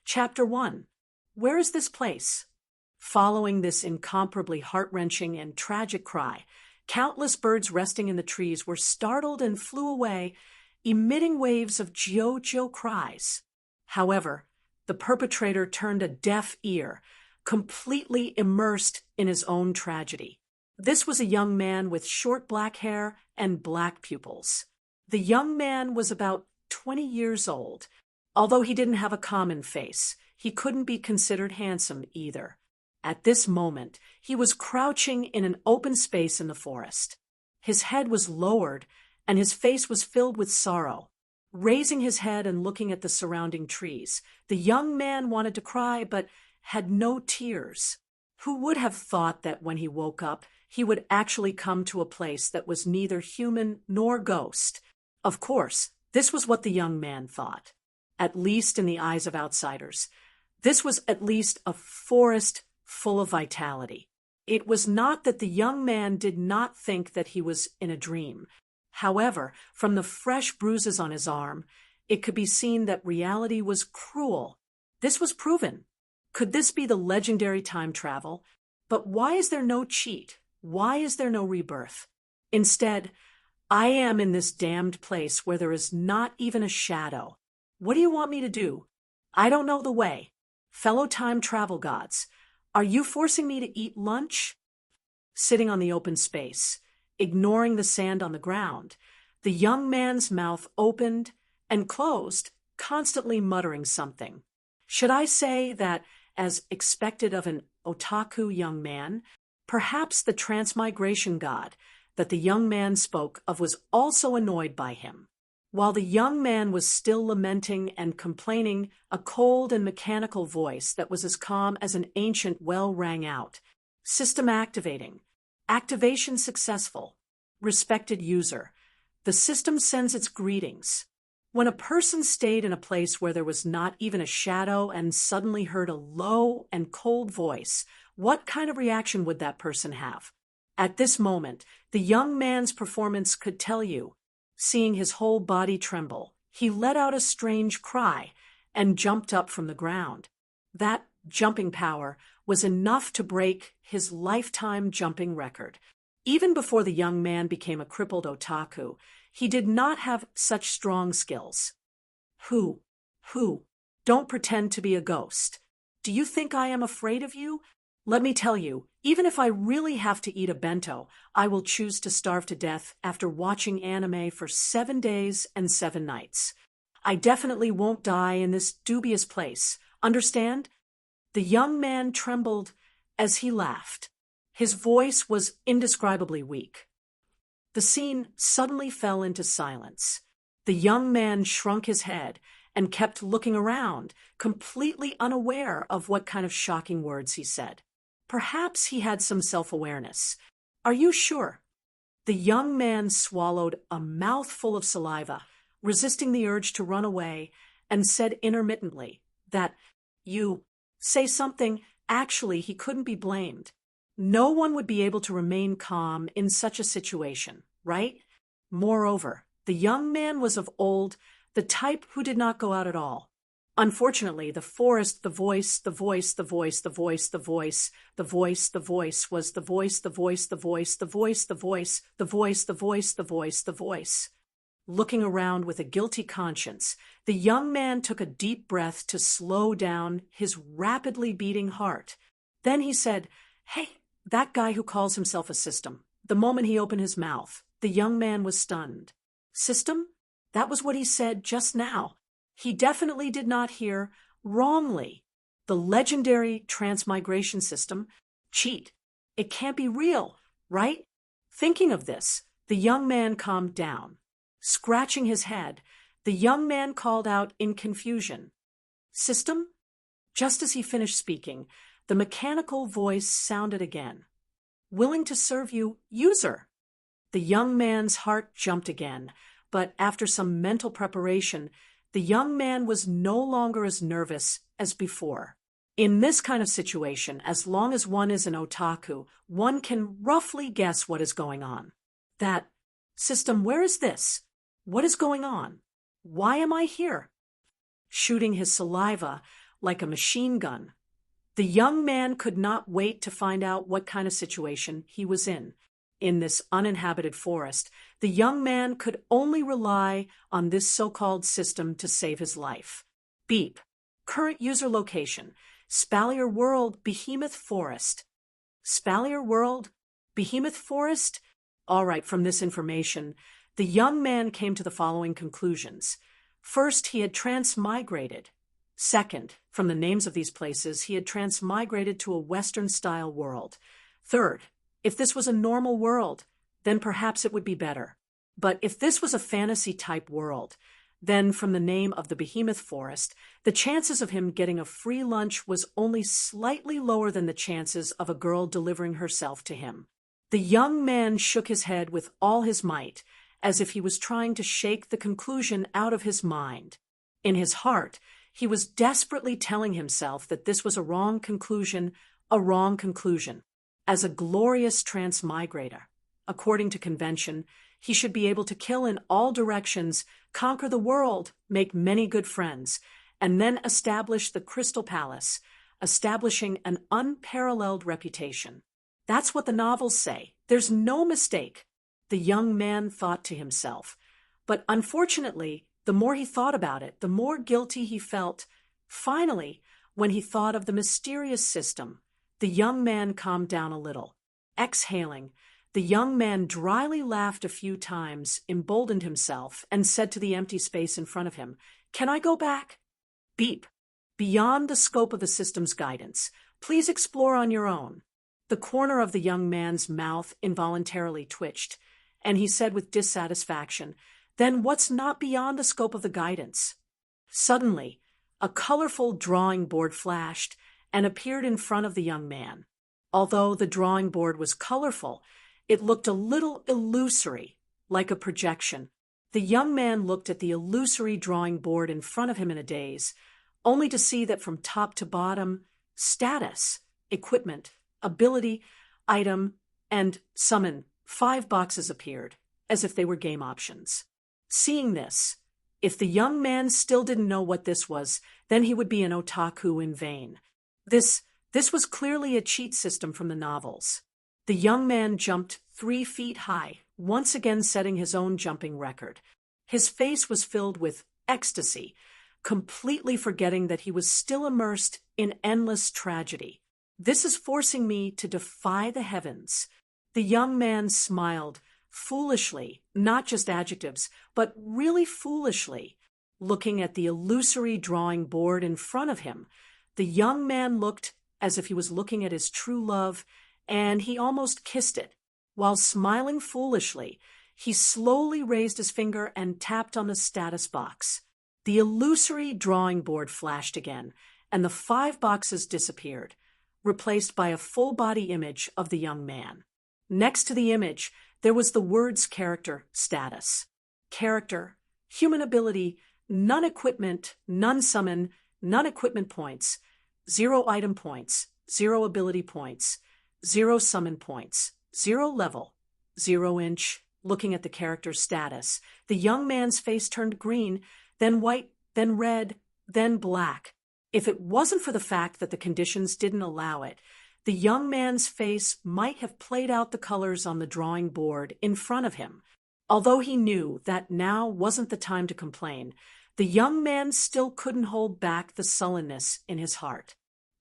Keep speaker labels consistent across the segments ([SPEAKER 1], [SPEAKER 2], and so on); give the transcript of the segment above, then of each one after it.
[SPEAKER 1] Chapter 1. Where is this place? Following this incomparably heart-wrenching and tragic cry, countless birds resting in the trees were startled and flew away, emitting waves of Shoujo cries. However, the perpetrator turned a deaf ear, completely immersed in his own tragedy. This was a young man with short black hair and black pupils. The young man was about 20 years old. Although he didn't have a common face, he couldn't be considered handsome either. At this moment, he was crouching in an open space in the forest. His head was lowered, and his face was filled with sorrow. Raising his head and looking at the surrounding trees, the young man wanted to cry but had no tears. Who would have thought that when he woke up, he would actually come to a place that was neither human nor ghost? Of course, this was what the young man thought. At least in the eyes of outsiders. This was at least a forest full of vitality. It was not that the young man did not think that he was in a dream. However, from the fresh bruises on his arm, it could be seen that reality was cruel. This was proven. Could this be the legendary time travel? But why is there no cheat? Why is there no rebirth? Instead, I am in this damned place where there is not even a shadow. What do you want me to do? I don't know the way. Fellow time travel gods, are you forcing me to eat lunch? Sitting on the open space, ignoring the sand on the ground, the young man's mouth opened and closed, constantly muttering something. Should I say that, as expected of an otaku young man, perhaps the transmigration god that the young man spoke of was also annoyed by him? While the young man was still lamenting and complaining, a cold and mechanical voice that was as calm as an ancient well rang out. System activating. Activation successful. Respected user. The system sends its greetings. When a person stayed in a place where there was not even a shadow and suddenly heard a low and cold voice, what kind of reaction would that person have? At this moment, the young man's performance could tell you. Seeing his whole body tremble, he let out a strange cry and jumped up from the ground. That jumping power was enough to break his lifetime jumping record. Even before the young man became a crippled otaku, he did not have such strong skills. Who? Don't pretend to be a ghost. Do you think I am afraid of you? Let me tell you, even if I really have to eat a bento, I will choose to starve to death after watching anime for 7 days and 7 nights. I definitely won't die in this dubious place. Understand? The young man trembled as he laughed. His voice was indescribably weak. The scene suddenly fell into silence. The young man shrunk his head and kept looking around, completely unaware of what kind of shocking words he said. Perhaps he had some self-awareness. Are you sure? The young man swallowed a mouthful of saliva, resisting the urge to run away, and said intermittently that, "You say something." Actually, he couldn't be blamed. No one would be able to remain calm in such a situation, right? Moreover, the young man was of old, the type who did not go out at all. Unfortunately, the voice was the voice. Looking around with a guilty conscience, the young man took a deep breath to slow down his rapidly beating heart. Then he said, "Hey, that guy who calls himself a system." The moment he opened his mouth, the young man was stunned. System? That was what he said just now. He definitely did not hear wrongly. The legendary transmigration system. Cheat. It can't be real, right? Thinking of this, the young man calmed down. Scratching his head, the young man called out in confusion, "System?" Just as he finished speaking, the mechanical voice sounded again. "Willing to serve you, user." The young man's heart jumped again, but after some mental preparation, the young man was no longer as nervous as before. In this kind of situation, as long as one is an otaku, one can roughly guess what is going on. That, "System, where is this? What is going on? Why am I here?" Shooting his saliva, like a machine gun. The young man could not wait to find out what kind of situation he was in. In this uninhabited forest, the young man could only rely on this so-called system to save his life. Beep. Current user location. Spalier World, Behemoth Forest. Spalier World, Behemoth Forest? All right, from this information, the young man came to the following conclusions. First, he had transmigrated. Second, from the names of these places, he had transmigrated to a Western-style world. Third, if this was a normal world, then perhaps it would be better. But if this was a fantasy-type world, then from the name of the Behemoth Forest, the chances of him getting a free lunch was only slightly lower than the chances of a girl delivering herself to him. The young man shook his head with all his might, as if he was trying to shake the conclusion out of his mind. In his heart, he was desperately telling himself that this was a wrong conclusion, a wrong conclusion. As a glorious transmigrator, according to convention, he should be able to kill in all directions, conquer the world, make many good friends, and then establish the Crystal Palace, establishing an unparalleled reputation. That's what the novels say. There's no mistake, the young man thought to himself. But unfortunately, the more he thought about it, the more guilty he felt. Finally, when he thought of the mysterious system, the young man calmed down a little. Exhaling, the young man dryly laughed a few times, emboldened himself, and said to the empty space in front of him, "Can I go back?" Beep. Beyond the scope of the system's guidance. Please explore on your own. The corner of the young man's mouth involuntarily twitched, and he said with dissatisfaction, "Then what's not beyond the scope of the guidance?" Suddenly, a colorful drawing board flashed and appeared in front of the young man. Although the drawing board was colorful, it looked a little illusory, like a projection. The young man looked at the illusory drawing board in front of him in a daze, only to see that from top to bottom, status, equipment, ability, item, and summon, 5 boxes appeared, as if they were game options. Seeing this, if the young man still didn't know what this was, then he would be an otaku in vain. This was clearly a cheat system from the novels. The young man jumped 3 feet high, once again setting his own jumping record. His face was filled with ecstasy, completely forgetting that he was still immersed in endless tragedy. This is forcing me to defy the heavens. The young man smiled, foolishly, not just adjectives, but really foolishly. Looking at the illusory drawing board in front of him, the young man looked as if he was looking at his true love, and he almost kissed it. While smiling foolishly, he slowly raised his finger and tapped on the status box. The illusory drawing board flashed again, and the 5 boxes disappeared, replaced by a full-body image of the young man. Next to the image, there was the words character status. Character, human ability, none equipment, none summon, none equipment points, 0 item points, 0 ability points, 0 summon points, 0 level, 0 inch. Looking at the character's status, the young man's face turned green, then white, then red, then black. If it wasn't for the fact that the conditions didn't allow it, the young man's face might have played out the colors on the drawing board in front of him. Although he knew that now wasn't the time to complain, the young man still couldn't hold back the sullenness in his heart.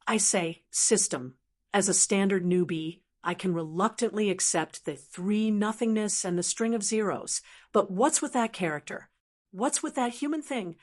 [SPEAKER 1] I say, system. As a standard newbie, I can reluctantly accept the 3 nothingness and the string of zeros. But what's with that character? What's with that human thing?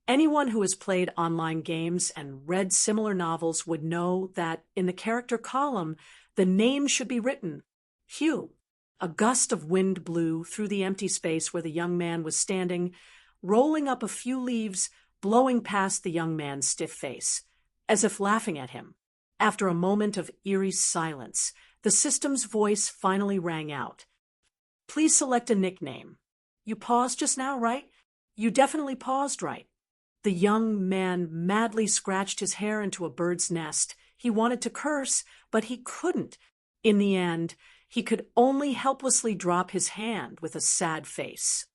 [SPEAKER 1] Anyone who has played online games and read similar novels would know that in the character column, the name should be written. Hugh. A gust of wind blew through the empty space where the young man was standing, rolling up a few leaves, blowing past the young man's stiff face, as if laughing at him. After a moment of eerie silence, the system's voice finally rang out. "Please select a nickname." "You paused just now, right?" "You definitely paused right." The young man madly scratched his hair into a bird's nest. He wanted to curse, but he couldn't. In the end, he could only helplessly drop his hand with a sad face.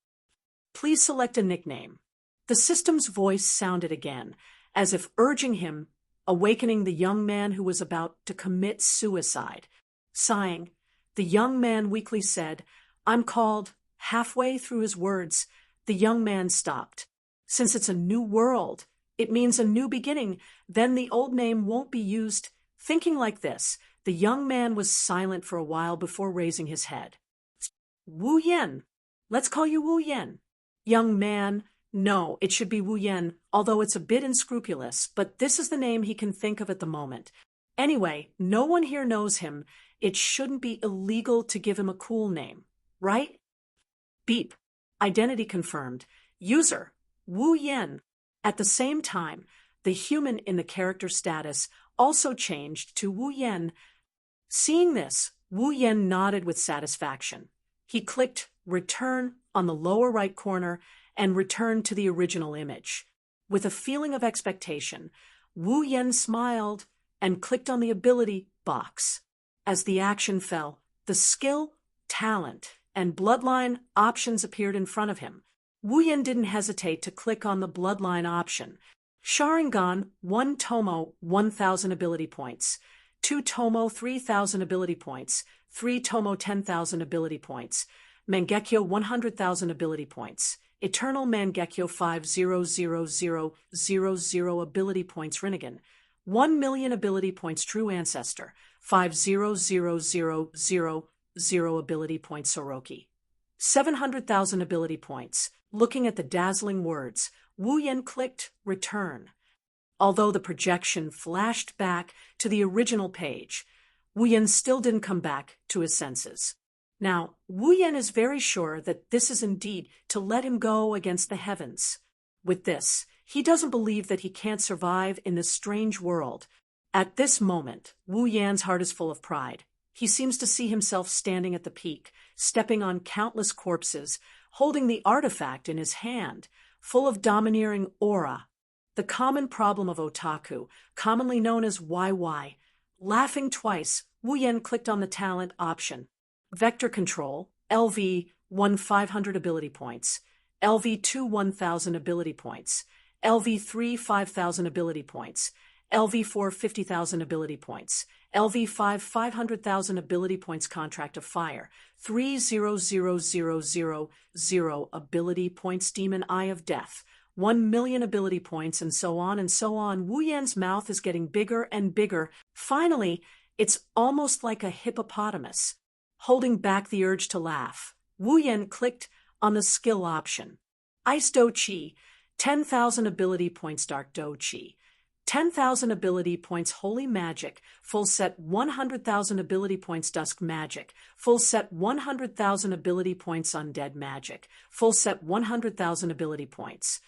[SPEAKER 1] "Please select a nickname." The system's voice sounded again, as if urging him, awakening the young man who was about to commit suicide. Sighing, the young man weakly said, "I'm called." Halfway through his words, the young man stopped. "Since it's a new world, it means a new beginning, then the old name won't be used." Thinking like this, the young man was silent for a while before raising his head. "Wu Yen. Let's call you Wu Yen." "Young man, no, it should be Wu Yen, although it's a bit unscrupulous, but this is the name he can think of at the moment. Anyway, no one here knows him. It shouldn't be illegal to give him a cool name, right?" Beep. Identity confirmed. User, Wu Yen. At the same time, the human in the character status also changed to Wu Yen. Seeing this, Wu Yen nodded with satisfaction. He clicked Return on the lower right corner and returned to the original image. With a feeling of expectation, Wu Yen smiled and clicked on the ability box. As the action fell, the skill, talent, and bloodline options appeared in front of him. Wu Yen didn't hesitate to click on the bloodline option. Sharingan, 1 Tomo, 1,000 ability points. 2 Tomo, 3,000 ability points. 3 Tomo, 10,000 ability points. Mangekyo, 100,000 ability points. Eternal Mangekyo, 5,000,000 ability points. Rinnegan, 1,000,000 ability points. True Ancestor, 5,000,000 ability points. Soroki, 700,000 ability points. Looking at the dazzling words, Wu Yen clicked Return. Although the projection flashed back to the original page, Wu Yen still didn't come back to his senses. Now, Wu Yen is very sure that this is indeed to let him go against the heavens. With this, he doesn't believe that he can't survive in this strange world. At this moment, Wu Yan's heart is full of pride. He seems to see himself standing at the peak, stepping on countless corpses, holding the artifact in his hand, full of domineering aura. The common problem of otaku, commonly known as YY. Laughing twice, Wu Yen clicked on the talent option. Vector Control, LV, 1,500 ability points. LV2, 1,000 ability points. LV3, 5,000 ability points. LV4, 50,000 ability points. LV5, 500,000 ability points. Contract of Fire, 3,000,000 ability points. Demon Eye of Death, 1,000,000 ability points, and so on and so on. Wu Yan's mouth is getting bigger and bigger. Finally, it's almost like a hippopotamus. Holding back the urge to laugh, Wu Yen clicked on the skill option. Ice Do Chi, 10,000 ability points. Dark Do Chi, 10,000 ability points. Holy Magic, full set 100,000 ability points. Dusk Magic, full set 100,000 ability points. Undead Magic, full set 100,000 ability points.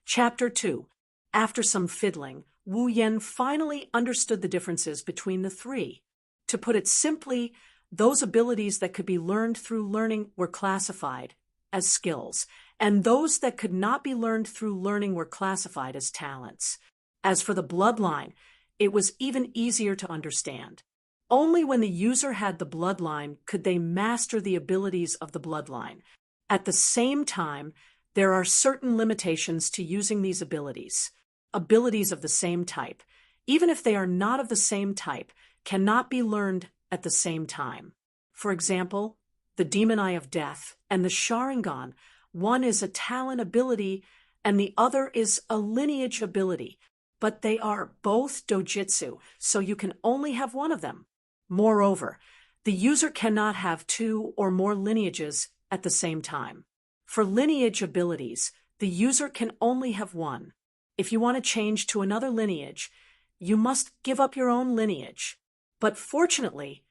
[SPEAKER 1] Chapter 2. After some fiddling, Wu Yen finally understood the differences between the three. To put it simply, those abilities that could be learned through learning were classified as skills, and those that could not be learned through learning were classified as talents. As for the bloodline, it was even easier to understand. Only when the user had the bloodline could they master the abilities of the bloodline. At the same time, there are certain limitations to using these abilities. Abilities of the same type, even if they are not of the same type, cannot be learned at the same time. For example, the Demon Eye of Death and the Sharingan, one is a talent ability and the other is a lineage ability, but they are both dojutsu, so you can only have one of them. Moreover, the user cannot have 2 or more lineages at the same time. For lineage abilities, the user can only have one. If you want to change to another lineage, you must give up your own lineage. But fortunately,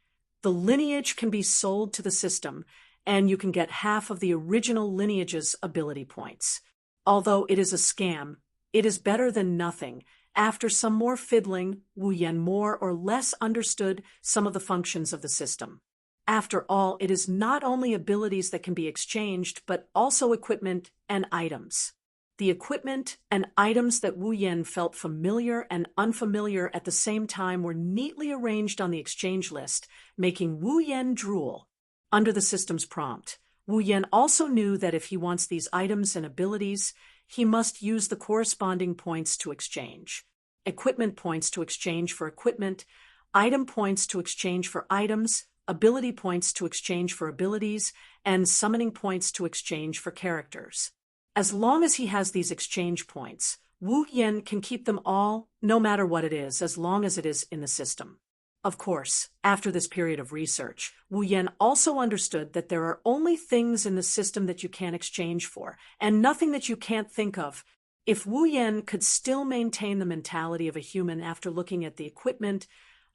[SPEAKER 1] the lineage can be sold to the system, and you can get half of the original lineage's ability points. Although it is a scam, it is better than nothing. After some more fiddling, Wu Yen more or less understood some of the functions of the system. After all, it is not only abilities that can be exchanged, but also equipment and items. The equipment and items that Wu Yen felt familiar and unfamiliar at the same time were neatly arranged on the exchange list, making Wu Yen drool. Under the system's prompt, Wu Yen also knew that if he wants these items and abilities, he must use the corresponding points to exchange. Equipment points to exchange for equipment, item points to exchange for items, ability points to exchange for abilities, and summoning points to exchange for characters. As long as he has these exchange points, Wu Yen can keep them all, no matter what it is, as long as it is in the system. Of course, after this period of research, Wu Yen also understood that there are only things in the system that you can't exchange for, and nothing that you can't think of. If Wu Yen could still maintain the mentality of a human after looking at the equipment,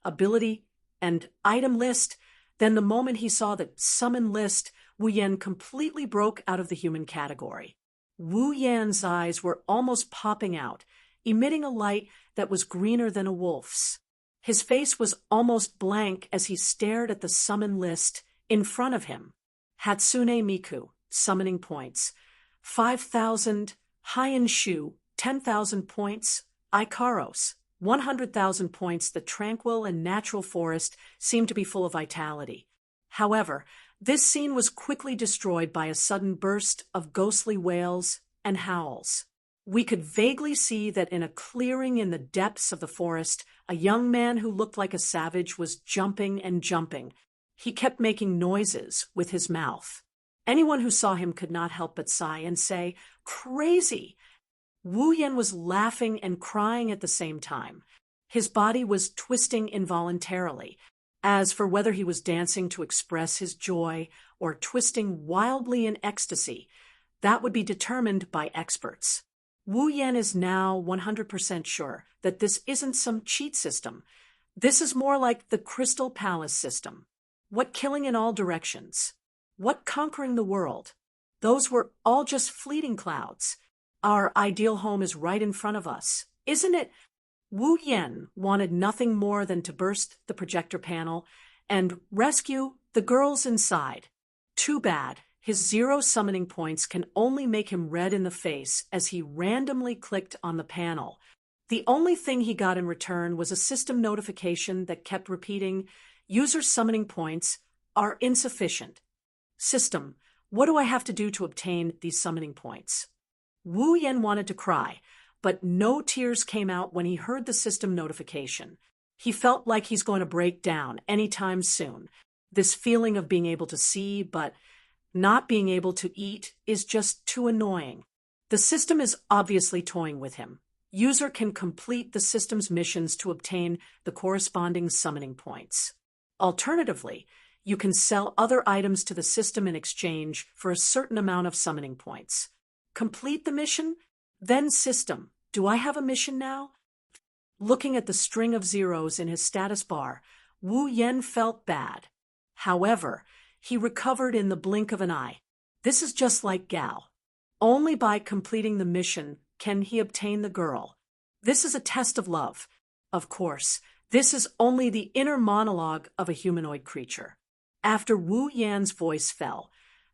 [SPEAKER 1] ability, and item list, then the moment he saw the summon list, Wu Yen completely broke out of the human category. Wu Yan's eyes were almost popping out, emitting a light that was greener than a wolf's. His face was almost blank as he stared at the summon list in front of him. Hatsune Miku, summoning points. 5,000, Haiyan Shu, 10,000 points. Ikaros, 100,000 points. The tranquil and natural forest seemed to be full of vitality. However, this scene was quickly destroyed by a sudden burst of ghostly wails and howls. We could vaguely see that in a clearing in the depths of the forest, a young man who looked like a savage was jumping and jumping. He kept making noises with his mouth. Anyone who saw him could not help but sigh and say, "Crazy!" Wu Yen was laughing and crying at the same time. His body was twisting involuntarily. As for whether he was dancing to express his joy or twisting wildly in ecstasy, that would be determined by experts. Wu Yen is now 100% sure that this isn't some cheat system. This is more like the Crystal Palace system. What killing in all directions? What conquering the world? Those were all just fleeting clouds. Our ideal home is right in front of us, isn't it? Wu Yen wanted nothing more than to burst the projector panel and rescue the girls inside. Too bad. His 0 summoning points can only make him red in the face as he randomly clicked on the panel. The only thing he got in return was a system notification that kept repeating, "User summoning points are insufficient." System, what do I have to do to obtain these summoning points? Wu Yen wanted to cry, but no tears came out when he heard the system notification. He felt like he's going to break down anytime soon. This feeling of being able to see, but not being able to eat is just too annoying. The system is obviously toying with him. User can complete the system's missions to obtain the corresponding summoning points. Alternatively, you can sell other items to the system in exchange for a certain amount of summoning points. Complete the mission? Then system, do I have a mission now? Looking at the string of zeros in his status bar, Wu Yen felt bad. However, he recovered in the blink of an eye. This is just like Gal. Only by completing the mission can he obtain the girl. This is a test of love. Of course, this is only the inner monologue of a humanoid creature. After Wu Yan's voice fell,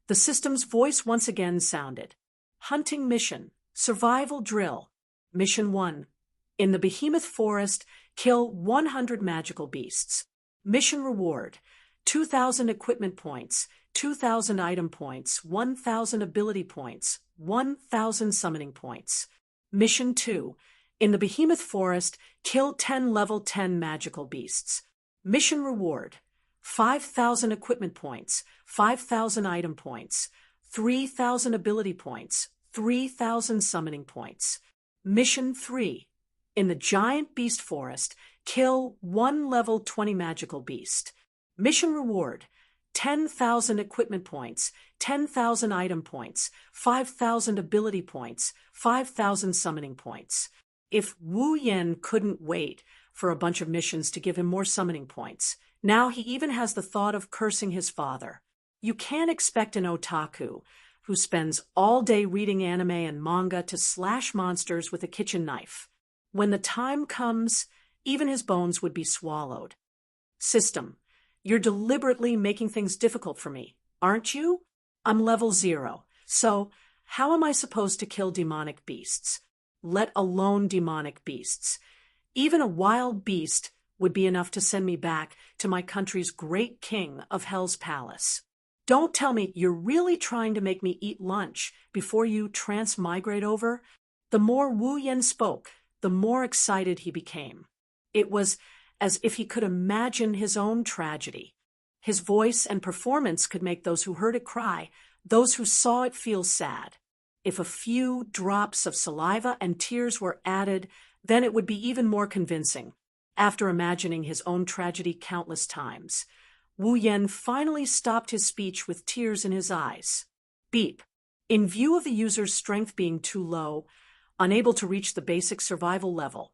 [SPEAKER 1] the system's voice once again sounded. Hunting mission, survival drill. Mission 1. In the Behemoth Forest, kill 100 magical beasts. Mission reward. 2,000 equipment points, 2,000 item points, 1,000 ability points, 1,000 summoning points. Mission 2. In the Behemoth Forest, kill 10 level 10 magical beasts. Mission reward. 5,000 equipment points, 5,000 item points, 3,000 ability points, 3,000 summoning points. Mission 3. In the Giant Beast Forest, kill 1 level 20 magical beast. Mission reward, 10,000 equipment points, 10,000 item points, 5,000 ability points, 5,000 summoning points. If Wu Yen couldn't wait for a bunch of missions to give him more summoning points, now he even has the thought of cursing his father. You can't expect an otaku who spends all day reading anime and manga to slash monsters with a kitchen knife. When the time comes, even his bones would be swallowed. System, you're deliberately making things difficult for me, aren't you? I'm level 0, so how am I supposed to kill demonic beasts? Let alone demonic beasts. Even a wild beast would be enough to send me back to my country's great king of Hell's Palace. Don't tell me you're really trying to make me eat lunch before you transmigrate over? The more Wu Yen spoke, the more excited he became. It was as if he could imagine his own tragedy. His voice and performance could make those who heard it cry, those who saw it feel sad. If a few drops of saliva and tears were added, then it would be even more convincing. After imagining his own tragedy countless times, Wu Yen finally stopped his speech with tears in his eyes. Beep. In view of the user's strength being too low, unable to reach the basic survival level,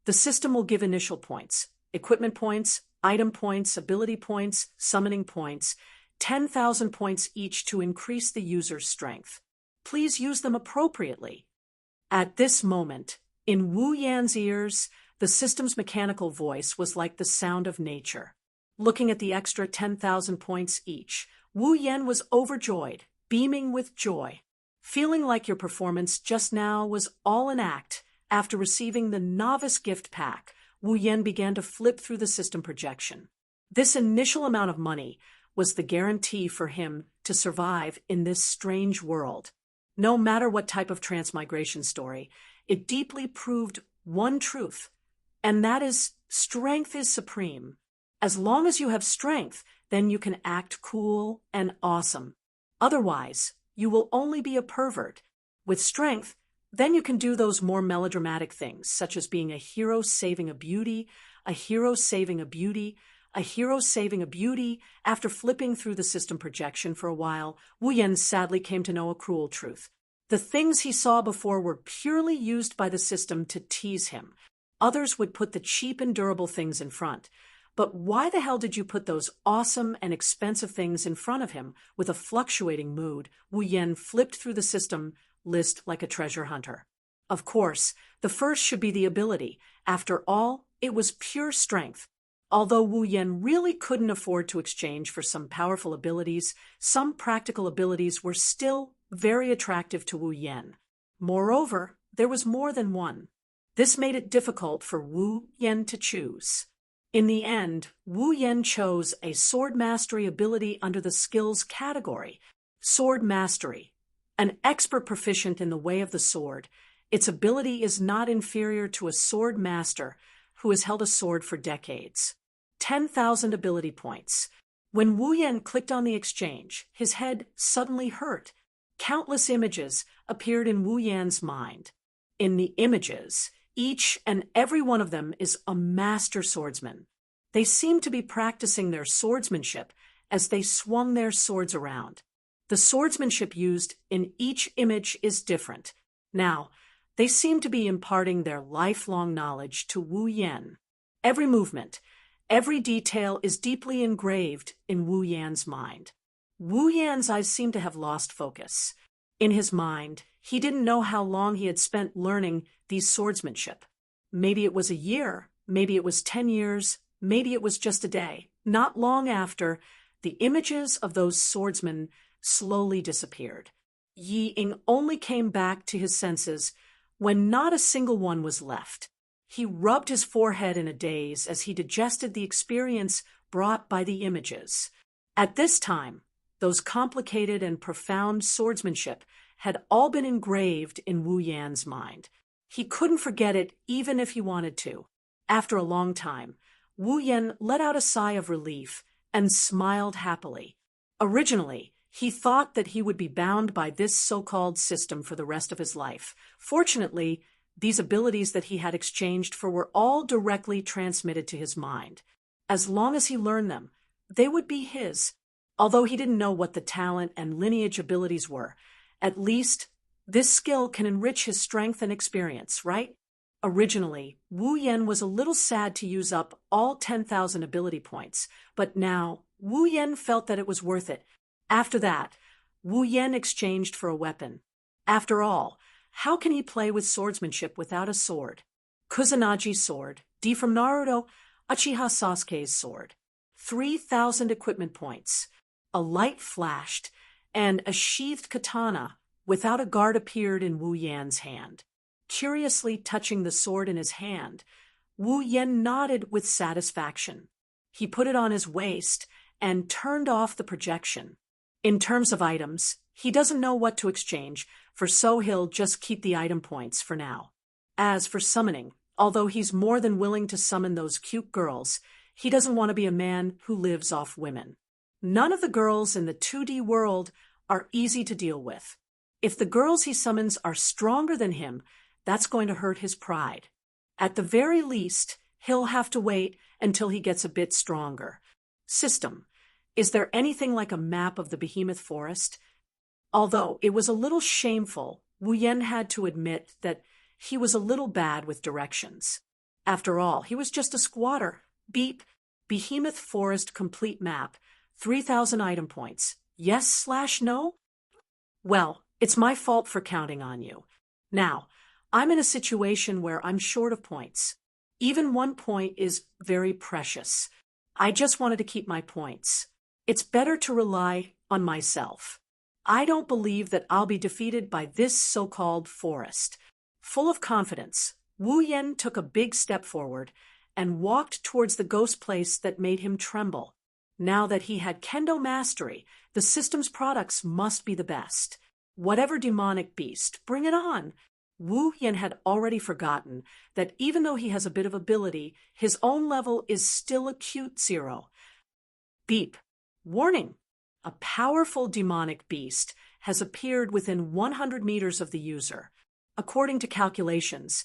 [SPEAKER 1] the system will give initial points, equipment points, item points, ability points, summoning points, 10,000 points each to increase the user's strength. Please use them appropriately. At this moment, in Wu Yan's ears, the system's mechanical voice was like the sound of nature. Looking at the extra 10,000 points each, Wu Yan was overjoyed, beaming with joy. Feeling like your performance just now was all an act, after receiving the novice gift pack, Wu Yan began to flip through the system projection. This initial amount of money was the guarantee for him to survive in this strange world. No matter what type of transmigration story, it deeply proved one truth, and that is strength is supreme. As long as you have strength, then you can act cool and awesome. Otherwise, you will only be a pervert. With strength, then you can do those more melodramatic things, such as being a hero saving a beauty, a hero saving a beauty, a hero saving a beauty. After flipping through the system projection for a while, Wu Yan sadly came to know a cruel truth. The things he saw before were purely used by the system to tease him. Others would put the cheap and durable things in front. But why the hell did you put those awesome and expensive things in front of him? With a fluctuating mood, Wu Yan flipped through the system list like a treasure hunter. Of course, the first should be the ability. After all, it was pure strength. Although Wu Yan really couldn't afford to exchange for some powerful abilities, some practical abilities were still very attractive to Wu Yan. Moreover, there was more than one. This made it difficult for Wu Yan to choose. In the end, Wu Yan chose a sword mastery ability under the skills category. Sword mastery. An expert proficient in the way of the sword, its ability is not inferior to a sword master who has held a sword for decades. 10,000 ability points. When Wu Yan clicked on the exchange, his head suddenly hurt. Countless images appeared in Wu Yan's mind. In the images, each and every one of them is a master swordsman. They seem to be practicing their swordsmanship as they swung their swords around. The swordsmanship used in each image is different. Now, they seem to be imparting their lifelong knowledge to Wu Yan. Every movement, every detail is deeply engraved in Wu Yan's mind. Wu Yan's eyes seem to have lost focus. In his mind, he didn't know how long he had spent learning these swordsmanship. Maybe it was a year, maybe it was 10 years, maybe it was just a day. Not long after, the images of those swordsmen slowly disappeared. Yi Ying only came back to his senses when not a single one was left. He rubbed his forehead in a daze as he digested the experience brought by the images. At this time, those complicated and profound swordsmanship had all been engraved in Wu Yan's mind. He couldn't forget it even if he wanted to. After a long time, Wu Yan let out a sigh of relief and smiled happily. Originally, he thought that he would be bound by this so-called system for the rest of his life. Fortunately, these abilities that he had exchanged for were all directly transmitted to his mind. As long as he learned them, they would be his. Although he didn't know what the talent and lineage abilities were, at least this skill can enrich his strength and experience, right? Originally, Wu Yan was a little sad to use up all 10,000 ability points, but now Wu Yan felt that it was worth it. After that, Wu Yan exchanged for a weapon. After all, how can he play with swordsmanship without a sword? Kusunagi's sword, D from Naruto, Uchiha Sasuke's sword. 3,000 equipment points. A light flashed, and a sheathed katana without a guard appeared in Wu Yan's hand. Curiously touching the sword in his hand, Wu Yan nodded with satisfaction. He put it on his waist and turned off the projection. In terms of items, he doesn't know what to exchange, so he'll just keep the item points for now. As for summoning, although he's more than willing to summon those cute girls, he doesn't want to be a man who lives off women. None of the girls in the 2D world are easy to deal with. If the girls he summons are stronger than him, that's going to hurt his pride. At the very least, he'll have to wait until he gets a bit stronger. System. Is there anything like a map of the behemoth forest? Although it was a little shameful, Wu Yan had to admit that he was a little bad with directions. After all, he was just a squatter. Beep. Behemoth Forest complete map. 3,000 item points. Yes/no? Well, it's my fault for counting on you. Now, I'm in a situation where I'm short of points. Even 1 point is very precious. I just wanted to keep my points. It's better to rely on myself. I don't believe that I'll be defeated by this so-called forest. Full of confidence, Wu Yan took a big step forward and walked towards the ghost place that made him tremble. Now that he had kendo mastery, the system's products must be the best. Whatever demonic beast, bring it on. Wu Yan had already forgotten that even though he has a bit of ability, his own level is still a cute 0. Beep. Warning. A powerful demonic beast has appeared within 100 meters of the user. According to calculations,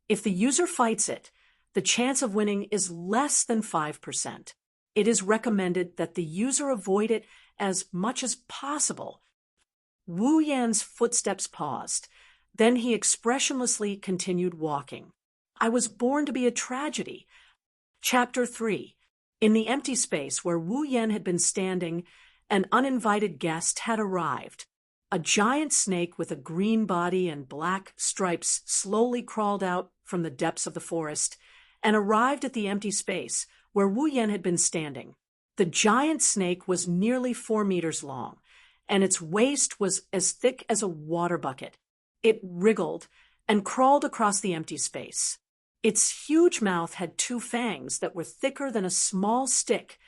[SPEAKER 1] if the user fights it, the chance of winning is less than 5%. It is recommended that the user avoid it as much as possible. Wu Yan's footsteps paused. Then he expressionlessly continued walking. I was born to be a tragedy. Chapter 3. In the empty space where Wu Yan had been standing, an uninvited guest had arrived. A giant snake with a green body and black stripes slowly crawled out from the depths of the forest and arrived at the empty space where Wu Yan had been standing. The giant snake was nearly 4 meters long, and its waist was as thick as a water bucket. It wriggled and crawled across the empty space. Its huge mouth had 2 fangs that were thicker than a small stick,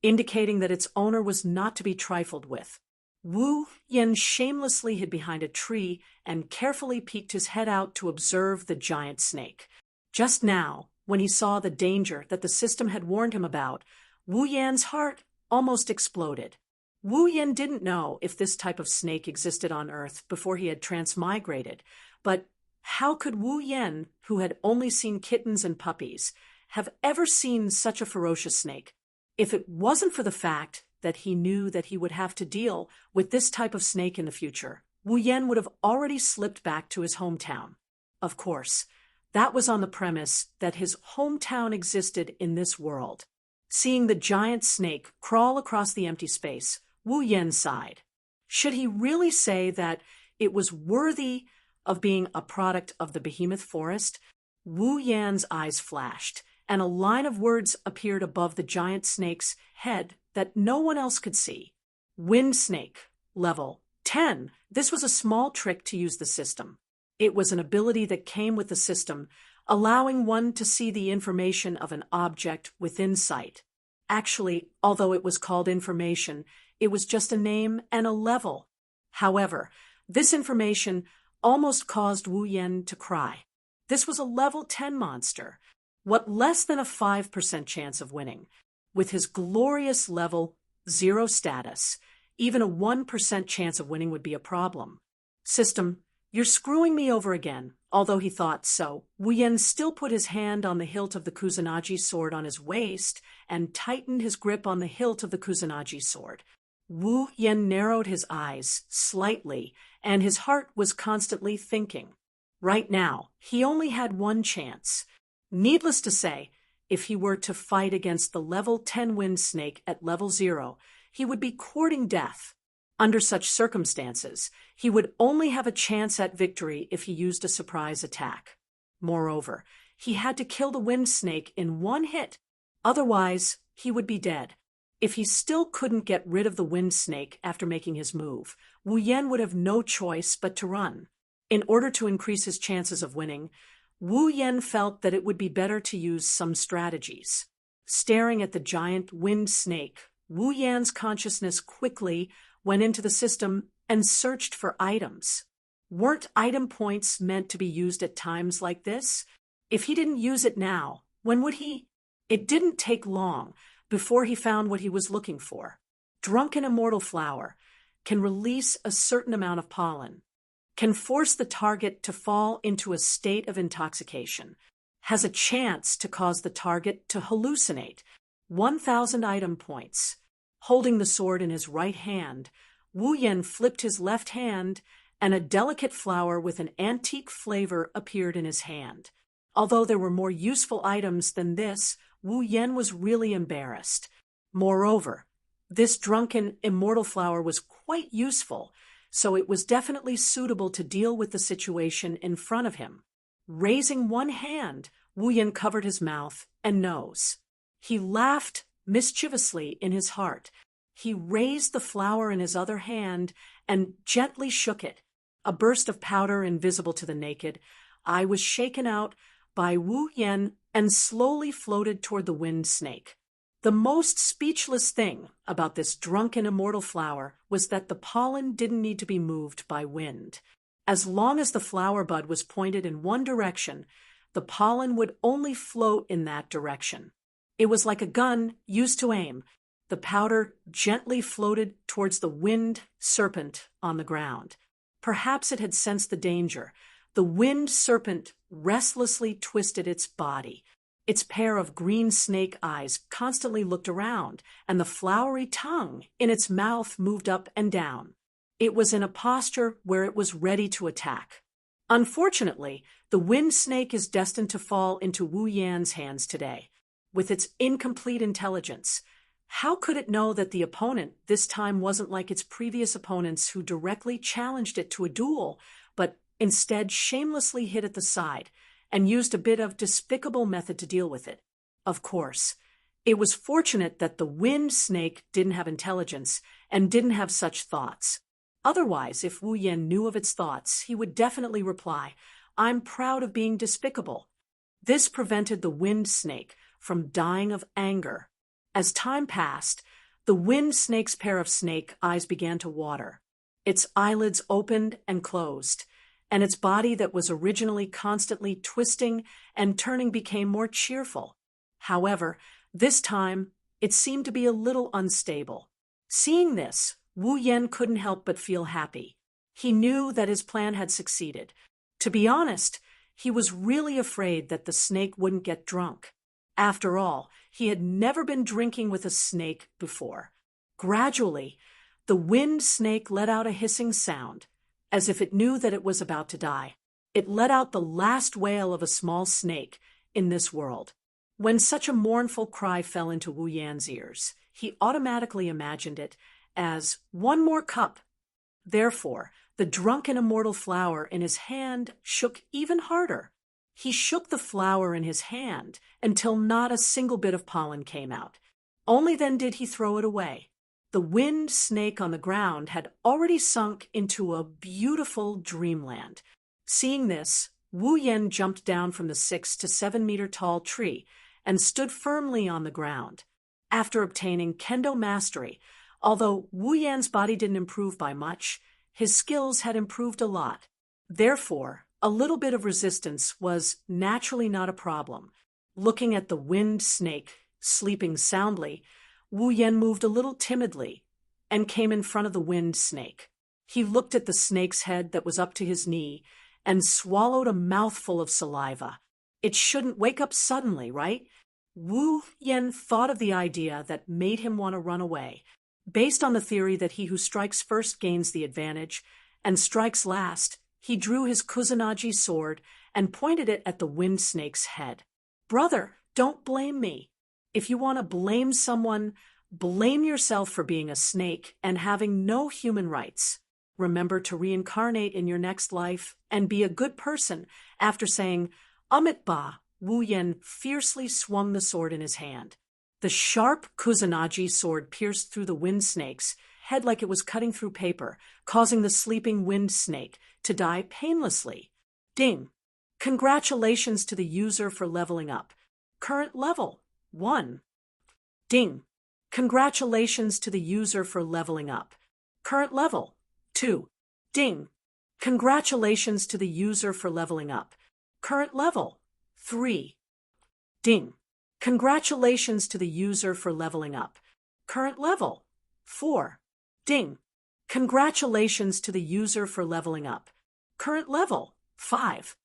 [SPEAKER 1] indicating that its owner was not to be trifled with. Wu Yan shamelessly hid behind a tree and carefully peeked his head out to observe the giant snake. Just now, when he saw the danger that the system had warned him about, Wu Yan's heart almost exploded. Wu Yan didn't know if this type of snake existed on Earth before he had transmigrated, but how could Wu Yan, who had only seen kittens and puppies, have ever seen such a ferocious snake? If it wasn't for the fact that he knew that he would have to deal with this type of snake in the future, Wu Yan would have already slipped back to his hometown. Of course, that was on the premise that his hometown existed in this world. Seeing the giant snake crawl across the empty space, Wu Yan sighed. Should he really say that it was worthy of being a product of the behemoth forest? Wu Yan's eyes flashed, and a line of words appeared above the giant snake's head that no one else could see. Wind snake, level 10. This was a small trick to use the system. It was an ability that came with the system, allowing one to see the information of an object within sight. Actually, although it was called information, it was just a name and a level. However, this information almost caused Wu Yan to cry. This was a level 10 monster. What less than a 5% chance of winning? With his glorious level 0 status, even a 1% chance of winning would be a problem. System, you're screwing me over again. Although he thought so, Wu Yan still put his hand on the hilt of the Kusanagi sword on his waist and tightened his grip on the hilt of the Kusanagi sword. Wu Yan narrowed his eyes slightly, and his heart was constantly thinking. Right now, he only had 1 chance. Needless to say, if he were to fight against the level 10 wind snake at level 0, he would be courting death. Under such circumstances, he would only have a chance at victory if he used a surprise attack. Moreover, he had to kill the wind snake in 1 hit. Otherwise, he would be dead. If he still couldn't get rid of the wind snake after making his move, Wu Yan would have no choice but to run. In order to increase his chances of winning, Wu Yan felt that it would be better to use some strategies. Staring at the giant wind snake, Wu Yan's consciousness quickly went into the system and searched for items. Weren't item points meant to be used at times like this? If he didn't use it now, when would he? It didn't take long before he found what he was looking for. Drunken immortal flower can release a certain amount of pollen, can force the target to fall into a state of intoxication, has a chance to cause the target to hallucinate. 1,000 item points. Holding the sword in his right hand, Wu Yan flipped his left hand, and a delicate flower with an antique flavor appeared in his hand. Although there were more useful items than this, Wu Yan was really embarrassed. Moreover, this drunken immortal flower was quite useful, so it was definitely suitable to deal with the situation in front of him. Raising one hand, Wu Yan covered his mouth and nose. He laughed mischievously in his heart. He raised the flower in his other hand and gently shook it. A burst of powder invisible to the naked eye was shaken out by Wu Yan and slowly floated toward the wind snake. The most speechless thing about this drunken immortal flower was that the pollen didn't need to be moved by wind. As long as the flower bud was pointed in one direction, the pollen would only float in that direction. It was like a gun used to aim. The powder gently floated towards the wind serpent on the ground. Perhaps it had sensed the danger. The wind serpent restlessly twisted its body. Its pair of green snake eyes constantly looked around, and the flowery tongue in its mouth moved up and down. It was in a posture where it was ready to attack. Unfortunately, the wind snake is destined to fall into Wu Yan's hands today. With its incomplete intelligence, how could it know that the opponent this time wasn't like its previous opponents who directly challenged it to a duel, but instead shamelessly hid at the side and used a bit of despicable method to deal with it? Of course, it was fortunate that the wind snake didn't have intelligence and didn't have such thoughts. Otherwise, if Wu Yan knew of its thoughts, he would definitely reply, "I'm proud of being despicable." This prevented the wind snake from dying of anger. As time passed, the wind snake's pair of snake eyes began to water. Its eyelids opened and closed, and its body that was originally constantly twisting and turning became more cheerful. However, this time, it seemed to be a little unstable. Seeing this, Wu Yan couldn't help but feel happy. He knew that his plan had succeeded. To be honest, he was really afraid that the snake wouldn't get drunk. After all, he had never been drinking with a snake before. Gradually, the wind snake let out a hissing sound, as if it knew that it was about to die. It let out the last wail of a small snake in this world. When such a mournful cry fell into Wu Yan's ears, he automatically imagined it as one more cup. Therefore, the drunken immortal flower in his hand shook even harder. He shook the flower in his hand until not a single bit of pollen came out. Only then did he throw it away. The wind snake on the ground had already sunk into a beautiful dreamland. Seeing this, Wu Yan jumped down from the 6 to 7 meter tall tree and stood firmly on the ground. After obtaining kendo mastery, although Wu Yan's body didn't improve by much, his skills had improved a lot. Therefore, a little bit of resistance was naturally not a problem. Looking at the wind snake sleeping soundly, Wu Yan moved a little timidly and came in front of the wind snake. He looked at the snake's head that was up to his knee and swallowed a mouthful of saliva. It shouldn't wake up suddenly, right? Wu Yan thought of the idea that made him want to run away. Based on the theory that he who strikes first gains the advantage and strikes last, he drew his Kusanagi sword and pointed it at the wind snake's head. "Brother, don't blame me. If you want to blame someone, blame yourself for being a snake and having no human rights. Remember to reincarnate in your next life and be a good person." After saying, "Amit Ba," Wu Yan fiercely swung the sword in his hand. The sharp Kusanagi sword pierced through the wind snake's head like it was cutting through paper, causing the sleeping wind snake to die painlessly. Ding! Congratulations to the user for leveling up. Current level, 1. Ding! Congratulations to the user for leveling up. Current level. 2. Ding. Congratulations to the user for leveling up. Current level. 3. Ding. Congratulations to the user for leveling up. Current level. 4. Ding. Congratulations to the user for leveling up. Current level. 5.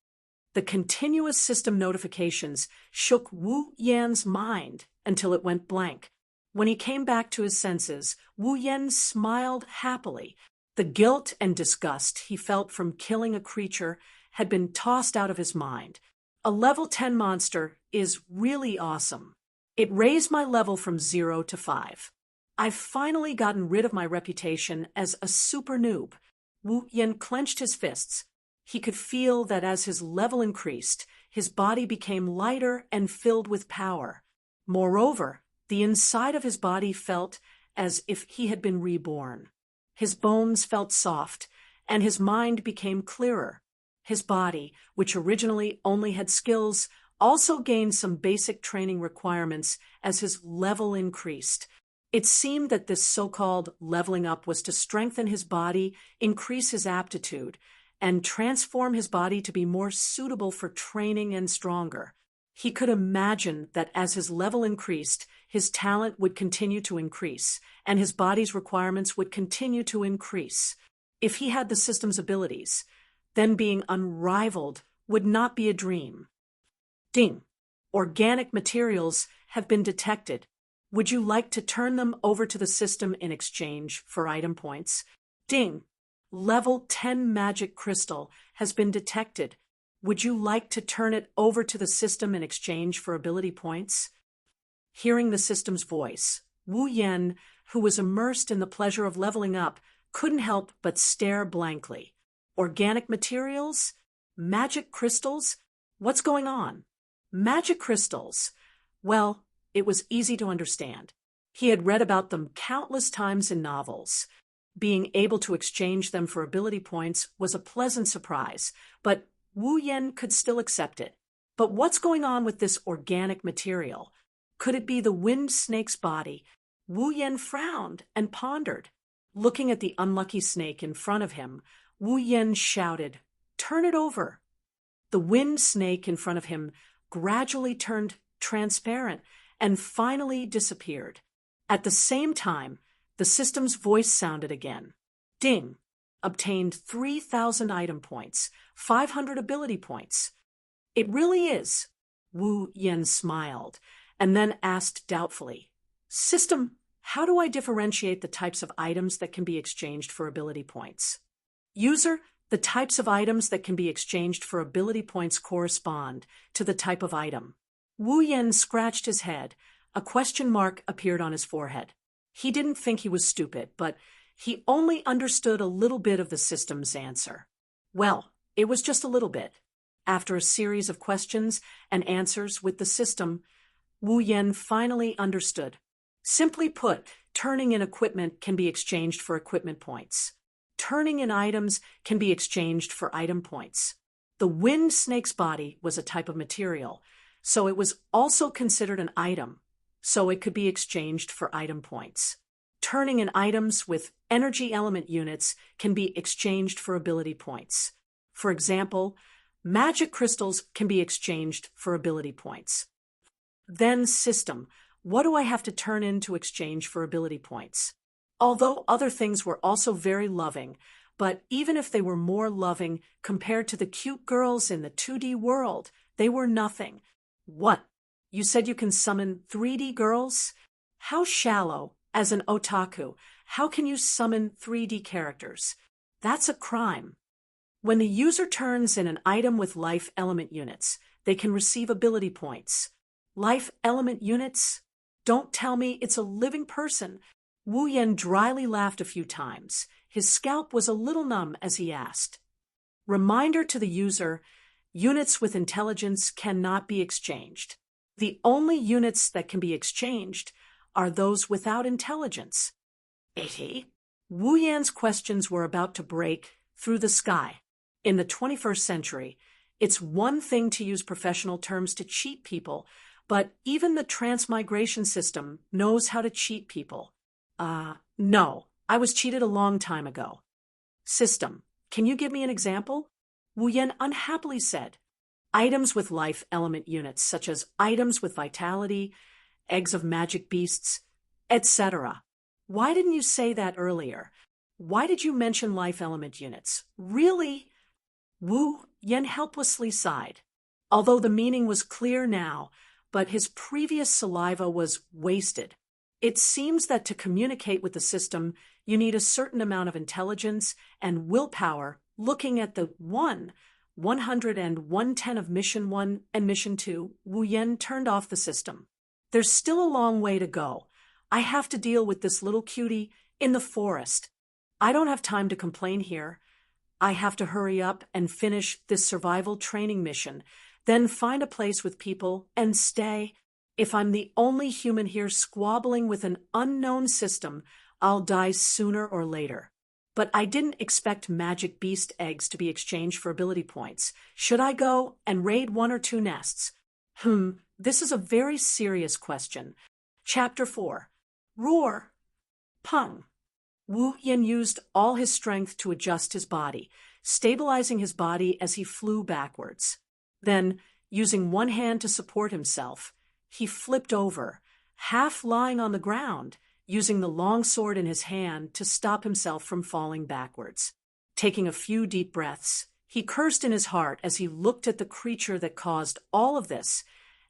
[SPEAKER 1] The continuous system notifications shook Wu Yan's mind until it went blank. When he came back to his senses, Wu Yan smiled happily. The guilt and disgust he felt from killing a creature had been tossed out of his mind. A level 10 monster is really awesome. It raised my level from 0 to 5. I've finally gotten rid of my reputation as a super noob. Wu Yan clenched his fists. He could feel that as his level increased, his body became lighter and filled with power. Moreover, the inside of his body felt as if he had been reborn. His bones felt soft, and his mind became clearer. His body, which originally only had skills, also gained some basic training requirements as his level increased. It seemed that this so-called leveling up was to strengthen his body, increase his aptitude, and transform his body to be more suitable for training and stronger. He could imagine that as his level increased, his talent would continue to increase, and his body's requirements would continue to increase. If he had the system's abilities, then being unrivaled would not be a dream. Ding. Organic materials have been detected. Would you like to turn them over to the system in exchange for item points? Ding. Level 10 magic crystal has been detected. Would you like to turn it over to the system in exchange for ability points? Hearing the system's voice, Wu Yan, who was immersed in the pleasure of leveling up, couldn't help but stare blankly. Organic materials? Magic crystals? What's going on? Magic crystals. Well, it was easy to understand. He had read about them countless times in novels. Being able to exchange them for ability points was a pleasant surprise, but Wu Yan could still accept it. But what's going on with this organic material? Could it be the wind snake's body? Wu Yan frowned and pondered. Looking at the unlucky snake in front of him, Wu Yan shouted, "Turn it over." The wind snake in front of him gradually turned transparent and finally disappeared. At the same time, the system's voice sounded again. Ding. Obtained 3,000 item points, 500 ability points. It really is. Wu Yan smiled, and then asked doubtfully, "System, how do I differentiate the types of items that can be exchanged for ability points?" User, the types of items that can be exchanged for ability points correspond to the type of item. Wu Yan scratched his head. A question mark appeared on his forehead. He didn't think he was stupid, but he only understood a little bit of the system's answer. Well, it was just a little bit. After a series of questions and answers with the system, Wu Yan finally understood. Simply put, turning in equipment can be exchanged for equipment points. Turning in items can be exchanged for item points. The wind snake's body was a type of material, so it was also considered an item, so it could be exchanged for item points. Turning in items with energy element units can be exchanged for ability points. For example, magic crystals can be exchanged for ability points. Then system, what do I have to turn in to exchange for ability points? Although other things were also very loving, but even if they were more loving compared to the cute girls in the 2D world, they were nothing. What? You said you can summon 3D girls? How shallow. As an otaku, how can you summon 3D characters? That's a crime. When the user turns in an item with life element units, they can receive ability points. Life element units? Don't tell me it's a living person. Wu Yan dryly laughed a few times. His scalp was a little numb as he asked. Reminder to the user, units with intelligence cannot be exchanged. The only units that can be exchanged are those without intelligence. 80? Wu Yan's questions were about to break through the sky. In the 21st century, it's one thing to use professional terms to cheat people, but even the transmigration system knows how to cheat people. No, I was cheated a long time ago. System, can you give me an example? Wu Yan unhappily said, items with life element units, such as items with vitality, eggs of magic beasts, etc. Why didn't you say that earlier? Why did you mention life element units? Really? Wu Yan helplessly sighed. Although the meaning was clear now, but his previous saliva was wasted. It seems that to communicate with the system, you need a certain amount of intelligence and willpower. Looking at the 100 and 110 of Mission 1 and Mission 2, Wu Yan turned off the system. There's still a long way to go. I have to deal with this little cutie in the forest. I don't have time to complain here. I have to hurry up and finish this survival training mission, then find a place with people and stay. If I'm the only human here squabbling with an unknown system, I'll die sooner or later. But I didn't expect magic beast eggs to be exchanged for ability points. Should I go and raid 1 or 2 nests? This is a very serious question. Chapter 4. Roar. Pung. Wu Yan used all his strength to adjust his body, stabilizing his body as he flew backwards. Then, using one hand to support himself, he flipped over, half lying on the ground, using the long sword in his hand to stop himself from falling backwards. Taking a few deep breaths, he cursed in his heart as he looked at the creature that caused all of this,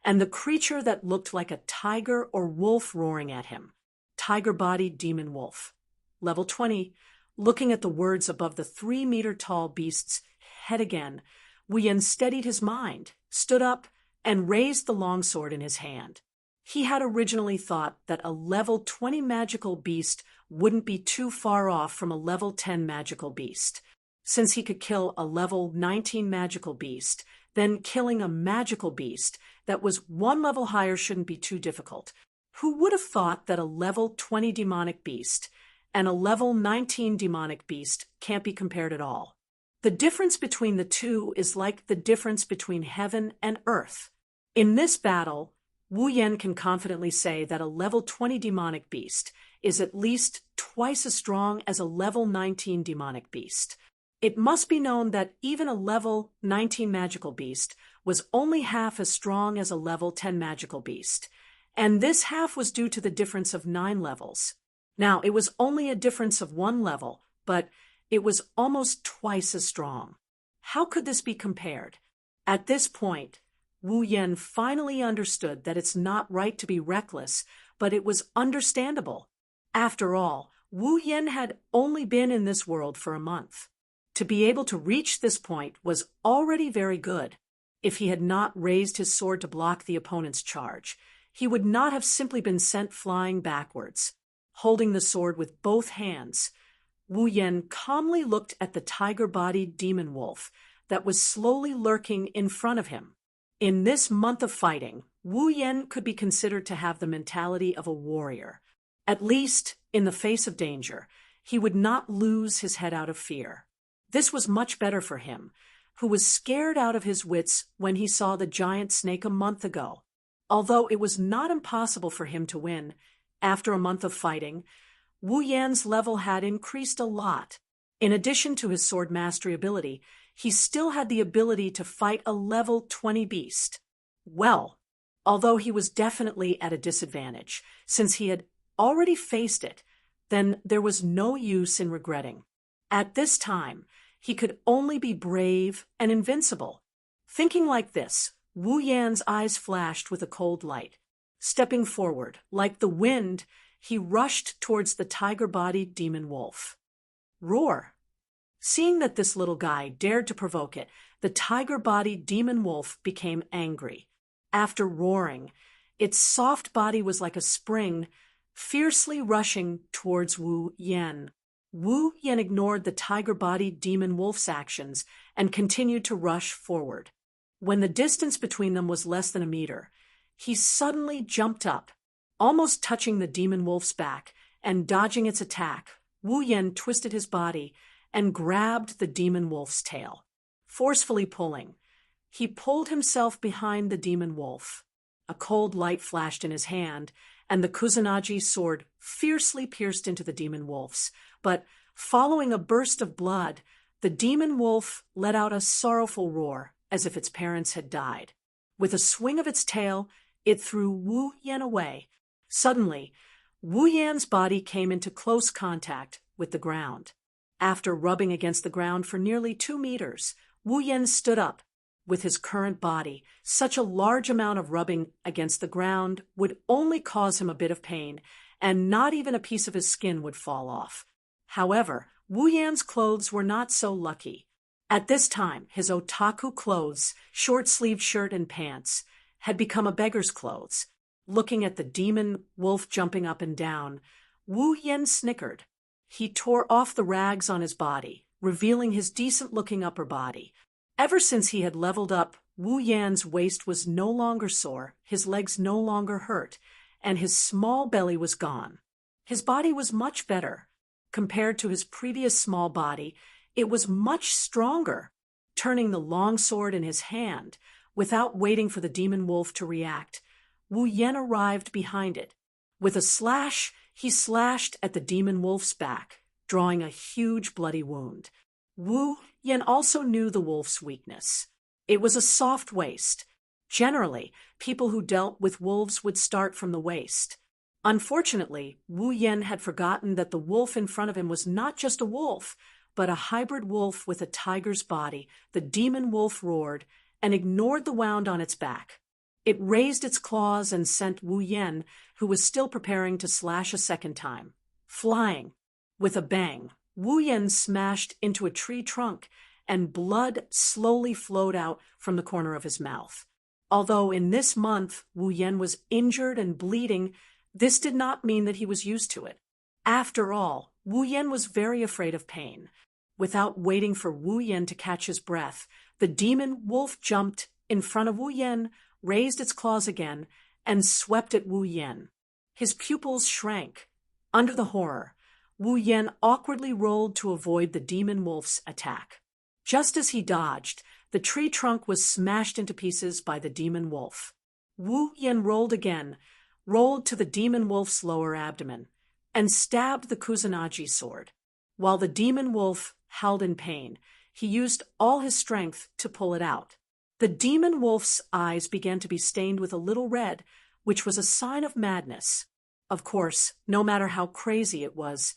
[SPEAKER 1] and the creature that looked like a tiger or wolf roaring at him. Tiger-bodied demon wolf. Level 20, looking at the words above the 3-meter-tall beast's head again, Wu Yan steadied his mind, stood up, and raised the longsword in his hand. He had originally thought that a level 20 magical beast wouldn't be too far off from a level 10 magical beast. Since he could kill a level 19 magical beast, then killing a magical beast that was 1 level higher shouldn't be too difficult. Who would have thought that a level 20 demonic beast and a level 19 demonic beast can't be compared at all? The difference between the two is like the difference between heaven and earth. In this battle, Wu Yan can confidently say that a level 20 demonic beast is at least twice as strong as a level 19 demonic beast. It must be known that even a level 19 magical beast was only half as strong as a level 10 magical beast, and this half was due to the difference of 9 levels. Now, it was only a difference of 1 level, but it was almost twice as strong. How could this be compared? At this point, Wu Yan finally understood that it's not right to be reckless, but it was understandable. After all, Wu Yan had only been in this world for a month. To be able to reach this point was already very good. If he had not raised his sword to block the opponent's charge, he would not have simply been sent flying backwards. Holding the sword with both hands, Wu Yan calmly looked at the tiger-bodied demon wolf that was slowly lurking in front of him. In this month of fighting, Wu Yan could be considered to have the mentality of a warrior. At least, in the face of danger, he would not lose his head out of fear. This was much better for him, who was scared out of his wits when he saw the giant snake a month ago. Although it was not impossible for him to win, after a month of fighting, Wu Yan's level had increased a lot. In addition to his sword mastery ability, he still had the ability to fight a level 20 beast. Well, although he was definitely at a disadvantage, since he had already faced it, then there was no use in regretting. At this time, he could only be brave and invincible. Thinking like this, Wu Yan's eyes flashed with a cold light. Stepping forward, like the wind, he rushed towards the tiger-bodied demon wolf. Roar! Seeing that this little guy dared to provoke it, the tiger-bodied demon wolf became angry. After roaring, its soft body was like a spring, fiercely rushing towards Wu Yan. Wu Yan ignored the tiger-bodied demon wolf's actions and continued to rush forward. When the distance between them was less than a meter, he suddenly jumped up, almost touching the demon wolf's back and dodging its attack. Wu Yan twisted his body and grabbed the demon wolf's tail. Forcefully pulling, he pulled himself behind the demon wolf. A cold light flashed in his hand, and the Kusanagi sword fiercely pierced into the demon wolf's. But, following a burst of blood, the demon wolf let out a sorrowful roar, as if its parents had died. With a swing of its tail, it threw Wu Yan away. Suddenly, Wu Yan's body came into close contact with the ground. After rubbing against the ground for nearly 2 meters, Wu Yan stood up. With his current body, such a large amount of rubbing against the ground would only cause him a bit of pain, and not even a piece of his skin would fall off. However, Wu Yan's clothes were not so lucky. At this time, his otaku clothes, short-sleeved shirt and pants, had become a beggar's clothes. Looking at the demon wolf jumping up and down, Wu Yan snickered. He tore off the rags on his body, revealing his decent-looking upper body. Ever since he had leveled up, Wu Yan's waist was no longer sore, his legs no longer hurt, and his small belly was gone. His body was much better. Compared to his previous small body, it was much stronger. Turning the long sword in his hand, without waiting for the demon wolf to react, Wu Yan arrived behind it. With a slash, he slashed at the demon wolf's back, drawing a huge bloody wound. Wu Yan also knew the wolf's weakness. It was a soft waist. Generally, people who dealt with wolves would start from the waist. Unfortunately, Wu Yan had forgotten that the wolf in front of him was not just a wolf, but a hybrid wolf with a tiger's body. The demon wolf roared and ignored the wound on its back. It raised its claws and sent Wu Yan, who was still preparing to slash a second time, flying. With a bang, Wu Yan smashed into a tree trunk, and blood slowly flowed out from the corner of his mouth. Although in this month Wu Yan was injured and bleeding, this did not mean that he was used to it. After all, Wu Yan was very afraid of pain. Without waiting for Wu Yan to catch his breath, the demon wolf jumped in front of Wu Yan, raised its claws again, and swept at Wu Yan. His pupils shrank. Under the horror, Wu Yan awkwardly rolled to avoid the demon wolf's attack. Just as he dodged, the tree trunk was smashed into pieces by the demon wolf. Wu Yan rolled again, rolled to the demon wolf's lower abdomen, and stabbed the Kusanagi sword. While the demon wolf howled in pain, he used all his strength to pull it out. The demon wolf's eyes began to be stained with a little red, which was a sign of madness. Of course, no matter how crazy it was,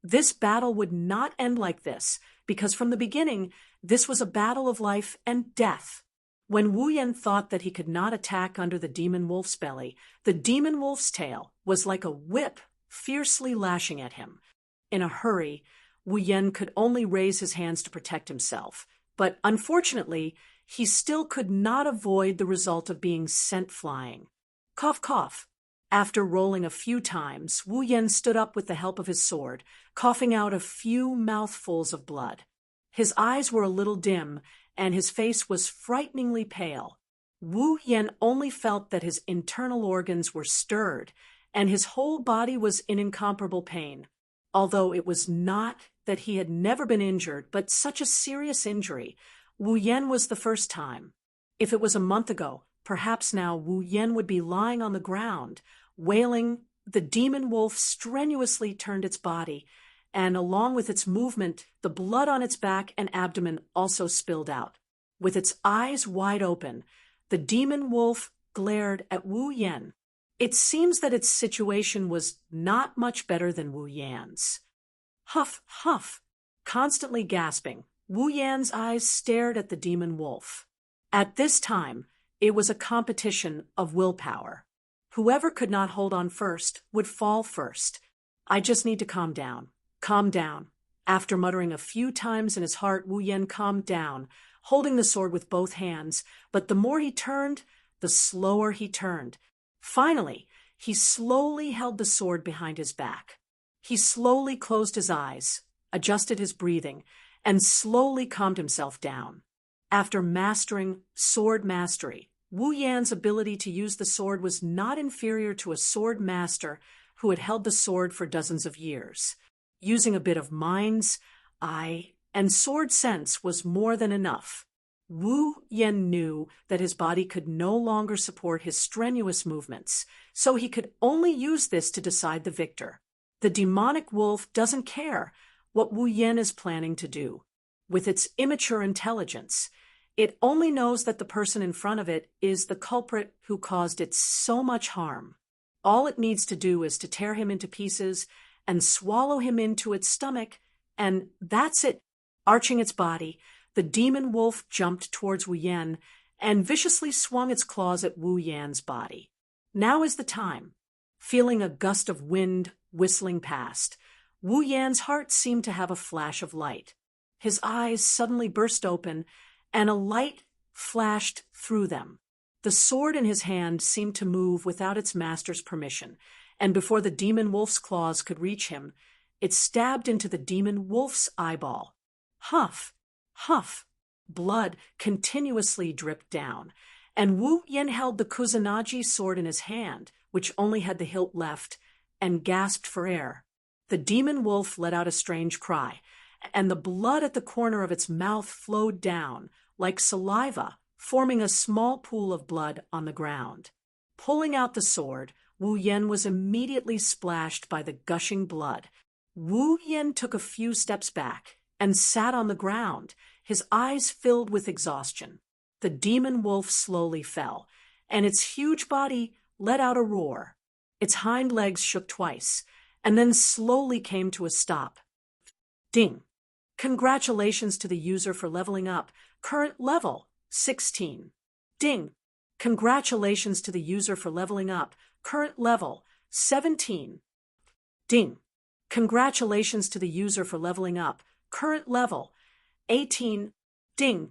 [SPEAKER 1] this battle would not end like this, because from the beginning, this was a battle of life and death. When Wu Yan thought that he could not attack under the demon wolf's belly, the demon wolf's tail was like a whip fiercely lashing at him. In a hurry, Wu Yan could only raise his hands to protect himself, but unfortunately, he still could not avoid the result of being sent flying. Cough, cough. After rolling a few times, Wu Yan stood up with the help of his sword, coughing out a few mouthfuls of blood. His eyes were a little dim, and his face was frighteningly pale. Wu Yan only felt that his internal organs were stirred, and his whole body was in incomparable pain. Although it was not that he had never been injured, but such a serious injury, Wu Yan was the first time. If it was a month ago, perhaps now Wu Yan would be lying on the ground, wailing. The demon wolf strenuously turned its body, and along with its movement, the blood on its back and abdomen also spilled out. With its eyes wide open, the demon wolf glared at Wu Yan. It seems that its situation was not much better than Wu Yan's. Huff, huff. Constantly gasping, Wu Yan's eyes stared at the demon wolf. At this time, it was a competition of willpower. Whoever could not hold on first would fall first. I just need to calm down. Calm down. After muttering a few times in his heart, Wu Yan calmed down, holding the sword with both hands, but the more he turned, the slower he turned. Finally, he slowly held the sword behind his back. He slowly closed his eyes, adjusted his breathing, and slowly calmed himself down. After mastering sword mastery, Wu Yan's ability to use the sword was not inferior to a sword master who had held the sword for dozens of years. Using a bit of mind's eye and sword sense was more than enough. Wu Yen knew that his body could no longer support his strenuous movements, so he could only use this to decide the victor. The demonic wolf doesn't care what Wu Yen is planning to do. With its immature intelligence, it only knows that the person in front of it is the culprit who caused it so much harm. All it needs to do is to tear him into pieces and swallow him into its stomach, and that's it. Arching its body, the demon wolf jumped towards Wu Yan and viciously swung its claws at Wu Yan's body. Now is the time. Feeling a gust of wind whistling past, Wu Yan's heart seemed to have a flash of light. His eyes suddenly burst open, and a light flashed through them. The sword in his hand seemed to move without its master's permission, and before the demon wolf's claws could reach him, it stabbed into the demon wolf's eyeball. Huff, huff, blood continuously dripped down, and Wu Yan held the Kusanagi sword in his hand, which only had the hilt left, and gasped for air. The demon wolf let out a strange cry, and the blood at the corner of its mouth flowed down, like saliva, forming a small pool of blood on the ground. Pulling out the sword, Wu Yan was immediately splashed by the gushing blood. Wu Yan took a few steps back and sat on the ground, his eyes filled with exhaustion. The demon wolf slowly fell, and its huge body let out a roar. Its hind legs shook twice, and then slowly came to a stop. Ding! Congratulations to the user for leveling up. Current level, 16. Ding! Congratulations to the user for leveling up. Current level, 17. Ding! Congratulations to the user for leveling up. Current level, 18. Ding!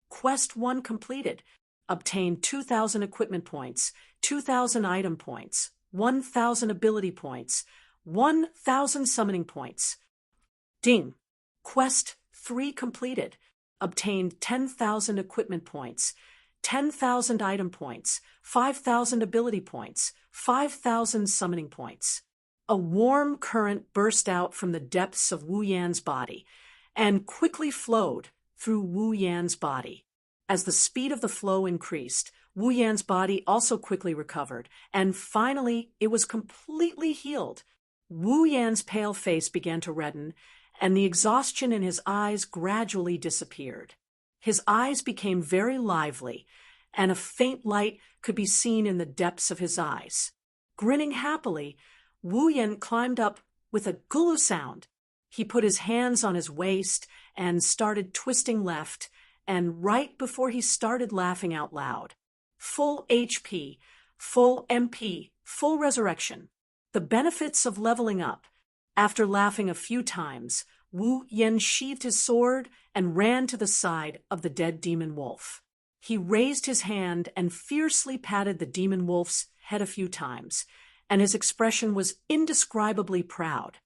[SPEAKER 1] Quest 1 completed. Obtain 2,000 equipment points, 2,000 item points, 1,000 ability points, 1,000 summoning points. Ding! Quest 3 completed. Obtained 10,000 equipment points, 10,000 item points, 5,000 ability points, 5,000 summoning points. A warm current burst out from the depths of Wu Yan's body and quickly flowed through Wu Yan's body. As the speed of the flow increased, Wu Yan's body also quickly recovered, and finally it was completely healed. Wu Yan's pale face began to redden, and the exhaustion in his eyes gradually disappeared. His eyes became very lively, and a faint light could be seen in the depths of his eyes. Grinning happily, Wu Yan climbed up with a gulu sound. He put his hands on his waist and started twisting left, and right before he started laughing out loud. Full HP, full MP, full resurrection. The benefits of leveling up. After laughing a few times, Wu Yan sheathed his sword and ran to the side of the dead demon wolf. He raised his hand and fiercely patted the demon wolf's head a few times, and his expression was indescribably proud.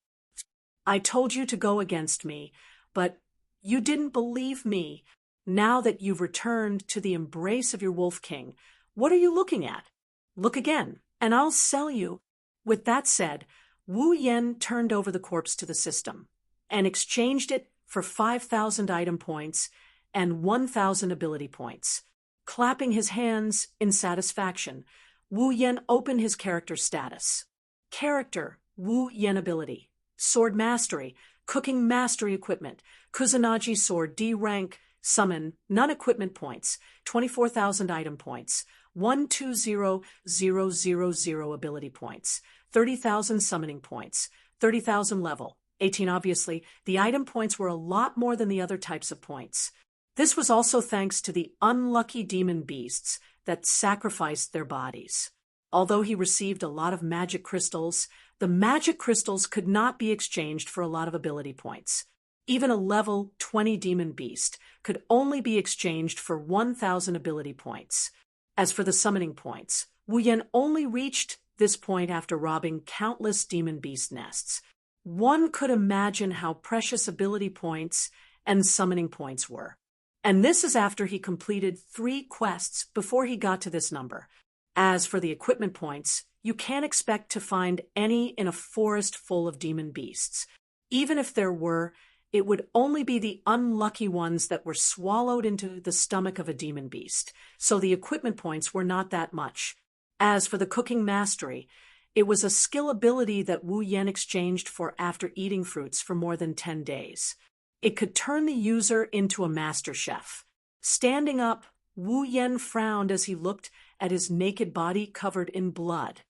[SPEAKER 1] I told you to go against me, but you didn't believe me. Now that you've returned to the embrace of your wolf king, what are you looking at? Look again, and I'll sell you. With that said, Wu Yan turned over the corpse to the system and exchanged it for 5,000 item points and 1,000 ability points. Clapping his hands in satisfaction, Wu Yan opened his character status. Character, Wu Yan ability. Sword mastery, cooking mastery equipment, Kusanagi sword D rank, summon, none equipment points, 24,000 item points, 120,000 ability points, 30,000 summoning points, 30,000 level, 18 obviously. The item points were a lot more than the other types of points. This was also thanks to the unlucky demon beasts that sacrificed their bodies. Although he received a lot of magic crystals, the magic crystals could not be exchanged for a lot of ability points. Even a level 20 demon beast could only be exchanged for 1,000 ability points. As for the summoning points, Wu Yan only reached this point after robbing countless demon beast nests. One could imagine how precious ability points and summoning points were. And this is after he completed 3 quests before he got to this number. As for the equipment points, you can't expect to find any in a forest full of demon beasts. Even if there were, It would only be the unlucky ones that were swallowed into the stomach of a demon beast, so the equipment points were not that much. As for the cooking mastery, it was a skill ability that Wu Yan exchanged for after eating fruits for more than 10 days. It could turn the user into a master chef. Standing up, Wu Yan frowned as he looked at his naked body covered in blood.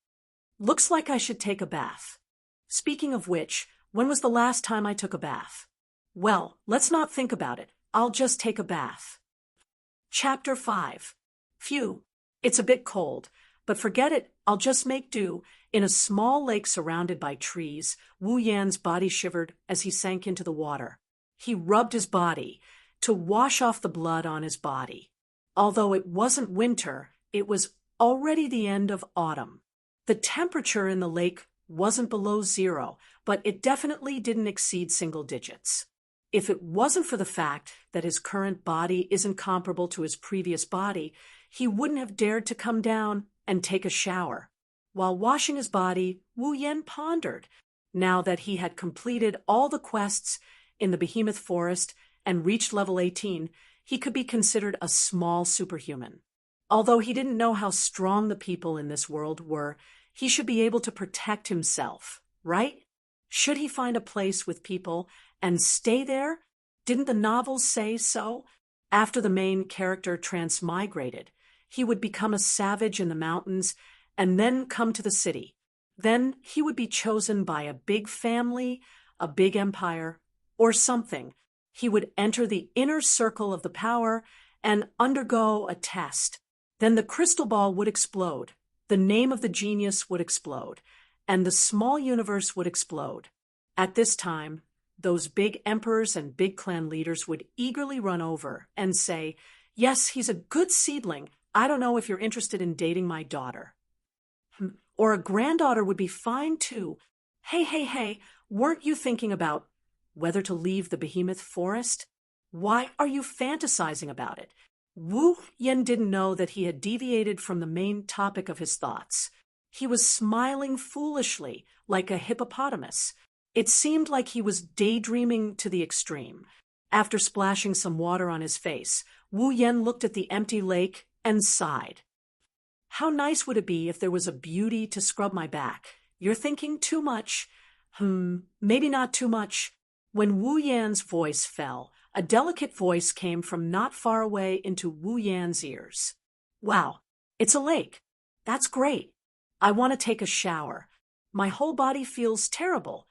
[SPEAKER 1] Looks like I should take a bath. Speaking of which, when was the last time I took a bath? Well, let's not think about it. I'll just take a bath. Chapter 5. Phew, it's a bit cold, but forget it, I'll just make do. In a small lake surrounded by trees, Wu Yan's body shivered as he sank into the water. He rubbed his body to wash off the blood on his body. Although it wasn't winter, it was already the end of autumn. The temperature in the lake wasn't below 0, but it definitely didn't exceed single digits. If it wasn't for the fact that his current body isn't comparable to his previous body, he wouldn't have dared to come down and take a shower. While washing his body, Wu Yan pondered. Now that he had completed all the quests in the Behemoth Forest and reached level 18, he could be considered a small superhuman. Although he didn't know how strong the people in this world were, he should be able to protect himself, right? Should he find a place with people and stay there? Didn't the novels say so? After the main character transmigrated, he would become a savage in the mountains and then come to the city. Then he would be chosen by a big family, a big empire, or something. He would enter the inner circle of the power and undergo a test. Then the crystal ball would explode, the name of the genius would explode, and the small universe would explode. At this time, those big emperors and big clan leaders would eagerly run over and say, "Yes, he's a good seedling. I don't know if you're interested in dating my daughter." Or a granddaughter would be fine too. Hey, weren't you thinking about whether to leave the Behemoth Forest? Why are you fantasizing about it? Wu Yan didn't know that he had deviated from the main topic of his thoughts. He was smiling foolishly, like a hippopotamus. It seemed like he was daydreaming to the extreme. After splashing some water on his face, Wu Yan looked at the empty lake and sighed. How nice would it be if there was a beauty to scrub my back? You're thinking too much. Maybe not too much. When Wu Yan's voice fell, a delicate voice came from not far away into Wu Yan's ears. Wow, it's a lake. That's great. I want to take a shower. My whole body feels terrible.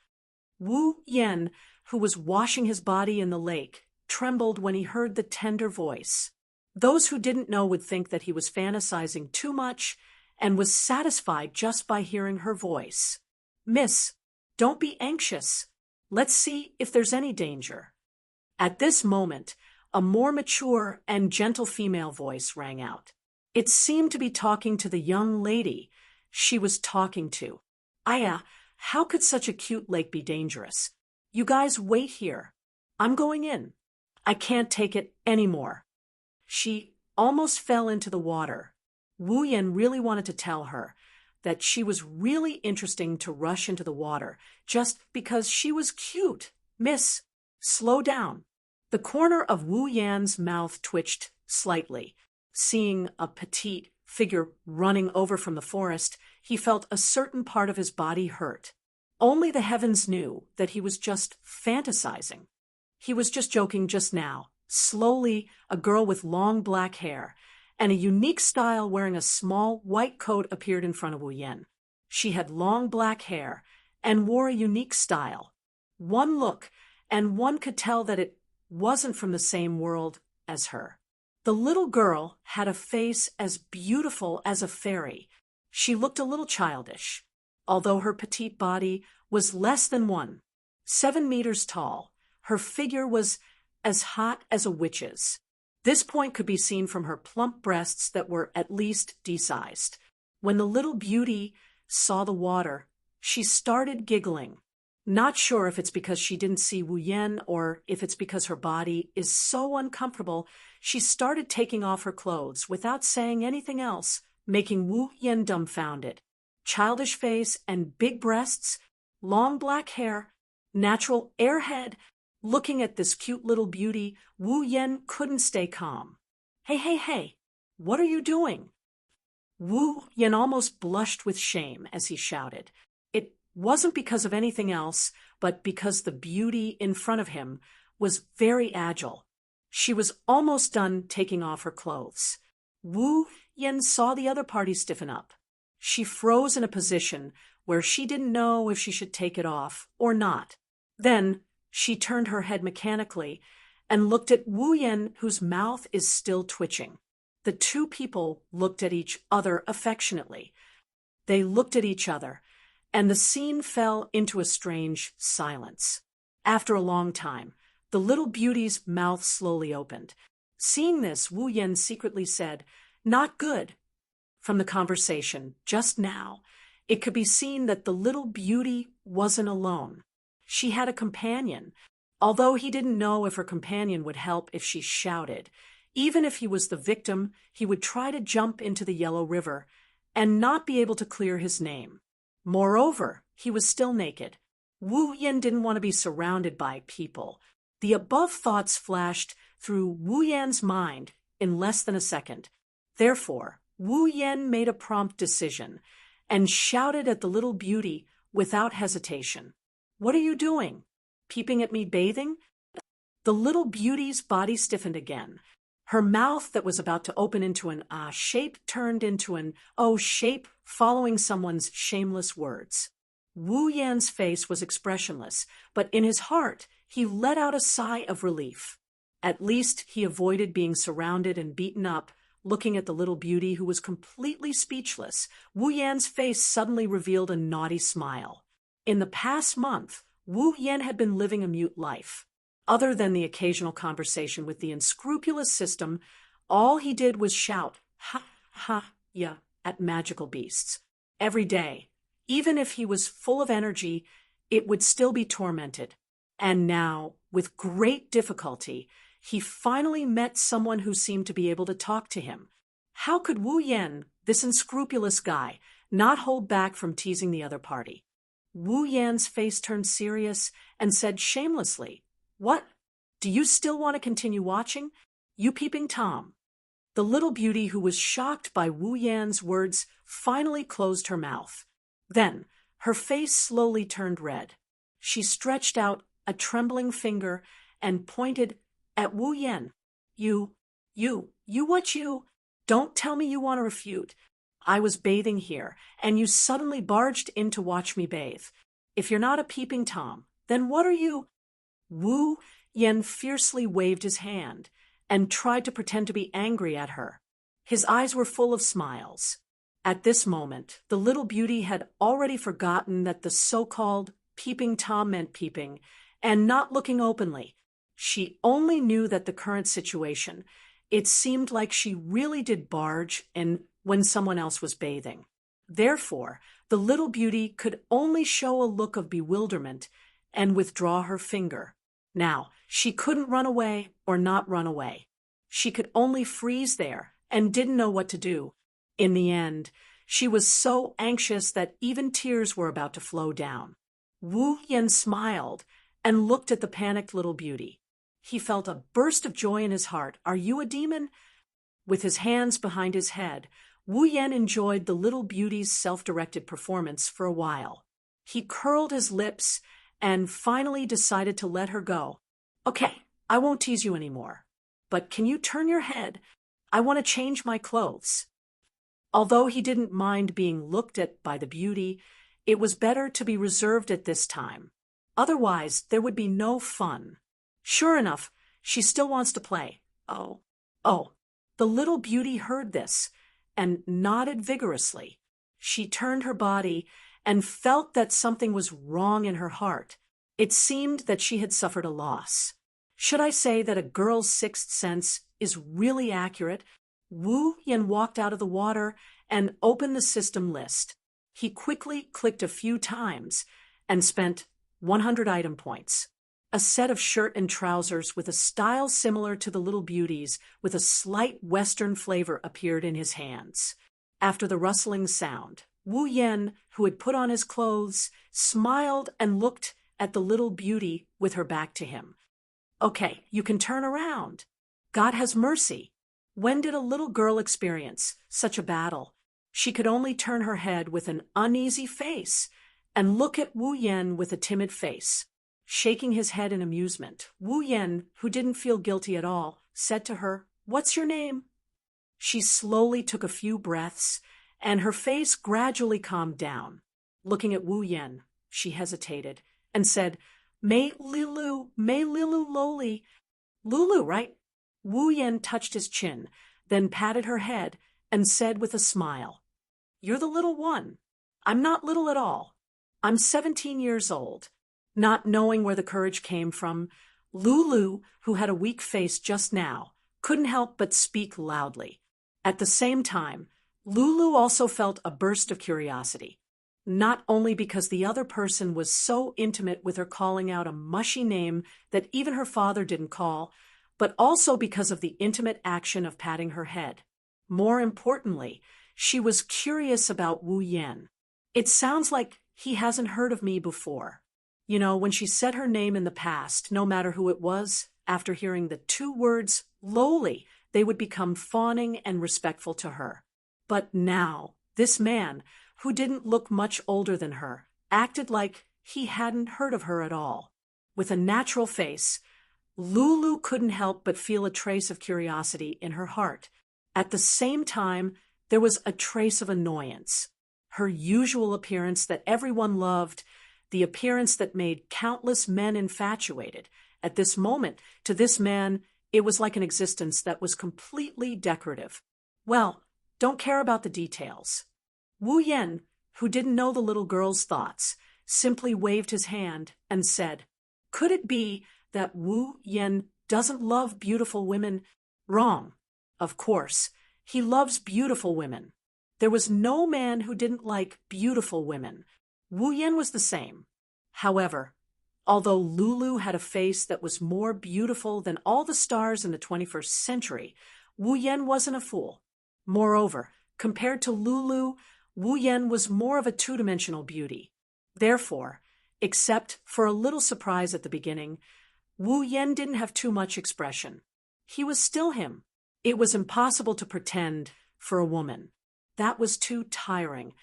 [SPEAKER 1] Wu Yan, who was washing his body in the lake, trembled when he heard the tender voice. Those who didn't know would think that he was fantasizing too much and was satisfied just by hearing her voice. "Miss, don't be anxious. Let's see if there's any danger." At this moment, a more mature and gentle female voice rang out. It seemed to be talking to the young lady she was talking to. "Aya, how could such a cute lake be dangerous? You guys wait here. I'm going in. I can't take it anymore." She almost fell into the water. Wu Yan really wanted to tell her that she was really interesting to rush into the water just because she was cute. "Miss, slow down." The corner of Wu Yan's mouth twitched slightly. Seeing a petite figure running over from the forest, he felt a certain part of his body hurt. Only the heavens knew that he was just fantasizing. He was just joking just now. Slowly, a girl with long black hair and a unique style wearing a small white coat appeared in front of Wu Yan. She had long black hair and wore a unique style. One look, and one could tell that it wasn't from the same world as her. The little girl had a face as beautiful as a fairy. She looked a little childish, although her petite body was less than 7 meters tall. Her figure was as hot as a witch's. This point could be seen from her plump breasts that were at least D-sized. When the little beauty saw the water, she started giggling. Not sure if it's because she didn't see Wu Yan or if it's because her body is so uncomfortable, she started taking off her clothes without saying anything else, making Wu Yan dumbfounded. Childish face and big breasts, long black hair, natural airhead, Looking at this cute little beauty, Wu Yan couldn't stay calm. Hey, hey, hey, what are you doing? Wu Yan almost blushed with shame as he shouted. It wasn't because of anything else, but because the beauty in front of him was very agile. She was almost done taking off her clothes. Wu Yan saw the other party stiffen up. She froze in a position where she didn't know if she should take it off or not. Then she turned her head mechanically and looked at Wu Yan, whose mouth is still twitching. The two people looked at each other affectionately. They looked at each other, and the scene fell into a strange silence. After a long time, the little beauty's mouth slowly opened. Seeing this, Wu Yan secretly said, "Not good." From the conversation, just now, it could be seen that the little beauty wasn't alone. She had a companion, although he didn't know if her companion would help if she shouted. Even if he was the victim, he would try to jump into the Yellow River and not be able to clear his name. Moreover, he was still naked. Wu Yan didn't want to be surrounded by people. The above thoughts flashed through Wu Yan's mind in less than a second. Therefore, Wu Yan made a prompt decision and shouted at the little beauty without hesitation. "What are you doing? Peeping at me bathing?" The little beauty's body stiffened again. Her mouth that was about to open into an ah shape turned into an oh shape, following someone's shameless words. Wu Yan's face was expressionless, but in his heart he let out a sigh of relief. At least he avoided being surrounded and beaten up. Looking at the little beauty, who was completely speechless, Wu Yan's face suddenly revealed a naughty smile. In the past month, Wu Yan had been living a mute life. Other than the occasional conversation with the unscrupulous system, all he did was shout, "Ha, ha, ya," at magical beasts. Every day, even if he was full of energy, it would still be tormented. And now, with great difficulty, he finally met someone who seemed to be able to talk to him. How could Wu Yan, this unscrupulous guy, not hold back from teasing the other party? Wu Yan's face turned serious and said shamelessly, "What? Do you still want to continue watching? You peeping Tom?" The little beauty, who was shocked by Wu Yan's words, finally closed her mouth. Then her face slowly turned red. She stretched out a trembling finger and pointed at Wu Yan. You what you? Don't tell me you want to refute. I was bathing here, and you suddenly barged in to watch me bathe. If you're not a peeping Tom, then what are you?" Wu Yan fiercely waved his hand and tried to pretend to be angry at her. His eyes were full of smiles. At this moment, the little beauty had already forgotten that the so-called peeping Tom meant peeping, and not looking openly. She only knew that the current situation, it seemed like she really did barge in when someone else was bathing. Therefore, the little beauty could only show a look of bewilderment and withdraw her finger. Now, she couldn't run away or not run away. She could only freeze there and didn't know what to do. In the end, she was so anxious that even tears were about to flow down. Wu Yan smiled and looked at the panicked little beauty. He felt a burst of joy in his heart. "Are you a demon?" With his hands behind his head, Wu Yan enjoyed the little beauty's self-directed performance for a while. He curled his lips and finally decided to let her go. "Okay, I won't tease you anymore. But can you turn your head? I want to change my clothes." Although he didn't mind being looked at by the beauty, it was better to be reserved at this time. Otherwise, there would be no fun. Sure enough, she still wants to play. Oh. The little beauty heard this and nodded vigorously. She turned her body and felt that something was wrong in her heart. It seemed that she had suffered a loss. Should I say that a girl's sixth sense is really accurate? Wu Yan walked out of the water and opened the system list. He quickly clicked a few times and spent 100 item points. A set of shirt and trousers with a style similar to the little beauty's, with a slight Western flavor, appeared in his hands. After the rustling sound, Wu Yan, who had put on his clothes, smiled and looked at the little beauty with her back to him. Okay, you can turn around. God has mercy. When did a little girl experience such a battle? She could only turn her head with an uneasy face and look at Wu Yen with a timid face. Shaking his head in amusement, Wu Yen, who didn't feel guilty at all, said to her, "What's your name?" She slowly took a few breaths, and her face gradually calmed down. Looking at Wu Yen, she hesitated and said, May Lilu Loli. Lulu, right? Wu Yen touched his chin, then patted her head and said with a smile, "You're the little one. I'm not little at all. I'm 17 years old." Not knowing where the courage came from, Lulu, who had a weak face just now, couldn't help but speak loudly. At the same time, Lulu also felt a burst of curiosity, not only because the other person was so intimate with her calling out a mushy name that even her father didn't call, but also because of the intimate action of patting her head. More importantly, she was curious about Wu Yen. It sounds like he hasn't heard of me before. You know, when she said her name in the past, no matter who it was, after hearing the two words, lowly, they would become fawning and respectful to her. But now, this man, who didn't look much older than her, acted like he hadn't heard of her at all. With a natural face, Lulu couldn't help but feel a trace of curiosity in her heart. At the same time, there was a trace of annoyance. Her usual appearance that everyone loved, the appearance that made countless men infatuated. At this moment, to this man, it was like an existence that was completely decorative. Well, don't care about the details. Wu Yen, who didn't know the little girl's thoughts, simply waved his hand and said, "Could it be that Wu Yen doesn't love beautiful women?" Wrong. Of course, he loves beautiful women. There was no man who didn't like beautiful women. Wu Yen was the same. However, although Lulu had a face that was more beautiful than all the stars in the 21st century, Wu Yen wasn't a fool. Moreover, compared to Lulu, Wu Yen was more of a two-dimensional beauty. Therefore, except for a little surprise at the beginning, Wu Yen didn't have too much expression. He was still him. It was impossible to pretend for a woman. That was too tiring.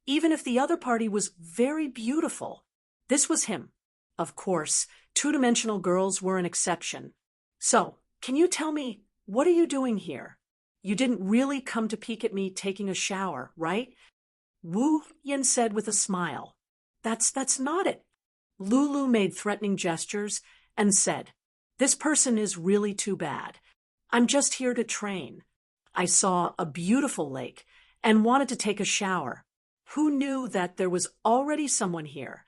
[SPEAKER 1] Even if the other party was very beautiful, this was him. Of course, two-dimensional girls were an exception. "So, can you tell me, what are you doing here? You didn't really come to peek at me taking a shower, right?" Wu Yen said with a smile. That's not it." Lulu made threatening gestures and said, "This person is really too bad. I'm just here to train. I saw a beautiful lake and wanted to take a shower. Who knew that there was already someone here?"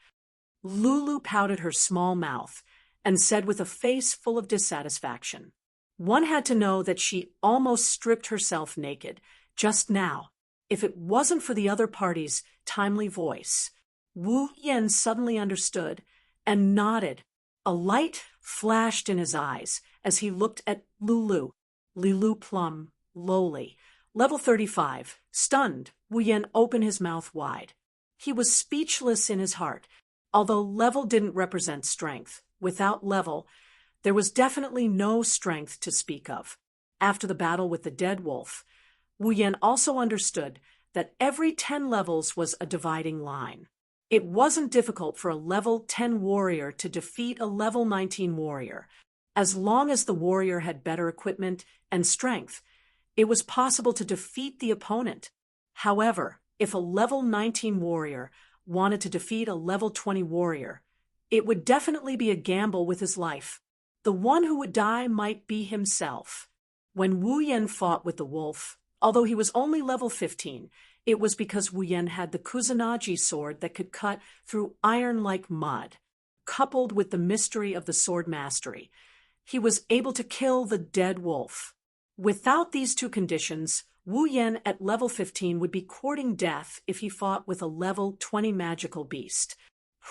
[SPEAKER 1] Lulu pouted her small mouth and said with a face full of dissatisfaction, "One had to know that she almost stripped herself naked just now. If it wasn't for the other party's timely voice." Wu Yen suddenly understood and nodded. A light flashed in his eyes as he looked at Lulu. Lulu Plum, lowly. Level 35. Stunned, Wu Yen opened his mouth wide. He was speechless in his heart. Although level didn't represent strength, without level, there was definitely no strength to speak of. After the battle with the dead wolf, Wu Yen also understood that every 10 levels was a dividing line. It wasn't difficult for a level 10 warrior to defeat a level 19 warrior. As long as the warrior had better equipment and strength, it was possible to defeat the opponent. However, if a level 19 warrior wanted to defeat a level 20 warrior, it would definitely be a gamble with his life. The one who would die might be himself. When Wu Yen fought with the wolf, although he was only level 15, it was because Wu Yen had the Kusanagi sword that could cut through iron like mud. Coupled with the mystery of the sword mastery, he was able to kill the dead wolf. Without these two conditions, Wu Yen at level 15 would be courting death if he fought with a level 20 magical beast.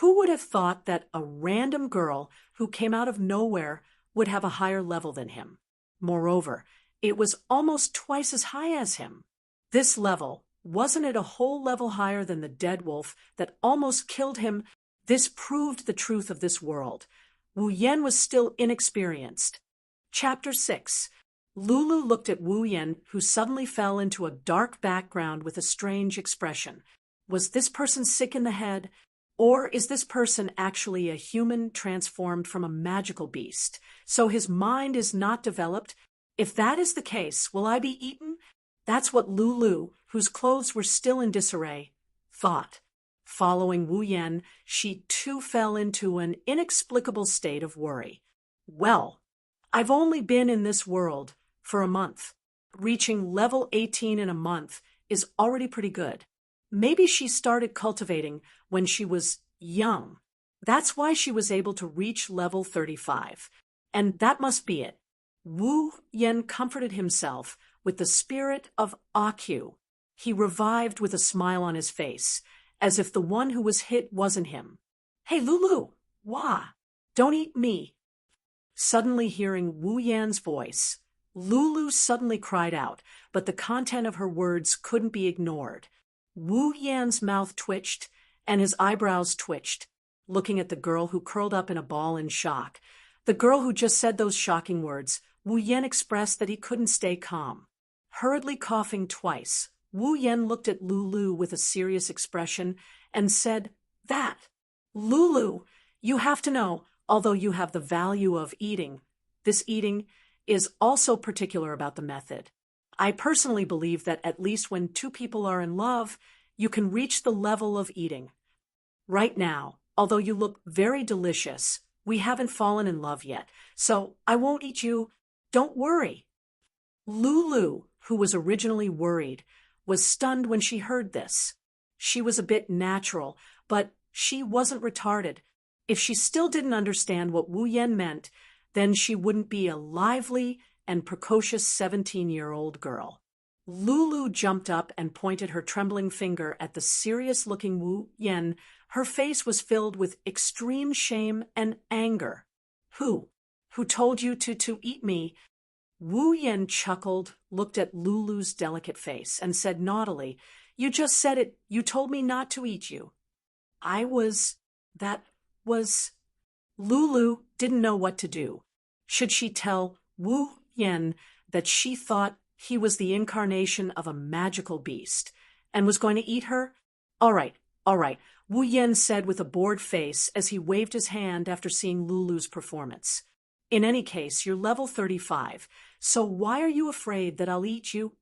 [SPEAKER 1] Who would have thought that a random girl who came out of nowhere would have a higher level than him? Moreover, it was almost twice as high as him. This level, wasn't it a whole level higher than the dead wolf that almost killed him? This proved the truth of this world. Wu Yan was still inexperienced. Chapter 6. Lulu looked at Wu Yan, who suddenly fell into a dark background with a strange expression. Was this person sick in the head? Or is this person actually a human transformed from a magical beast? So his mind is not developed? If that is the case, will I be eaten? That's what Lulu, whose clothes were still in disarray, thought. Following Wu Yan, she too fell into an inexplicable state of worry. Well, I've only been in this world for a month. Reaching level 18 in a month is already pretty good. Maybe she started cultivating when she was young. That's why she was able to reach level 35. And that must be it. Wu Yan comforted himself with the spirit of Akyu. He revived with a smile on his face, as if the one who was hit wasn't him. Hey, Lulu, wah, don't eat me. Suddenly hearing Wu Yan's voice, Lulu suddenly cried out, but the content of her words couldn't be ignored. Wu Yan's mouth twitched, and his eyebrows twitched, looking at the girl who curled up in a ball in shock. The girl who just said those shocking words. Wu Yan expressed that he couldn't stay calm. Hurriedly coughing twice, Wu Yan looked at Lulu with a serious expression and said, "That, Lulu, you have to know, although you have the value of eating, this eating is also particular about the method. I personally believe that at least when two people are in love, you can reach the level of eating. Right now, although you look very delicious, we haven't fallen in love yet, so I won't eat you. Don't worry." Lulu, who was originally worried, was stunned when she heard this. She was a bit natural, but she wasn't retarded. If she still didn't understand what Wu Yan meant, then she wouldn't be a lively and precocious 17-year-old girl. Lulu jumped up and pointed her trembling finger at the serious-looking Wu Yan. Her face was filled with extreme shame and anger. Who told you to eat me?" Wu Yan chuckled, looked at Lulu's delicate face, and said naughtily, "You just said it. You told me not to eat you." That was... Lulu didn't know what to do. Should she tell Wu Yan that she thought he was the incarnation of a magical beast and was going to eat her? All right, Wu Yan said with a bored face as he waved his hand after seeing Lulu's performance. "In any case, you're level 35, so why are you afraid that I'll eat you?"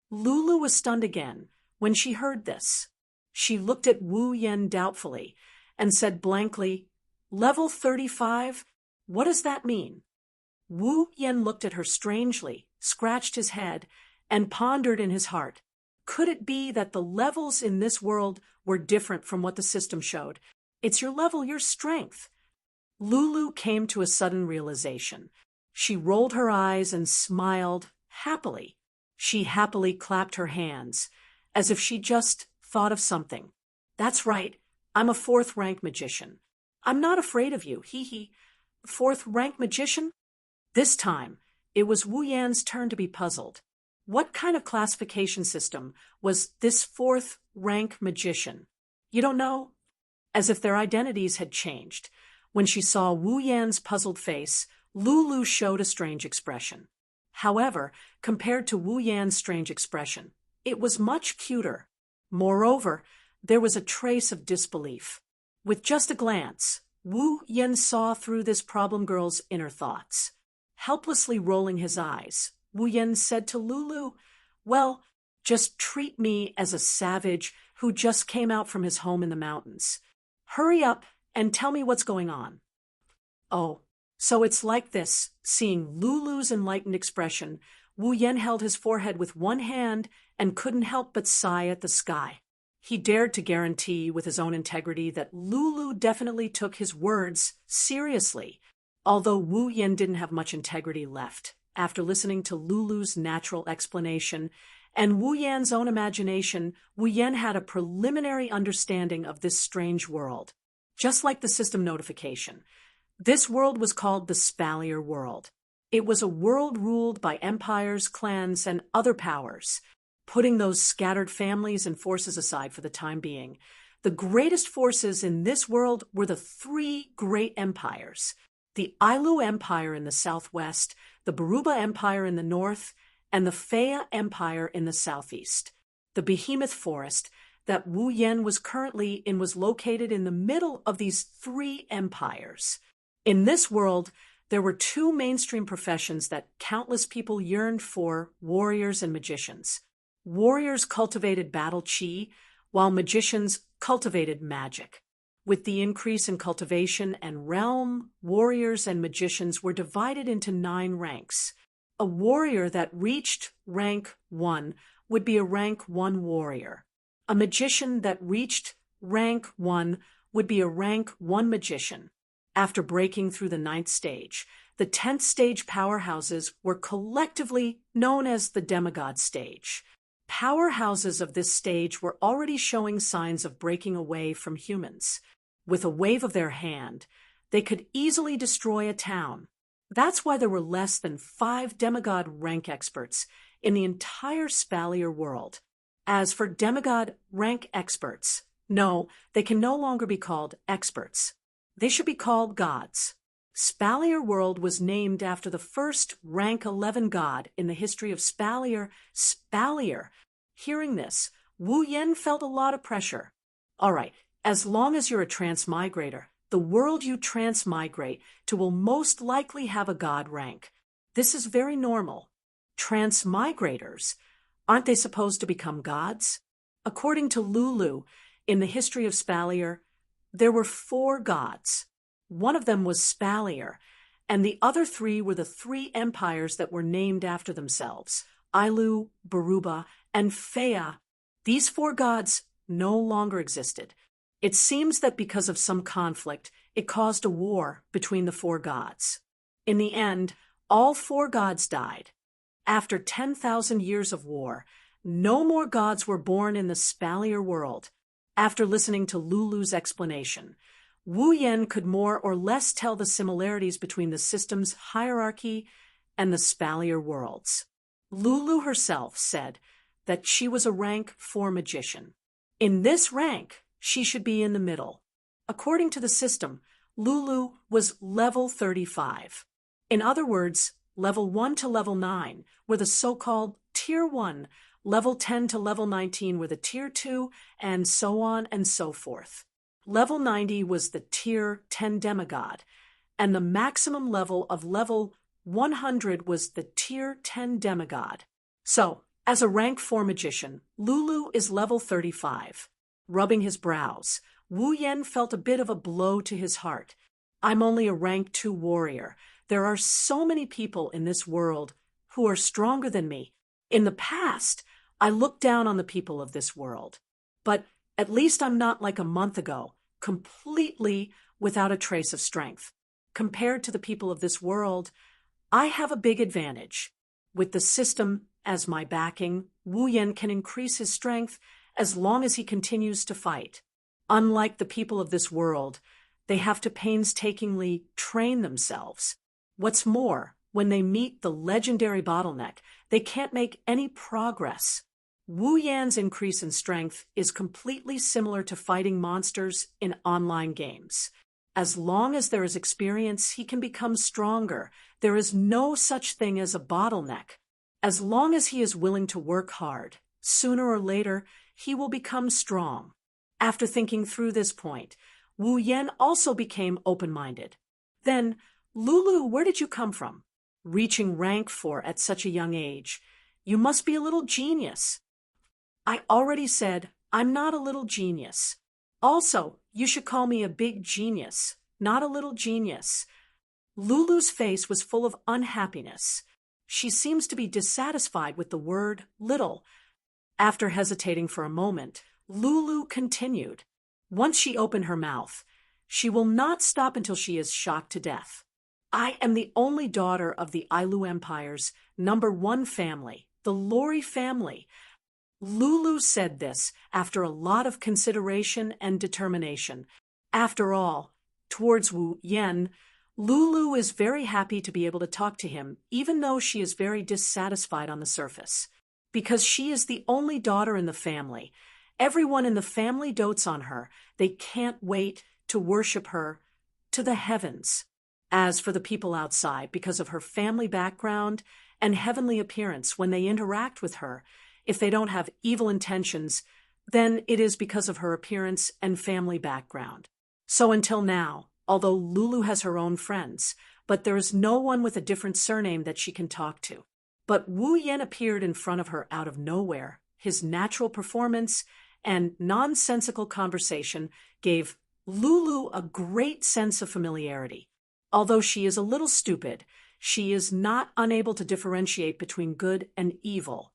[SPEAKER 1] Lulu was stunned again when she heard this. She looked at Wu Yan doubtfully and said blankly, "Level 35? What does that mean?" Wu Yan looked at her strangely, scratched his head, and pondered in his heart. Could it be that the levels in this world were different from what the system showed? It's your level, your strength. Lulu came to a sudden realization. She rolled her eyes and smiled happily. She happily clapped her hands, as if she just thought of something. "That's right, I'm a 4th-rank magician. I'm not afraid of you, hee. 4th-rank magician?" This time, it was Wu Yan's turn to be puzzled. What kind of classification system was this 4th-rank magician? You don't know? As if their identities had changed. When she saw Wu Yan's puzzled face, Lulu showed a strange expression. However, compared to Wu Yan's strange expression, it was much cuter. Moreover, there was a trace of disbelief. With just a glance, Wu Yan saw through this problem girl's inner thoughts. Helplessly rolling his eyes, Wu Yan said to Lulu, "Well, just treat me as a savage who just came out from his home in the mountains. Hurry up and tell me what's going on." Oh, so it's like this. Seeing Lulu's enlightened expression, Wu Yan held his forehead with one hand and couldn't help but sigh at the sky. He dared to guarantee with his own integrity that Lulu definitely took his words seriously, although Wu Yan didn't have much integrity left. After listening to Lulu's natural explanation and Wu Yan's own imagination, Wu Yan had a preliminary understanding of this strange world. Just like the system notification, this world was called the Spalier world. It was a world ruled by empires, clans, and other powers. Putting those scattered families and forces aside for the time being, the greatest forces in this world were the 3 great empires. the Ailu Empire in the southwest, the Baruba Empire in the north, and the Faya Empire in the southeast. The behemoth forest that Wu Yan was currently in was located in the middle of these three empires. In this world, there were two mainstream professions that countless people yearned for: warriors and magicians. Warriors cultivated battle chi, while magicians cultivated magic. With the increase in cultivation and realm, warriors and magicians were divided into 9 ranks. A warrior that reached rank 1 would be a rank 1 warrior. A magician that reached rank 1 would be a rank 1 magician. After breaking through the 9th stage, the 10th stage powerhouses were collectively known as the demigod stage. Powerhouses of this stage were already showing signs of breaking away from humans. With a wave of their hand, they could easily destroy a town. That's why there were less than 5 demigod rank experts in the entire Spalier world. As for demigod rank experts, no, they can no longer be called experts. They should be called gods. Spalier world was named after the first rank 11 god in the history of Spalier, Spalier. Hearing this, Wu Yan felt a lot of pressure. All right, as long as you're a transmigrator, the world you transmigrate to will most likely have a god rank. This is very normal. Transmigrators, aren't they supposed to become gods? According to Lulu, in the history of Spalier, there were 4 gods. One of them was Spalier, and the other 3 were the 3 empires that were named after themselves: Ailu, Baruba, and Faya. These 4 gods no longer existed. It seems that because of some conflict, it caused a war between the 4 gods. In the end, all 4 gods died. After 10,000 years of war, no more gods were born in the Spalier world. After listening to Lulu's explanation, Wu Yan could more or less tell the similarities between the system's hierarchy and the Spalier worlds. Lulu herself said that she was a rank 4 magician. In this rank, she should be in the middle. According to the system, Lulu was level 35. In other words, level 1 to level 9 were the so-called Tier 1, level 10 to level 19 were the Tier 2, and so on and so forth. Level 90 was the Tier 10 demigod, and the maximum level of level 100 was the Tier 10 demigod. So, as a rank 4 magician, Lulu is level 35. Rubbing his brows, Wu Yan felt a bit of a blow to his heart. I'm only a rank 2 warrior. There are so many people in this world who are stronger than me. In the past, I looked down on the people of this world. But at least I'm not like a month ago, completely without a trace of strength. Compared to the people of this world, I have a big advantage. With the system as my backing, Wu Yan can increase his strength as long as he continues to fight. Unlike the people of this world, they have to painstakingly train themselves. What's more, when they meet the legendary bottleneck, they can't make any progress. Wu Yan's increase in strength is completely similar to fighting monsters in online games. As long as there is experience, he can become stronger. There is no such thing as a bottleneck. As long as he is willing to work hard, sooner or later, he will become strong. After thinking through this point, Wu Yan also became open-minded. Then, Lulu, where did you come from? Reaching rank 4 at such a young age. You must be a little genius. I already said I'm not a little genius. Also, you should call me a big genius, not a little genius. Lulu's face was full of unhappiness. She seems to be dissatisfied with the word little. After hesitating for a moment, Lulu continued. Once she opened her mouth, she will not stop until she is shocked to death. I am the only daughter of the Ailu Empire's #1 family, the Lori family. Lulu said this after a lot of consideration and determination. After all, towards Wu Yan, Lulu is very happy to be able to talk to him, even though she is very dissatisfied on the surface. Because she is the only daughter in the family. Everyone in the family dotes on her. They can't wait to worship her to the heavens. As for the people outside, because of her family background and heavenly appearance when they interact with her, if they don't have evil intentions, then it is because of her appearance and family background. So until now, although Lulu has her own friends, but there is no one with a different surname that she can talk to. But Wu Yan appeared in front of her out of nowhere. His natural performance and nonsensical conversation gave Lulu a great sense of familiarity. Although she is a little stupid, she is not unable to differentiate between good and evil.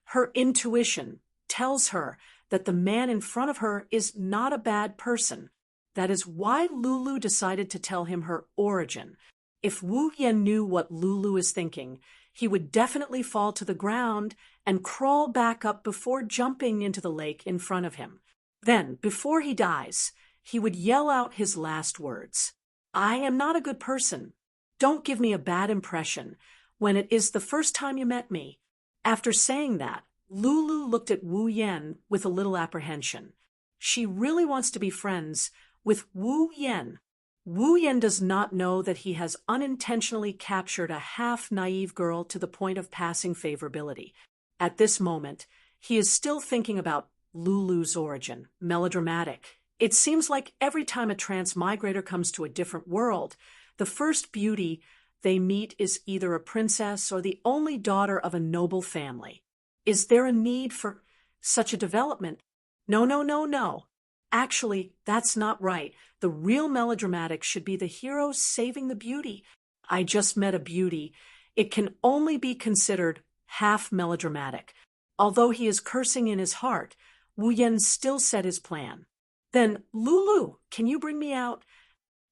[SPEAKER 1] Her intuition tells her that the man in front of her is not a bad person. That is why Lulu decided to tell him her origin. If Wu Yan knew what Lulu is thinking, he would definitely fall to the ground and crawl back up before jumping into the lake in front of him. Then, before he dies, he would yell out his last words. I am not a good person. Don't give me a bad impression when it is the first time you met me. After saying that, Lulu looked at Wu Yan with a little apprehension. She really wants to be friends with Wu Yan. Wu Yan does not know that he has unintentionally captured a half-naive girl to the point of passing favorability. At this moment, he is still thinking about Lulu's origin, melodramatic. It seems like every time a transmigrator comes to a different world, the first beauty they meet is either a princess or the only daughter of a noble family. Is there a need for such a development? No, no, no, no. Actually, that's not right. The real melodramatic should be the hero saving the beauty. I just met a beauty. It can only be considered half melodramatic. Although he is cursing in his heart, Wu Yan still said his plan. Then, Lulu, can you bring me out?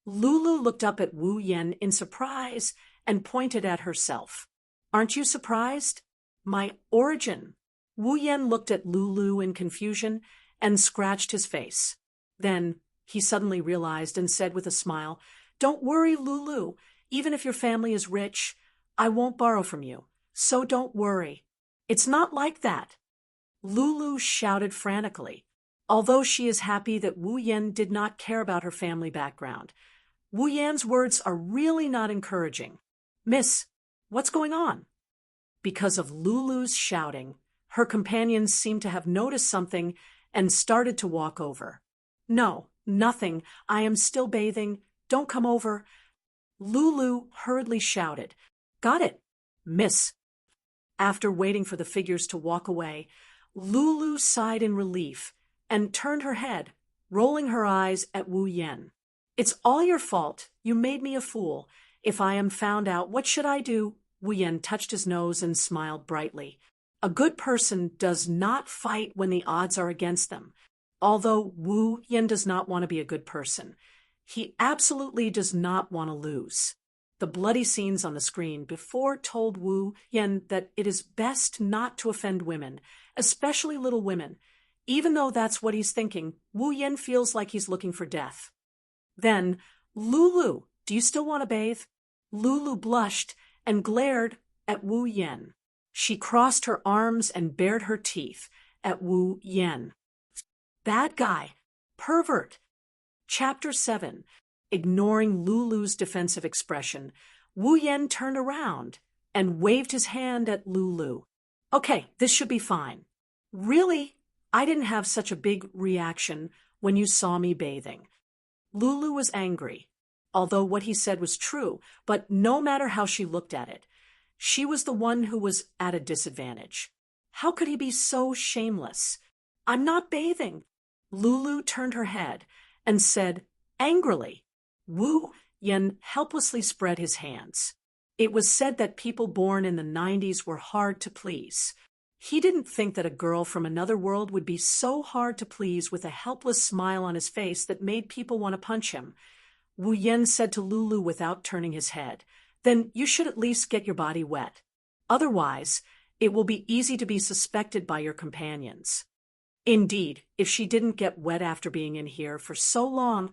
[SPEAKER 1] Lulu looked up at Wu Yan in surprise and pointed at herself. Aren't you surprised? My origin. Wu Yan looked at Lulu in confusion and scratched his face. Then he suddenly realized and said with a smile, Don't worry, Lulu. Even if your family is rich, I won't borrow from you. So don't worry. It's not like that. Lulu shouted frantically, although she is happy that Wu Yan did not care about her family background. Wu Yan's words are really not encouraging. Miss, what's going on? Because of Lulu's shouting, her companions seemed to have noticed something and started to walk over. No, nothing. I am still bathing. Don't come over. Lulu hurriedly shouted. Got it, miss. After waiting for the figures to walk away, Lulu sighed in relief and turned her head, rolling her eyes at Wu Yan. It's all your fault. You made me a fool. If I am found out, what should I do? Wu Yan touched his nose and smiled brightly. A good person does not fight when the odds are against them. Although Wu Yan does not want to be a good person, he absolutely does not want to lose. The bloody scenes on the screen before told Wu Yan that it is best not to offend women, especially little women. Even though that's what he's thinking, Wu Yan feels like he's looking for death. Then, Lulu, do you still want to bathe? Lulu blushed and glared at Wu Yan. She crossed her arms and bared her teeth at Wu Yan. Bad guy. Pervert. Chapter 7. Ignoring Lulu's defensive expression, Wu Yan turned around and waved his hand at Lulu. Okay, this should be fine. Really? I didn't have such a big reaction when you saw me bathing. Lulu was angry, although what he said was true, but no matter how she looked at it, she was the one who was at a disadvantage. How could he be so shameless? I'm not bathing. Lulu turned her head and said angrily. Wu Yan helplessly spread his hands. It was said that people born in the 90s were hard to please. He didn't think that a girl from another world would be so hard to please with a helpless smile on his face that made people want to punch him. Wu Yan said to Lulu without turning his head, Then you should at least get your body wet. Otherwise, it will be easy to be suspected by your companions. Indeed, if she didn't get wet after being in here for so long,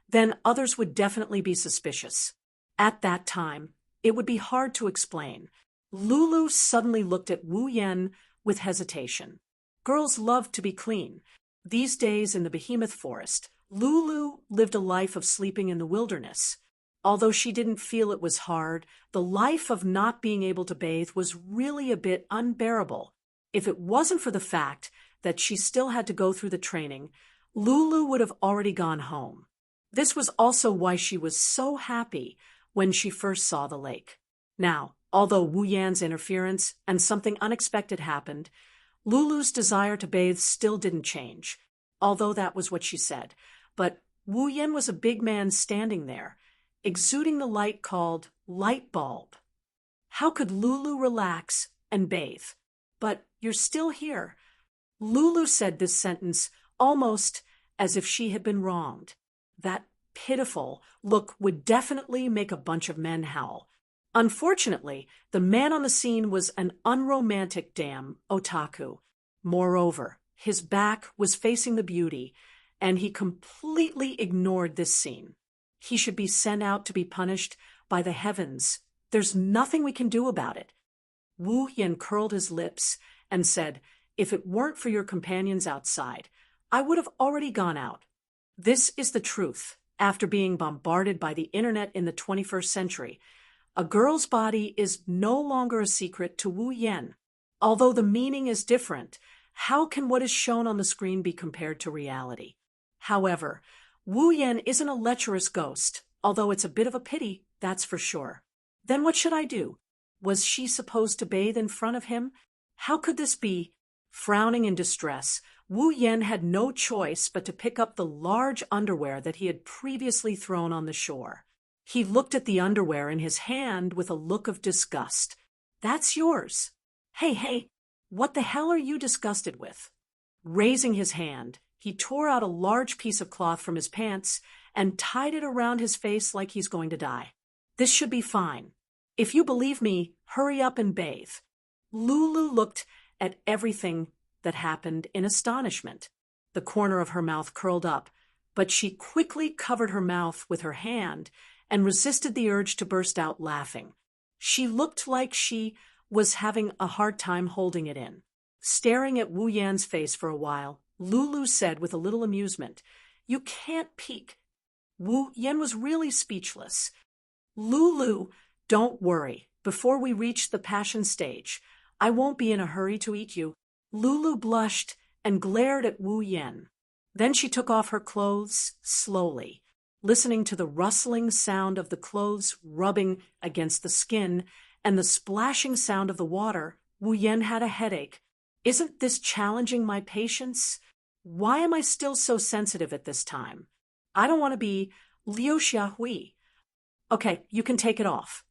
[SPEAKER 1] then others would definitely be suspicious. At that time, it would be hard to explain. Lulu suddenly looked at Wu Yan with hesitation. Girls love to be clean. These days in the behemoth forest, Lulu lived a life of sleeping in the wilderness. Although she didn't feel it was hard, the life of not being able to bathe was really a bit unbearable. If it wasn't for the fact that she still had to go through the training, Lulu would have already gone home. This was also why she was so happy when she first saw the lake. Now, although Wu Yan's interference and something unexpected happened, Lulu's desire to bathe still didn't change, although that was what she said. But Wu Yan was a big man standing there, exuding the light called light bulb. How could Lulu relax and bathe? But you're still here. Lulu said this sentence almost as if she had been wronged. That pitiful look would definitely make a bunch of men howl. Unfortunately, the man on the scene was an unromantic damn otaku. Moreover, his back was facing the beauty, and he completely ignored this scene. He should be sent out to be punished by the heavens. There's nothing we can do about it. Wu Yan curled his lips and said, "If it weren't for your companions outside, I would have already gone out." This is the truth. After being bombarded by the internet in the 21st century, a girl's body is no longer a secret to Wu Yan. Although the meaning is different, how can what is shown on the screen be compared to reality? However, Wu Yan isn't a lecherous ghost, although it's a bit of a pity, that's for sure. Then what should I do? Was she supposed to bathe in front of him? How could this be? Frowning in distress, Wu Yan had no choice but to pick up the large underwear that he had previously thrown on the shore. He looked at the underwear in his hand with a look of disgust. "That's yours." Hey, what the hell are you disgusted with?" Raising his hand, he tore out a large piece of cloth from his pants and tied it around his face like he's going to die. "This should be fine. If you believe me, hurry up and bathe." Lulu looked at everything that happened in astonishment. The corner of her mouth curled up, but she quickly covered her mouth with her hand and resisted the urge to burst out laughing. She looked like she was having a hard time holding it in. Staring at Wu Yan's face for a while, Lulu said with a little amusement, "You can't peek." Wu Yan was really speechless. "Lulu, don't worry. Before we reach the passion stage, I won't be in a hurry to eat you." Lulu blushed and glared at Wu Yan. Then she took off her clothes slowly. Listening to the rustling sound of the clothes rubbing against the skin and the splashing sound of the water, Wu Yan had a headache. Isn't this challenging my patience? Why am I still so sensitive at this time? I don't want to be Liu Xiahui. Okay, you can take it off.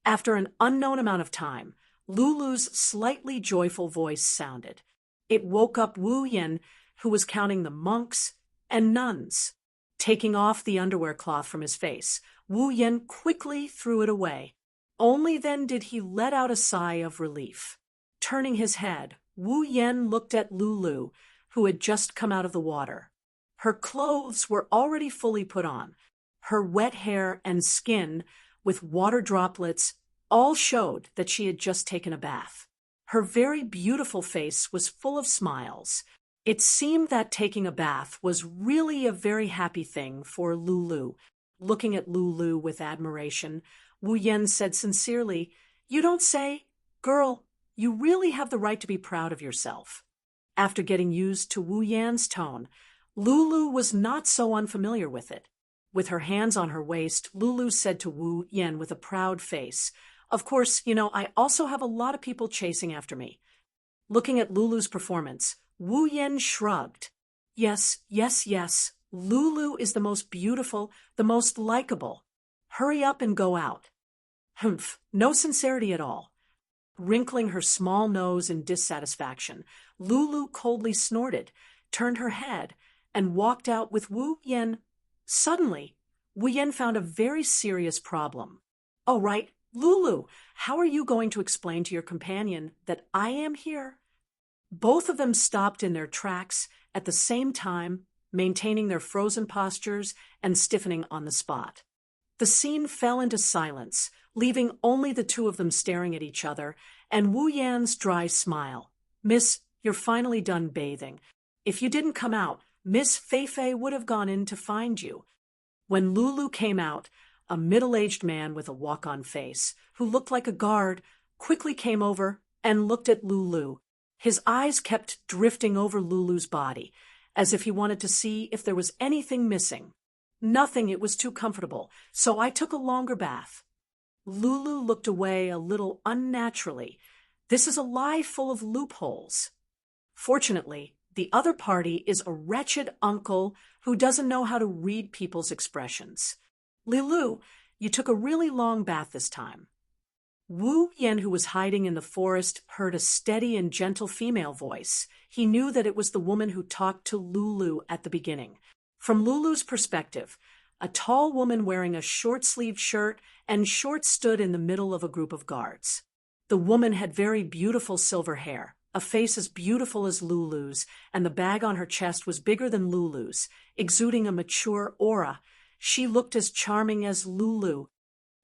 [SPEAKER 1] After an unknown amount of time, Lulu's slightly joyful voice sounded. It woke up Wu Yan, who was counting the monks and nuns. Taking off the underwear cloth from his face, Wu Yan quickly threw it away. Only then did he let out a sigh of relief. Turning his head, Wu Yan looked at Lulu, who had just come out of the water. Her clothes were already fully put on. Her wet hair and skin, with water droplets, all showed that she had just taken a bath. Her very beautiful face was full of smiles. It seemed that taking a bath was really a very happy thing for Lulu. Looking at Lulu with admiration, Wu Yan said sincerely, "You don't say? Girl, you really have the right to be proud of yourself." After getting used to Wu Yan's tone, Lulu was not so unfamiliar with it. With her hands on her waist, Lulu said to Wu Yan with a proud face, "Of course, I also have a lot of people chasing after me." Looking at Lulu's performance, Wu Yan shrugged. Yes, Lulu is the most beautiful, the most likable. Hurry up and go out." Humph, no sincerity at all. Wrinkling her small nose in dissatisfaction, Lulu coldly snorted, turned her head, and walked out with Wu Yan. Suddenly, Wu Yan found a very serious problem. "Oh, right, Lulu, how are you going to explain to your companion that I am here?" Both of them stopped in their tracks at the same time, maintaining their frozen postures and stiffening on the spot. The scene fell into silence, leaving only the two of them staring at each other, and Wu Yan's dry smile. "Miss, you're finally done bathing. If you didn't come out, Miss Feifei would have gone in to find you." When Lulu came out, A middle-aged man with a walk-on face, who looked like a guard, quickly came over and looked at Lulu. His eyes kept drifting over Lulu's body, as if he wanted to see if there was anything missing. Nothing, it was too comfortable, so I took a longer bath. Lulu looked away a little unnaturally. This is a lie full of loopholes. Fortunately, the other party is a wretched uncle who doesn't know how to read people's expressions. Lulu, you took a really long bath this time. Wu Yan, who was hiding in the forest, heard a steady and gentle female voice. He knew that it was the woman who talked to Lulu at the beginning. From Lulu's perspective, a tall woman wearing a short-sleeved shirt and shorts stood in the middle of a group of guards. The woman had very beautiful silver hair, a face as beautiful as Lulu's, and the bag on her chest was bigger than Lulu's, exuding a mature aura. She looked as charming as Lulu.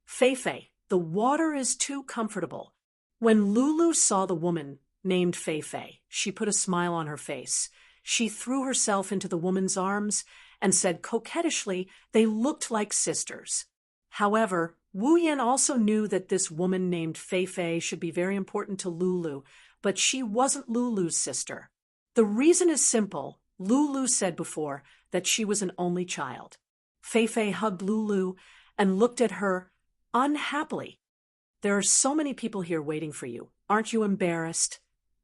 [SPEAKER 1] Feifei, the water is too comfortable. When Lulu saw the woman named Feifei, she put a smile on her face. She threw herself into the woman's arms and said coquettishly they looked like sisters. However, Wu Yan also knew that this woman named Feifei should be very important to Lulu, but she wasn't Lulu's sister. The reason is simple. Lulu said before that she was an only child. Feifei hugged Lulu and looked at her unhappily. There are so many people here waiting for you. Aren't you embarrassed?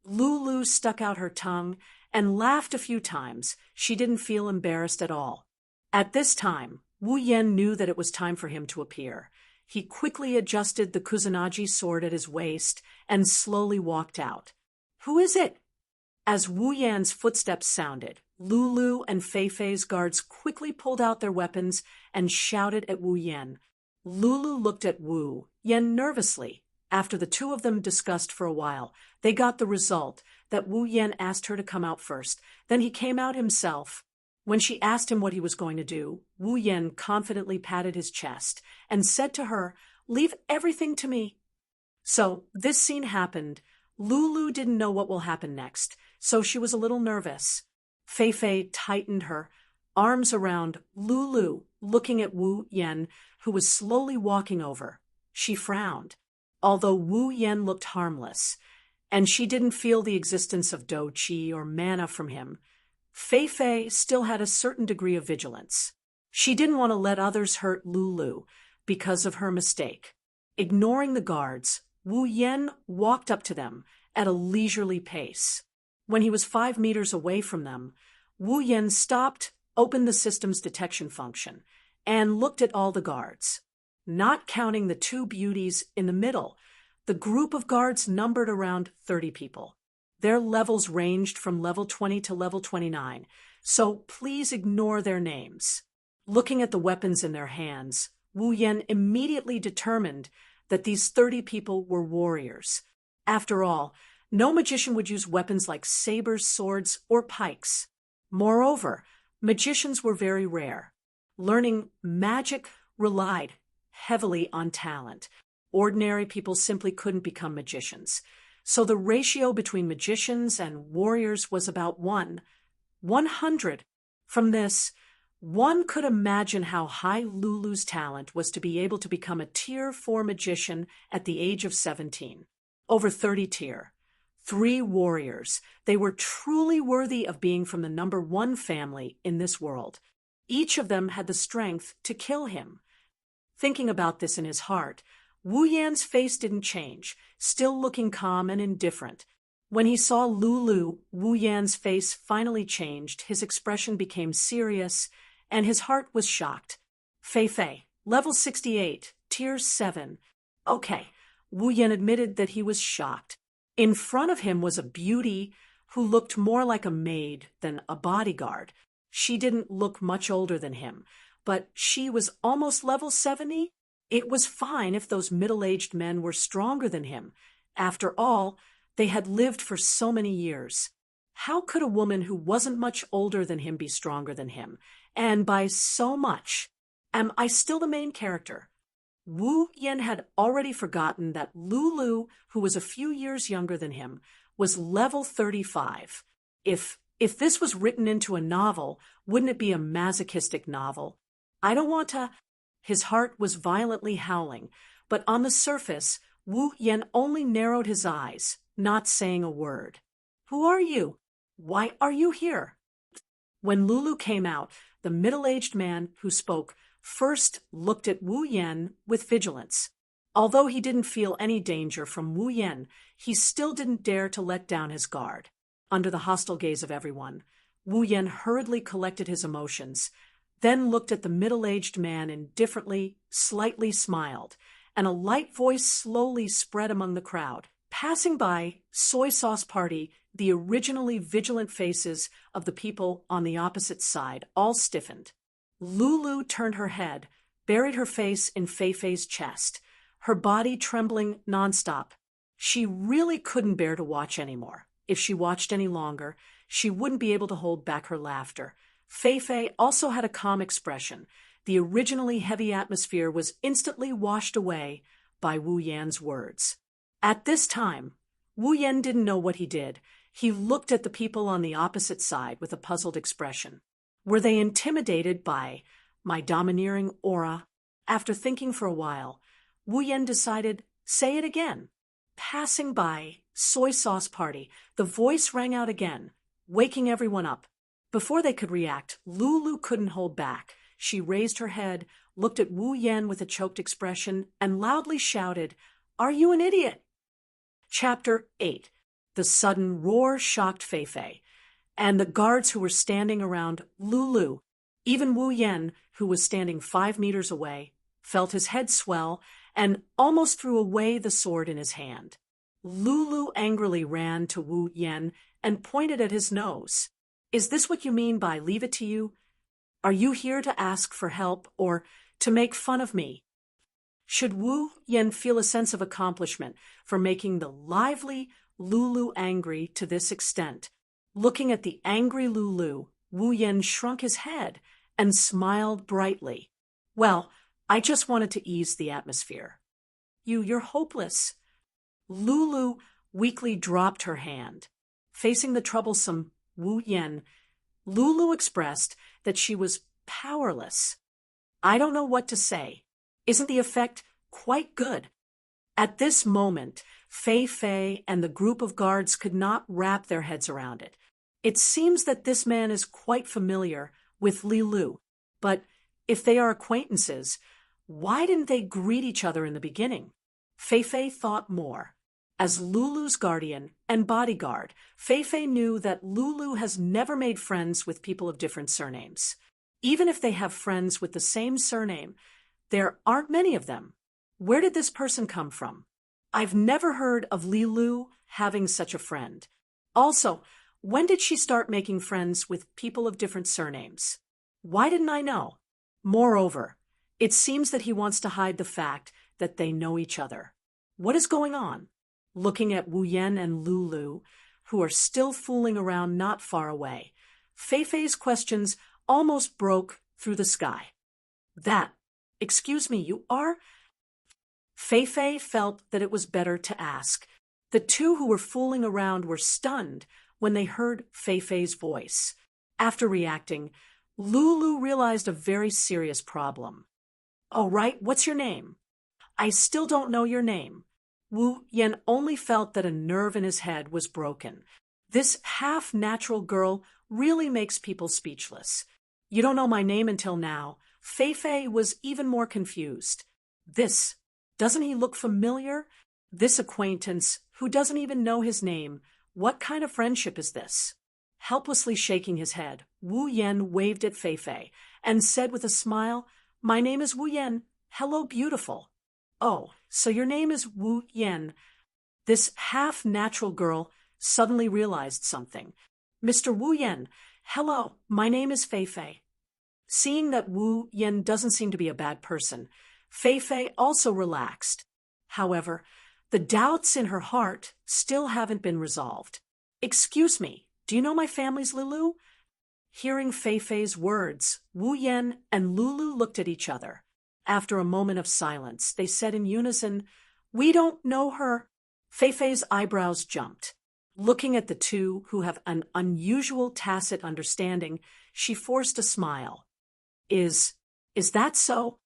[SPEAKER 1] Lulu stuck out her tongue and laughed a few times. She didn't feel embarrassed at all. At this time, Wu Yan knew that it was time for him to appear. He quickly adjusted the Kusanagi sword at his waist and slowly walked out. Who is it? As Wu Yan's footsteps sounded, Lulu and Feifei's guards quickly pulled out their weapons and shouted at Wu Yan. Lulu looked at Wu Yan nervously. After the two of them discussed for a while, they got the result that Wu Yan asked her to come out first. Then he came out himself. When she asked him what he was going to do, Wu Yan confidently patted his chest and said to her, "Leave everything to me." So this scene happened. Lulu didn't know what will happen next, so she was a little nervous. Feifei tightened her arms around Lulu, looking at Wu Yan, who was slowly walking over. She frowned, although Wu Yan looked harmless, and she didn't feel the existence of dou qi or mana from him. Feifei still had a certain degree of vigilance. She didn't want to let others hurt Lulu because of her mistake. Ignoring the guards, Wu Yan walked up to them at a leisurely pace. When he was 5 meters away from them, Wu Yan stopped, opened the system's detection function, and looked at all the guards. Not counting the two beauties in the middle, the group of guards numbered around 30 people. Their levels ranged from level 20 to level 29, so please ignore their names. Looking at the weapons in their hands, Wu Yan immediately determined that these 30 people were warriors. After all, no magician would use weapons like sabers, swords, or pikes. Moreover, magicians were very rare. Learning magic relied heavily on talent. Ordinary people simply couldn't become magicians. So the ratio between magicians and warriors was about 100. From this, one could imagine how high Lulu's talent was to be able to become a Tier 4 magician at the age of 17. Over 30 tier. 3 warriors. They were truly worthy of being from the number 1 family in this world. Each of them had the strength to kill him. Thinking about this in his heart, Wu Yan's face didn't change, still looking calm and indifferent. When he saw Lulu, Wu Yan's face finally changed, his expression became serious, and his heart was shocked. Feifei, level 68, tier 7. Okay, Wu Yan admitted that he was shocked. In front of him was a beauty who looked more like a maid than a bodyguard. She didn't look much older than him, but she was almost level 70. It was fine if those middle-aged men were stronger than him. After all, they had lived for so many years. How could a woman who wasn't much older than him be stronger than him? And by so much. Am I still the main character? Wu Yan had already forgotten that Lulu, who was a few years younger than him, was level 35. If this was written into a novel, wouldn't it be a masochistic novel? I don't want to... His heart was violently howling, but on the surface, Wu Yen only narrowed his eyes, not saying a word. "Who are you? Why are you here?" When Lulu came out, the middle-aged man who spoke first looked at Wu Yen with vigilance. Although he didn't feel any danger from Wu Yen, he still didn't dare to let down his guard. Under the hostile gaze of everyone, Wu Yen hurriedly collected his emotions, then looked at the middle-aged man indifferently, slightly smiled, and a light voice slowly spread among the crowd. Passing by Soy Sauce Party, the originally vigilant faces of the people on the opposite side all stiffened. Lulu turned her head, buried her face in Fei-Fei's chest, her body trembling nonstop. She really couldn't bear to watch anymore. If she watched any longer, she wouldn't be able to hold back her laughter. Fei-Fei also had a calm expression. The originally heavy atmosphere was instantly washed away by Wu Yan's words. At this time, Wu Yan didn't know what he did. He looked at the people on the opposite side with a puzzled expression. Were they intimidated by my domineering aura? After thinking for a while, Wu Yan decided, say it again. Passing by Soy Sauce Party, the voice rang out again, waking everyone up. Before they could react, Lulu couldn't hold back. She raised her head, looked at Wu Yan with a choked expression, and loudly shouted, "Are you an idiot?" Chapter 8. The sudden roar shocked Fei-Fei, and the guards who were standing around Lulu. Even Wu Yan, who was standing 5 meters away, felt his head swell and almost threw away the sword in his hand. Lulu angrily ran to Wu Yan and pointed at his nose. "Is this what you mean by leave it to you? Are you here to ask for help or to make fun of me?" Should Wu Yan feel a sense of accomplishment for making the lively Lulu angry to this extent? Looking at the angry Lulu, Wu Yan shrunk his head and smiled brightly. "Well, I just wanted to ease the atmosphere." You're hopeless." Lulu weakly dropped her hand. Facing the troublesome Wu Yan, Lulu expressed that she was powerless. "I don't know what to say. Isn't the effect quite good?" At this moment, Fei-Fei and the group of guards could not wrap their heads around it. It seems that this man is quite familiar with Li Lu, but if they are acquaintances, why didn't they greet each other in the beginning? Fei-Fei thought more. As Lulu's guardian and bodyguard, Fei-Fei knew that Lulu has never made friends with people of different surnames. Even if they have friends with the same surname, there aren't many of them. Where did this person come from? I've never heard of Li Lu having such a friend. Also, when did she start making friends with people of different surnames? Why didn't I know? Moreover, it seems that he wants to hide the fact that they know each other. What is going on? Looking at Wu Yan and Lulu, who are still fooling around not far away, Fei-Fei's questions almost broke through the sky. Excuse me, you are? Fei-Fei felt that it was better to ask. The two who were fooling around were stunned when they heard Fei-Fei's voice. After reacting, Lulu realized a very serious problem. "Oh, right, what's your name?" "I still don't know your name." Wu Yan only felt that a nerve in his head was broken. This half-natural girl really makes people speechless. "You don't know my name until now." Fei-Fei was even more confused. Doesn't he look familiar? This acquaintance, who doesn't even know his name, what kind of friendship is this? Helplessly shaking his head, Wu Yan waved at Fei-Fei and said with a smile, "My name is Wu Yan. Hello, beautiful." "Oh, so your name is Wu Yan." This half-natural girl suddenly realized something. "Mr. Wu Yan, hello, my name is Fei-Fei." Seeing that Wu Yan doesn't seem to be a bad person, Fei-Fei also relaxed. However, the doubts in her heart still haven't been resolved. "Excuse me, do you know my family's Lulu?" Hearing Fei-Fei's words, Wu Yan and Lulu looked at each other. After a moment of silence, they said in unison, "We don't know her." Fei-Fei's eyebrows jumped. Looking at the two who have an unusual tacit understanding, she forced a smile. Is that so?"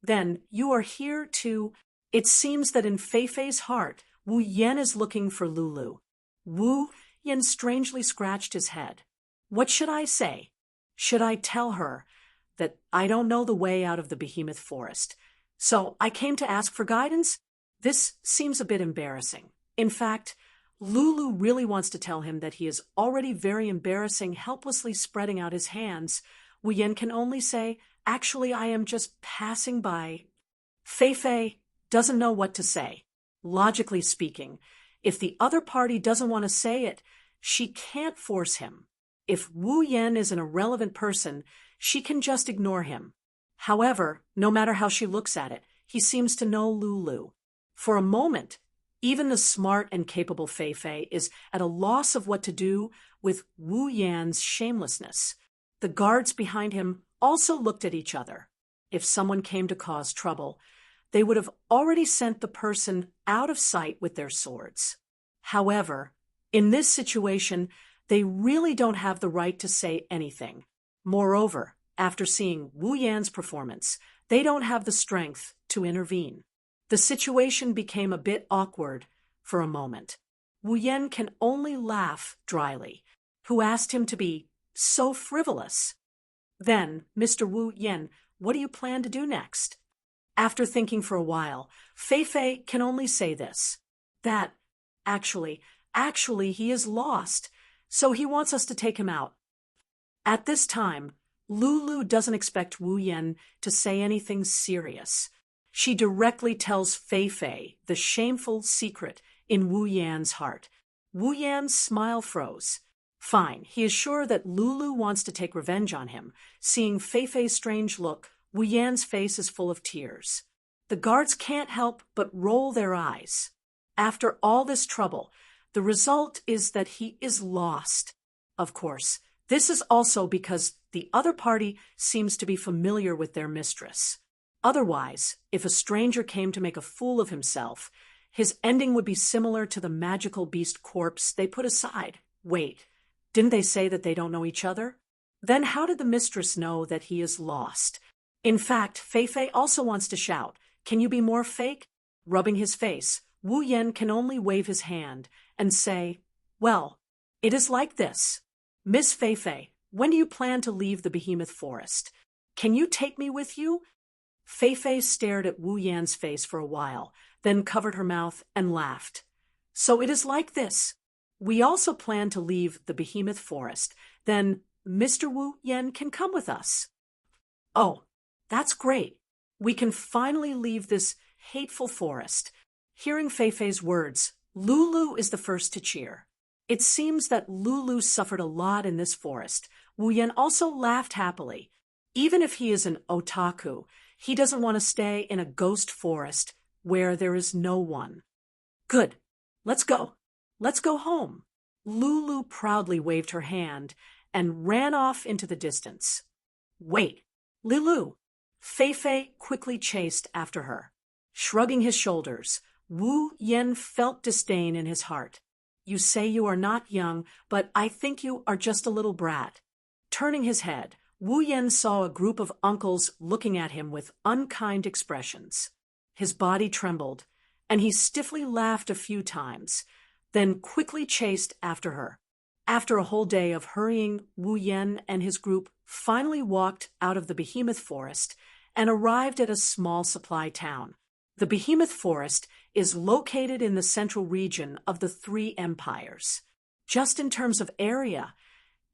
[SPEAKER 1] Then you are here to... It seems that in Feifei's heart, Wu Yan is looking for Lulu. Wu Yan strangely scratched his head. What should I say? Should I tell her that I don't know the way out of the behemoth forest, so I came to ask for guidance? This seems a bit embarrassing. In fact, Lulu really wants to tell him that he is already very embarrassing, helplessly spreading out his hands. Wu Yan can only say, actually, I am just passing by. Feifei doesn't know what to say. Logically speaking, if the other party doesn't want to say it, she can't force him. If Wu Yan is an irrelevant person, she can just ignore him. However, no matter how she looks at it, he seems to know Lulu. For a moment, even the smart and capable Feifei is at a loss of what to do with Wu Yan's shamelessness. The guards behind him also looked at each other. If someone came to cause trouble, they would have already sent the person out of sight with their swords. However, in this situation, they really don't have the right to say anything. Moreover, after seeing Wu Yan's performance, they don't have the strength to intervene. The situation became a bit awkward for a moment. Wu Yan can only laugh dryly. Who asked him to be so frivolous? Then, Mr. Wu Yan, what do you plan to do next? After thinking for a while, Feifei can only say this, that, actually, he is lost, so he wants us to take him out. At this time, Lulu doesn't expect Wu Yan to say anything serious. She directly tells Feifei the shameful secret in Wu Yan's heart. Wu Yan's smile froze. Fine, he is sure that Lulu wants to take revenge on him. Seeing Feifei's strange look, Wu Yan's face is full of tears. The guards can't help but roll their eyes. After all this trouble, the result is that he is lost. Of course, this is also because the other party seems to be familiar with their mistress. Otherwise, if a stranger came to make a fool of himself, his ending would be similar to the magical beast corpse they put aside. Wait, didn't they say that they don't know each other? Then how did the mistress know that he is lost? In fact, Feifei also wants to shout, "Can you be more fake?" Rubbing his face, Wu Yan can only wave his hand and say, "Well, it is like this. Miss Feifei, when do you plan to leave the behemoth forest? Can you take me with you?" Feifei stared at Wu Yan's face for a while, then covered her mouth and laughed. "So it is like this. We also plan to leave the behemoth forest. Then Mr. Wu Yan can come with us." "Oh, that's great. We can finally leave this hateful forest." Hearing Feifei's words, Lulu is the first to cheer. It seems that Lulu suffered a lot in this forest. Wu Yan also laughed happily. Even if he is an otaku, he doesn't want to stay in a ghost forest where there is no one. "Good. Let's go. Let's go home." Lulu proudly waved her hand and ran off into the distance. "Wait, Lulu!" Feifei quickly chased after her. Shrugging his shoulders, Wu Yan felt disdain in his heart. "You say you are not young, but I think you are just a little brat." Turning his head, Wu Yan saw a group of uncles looking at him with unkind expressions. His body trembled, and he stiffly laughed a few times, then quickly chased after her. After a whole day of hurrying, Wu Yan and his group finally walked out of the behemoth forest and arrived at a small supply town. The behemoth forest is located in the central region of the three empires. Just in terms of area,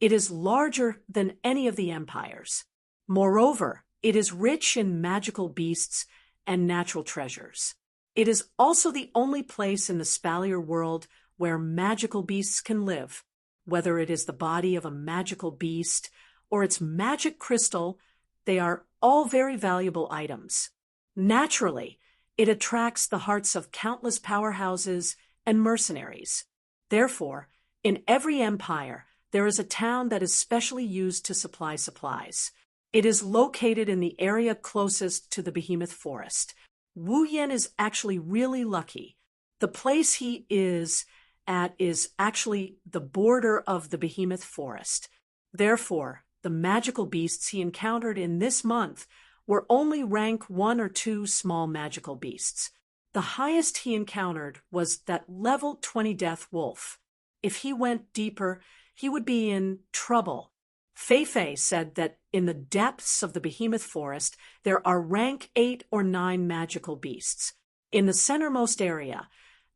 [SPEAKER 1] it is larger than any of the empires. Moreover, it is rich in magical beasts and natural treasures. It is also the only place in the Spalier world where magical beasts can live. Whether it is the body of a magical beast or its magic crystal, they are all very valuable items. Naturally, it attracts the hearts of countless powerhouses and mercenaries. Therefore, in every empire, there is a town that is specially used to supply supplies. It is located in the area closest to the behemoth forest. Wu Yan is actually really lucky. The place he is at is actually the border of the behemoth forest. Therefore, the magical beasts he encountered in this month were only rank 1 or 2 small magical beasts. The highest he encountered was that level 20 death wolf. If he went deeper, he would be in trouble. Fei said that in the depths of the behemoth forest, there are rank 8 or 9 magical beasts. In the centermost area,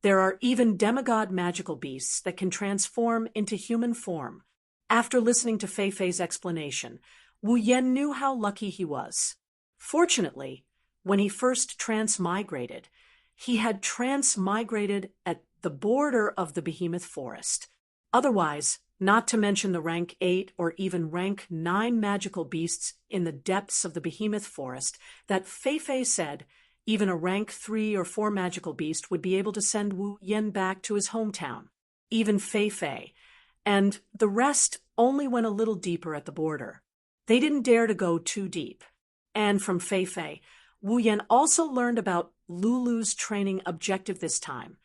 [SPEAKER 1] there are even demigod magical beasts that can transform into human form. After listening to Fei's explanation, Wu Yan knew how lucky he was. Fortunately, when he first transmigrated, he had transmigrated at the border of the behemoth forest. Otherwise, not to mention the rank 8 or even rank 9 magical beasts in the depths of the behemoth forest, that Fei said even a rank 3 or 4 magical beast would be able to send Wu Yan back to his hometown. Even Fei, and the rest only went a little deeper at the border. They didn't dare to go too deep. And from Fei, Wu Yan also learned about Lulu's training objective this time.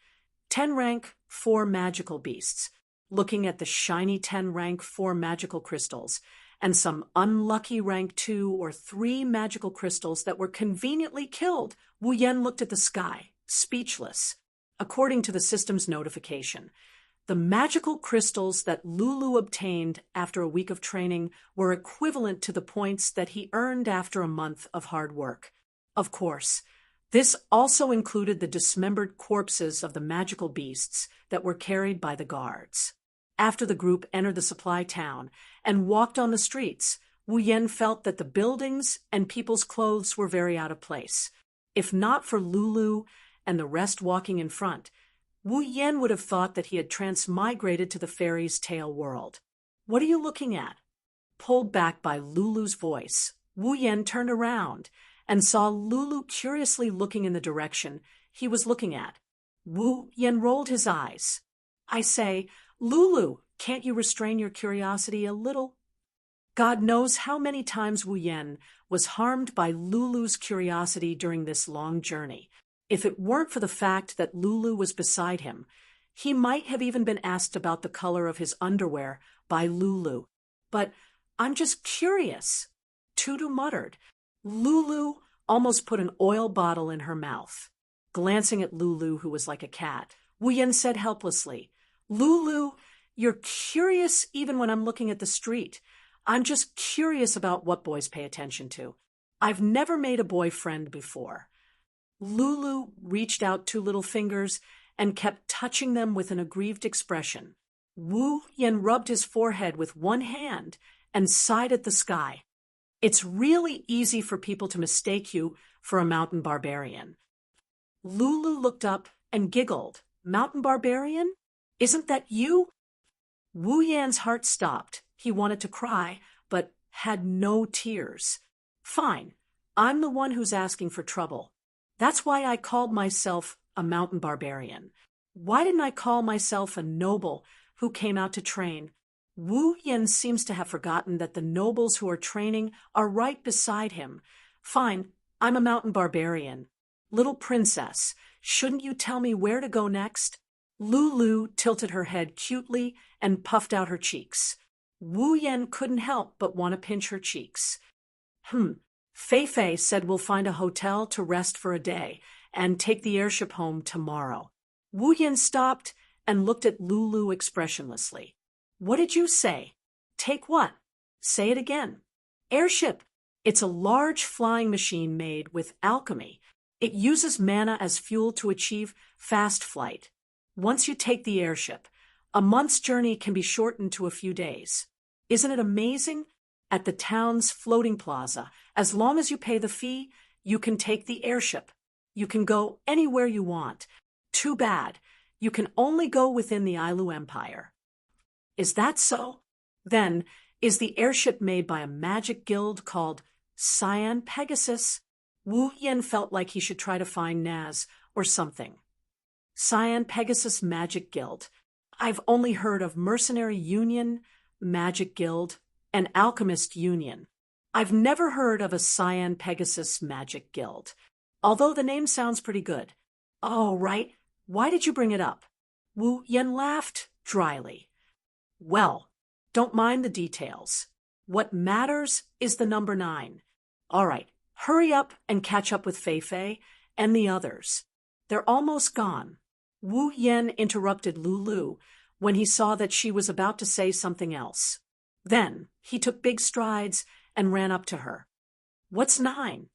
[SPEAKER 1] 10 rank 4 magical beasts, looking at the shiny 10 rank 4 magical crystals, and some unlucky rank 2 or 3 magical crystals that were conveniently killed. Wu Yan looked at the sky, speechless. According to the system's notification, the magical crystals that Lulu obtained after a week of training were equivalent to the points that he earned after a month of hard work. Of course, this also included the dismembered corpses of the magical beasts that were carried by the guards. After the group entered the supply town and walked on the streets, Wu Yan felt that the buildings and people's clothes were very out of place. If not for Lulu and the rest walking in front, Wu Yan would have thought that he had transmigrated to the fairy's tale world. "What are you looking at?" Pulled back by Lulu's voice, Wu Yan turned around and saw Lulu curiously looking in the direction he was looking at. Wu Yan rolled his eyes. "I say, Lulu, can't you restrain your curiosity a little?" God knows how many times Wu Yan was harmed by Lulu's curiosity during this long journey. If it weren't for the fact that Lulu was beside him, he might have even been asked about the color of his underwear by Lulu. "But I'm just curious," Tutu muttered. Lulu almost put an oil bottle in her mouth. Glancing at Lulu, who was like a cat, Wu Yan said helplessly, "Lulu, you're curious even when I'm looking at the street. I'm just curious about what boys pay attention to. I've never made a boyfriend before." Lulu reached out 2 little fingers and kept touching them with an aggrieved expression. Wu Yan rubbed his forehead with one hand and sighed at the sky. "It's really easy for people to mistake you for a mountain barbarian." Lulu looked up and giggled. "Mountain barbarian? Isn't that you?" Wu Yan's heart stopped. He wanted to cry, but had no tears. "Fine, I'm the one who's asking for trouble. That's why I called myself a mountain barbarian. Why didn't I call myself a noble who came out to train?" Wu Yan seems to have forgotten that the nobles who are training are right beside him. "Fine, I'm a mountain barbarian. Little princess, shouldn't you tell me where to go next?" Lulu tilted her head cutely and puffed out her cheeks. Wu Yan couldn't help but want to pinch her cheeks. Fei said we'll find a hotel to rest for a day and take the airship home tomorrow. Wu Yan stopped and looked at Lulu expressionlessly. "What did you say?" "Take what?" "Say it again." "Airship. It's a large flying machine made with alchemy. It uses mana as fuel to achieve fast flight. Once you take the airship, a month's journey can be shortened to a few days. Isn't it amazing? At the town's floating plaza, as long as you pay the fee, you can take the airship. You can go anywhere you want. Too bad, you can only go within the Ailu Empire." "Is that so? Then, is the airship made by a magic guild called Cyan Pegasus?" Wu Yan felt like he should try to find Naz or something. Cyan Pegasus Magic Guild. I've only heard of Mercenary Union, Magic Guild, and Alchemist Union. I've never heard of a Cyan Pegasus Magic Guild, although the name sounds pretty good. "Oh, right. Why did you bring it up?" Wu Yan laughed dryly. "Well, don't mind the details. What matters is the number 9. All right, Hurry up and catch up with Fei Fei and the others. They're almost gone. Wu Yen interrupted Lulu when he saw that she was about to say something else. Then he took big strides and ran up to her. What's 9?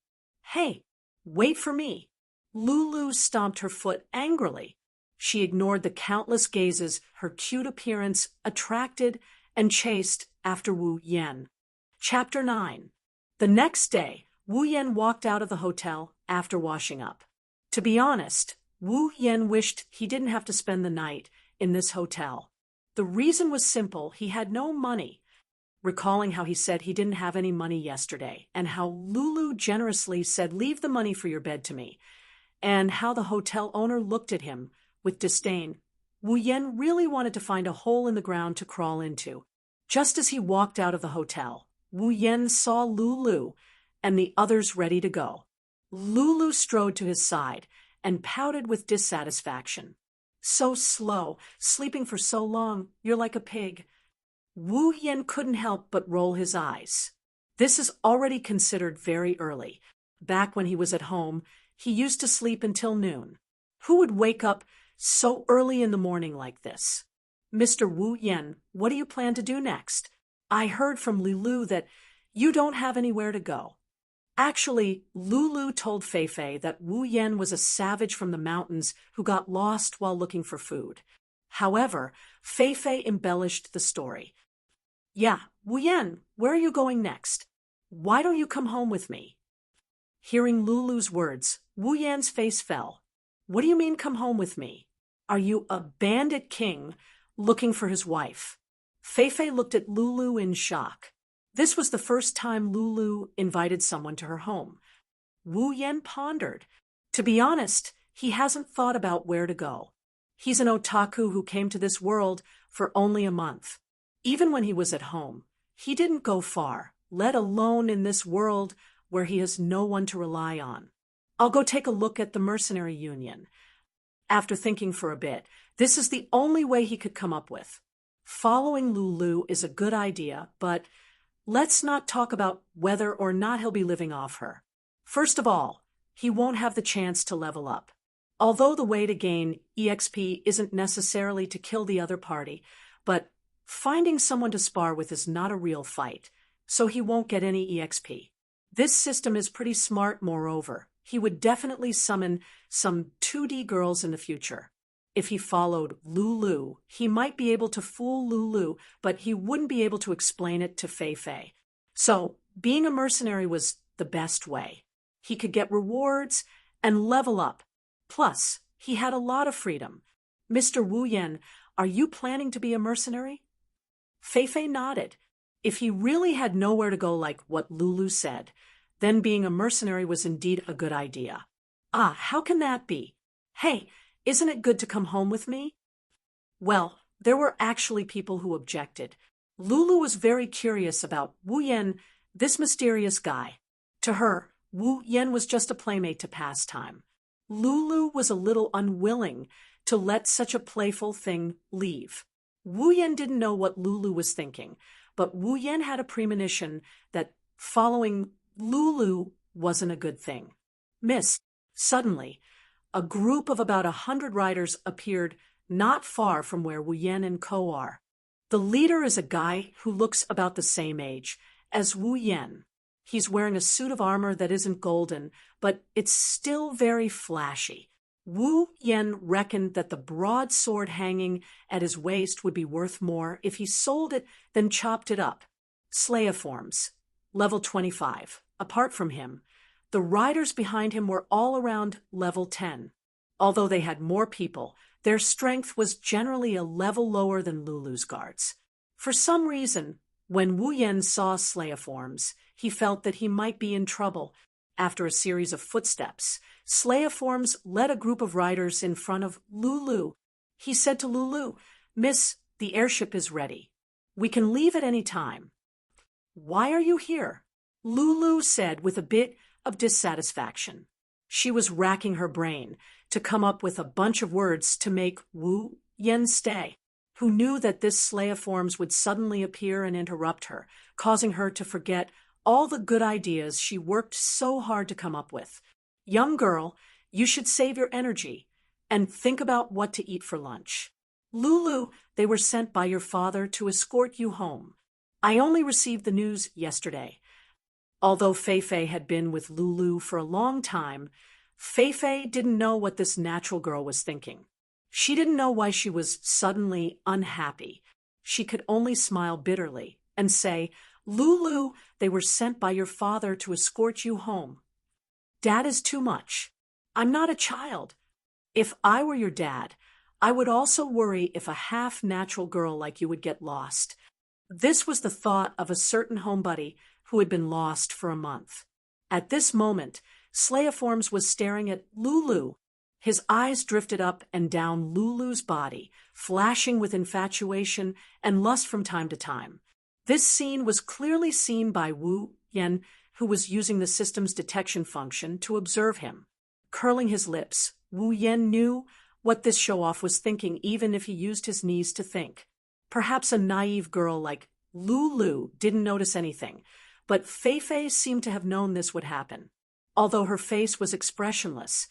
[SPEAKER 1] Hey, wait for me. Lulu stomped her foot angrily. She ignored the countless gazes her cute appearance attracted and chased after Wu Yen. Chapter 9. The next day, Wu Yen walked out of the hotel after washing up. To be honest, Wu Yen wished he didn't have to spend the night in this hotel. The reason was simple: he had no money. Recalling how he said he didn't have any money yesterday, and how Lulu generously said, "Leave the money for your bed to me," and how the hotel owner looked at him with disdain, Wu Yen really wanted to find a hole in the ground to crawl into. Just as he walked out of the hotel, Wu Yen saw Lulu and the others ready to go. Lulu strode to his side and pouted with dissatisfaction. So slow, sleeping for so long, you're like a pig. Wu Yen couldn't help but roll his eyes. This is already considered very early. Back when he was at home, he used to sleep until noon. Who would wake up so early in the morning like this? Mr. Wu Yen, what do you plan to do next? I heard from Lulu that you don't have anywhere to go. Actually, Lulu told Fei Fei that Wu Yen was a savage from the mountains who got lost while looking for food. However, Fei Fei embellished the story. Yeah, Wu Yen, where are you going next? Why don't you come home with me? Hearing Lulu's words, Wu Yan's face fell. What do you mean, come home with me? Are you a bandit king looking for his wife? Fei Fei looked at Lulu in shock. This was the first time Lulu invited someone to her home. Wu Yen pondered. To be honest, he hasn't thought about where to go. He's an otaku who came to this world for only a month. Even when he was at home, he didn't go far, let alone in this world where he has no one to rely on. I'll go take a look at the mercenary union. After thinking for a bit, this is the only way he could come up with. Following Lulu is a good idea, but let's not talk about whether or not he'll be living off her. First of all, he won't have the chance to level up. Although the way to gain EXP isn't necessarily to kill the other party, but finding someone to spar with is not a real fight, so he won't get any EXP. This system is pretty smart, moreover. He would definitely summon some 2D girls in the future. If he followed Lulu, he might be able to fool Lulu, but he wouldn't be able to explain it to Fei Fei. So, being a mercenary was the best way. He could get rewards and level up. Plus, he had a lot of freedom. Mr. Wu Yen, are you planning to be a mercenary? Fei Fei nodded. If he really had nowhere to go like what Lulu said, then being a mercenary was indeed a good idea. Ah, how can that be? Hey, isn't it good to come home with me? Well, there were actually people who objected. Lulu was very curious about Wu Yen, this mysterious guy. To her, Wu Yen was just a playmate to pass time. Lulu was a little unwilling to let such a playful thing leave. Wu Yen didn't know what Lulu was thinking, but Wu Yen had a premonition that following Lulu wasn't a good thing. Suddenly, a group of about 100 riders appeared not far from where Wu Yen and Ko are. The leader is a guy who looks about the same age as Wu Yen. He's wearing a suit of armor that isn't golden, but it's still very flashy. Wu Yen reckoned that the broadsword hanging at his waist would be worth more if he sold it than chopped it up. Slayiforms, level 25. Apart from him, the riders behind him were all around level 10. Although they had more people, their strength was generally a level lower than Lulu's guards. For some reason, when Wu Yen saw Slayiforms, he felt that he might be in trouble. After a series of footsteps, Slayiforms led a group of riders in front of Lulu. He said to Lulu, "Miss, the airship is ready. We can leave at any time." "Why are you here?" Lulu said with a bit of dissatisfaction. She was racking her brain to come up with a bunch of words to make Wu Yen stay, who knew that this Slayiforms would suddenly appear and interrupt her, causing her to forget all the good ideas she worked so hard to come up with. Young girl, you should save your energy and think about what to eat for lunch. Lulu, they were sent by your father to escort you home. I only received the news yesterday. Although Feifei had been with Lulu for a long time, Feifei didn't know what this natural girl was thinking. She didn't know why she was suddenly unhappy. She could only smile bitterly and say, Lulu, they were sent by your father to escort you home. Dad is too much. I'm not a child. If I were your dad, I would also worry if a half-natural girl like you would get lost. This was the thought of a certain homebody who had been lost for a month. At this moment, Slayiforms was staring at Lulu. His eyes drifted up and down Lulu's body, flashing with infatuation and lust from time to time. This scene was clearly seen by Wu Yan, who was using the system's detection function to observe him. Curling his lips, Wu Yan knew what this show-off was thinking even if he used his knees to think. Perhaps a naive girl like Lulu didn't notice anything, but Feifei seemed to have known this would happen. Although her face was expressionless,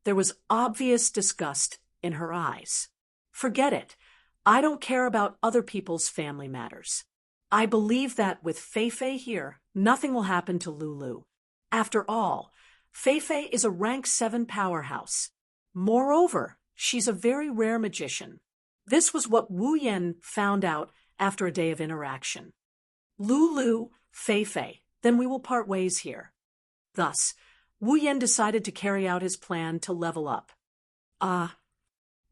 [SPEAKER 1] there was obvious disgust in her eyes. Forget it. I don't care about other people's family matters. I believe that with Feifei here, nothing will happen to Lulu. After all, Feifei is a rank 7 powerhouse. Moreover, she's a very rare magician. This was what Wu Yan found out after a day of interaction. Lulu, Feifei, then we will part ways here. Thus, Wu Yan decided to carry out his plan to level up.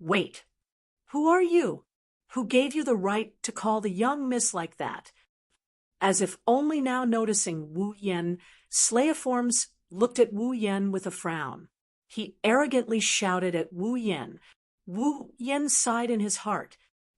[SPEAKER 1] Wait. Who are you? Who gave you the right to call the young miss like that? As if only now noticing Wu Yan, Slayiforms looked at Wu Yan with a frown. He arrogantly shouted at Wu Yan. Wu Yan sighed in his heart,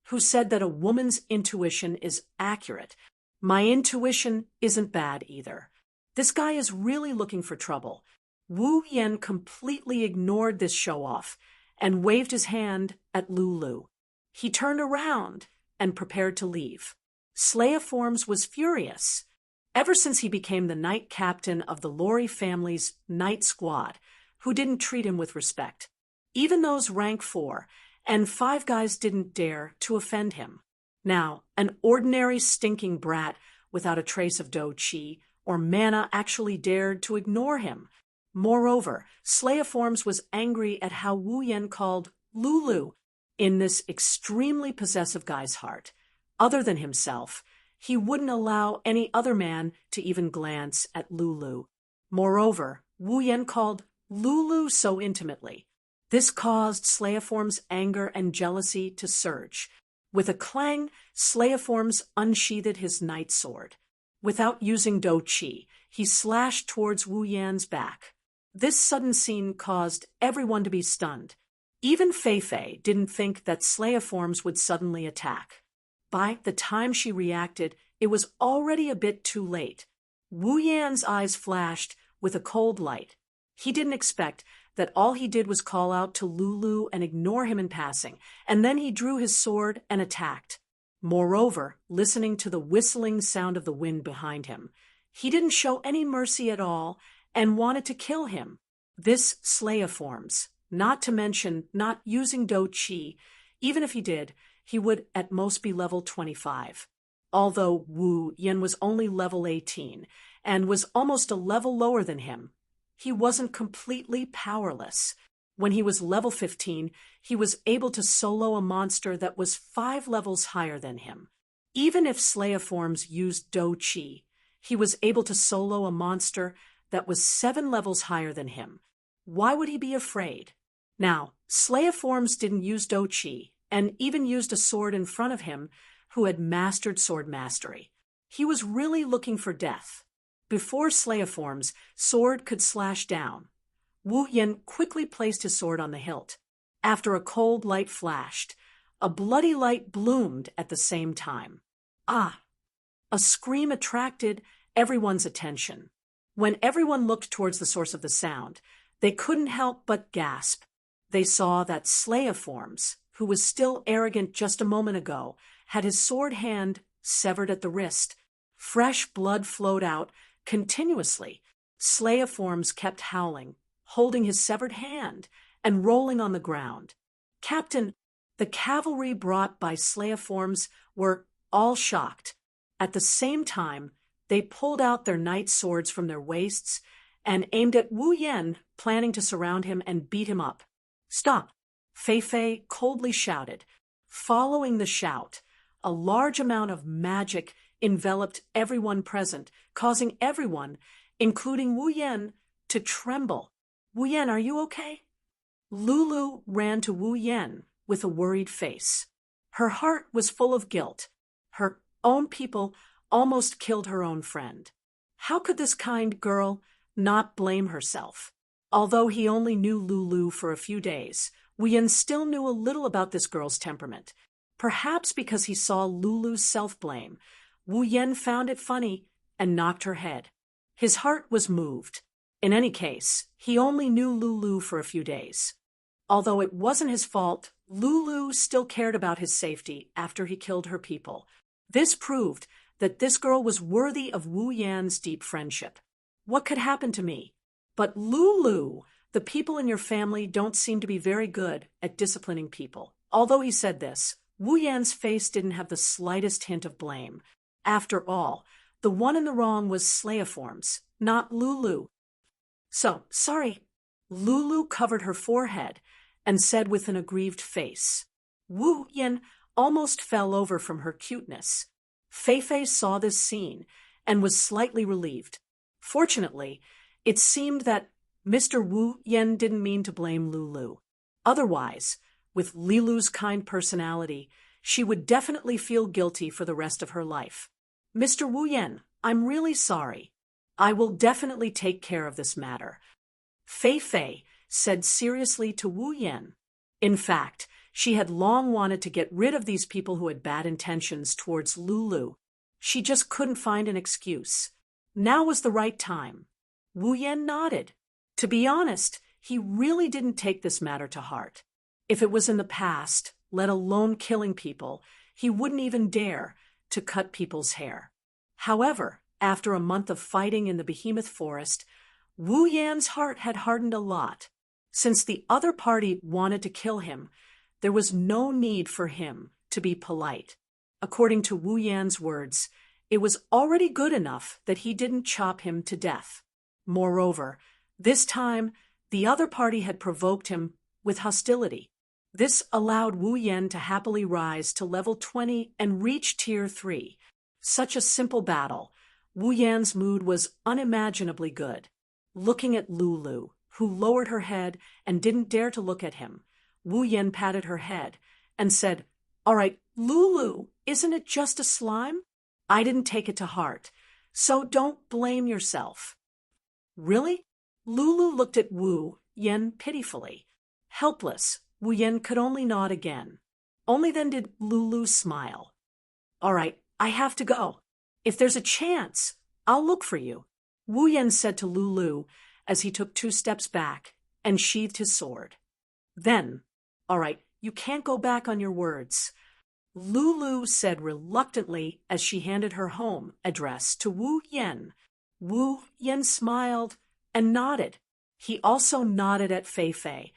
[SPEAKER 1] who said that a woman's intuition is accurate. My intuition isn't bad either. This guy is really looking for trouble. Wu Yan completely ignored this show-off and waved his hand at Lulu. He turned around and prepared to leave. Slayiforms was furious. Ever since he became the night captain of the Lori family's night squad, who didn't treat him with respect. Even those rank 4 and 5 guys didn't dare to offend him. Now, an ordinary stinking brat without a trace of Do Chi or mana actually dared to ignore him. Moreover, Slayiforms was angry at how Wu Yan called Lulu in this extremely possessive guy's heart. Other than himself, he wouldn't allow any other man to even glance at Lulu. Moreover, Wu Yan called Lulu so intimately. This caused Slayiforms' anger and jealousy to surge. With a clang, Slayiforms unsheathed his night sword. Without using Do Chi, he slashed towards Wu Yan's back. This sudden scene caused everyone to be stunned. Even Feifei didn't think that Slayiforms would suddenly attack. By the time she reacted, it was already a bit too late. Wu Yan's eyes flashed with a cold light. He didn't expect that all he did was call out to Lulu and ignore him in passing, and then he drew his sword and attacked. Moreover, listening to the whistling sound of the wind behind him, he didn't show any mercy at all and wanted to kill him. This Slayiforms, not to mention not using Do Chi, even if he did, he would at most be level 25. Although Wu Yan was only level 18 and was almost a level lower than him, he wasn't completely powerless. When he was level 15, he was able to solo a monster that was 5 levels higher than him. Even if Slayiforms used Do Chi, he was able to solo a monster that was 7 levels higher than him. Why would he be afraid? Now, Slayiforms didn't use Do Chi, and even used a sword in front of him who had mastered sword mastery. He was really looking for death. Before Slayiforms' sword could slash down, Wu Yan quickly placed his sword on the hilt. After a cold light flashed, a bloody light bloomed at the same time. Ah! A scream attracted everyone's attention. When everyone looked towards the source of the sound, they couldn't help but gasp. They saw that Slayiforms, who was still arrogant just a moment ago, had his sword hand severed at the wrist. Fresh blood flowed out, continuously. Slayiforms kept howling, holding his severed hand, and rolling on the ground. Captain, the cavalry brought by Slayiforms were all shocked. At the same time, they pulled out their knight swords from their waists and aimed at Wu Yen, planning to surround him and beat him up. "Stop!" Fei Fei coldly shouted. Following the shout, a large amount of magic enveloped everyone present, causing everyone, including Wu Yen, to tremble. "Wu Yen, are you okay?" Lulu ran to Wu Yen with a worried face. Her heart was full of guilt. Her own people almost killed her own friend. How could this kind girl not blame herself? Although he only knew Lulu for a few days, Wu Yen still knew a little about this girl's temperament. Perhaps because he saw Lulu's self-blame, Wu Yen found it funny and knocked her head. His heart was moved. In any case, he only knew Lulu for a few days. Although it wasn't his fault, Lulu still cared about his safety after he killed her people. This proved that this girl was worthy of Wu Yan's deep friendship. "What could happen to me?" "But Lulu, the people in your family don't seem to be very good at disciplining people." Although he said this, Wu Yan's face didn't have the slightest hint of blame. After all, the one in the wrong was Slayiforms, not Lulu. "So, sorry." Lulu covered her forehead and said with an aggrieved face. Wu Yan almost fell over from her cuteness. Fei Fei saw this scene and was slightly relieved. Fortunately, it seemed that Mr. Wu Yan didn't mean to blame Lulu. Otherwise, with Lilu's kind personality, she would definitely feel guilty for the rest of her life. "Mr. Wu Yan, I'm really sorry. I will definitely take care of this matter," Fei Fei said seriously to Wu Yan. In fact, she had long wanted to get rid of these people who had bad intentions towards Lulu. She just couldn't find an excuse. Now was the right time. Wu Yan nodded. To be honest, he really didn't take this matter to heart. If it was in the past, let alone killing people, he wouldn't even dare to cut people's hair. However, after a month of fighting in the behemoth forest, Wu Yan's heart had hardened a lot. Since the other party wanted to kill him, there was no need for him to be polite. According to Wu Yan's words, it was already good enough that he didn't chop him to death. Moreover, this time, the other party had provoked him with hostility. This allowed Wu Yan to happily rise to level 20 and reach Tier 3. Such a simple battle. Wu Yan's mood was unimaginably good. Looking at Lulu, who lowered her head and didn't dare to look at him, Wu Yan patted her head and said, "All right, Lulu, isn't it just a slime? I didn't take it to heart, so don't blame yourself." "Really?" Lulu looked at Wu Yan pitifully. Helpless, Wu Yan could only nod again. Only then did Lulu smile. "All right, I have to go. If there's a chance, I'll look for you," Wu Yan said to Lulu as he took 2 steps back and sheathed his sword. Then, "All right, you can't go back on your words," Lulu said reluctantly as she handed her home address to Wu Yan. Wu Yan smiled and nodded. He also nodded at Fei Fei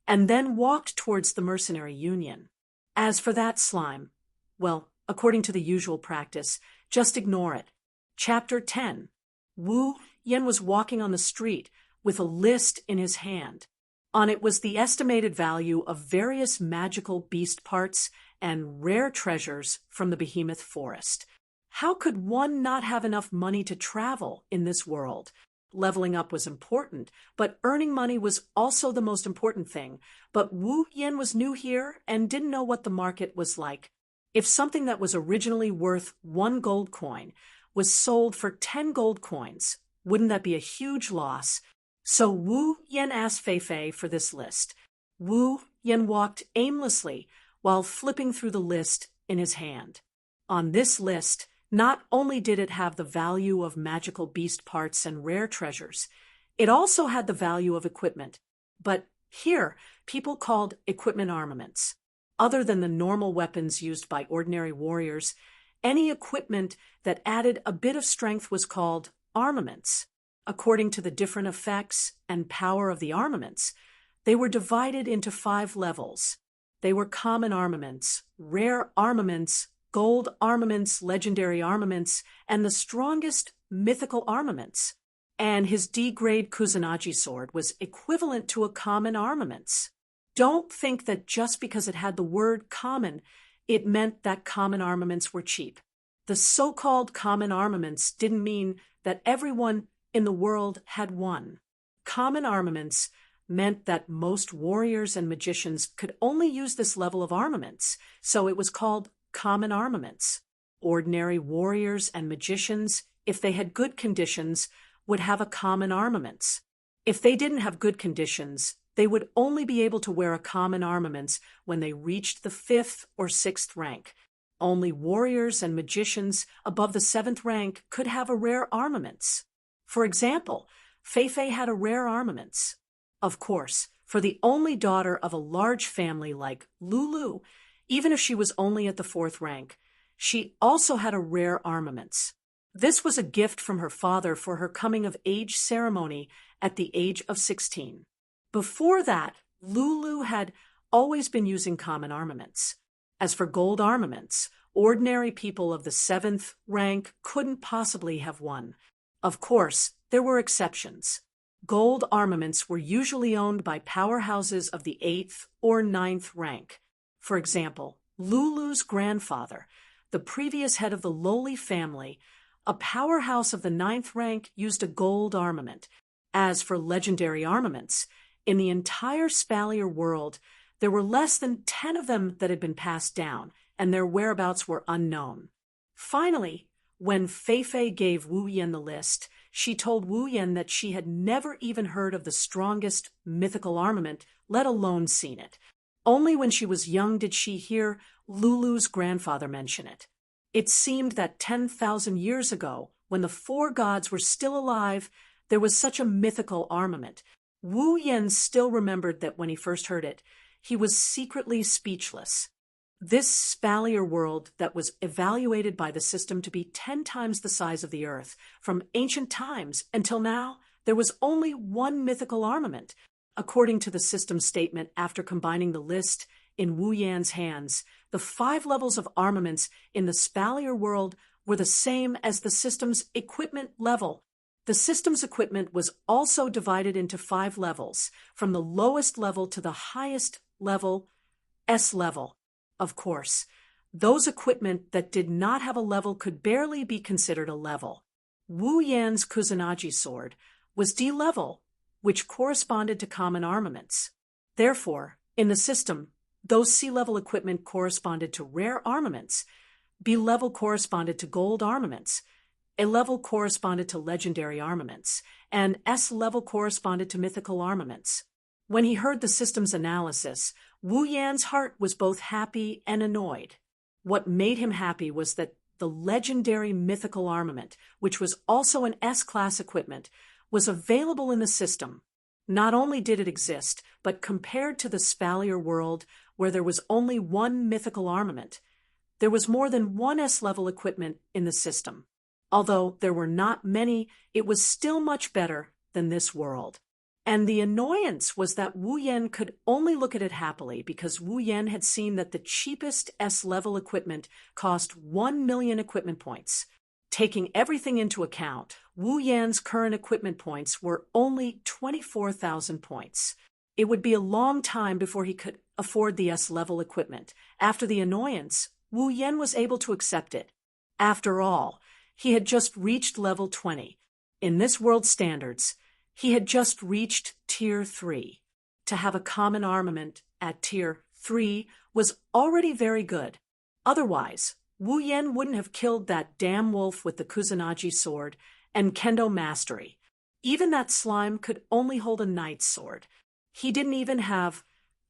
[SPEAKER 1] and then walked towards the mercenary union. As for that slime, well, according to the usual practice, just ignore it. Chapter 10. Wu Yan was walking on the street with a list in his hand. On it was the estimated value of various magical beast parts and rare treasures from the behemoth forest. How could one not have enough money to travel in this world? Leveling up was important, but earning money was also the most important thing. But Wu Yan was new here and didn't know what the market was like. If something that was originally worth 1 gold coin was sold for 10 gold coins, wouldn't that be a huge loss? So Wu Yan asked Fei Fei for this list. Wu Yan walked aimlessly while flipping through the list in his hand. On this list, not only did it have the value of magical beast parts and rare treasures, it also had the value of equipment. But here, people called equipment armaments. Other than the normal weapons used by ordinary warriors, any equipment that added a bit of strength was called armaments. According to the different effects and power of the armaments, they were divided into 5 levels. They were common armaments, rare armaments, gold armaments, legendary armaments, and the strongest mythical armaments. And his D-grade Kusanagi sword was equivalent to a common armaments. Don't think that just because it had the word common, it meant that common armaments were cheap. The so-called common armaments didn't mean that everyone in the world had one. Common armaments meant that most warriors and magicians could only use this level of armaments, so it was called common armaments. Ordinary warriors and magicians, if they had good conditions, would have a common armaments. If they didn't have good conditions, they would only be able to wear a common armaments when they reached the 5th or 6th rank. Only warriors and magicians above the 7th rank could have a rare armaments. For example, Feifei had a rare armaments. Of course, for the only daughter of a large family like Lulu, even if she was only at the 4th rank, she also had a rare armaments. This was a gift from her father for her coming-of-age ceremony at the age of 16. Before that, Lulu had always been using common armaments. As for gold armaments, ordinary people of the 7th rank couldn't possibly have one. Of course, there were exceptions. Gold armaments were usually owned by powerhouses of the 8th or 9th rank. For example, Lulu's grandfather, the previous head of the lowly family, a powerhouse of the 9th rank, used a gold armament. As for legendary armaments, in the entire Spalier world, there were less than 10 of them that had been passed down, and their whereabouts were unknown. Finally, when Feifei gave Wu Yan the list, she told Wu Yan that she had never even heard of the strongest mythical armament, let alone seen it. Only when she was young did she hear Lulu's grandfather mention it. It seemed that 10,000 years ago, when the 4 gods were still alive, there was such a mythical armament. Wu Yan still remembered that when he first heard it, he was secretly speechless. This Spalier world that was evaluated by the system to be 10 times the size of the Earth, from ancient times until now, there was only one mythical armament. According to the system's statement after combining the list in Wu Yan's hands, the 5 levels of armaments in the Spalier world were the same as the system's equipment level. The system's equipment was also divided into 5 levels, from the lowest level to the highest level, S level. Of course, those equipment that did not have a level could barely be considered a level. Wu Yan's Kusanagi sword was D level, which corresponded to common armaments. Therefore, in the system, those C-level equipment corresponded to rare armaments, B level corresponded to gold armaments, A level corresponded to legendary armaments, and S level corresponded to mythical armaments. When he heard the system's analysis, Wu Yan's heart was both happy and annoyed. What made him happy was that the legendary mythical armament, which was also an S-class equipment, was available in the system. Not only did it exist, but compared to the Spalier world, where there was only one mythical armament, there was more than one S-level equipment in the system. Although there were not many, it was still much better than this world. And the annoyance was that Wu Yan could only look at it happily because Wu Yan had seen that the cheapest S-level equipment cost 1 million equipment points. Taking everything into account, Wu Yan's current equipment points were only 24,000 points. It would be a long time before he could afford the S-level equipment. After the annoyance, Wu Yan was able to accept it. After all, he had just reached level 20. In this world's standards, he had just reached Tier 3. To have a common armament at Tier 3 was already very good. Otherwise, Wu Yan wouldn't have killed that damn wolf with the Kusanagi sword and Kendo mastery. Even that slime could only hold a knight's sword. He didn't even have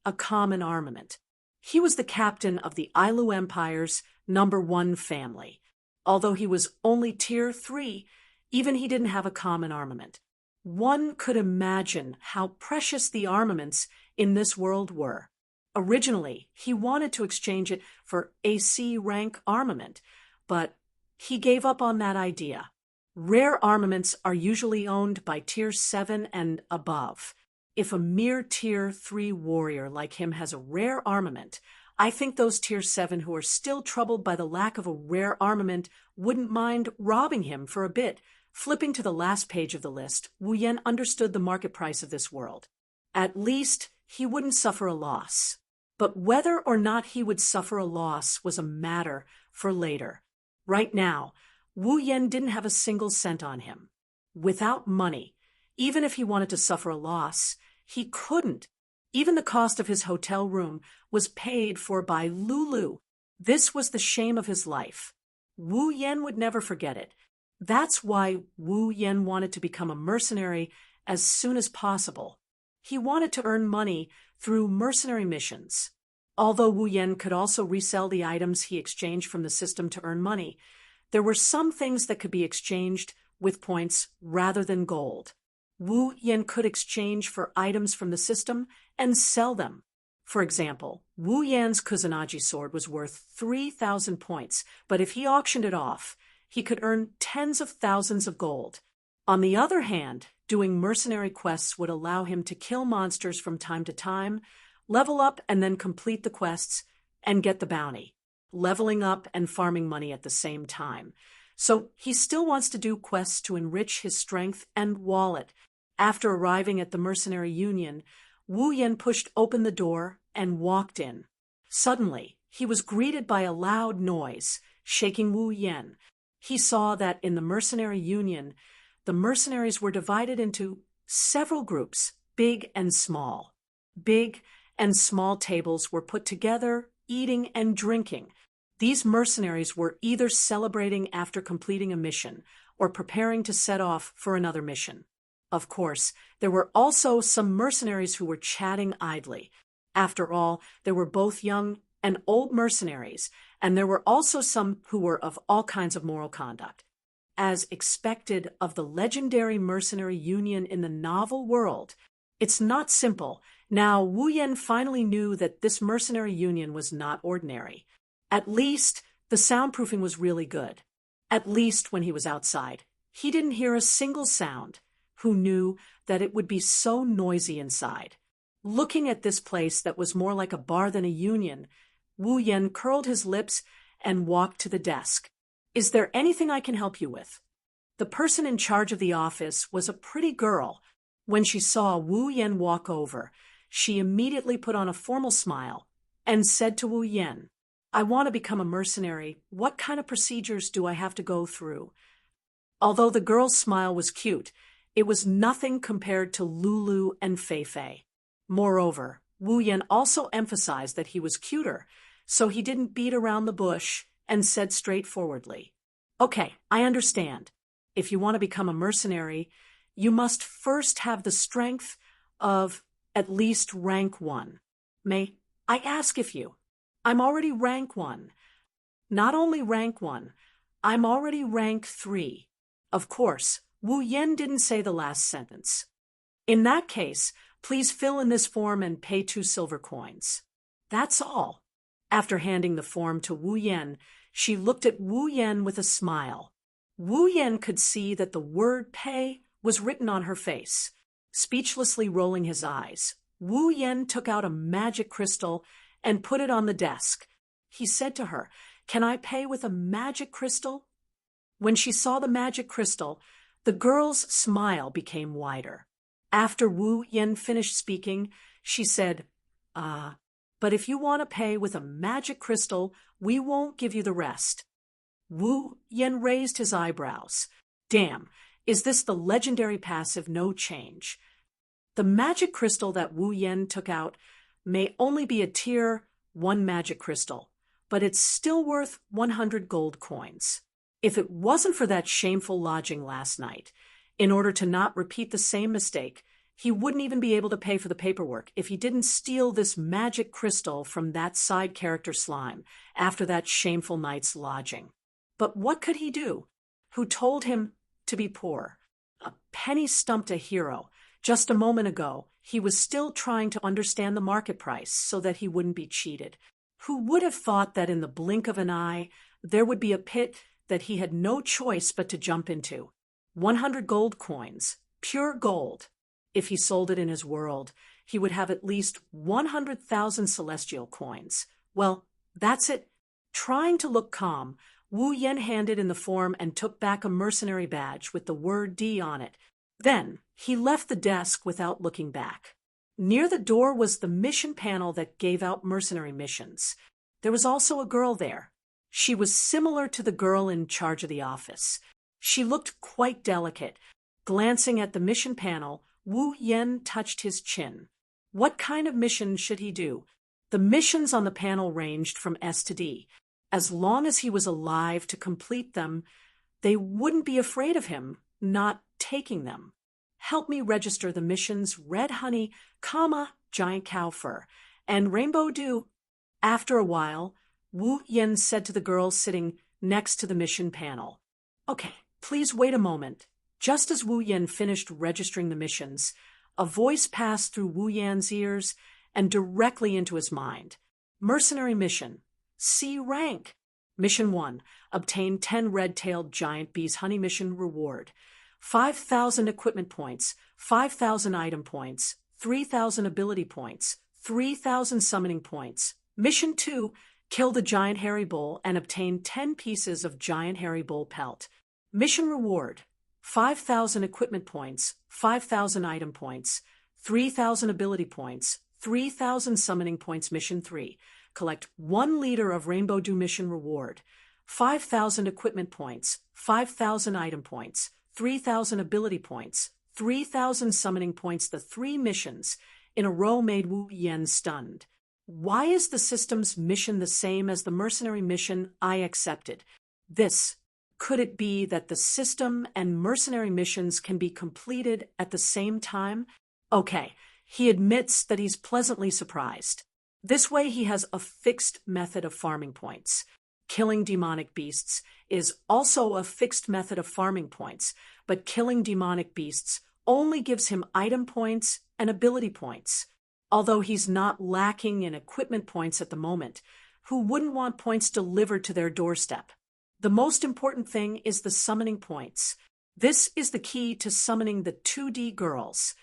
[SPEAKER 1] a common armament. He was the captain of the Ailu Empire's #1 family. Although he was only Tier 3, even he didn't have a common armament. One could imagine how precious the armaments in this world were. Originally, he wanted to exchange it for a C-rank armament, but he gave up on that idea. Rare armaments are usually owned by Tier 7 and above. If a mere Tier 3 warrior like him has a rare armament, I think those Tier 7 who are still troubled by the lack of a rare armament wouldn't mind robbing him for a bit. Flipping to the last page of the list, Wu Yan understood the market price of this world. At least, he wouldn't suffer a loss. But whether or not he would suffer a loss was a matter for later. Right now, Wu Yan didn't have a single cent on him. Without money, even if he wanted to suffer a loss, he couldn't. Even the cost of his hotel room was paid for by Lulu. This was the shame of his life. Wu Yan would never forget it. That's why Wu Yan wanted to become a mercenary as soon as possible. He wanted to earn money through mercenary missions. Although Wu Yan could also resell the items he exchanged from the system to earn money, there were some things that could be exchanged with points rather than gold. Wu Yan could exchange for items from the system and sell them. For example, Wu Yan's Kusanagi sword was worth 3,000 points, but if he auctioned it off, he could earn tens of thousands of gold. On the other hand, doing mercenary quests would allow him to kill monsters from time to time, level up and then complete the quests, and get the bounty, leveling up and farming money at the same time. So he still wants to do quests to enrich his strength and wallet. After arriving at the mercenary union, Wu Yan pushed open the door and walked in. Suddenly, he was greeted by a loud noise, shaking Wu Yan. He saw that in the mercenary union, the mercenaries were divided into several groups, big and small. Big and small tables were put together, eating and drinking. These mercenaries were either celebrating after completing a mission or preparing to set off for another mission. Of course, there were also some mercenaries who were chatting idly. After all, there were both young and old mercenaries, and there were also some who were of all kinds of moral conduct. As expected of the legendary mercenary union in the novel world, it's not simple. Now, Wu Yan finally knew that this mercenary union was not ordinary. At least, the soundproofing was really good. At least when he was outside, he didn't hear a single sound. Who knew that it would be so noisy inside? Looking at this place that was more like a bar than a union, Wu Yan curled his lips and walked to the desk. "Is there anything I can help you with?" The person in charge of the office was a pretty girl. When she saw Wu Yan walk over, she immediately put on a formal smile and said to Wu Yan, "I want to become a mercenary. What kind of procedures do I have to go through?" Although the girl's smile was cute, it was nothing compared to Lulu and Fei. Moreover, Wu Yan also emphasized that he was cuter, so he didn't beat around the bush and said straightforwardly, "Okay, I understand. If you want to become a mercenary, you must first have the strength of at least rank 1. May I ask if you? I'm already rank 1. Not only rank 1, I'm already rank 3. Of course, Wu Yan didn't say the last sentence. "In that case, please fill in this form and pay 2 silver coins. That's all." After handing the form to Wu Yan, she looked at Wu Yan with a smile. Wu Yan could see that the word pay was written on her face. Speechlessly rolling his eyes, Wu Yan took out a magic crystal and put it on the desk. He said to her, "Can I pay with a magic crystal?" When she saw the magic crystal, the girl's smile became wider. After Wu Yan finished speaking, she said, but if you want to pay with a magic crystal, we won't give you the rest." Wu Yan raised his eyebrows. "Damn, is this the legendary passive no change?" The magic crystal that Wu Yan took out may only be a tier 1 magic crystal, but it's still worth 100 gold coins. If it wasn't for that shameful lodging last night, in order to not repeat the same mistake, he wouldn't even be able to pay for the paperwork if he didn't steal this magic crystal from that side character Slime after that shameful night's lodging. But what could he do? Who told him to be poor? A penny stumped a hero. Just a moment ago, he was still trying to understand the market price so that he wouldn't be cheated. Who would have thought that in the blink of an eye, there would be a pit that he had no choice but to jump into? 100 gold coins, pure gold. If he sold it in his world, he would have at least 100,000 celestial coins. Well, that's it. Trying to look calm, Wu Yen handed in the form and took back a mercenary badge with the word D on it. Then, he left the desk without looking back. Near the door was the mission panel that gave out mercenary missions. There was also a girl there. She was similar to the girl in charge of the office. She looked quite delicate. Glancing at the mission panel, Wu Yen touched his chin. What kind of mission should he do? The missions on the panel ranged from S to D. As long as he was alive to complete them, they wouldn't be afraid of him not taking them. Help me register the missions Red Honey, Giant Cow Fur, and Rainbow Dew. After a while, Wu Yen said to the girl sitting next to the mission panel, "Okay, please wait a moment." Just as Wu Yen finished registering the missions, a voice passed through Wu Yan's ears and directly into his mind. Mercenary mission, C rank. Mission 1, obtain 10 red-tailed giant bees honey mission reward. 5,000 equipment points, 5,000 item points, 3,000 ability points, 3,000 summoning points. Mission 2, kill the giant hairy bull and obtain 10 pieces of giant hairy bull pelt. Mission reward, 5,000 equipment points, 5,000 item points, 3,000 ability points, 3,000 summoning points. Mission 3, collect 1 liter of Rainbow Dew mission reward, 5,000 equipment points, 5,000 item points, 3,000 ability points, 3,000 summoning points. The 3 missions in a row made Wu Yen stunned. Why is the system's mission the same as the mercenary mission I accepted? Could it be that the system and mercenary missions can be completed at the same time? Okay, he admits that he's pleasantly surprised. This way he has a fixed method of farming points. Killing demonic beasts is also a fixed method of farming points, but killing demonic beasts only gives him item points and ability points. Although he's not lacking in equipment points at the moment, who wouldn't want points delivered to their doorstep? The most important thing is the summoning points. This is the key to summoning the 2D girls.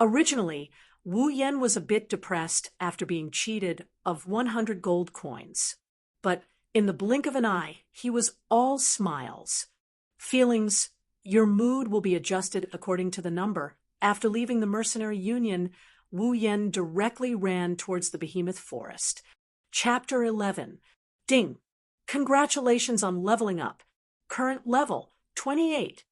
[SPEAKER 1] Originally, Wu Yen was a bit depressed after being cheated of 100 gold coins. But in the blink of an eye, he was all smiles. Feelings, your mood will be adjusted according to the number. After leaving the mercenary union, Wu Yen directly ran towards the behemoth forest. Chapter 11. Ding! Congratulations on leveling up. Current level, 28.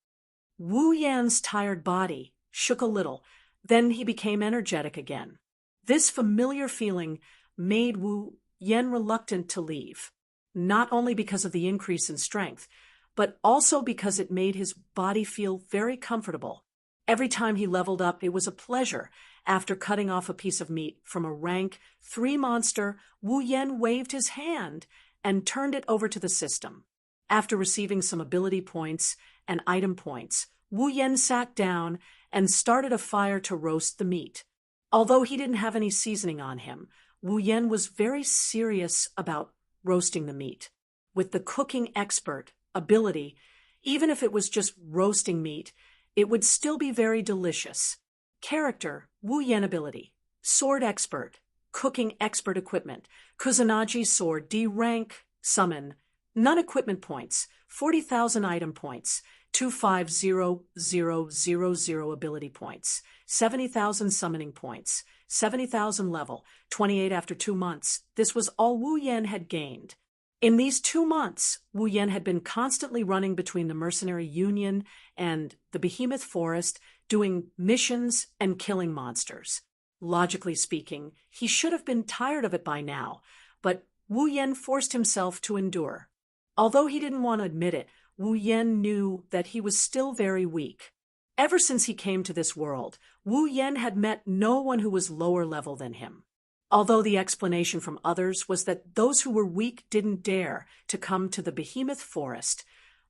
[SPEAKER 1] Wu Yan's tired body shook a little, then he became energetic again. This familiar feeling made Wu Yen reluctant to leave, not only because of the increase in strength, but also because it made his body feel very comfortable. Every time he leveled up, it was a pleasure. After cutting off a piece of meat from a rank 3 monster, Wu Yen waved his hand and turned it over to the system. After receiving some ability points and item points, Wu Yen sat down and started a fire to roast the meat. Although he didn't have any seasoning on him, Wu Yen was very serious about roasting the meat. With the cooking expert ability, even if it was just roasting meat, it would still be very delicious. Character, Wu Yen ability, sword expert, cooking expert equipment, Kusanagi sword, D rank, summon, none equipment points, 40,000 item points, 250000 ability points, 70,000 summoning points, 70,000 level, 28 after 2 months. This was all Wu Yen had gained. In these 2 months, Wu Yen had been constantly running between the mercenary union and the behemoth forest, doing missions and killing monsters. Logically speaking, he should have been tired of it by now, but Wu Yen forced himself to endure. Although he didn't want to admit it, Wu Yen knew that he was still very weak. Ever since he came to this world, Wu Yen had met no one who was lower level than him. Although the explanation from others was that those who were weak didn't dare to come to the behemoth forest,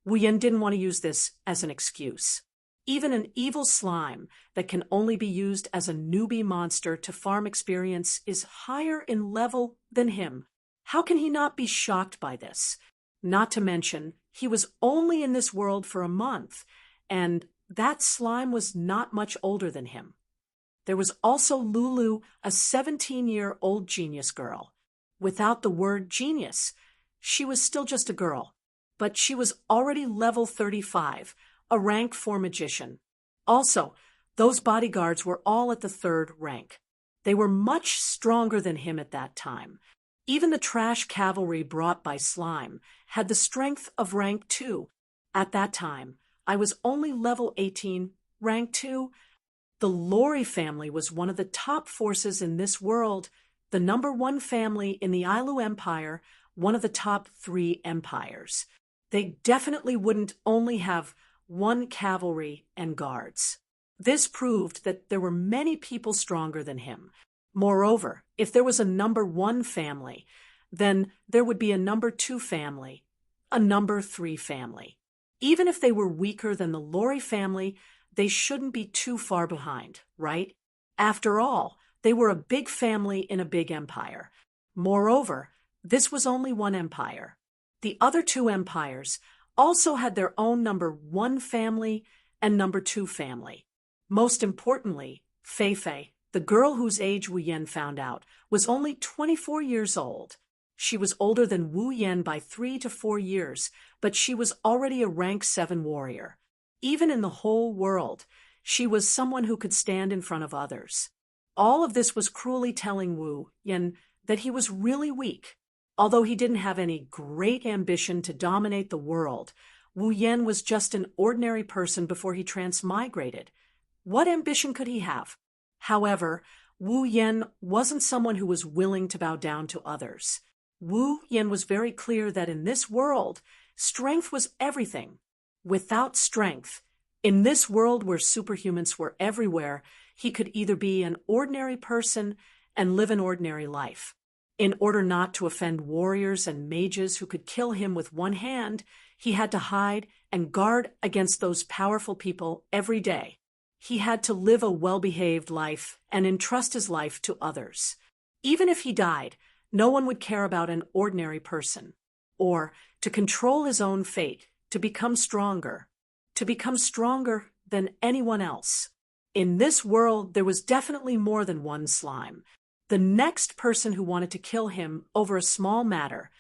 [SPEAKER 1] Wu Yen didn't want to use this as an excuse. Even an evil slime that can only be used as a newbie monster to farm experience is higher in level than him. How can he not be shocked by this? Not to mention, he was only in this world for a month, and that slime was not much older than him. There was also Lulu, a 17-year-old genius girl. Without the word genius, she was still just a girl. But she was already level 35, a rank 4 magician. Also, those bodyguards were all at the 3rd rank. They were much stronger than him at that time. Even the trash cavalry brought by Slime had the strength of rank 2. At that time, I was only level 18, rank 2. The Lori family was one of the top forces in this world, the #1 family in the Ailu Empire, one of the top 3 empires. They definitely wouldn't only have 1 cavalry and guards. This proved that there were many people stronger than him. Moreover, if there was a #1 family, then there would be a #2 family, a #3 family. Even if they were weaker than the Lori family, they shouldn't be too far behind, right? After all, they were a big family in a big empire. Moreover, this was only one empire. The other 2 empires also had their own #1 family and #2 family. Most importantly, Feifei, the girl whose age Wu Yan found out, was only 24 years old. She was older than Wu Yan by 3 to 4 years, but she was already a rank 7 warrior. Even in the whole world, she was someone who could stand in front of others. All of this was cruelly telling Wu Yan that he was really weak. Although he didn't have any great ambition to dominate the world, Wu Yan was just an ordinary person before he transmigrated. What ambition could he have? However, Wu Yan wasn't someone who was willing to bow down to others. Wu Yan was very clear that in this world, strength was everything. Without strength, in this world where superhumans were everywhere, he could either be an ordinary person and live an ordinary life. In order not to offend warriors and mages who could kill him with one hand, he had to hide and guard against those powerful people every day. He had to live a well-behaved life and entrust his life to others. Even if he died, no one would care about an ordinary person. Or to control his own fate, to become stronger than anyone else. In this world, there was definitely more than one slime. The next person who wanted to kill him over a small matter,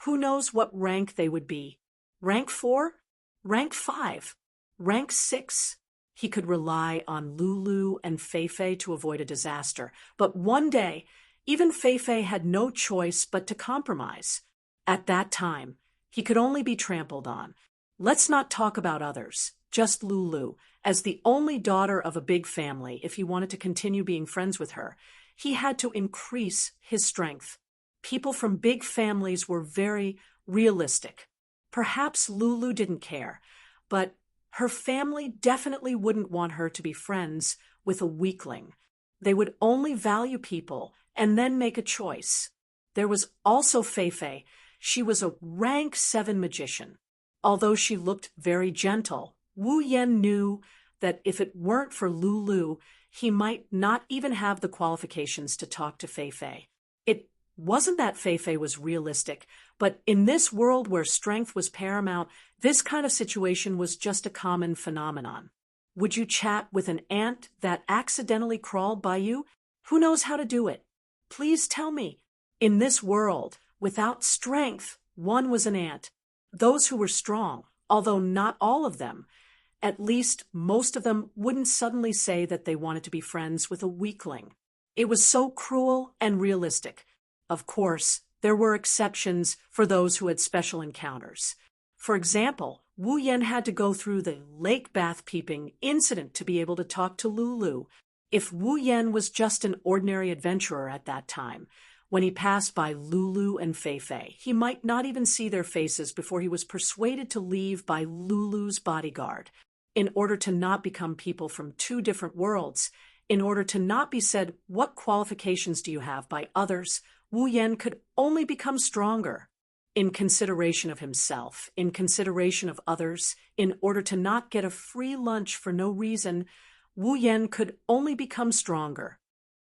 [SPEAKER 1] who knows what rank they would be? Rank 4? Rank 5? Rank 6? He could rely on Lulu and Feifei to avoid a disaster. But one day, even Feifei had no choice but to compromise. At that time, he could only be trampled on. Let's not talk about others, just Lulu, as the only daughter of a big family. If he wanted to continue being friends with her, he had to increase his strength. People from big families were very realistic. Perhaps Lulu didn't care, but her family definitely wouldn't want her to be friends with a weakling. They would only value people and then make a choice. There was also Feifei. She was a rank 7 magician. Although she looked very gentle, Wu Yan knew that if it weren't for Lulu, he might not even have the qualifications to talk to Feifei. It wasn't that Feifei was realistic, but in this world where strength was paramount, this kind of situation was just a common phenomenon. Would you chat with an ant that accidentally crawled by you? Who knows how to do it? Please tell me. In this world, without strength, one was an ant. Those who were strong, although not all of them, at least most of them wouldn't suddenly say that they wanted to be friends with a weakling. It was so cruel and realistic. Of course, there were exceptions for those who had special encounters. For example, Wu Yan had to go through the lake bath peeping incident to be able to talk to Lulu. If Wu Yan was just an ordinary adventurer at that time, when he passed by Lulu and Feifei, he might not even see their faces before he was persuaded to leave by Lulu's bodyguard. In order to not become people from 2 different worlds, in order to not be said, "What qualifications do you have?" by others, Wu Yan could only become stronger. In consideration of himself, in consideration of others, in order to not get a free lunch for no reason, Wu Yan could only become stronger.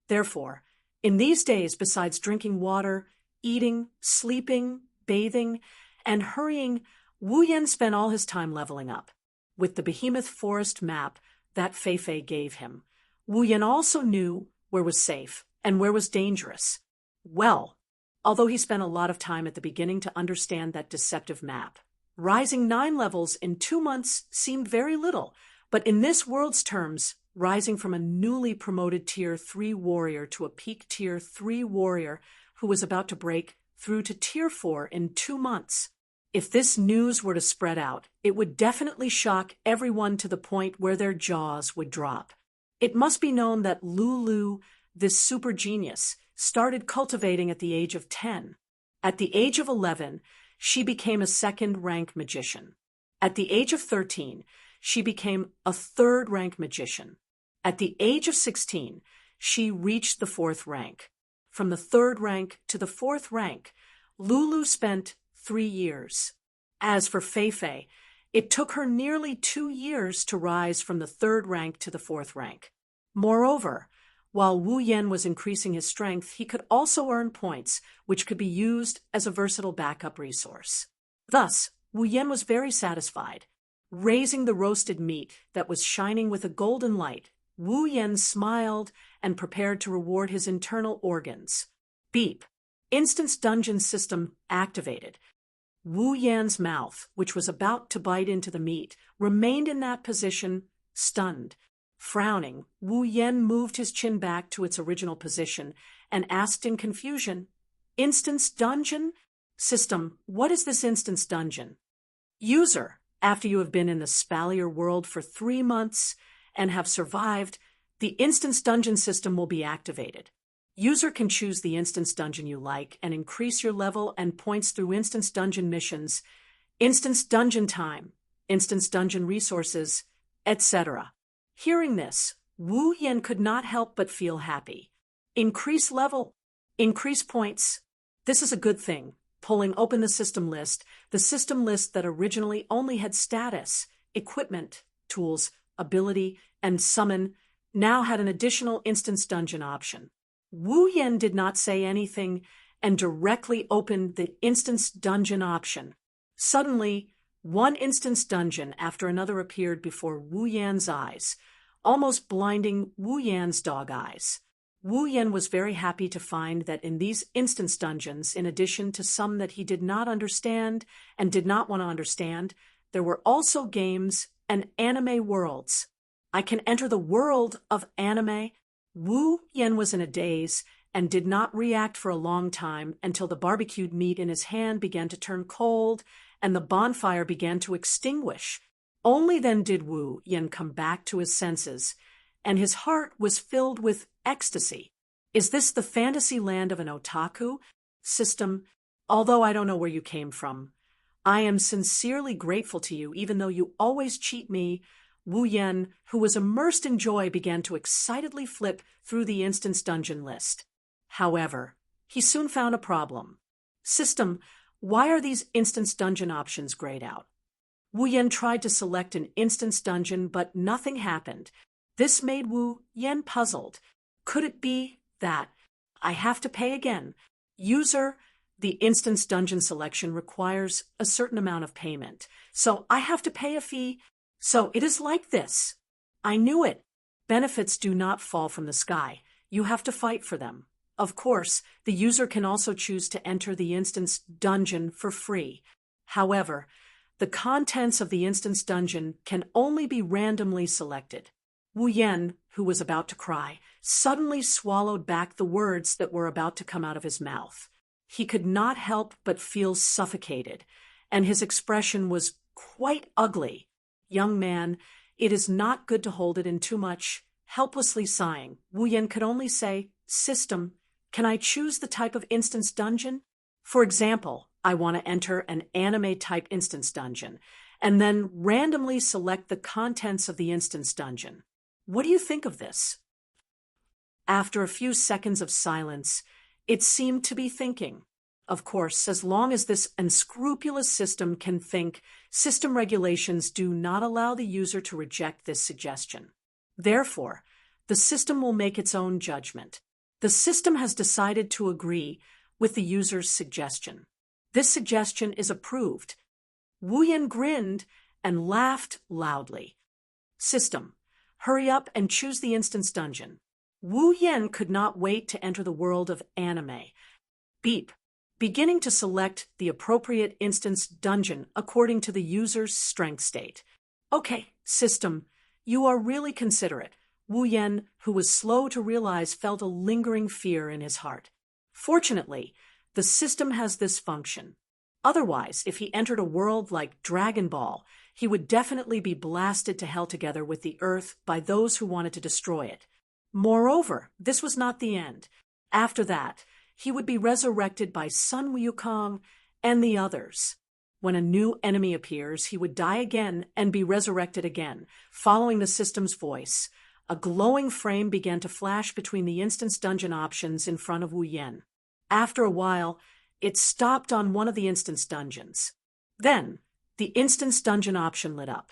[SPEAKER 1] Therefore, in these days, besides drinking water, eating, sleeping, bathing, and hurrying, Wu Yan spent all his time leveling up. with the behemoth forest map that Feifei gave him. Wu Yan also knew where was safe and where was dangerous. Well, although he spent a lot of time at the beginning to understand that deceptive map. Rising 9 levels in 2 months seemed very little, but in this world's terms, rising from a newly promoted Tier 3 warrior to a peak Tier 3 warrior who was about to break through to Tier 4 in 2 months. If this news were to spread out, it would definitely shock everyone to the point where their jaws would drop. It must be known that Lulu, this super genius, started cultivating at the age of 10. At the age of 11, she became a 2nd-rank magician. At the age of 13, she became a 3rd-rank magician. At the age of 16, she reached the 4th rank. From the 3rd rank to the 4th rank, Lulu spent 3 years. As for Feifei, it took her nearly 2 years to rise from the 3rd rank to the 4th rank. Moreover, while Wu Yan was increasing his strength, he could also earn points, which could be used as a versatile backup resource. Thus, Wu Yan was very satisfied. Raising the roasted meat that was shining with a golden light, Wu Yan smiled and prepared to reward his internal organs. Beep. Instance dungeon system activated. Wu Yan's mouth, which was about to bite into the meat, remained in that position, stunned. Frowning, Wu Yan moved his chin back to its original position and asked in confusion, "Instance dungeon? System, what is this instance dungeon?" User, after you have been in the Spalier world for 3 months and have survived, the instance dungeon system will be activated. User can choose the instance dungeon you like and increase your level and points through instance dungeon missions, instance dungeon time, instance dungeon resources, etc. Hearing this, Wu Yan could not help but feel happy. Increase level, increase points. This is a good thing. Pulling open the system list that originally only had status, equipment, tools, ability, and summon, now had an additional instance dungeon option. Wu Yan did not say anything and directly opened the instance dungeon option. Suddenly, one instance dungeon after another appeared before Wu Yan's eyes, almost blinding Wu Yan's dog eyes. Wu Yan was very happy to find that in these instance dungeons, in addition to some that he did not understand and did not want to understand, there were also games and anime worlds. I can enter the world of anime. Wu Yan was in a daze and did not react for a long time until the barbecued meat in his hand began to turn cold and the bonfire began to extinguish. Only then did Wu Yan come back to his senses, and his heart was filled with ecstasy. Is this the fantasy land of an otaku? System, although I don't know where you came from, I am sincerely grateful to you, even though you always cheat me. Wu Yan, who was immersed in joy, began to excitedly flip through the instance dungeon list. However, he soon found a problem. System, why are these instance dungeon options grayed out? Wu Yan tried to select an instance dungeon, but nothing happened. This made Wu Yan puzzled. Could it be that I have to pay again? User, the instance dungeon selection requires a certain amount of payment, so I have to pay a fee. So it is like this. I knew it. Benefits do not fall from the sky. You have to fight for them. Of course, the user can also choose to enter the instance dungeon for free. However, the contents of the instance dungeon can only be randomly selected. Wu Yan, who was about to cry, suddenly swallowed back the words that were about to come out of his mouth. He could not help but feel suffocated, and his expression was quite ugly. Young man, it is not good to hold it in too much. Helplessly sighing, Wu Yan could only say, System, can I choose the type of instance dungeon? For example, I want to enter an anime-type instance dungeon, and then randomly select the contents of the instance dungeon. What do you think of this? After a few seconds of silence, it seemed to be thinking. Of course, as long as this unscrupulous system can think, system regulations do not allow the user to reject this suggestion. Therefore, the system will make its own judgment. The system has decided to agree with the user's suggestion. This suggestion is approved. Wu Yan grinned and laughed loudly. System: hurry up and choose the instance dungeon. Wu Yen could not wait to enter the world of anime. Beep. Beginning to select the appropriate instance dungeon according to the user's strength state. Okay, system, you are really considerate. Wu Yen, who was slow to realize, felt a lingering fear in his heart. Fortunately, the system has this function. Otherwise, if he entered a world like Dragon Ball, he would definitely be blasted to hell together with the earth by those who wanted to destroy it. Moreover, this was not the end. After that, he would be resurrected by Sun Wukong and the others. When a new enemy appears, he would die again and be resurrected again. Following the system's voice, a glowing frame began to flash between the instance dungeon options in front of Wu Yen. After a while, it stopped on one of the instance dungeons. Then, the instance dungeon option lit up.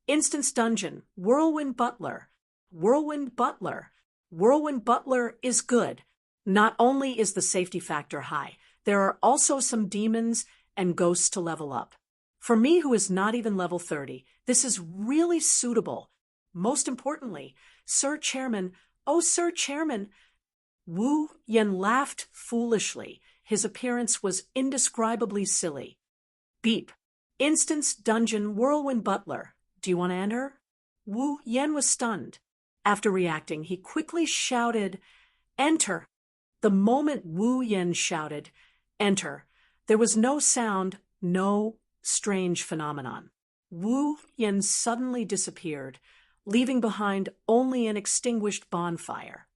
[SPEAKER 1] Instance dungeon, Whirlwind Butler. Whirlwind Butler. Whirlwind Butler is good. Not only is the safety factor high, there are also some demons and ghosts to level up. For me, who is not even level 30, this is really suitable. Most importantly, Sir Chairman, oh Sir Chairman, Wu Yen laughed foolishly. His appearance was indescribably silly. Beep. Instance dungeon Whirlwind Butler. Do you want to enter? Wu Yen was stunned. After reacting, he quickly shouted, "Enter!" The moment Wu Yen shouted, "Enter," there was no sound, no strange phenomenon. Wu Yen suddenly disappeared, leaving behind only an extinguished bonfire.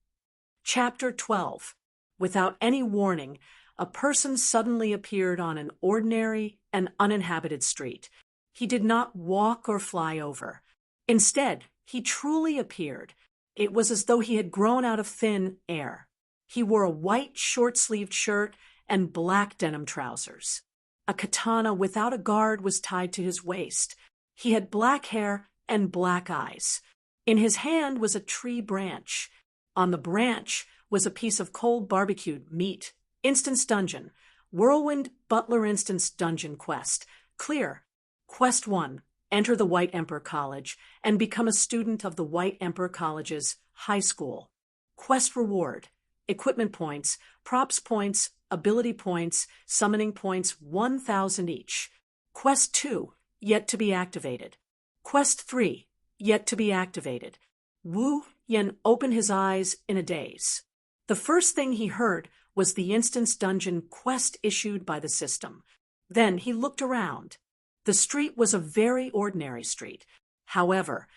[SPEAKER 1] Chapter 12. Without any warning, a person suddenly appeared on an ordinary and uninhabited street. He did not walk or fly over. Instead, he truly appeared. It was as though he had grown out of thin air. He wore a white short-sleeved shirt and black denim trousers. A katana without a guard was tied to his waist. He had black hair and black eyes. In his hand was a tree branch. On the branch was a piece of cold barbecued meat. Instance dungeon. Whirlwind Butler Instance Dungeon Quest. Clear. Quest 1. Enter the White Emperor College and become a student of the White Emperor College's high school. Quest reward. Equipment points, props points, ability points, summoning points 1,000 each. Quest 2. Yet to be activated. Quest 3. Yet to be activated. Wu Yen opened his eyes in a daze. The first thing he heard was the instance dungeon quest issued by the system. Then he looked around. The street was a very ordinary street. However,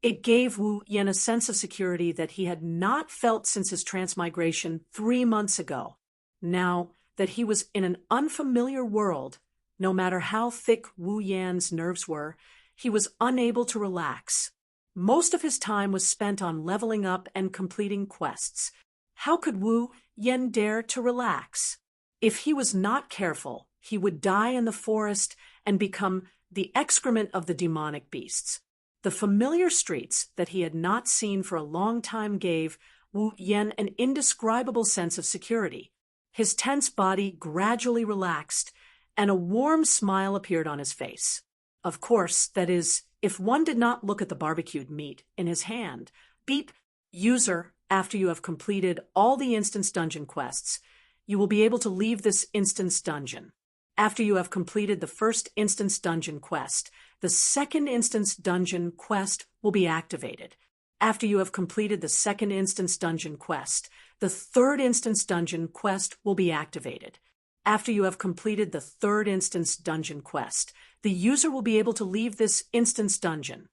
[SPEAKER 1] it gave Wu Yen a sense of security that he had not felt since his transmigration 3 months ago. Now that he was in an unfamiliar world, no matter how thick Wu Yan's nerves were, he was unable to relax. Most of his time was spent on leveling up and completing quests. How could Wu Yen dare to relax? If he was not careful, he would die in the forest and become the excrement of the demonic beasts. The familiar streets that he had not seen for a long time gave Wu Yen an indescribable sense of security. His tense body gradually relaxed, and a warm smile appeared on his face. Of course, that is, if one did not look at the barbecued meat in his hand. Beep. User, after you have completed all the instance dungeon quests, you will be able to leave this instance dungeon. After you have completed the first instance dungeon quest, the second instance dungeon quest will be activated. After you have completed the second instance dungeon quest, the third instance dungeon quest will be activated. After you have completed the third instance dungeon quest, the user will be able to leave this instance dungeon.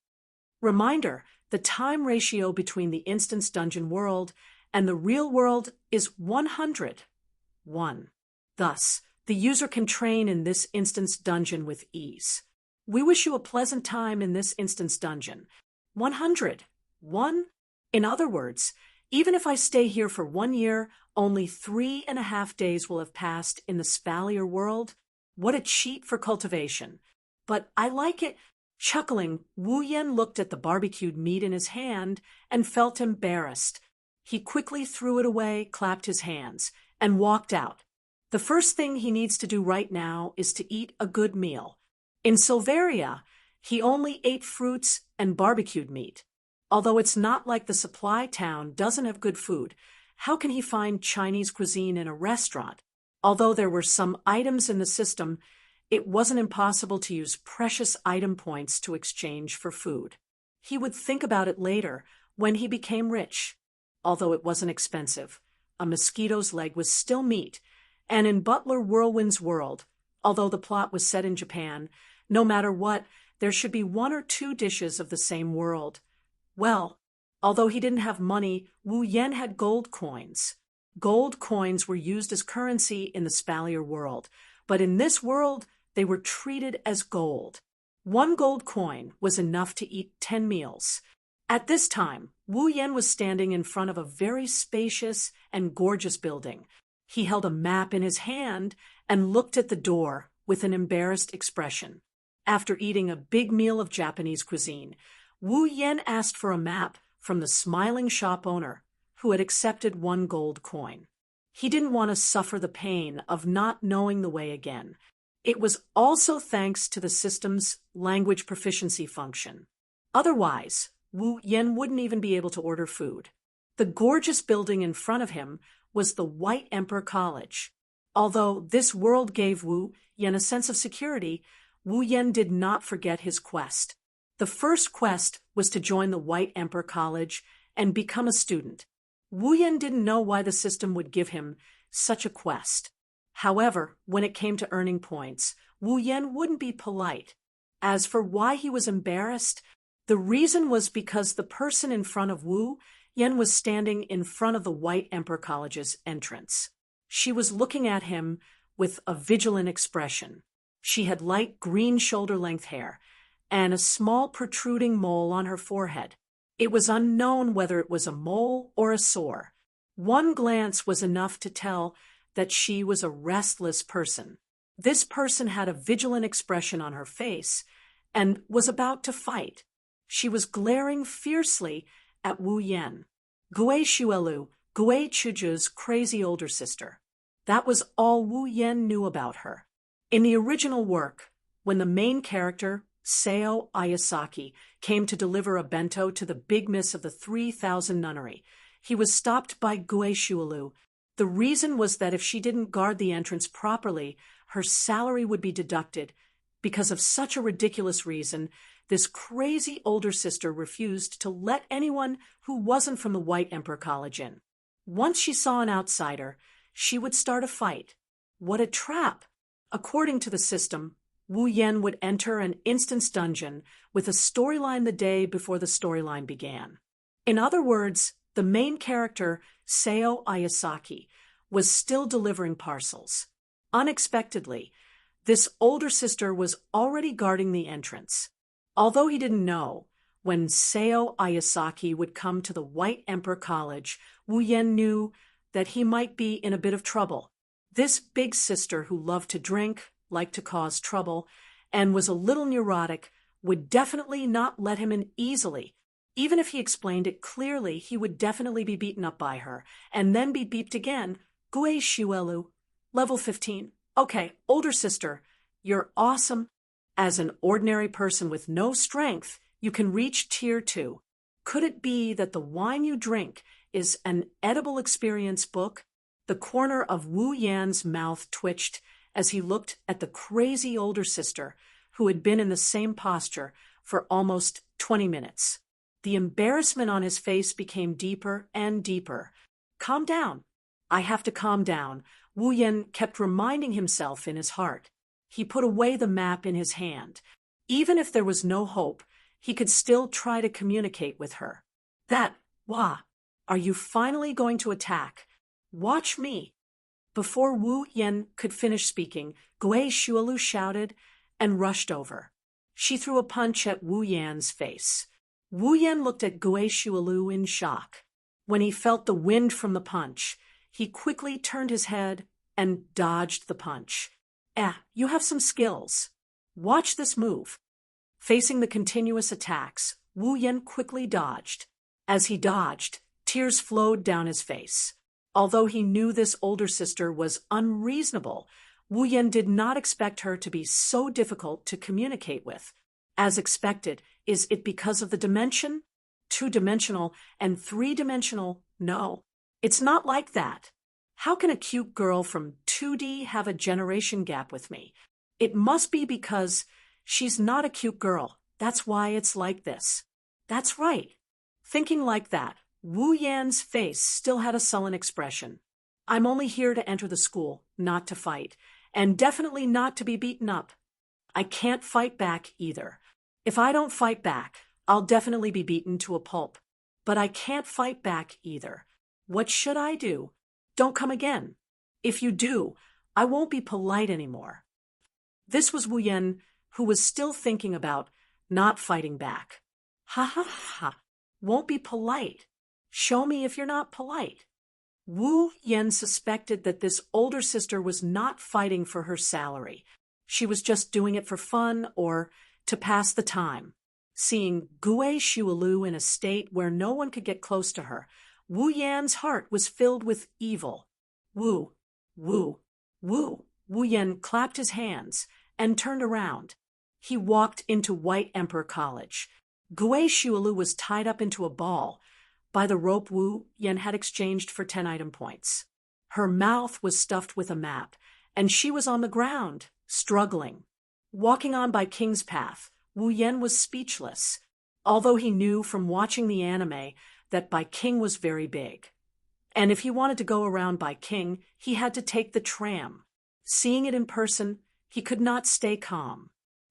[SPEAKER 1] Reminder, the time ratio between the instance dungeon world and the real world is 100:1. Thus, the user can train in this instance dungeon with ease. We wish you a pleasant time in this instance dungeon. 100:1? In other words, even if I stay here for 1 year, only 3.5 days will have passed in the Spalier world. What a cheat for cultivation. But I like it. Chuckling, Wu Yen looked at the barbecued meat in his hand and felt embarrassed. He quickly threw it away, clapped his hands, and walked out. The first thing he needs to do right now is to eat a good meal. In Silveria, He only ate fruits and barbecued meat. Although it's not like the supply town doesn't have good food, how can he find Chinese cuisine in a restaurant? Although there were some items in the system, it wasn't impossible to use precious item points to exchange for food. He would think about it later, when he became rich. Although it wasn't expensive, a mosquito's leg was still meat, and in Butler Whirlwind's world, although the plot was set in Japan, no matter what, there should be one or two dishes of the same world. Well, although he didn't have money, Wu Yen had gold coins. Gold coins were used as currency in the Spalier world, but in this world, they were treated as gold. 1 gold coin was enough to eat 10 meals. At this time, Wu Yen was standing in front of a very spacious and gorgeous building. He held a map in his hand and looked at the door with an embarrassed expression. After eating a big meal of Japanese cuisine, Wu Yen asked for a map from the smiling shop owner, who had accepted 1 gold coin. He didn't want to suffer the pain of not knowing the way again. It was also thanks to the system's language proficiency function. Otherwise, Wu Yen wouldn't even be able to order food. The gorgeous building in front of him was the White Emperor College. Although this world gave Wu Yen a sense of security, Wu Yen did not forget his quest. The first quest was to join the White Emperor College and become a student. Wu Yen didn't know why the system would give him such a quest. However, when it came to earning points, Wu Yen wouldn't be polite. As for why he was embarrassed, the reason was because the person in front of Wu Yen was standing in front of the White Emperor College's entrance. She was looking at him with a vigilant expression. She had light green shoulder-length hair and a small protruding mole on her forehead. It was unknown whether it was a mole or a sore. One glance was enough to tell that she was a restless person. This person had a vigilant expression on her face and was about to fight. She was glaring fiercely at Wu Yen. Gue Shuelu, Gue Chuju's crazy older sister. That was all Wu Yen knew about her. In the original work, when the main character, Seo Ayasaki, came to deliver a bento to the big miss of the 3,000 nunnery, he was stopped by Gue Shuelu. The reason was that if she didn't guard the entrance properly, her salary would be deducted. Because of such a ridiculous reason, this crazy older sister refused to let anyone who wasn't from the White Emperor College in. Once she saw an outsider, she would start a fight. What a trap! According to the system, Wu Yen would enter an instance dungeon with a storyline the day before the storyline began. In other words, the main character, Seo Ayasaki, was still delivering parcels. Unexpectedly, this older sister was already guarding the entrance. Although he didn't know, when Seo Ayasaki would come to the White Emperor College, Wu Yen knew that he might be in a bit of trouble. This big sister who loved to drink, liked to cause trouble, and was a little neurotic, would definitely not let him in easily. Even if he explained it clearly, he would definitely be beaten up by her, and then be beeped again. Gue Shuelu, level 15. Okay, older sister, you're awesome. As an ordinary person with no strength, you can reach tier 2. Could it be that the wine you drink is an edible experience book? The corner of Wu Yan's mouth twitched as he looked at the crazy older sister who had been in the same posture for almost 20 minutes. The embarrassment on his face became deeper and deeper. Calm down. I have to calm down, Wu Yan kept reminding himself in his heart. He put away the map in his hand. Even if there was no hope, he could still try to communicate with her. Are you finally going to attack? Watch me. Before Wu Yan could finish speaking, Gue Shuelu shouted and rushed over. She threw a punch at Wu Yan's face. Wu Yan looked at Gue Shuelu in shock. When he felt the wind from the punch, he quickly turned his head and dodged the punch. You have some skills. Watch this move. Facing the continuous attacks, Wu Yan quickly dodged. As he dodged, tears flowed down his face. Although he knew this older sister was unreasonable, Wu Yan did not expect her to be so difficult to communicate with. As expected, is it because of the dimension? Two-dimensional and three-dimensional? No, it's not like that. How can a cute girl from 2D have a generation gap with me? It must be because she's not a cute girl. That's why it's like this. That's right. Thinking like that, Wu Yan's face still had a sullen expression. I'm only here to enter the school, not to fight, and definitely not to be beaten up. I can't fight back either. If I don't fight back, I'll definitely be beaten to a pulp. But I can't fight back either. What should I do? Don't come again. If you do, I won't be polite anymore. This was Wu Yan, who was still thinking about not fighting back. Ha ha ha. Won't be polite. Show me if you're not polite. Wu Yan suspected that this older sister was not fighting for her salary. She was just doing it for fun or to pass the time. Seeing Gue Shualu in a state where no one could get close to her, Wu Yan's heart was filled with evil. Wu, Wu, Wu. Wu Yan clapped his hands and turned around. He walked into White Emperor College. Gue Shualu was tied up into a ball by the rope Wu Yan had exchanged for 10 item points. Her mouth was stuffed with a map, and she was on the ground, struggling. Walking on by King's Path, Wu Yan was speechless, although he knew from watching the anime that Bai King was very big. And if he wanted to go around Bai King, he had to take the tram. Seeing it in person, he could not stay calm.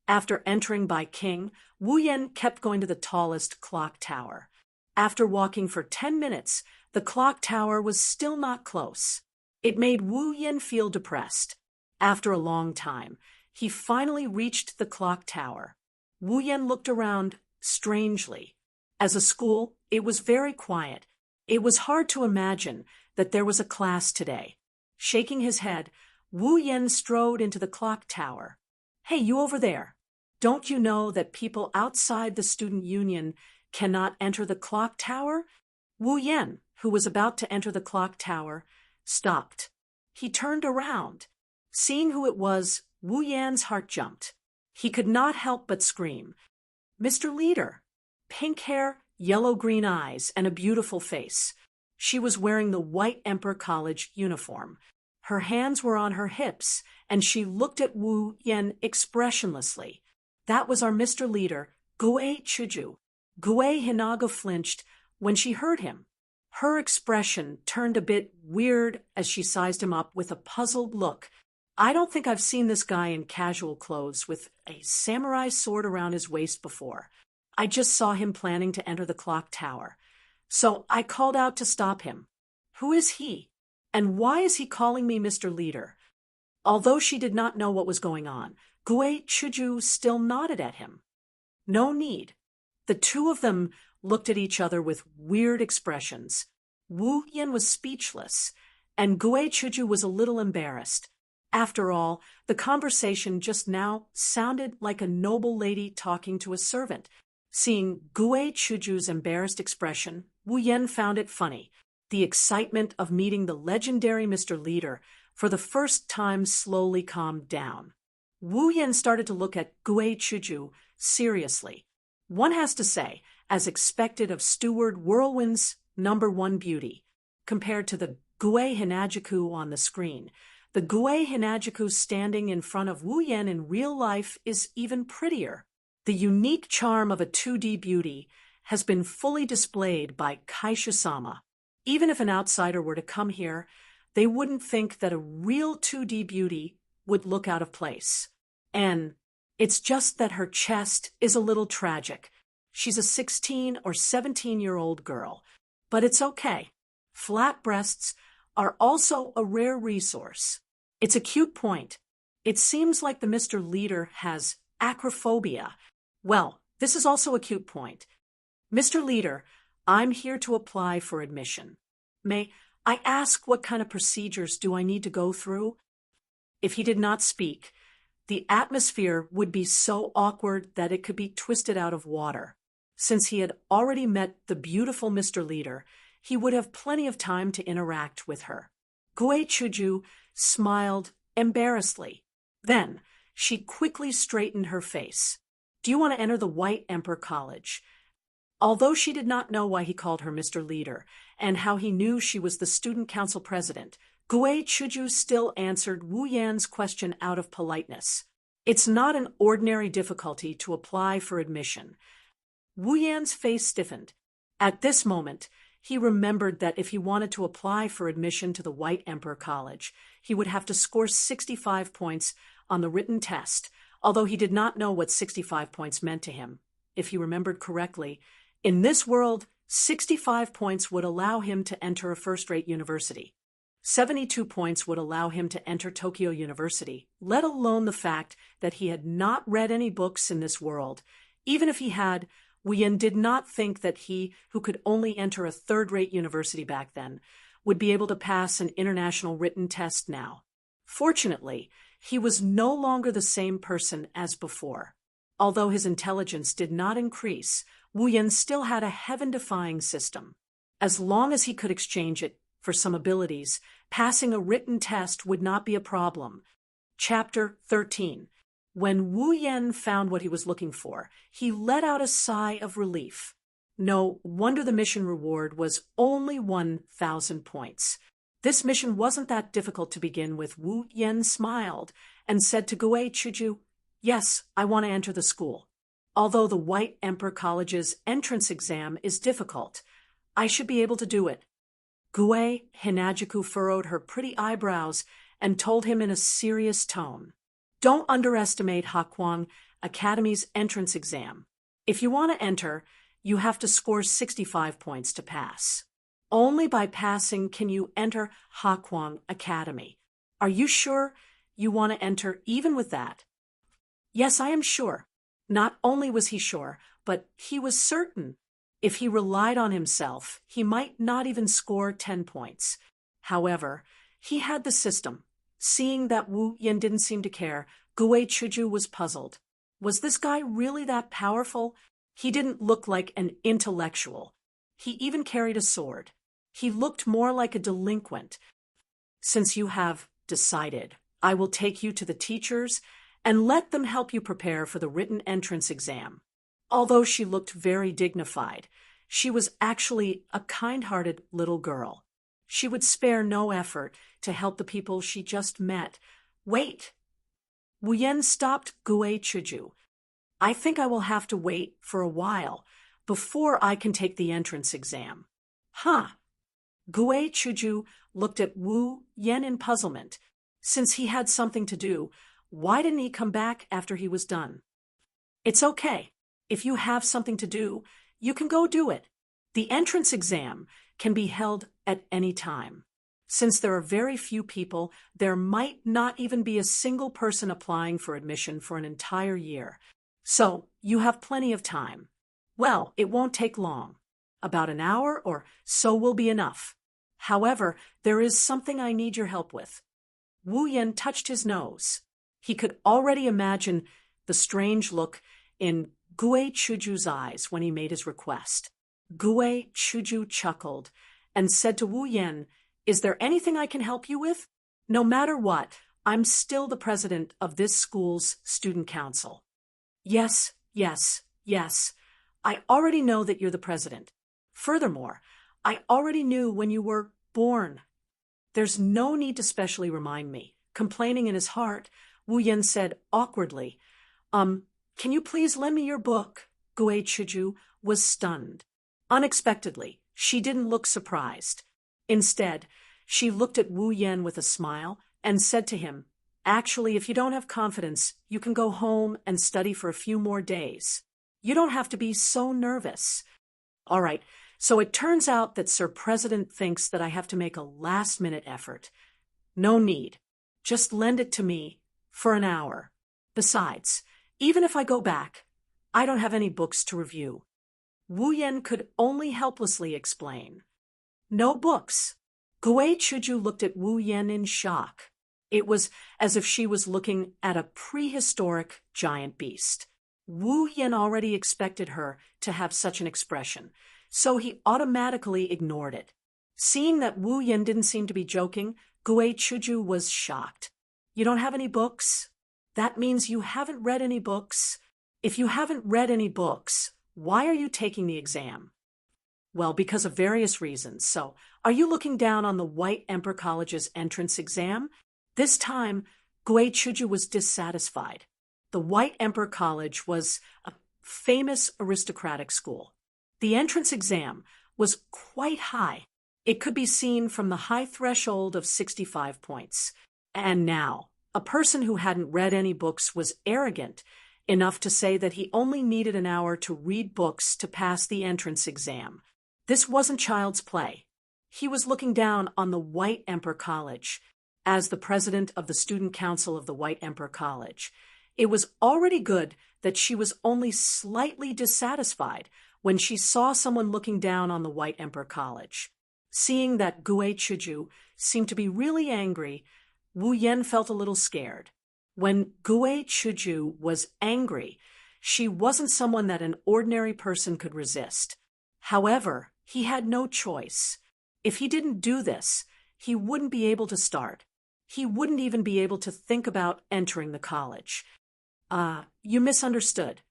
[SPEAKER 1] After entering Bai King, Wu Yan kept going to the tallest clock tower. After walking for 10 minutes, the clock tower was still not close. It made Wu Yan feel depressed. After a long time, he finally reached the clock tower. Wu Yan looked around strangely. As a school, it was very quiet. It was hard to imagine that there was a class today. Shaking his head, Wu Yan strode into the clock tower. Hey, you over there. Don't you know that people outside the student union cannot enter the clock tower? Wu Yan, who was about to enter the clock tower, stopped. He turned around. Seeing who it was, Wu Yan's heart jumped. He could not help but scream. Mr. Leader! Pink hair, yellow-green eyes, and a beautiful face. She was wearing the White Emperor College uniform. Her hands were on her hips, and she looked at Wu Yan expressionlessly. That was our Mr. Leader, Gue Chuju. Gue Hinaga flinched when she heard him. Her expression turned a bit weird as she sized him up with a puzzled look. I don't think I've seen this guy in casual clothes with a samurai sword around his waist before. I just saw him planning to enter the clock tower. So I called out to stop him. Who is he? And why is he calling me Mr. Leader? Although she did not know what was going on, Gue Chuju still nodded at him. No need. The two of them looked at each other with weird expressions. Wu Yan was speechless, and Gue Chuju was a little embarrassed. After all, the conversation just now sounded like a noble lady talking to a servant. Seeing Gue Chuju's embarrassed expression, Wu Yan found it funny. The excitement of meeting the legendary Mr. Leader for the first time slowly calmed down. Wu Yan started to look at Gue Chuju seriously. One has to say, as expected of Steward Whirlwind's #1 beauty, compared to the Gue Hinajaku on the screen. The Gue Hinajaku standing in front of Wu Yan in real life is even prettier. The unique charm of a 2D beauty has been fully displayed by Kaishu-sama. Even if an outsider were to come here, they wouldn't think that a real 2D beauty would look out of place. And it's just that her chest is a little tragic. She's a 16 or 17-year-old girl. But it's okay. Flat breasts are also a rare resource. It's a cute point. It seems like the Mr. Leader has acrophobia. Well, this is also a cute point. Mr. Leader, I'm here to apply for admission. May I ask what kind of procedures do I need to go through? If he did not speak, the atmosphere would be so awkward that it could be twisted out of water. Since he had already met the beautiful Mr. Leader, he would have plenty of time to interact with her. Gue Chuju smiled embarrassedly. Then she quickly straightened her face. Do you want to enter the White Emperor College? Although she did not know why he called her Mr. Leader, and how he knew she was the student council president, Gui Chuju still answered Wu Yan's question out of politeness. It's not an ordinary difficulty to apply for admission. Wu Yan's face stiffened. At this moment, he remembered that if he wanted to apply for admission to the White Emperor College, he would have to score 65 points on the written test, although he did not know what 65 points meant to him. If he remembered correctly, in this world, 65 points would allow him to enter a first-rate university. 72 points would allow him to enter Tokyo University, let alone the fact that he had not read any books in this world. Even if he had, Wu Yan did not think that he, who could only enter a third-rate university back then, would be able to pass an international written test now. Fortunately, he was no longer the same person as before. Although his intelligence did not increase, Wu Yan still had a heaven-defying system. As long as he could exchange it for some abilities, passing a written test would not be a problem. Chapter 13. When Wu Yan found what he was looking for, he let out a sigh of relief. No wonder the mission reward was only 1,000 points. This mission wasn't that difficult to begin with. Wu Yan smiled and said to Gui Chuju, "Yes, I want to enter the school. Although the White Emperor College's entrance exam is difficult, I should be able to do it." Gui Hinajuku furrowed her pretty eyebrows and told him in a serious tone, "Don't underestimate Hakwang Academy's entrance exam. If you want to enter, you have to score 65 points to pass. Only by passing can you enter Hakwang Academy. Are you sure you want to enter even with that?" "Yes, I am sure." Not only was he sure, but he was certain. If he relied on himself, he might not even score 10 points. However, he had the system. Seeing that Wu Yan didn't seem to care, Gui Chuju was puzzled. Was this guy really that powerful? He didn't look like an intellectual. He even carried a sword. He looked more like a delinquent. "Since you have decided, I will take you to the teachers and let them help you prepare for the written entrance exam." Although she looked very dignified, she was actually a kind-hearted little girl. She would spare no effort to help the people she just met. "Wait!" Wu Yan stopped Gui Chuju. "I think I will have to wait for a while before I can take the entrance exam." "Huh?" Gui Chuju looked at Wu Yan in puzzlement. Since he had something to do, why didn't he come back after he was done? "It's okay. If you have something to do, you can go do it. The entrance exam can be held at any time. Since there are very few people, there might not even be a single person applying for admission for an entire year. So you have plenty of time. Well, it won't take long. About an hour or so will be enough. However, there is something I need your help with." Wu Yan touched his nose. He could already imagine the strange look in Gui Chuju's eyes when he made his request. Gui Chuju chuckled and said to Wu Yan, "Is there anything I can help you with? No matter what, I'm still the president of this school's student council." "Yes, yes, yes. I already know that you're the president. Furthermore, I already knew when you were born. There's no need to specially remind me." Complaining in his heart, Wu Yan said awkwardly, "Can you please lend me your book?" Gui Chuju was stunned. Unexpectedly, she didn't look surprised. Instead, she looked at Wu Yan with a smile and said to him, "Actually, if you don't have confidence, you can go home and study for a few more days. You don't have to be so nervous." "All right, so it turns out that Sir President thinks that I have to make a last-minute effort. No need. Just lend it to me for an hour. Besides, even if I go back, I don't have any books to review." Wu Yan could only helplessly explain. "No books." Gui Chuju looked at Wu Yan in shock. It was as if she was looking at a prehistoric giant beast. Wu Yan already expected her to have such an expression, so he automatically ignored it. Seeing that Wu Yan didn't seem to be joking, Gui Chuju was shocked. "You don't have any books? That means you haven't read any books?" If you haven't read any books, why are you taking the exam? Well, because of various reasons. So, are you looking down on the White Emperor College's entrance exam? This time, Gui Chuju was dissatisfied. The White Emperor College was a famous aristocratic school. The entrance exam was quite high. It could be seen from the high threshold of 65 points. And now, a person who hadn't read any books was arrogant enough to say that he only needed an hour to read books to pass the entrance exam. This wasn't child's play. He was looking down on the White Emperor College. As the president of the student council of the White Emperor College, it was already good that she was only slightly dissatisfied when she saw someone looking down on the White Emperor College. Seeing that Gui Chuju seemed to be really angry, Wu Yan felt a little scared. When Gui Chuju was angry, she wasn't someone that an ordinary person could resist. However, he had no choice. If he didn't do this, he wouldn't be able to start. He wouldn't even be able to think about entering the college. You misunderstood.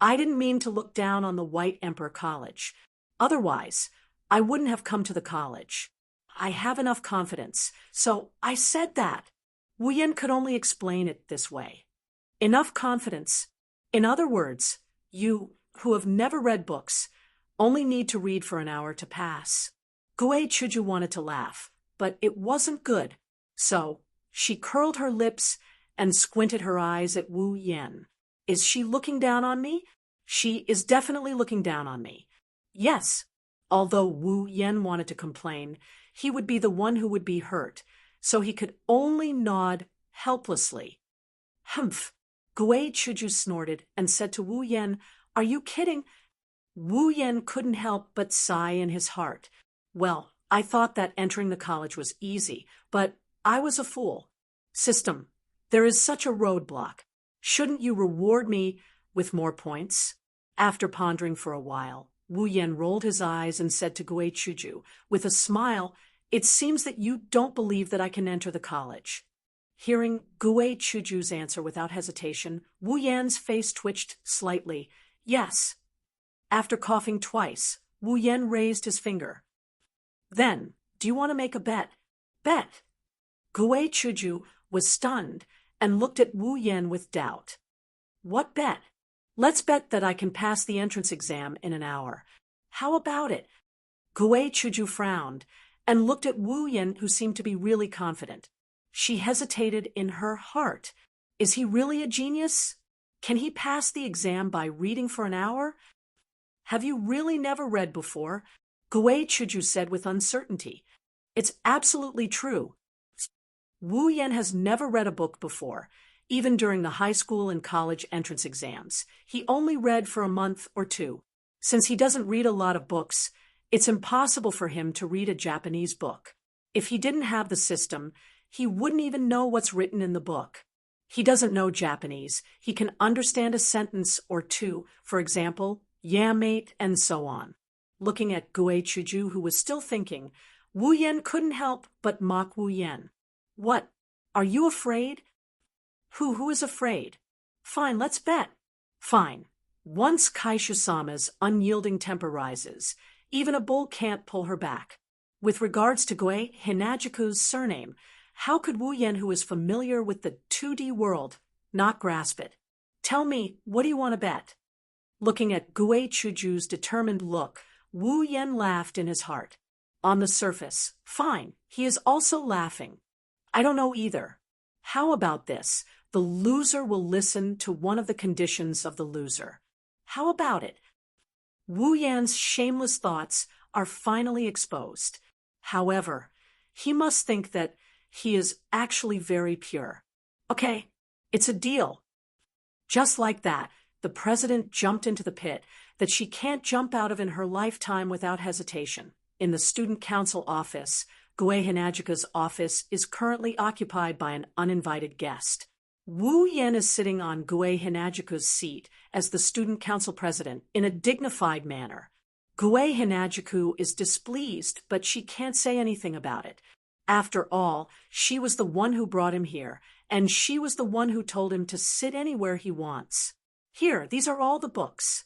[SPEAKER 1] I didn't mean to look down on the White Emperor College. Otherwise, I wouldn't have come to the college. I have enough confidence, so I said that. Wu Yan could only explain it this way. Enough confidence. In other words, you, who have never read books, only need to read for an hour to pass. Gui Chuju wanted to laugh, but it wasn't good. So, she curled her lips and squinted her eyes at Wu Yan. Is she looking down on me? She is definitely looking down on me. Yes. Although Wu Yan wanted to complain, he would be the one who would be hurt, so he could only nod helplessly. Humph! Gui Chuju snorted and said to Wu Yan, "Are you kidding?" Wu Yan couldn't help but sigh in his heart. Well, I thought that entering the college was easy, but I was a fool. System, there is such a roadblock. Shouldn't you reward me with more points? After pondering for a while, Wu Yan rolled his eyes and said to Gui Chuju, with a smile, "It seems that you don't believe that I can enter the college." Hearing Gui Chuju's answer without hesitation, Wu Yan's face twitched slightly. Yes. After coughing twice, Wu Yan raised his finger. Then, do you want to make a bet? Bet. Gui Chuju was stunned and looked at Wu Yan with doubt. What bet? Let's bet that I can pass the entrance exam in an hour. How about it? Gui Chuju frowned and looked at Wu Yan, who seemed to be really confident. She hesitated in her heart. Is he really a genius? Can he pass the exam by reading for an hour? Have you really never read before? Gui Chuju said with uncertainty. It's absolutely true. Wu Yan has never read a book before, even during the high school and college entrance exams. He only read for a month or two. Since he doesn't read a lot of books, it's impossible for him to read a Japanese book. If he didn't have the system, he wouldn't even know what's written in the book. He doesn't know Japanese. He can understand a sentence or two, for example, yeah, mate, and so on. Looking at Gui Chuju, who was still thinking, Wu Yan couldn't help but mock Wu Yan. What? Are you afraid? Who is afraid? Fine, let's bet. Fine. Once Kaishu-sama's unyielding temper rises, even a bull can't pull her back. With regards to Gui Hinajiku's surname, how could Wu Yan, who is familiar with the 2D world, not grasp it? Tell me, what do you want to bet? Looking at Gui Chuju's determined look, Wu Yan laughed in his heart. On the surface, fine, he is also laughing. I don't know either. How about this? The loser will listen to one of the conditions of the loser. How about it? Wu Yan's shameless thoughts are finally exposed. However, he must think that he is actually very pure. Okay, it's a deal. Just like that, the president jumped into the pit that she can't jump out of in her lifetime without hesitation. In the student council office, Gui Hinajika's office is currently occupied by an uninvited guest. Wu Yan is sitting on Gui Hinajika's seat as the student council president in a dignified manner. Gui Hinajiku is displeased, but she can't say anything about it. After all, she was the one who brought him here, and she was the one who told him to sit anywhere he wants. Here, these are all the books.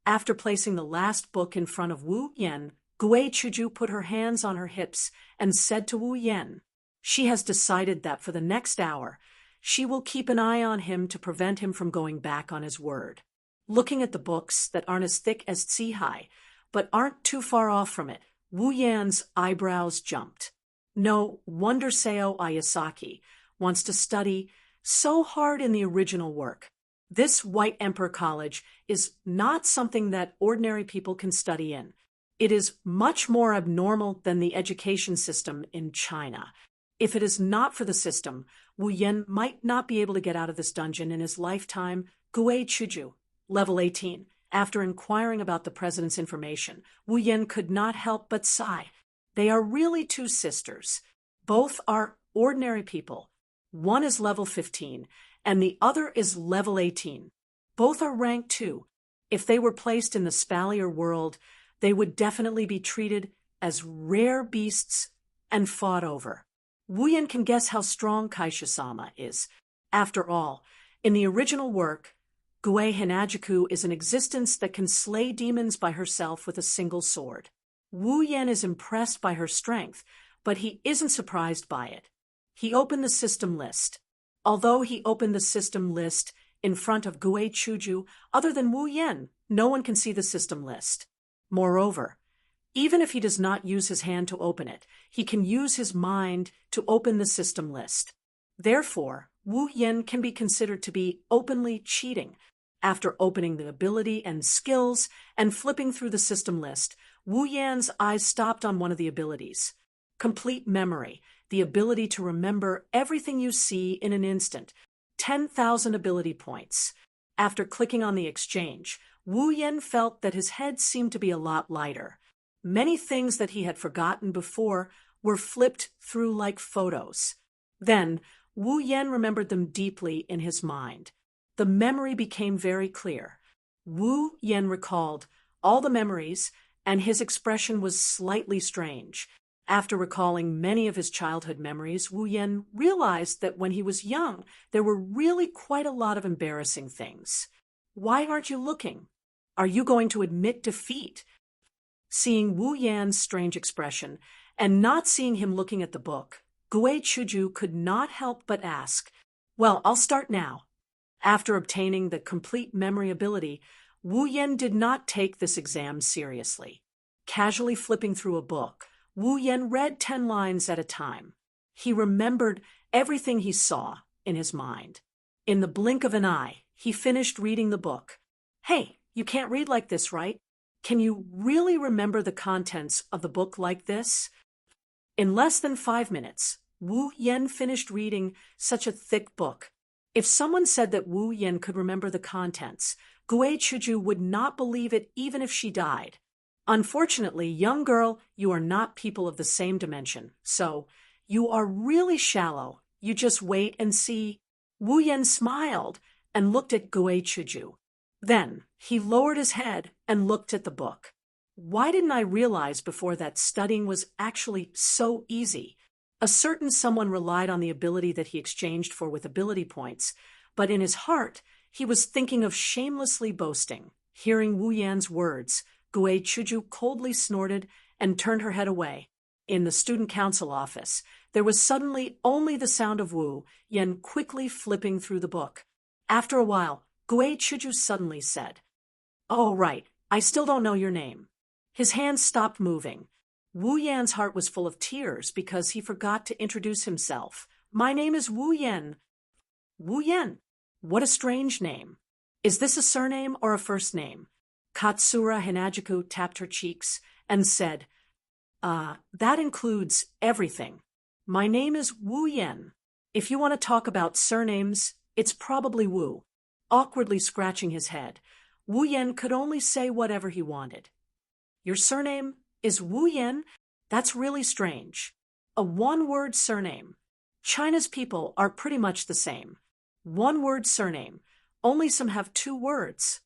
[SPEAKER 1] After placing the last book in front of Wu Yan, Gui Chuju put her hands on her hips and said to Wu Yan, "She has decided that for the next hour, she will keep an eye on him to prevent him from going back on his word." Looking at the books that aren't as thick as Tsihai, but aren't too far off from it, Wu Yan's eyebrows jumped. No wonder Seo Ayasaki wants to study so hard in the original work. This White Emperor College is not something that ordinary people can study in. It is much more abnormal than the education system in China. If it is not for the system, Wu Yan might not be able to get out of this dungeon in his lifetime. Gui Chuju, level 18. After inquiring about the president's information, Wu Yan could not help but sigh. They are really two sisters. Both are ordinary people. One is level 15, and the other is level 18. Both are rank 2. If they were placed in the Spalier world, they would definitely be treated as rare beasts and fought over. Wu Yan can guess how strong Kaisha-sama is. After all, in the original work, Gue Hinajuku is an existence that can slay demons by herself with a single sword. Wu Yan is impressed by her strength, but he isn't surprised by it. He opened the system list. Although he opened the system list in front of Gue Chuju, other than Wu Yan, no one can see the system list. Moreover, even if he does not use his hand to open it, he can use his mind to open the system list. Therefore, Wu Yan can be considered to be openly cheating. After opening the ability and skills and flipping through the system list, Wu Yan's eyes stopped on one of the abilities. Complete memory, the ability to remember everything you see in an instant. 10,000 ability points. After clicking on the exchange, Wu Yan felt that his head seemed to be a lot lighter. Many things that he had forgotten before were flipped through like photos. Then, Wu Yan remembered them deeply in his mind. The memory became very clear. Wu Yan recalled all the memories, and his expression was slightly strange. After recalling many of his childhood memories, Wu Yan realized that when he was young, there were really quite a lot of embarrassing things. "Why aren't you looking? Are you going to admit defeat?" Seeing Wu Yan's strange expression, and not seeing him looking at the book, Gue Chuju could not help but ask, "Well, I'll start now." After obtaining the complete memory ability, Wu Yan did not take this exam seriously. Casually flipping through a book, Wu Yan read 10 lines at a time. He remembered everything he saw in his mind. In the blink of an eye, he finished reading the book. "Hey, you can't read like this, right? Can you really remember the contents of the book like this?" In less than 5 minutes, Wu Yan finished reading such a thick book. If someone said that Wu Yan could remember the contents, Gue Chuju would not believe it even if she died. Unfortunately, young girl, you are not people of the same dimension, so you are really shallow. You just wait and see. Wu Yan smiled and looked at Gue Chuju. Then he lowered his head and looked at the book. Why didn't I realize before that studying was actually so easy? A certain someone relied on the ability that he exchanged for with ability points, but in his heart, he was thinking of shamelessly boasting. Hearing Wu Yan's words, Gue Chuju coldly snorted and turned her head away. In the student council office, there was suddenly only the sound of Wu Yan quickly flipping through the book. After a while, Gue Chuju suddenly said, "Oh, right, I still don't know your name." His hands stopped moving. Wu Yan's heart was full of tears because he forgot to introduce himself. "My name is Wu Yan." "Wu Yan? What a strange name. Is this a surname or a first name?" Katsura Hinajuku tapped her cheeks and said, That includes everything. My name is Wu Yan. If you want to talk about surnames, it's probably Wu." Awkwardly scratching his head, Wu Yan could only say whatever he wanted. "Your surname is Wu Yan? That's really strange. A one-word surname. China's people are pretty much the same. One-word surname. Only some have 2 words.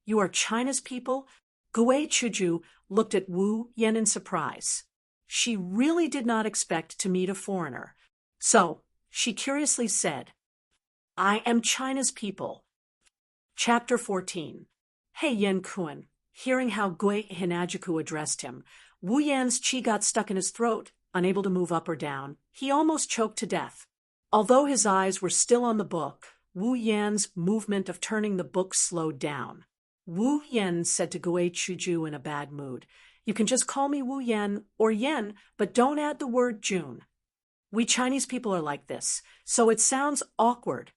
[SPEAKER 1] You are China's people?" Gue Chuju looked at Wu Yan in surprise. She really did not expect to meet a foreigner. So, she curiously said, "I am China's people." Chapter 14. Hey Yen Kun. Hearing how Gui Hinajuku addressed him, Wu Yan's chi got stuck in his throat, unable to move up or down. He almost choked to death. Although his eyes were still on the book, Wu Yan's movement of turning the book slowed down. Wu Yan said to Gui Chuju in a bad mood, "You can just call me Wu Yan or Yen, but don't add the word June. We Chinese people are like this, so it sounds awkward."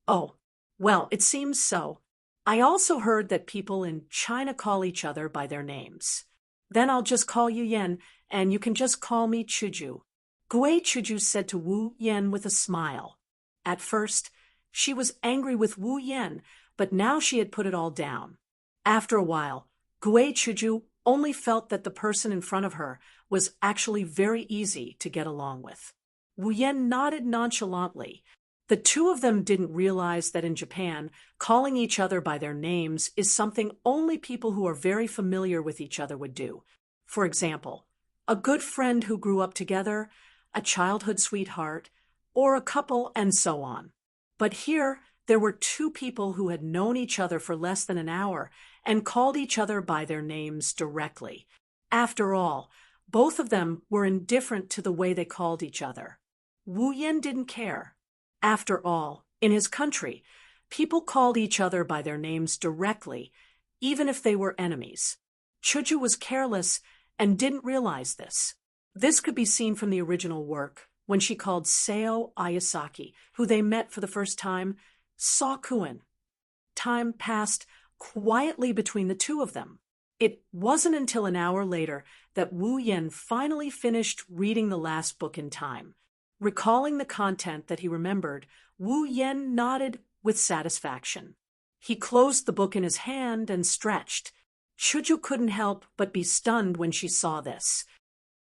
[SPEAKER 1] "Oh, well, it seems so. I also heard that people in China call each other by their names. Then I'll just call you Yen, and you can just call me Chuju." Gui Chuju said to Wu Yen with a smile. At first, she was angry with Wu Yen, but now she had put it all down. After a while, Gui Chuju only felt that the person in front of her was actually very easy to get along with. Wu Yen nodded nonchalantly. The two of them didn't realize that in Japan, calling each other by their names is something only people who are very familiar with each other would do. For example, a good friend who grew up together, a childhood sweetheart, or a couple, and so on. But here, there were two people who had known each other for less than an hour and called each other by their names directly. After all, both of them were indifferent to the way they called each other. Wu Yen didn't care. After all, in his country, people called each other by their names directly, even if they were enemies. Chuju was careless and didn't realize this. This could be seen from the original work, when she called Seo Ayasaki, who they met for the first time, Sakuen. Time passed quietly between the two of them. It wasn't until an hour later that Wu Yen finally finished reading the last book in time. Recalling the content that he remembered, Wu Yen nodded with satisfaction. He closed the book in his hand and stretched. Chuju couldn't help but be stunned when she saw this.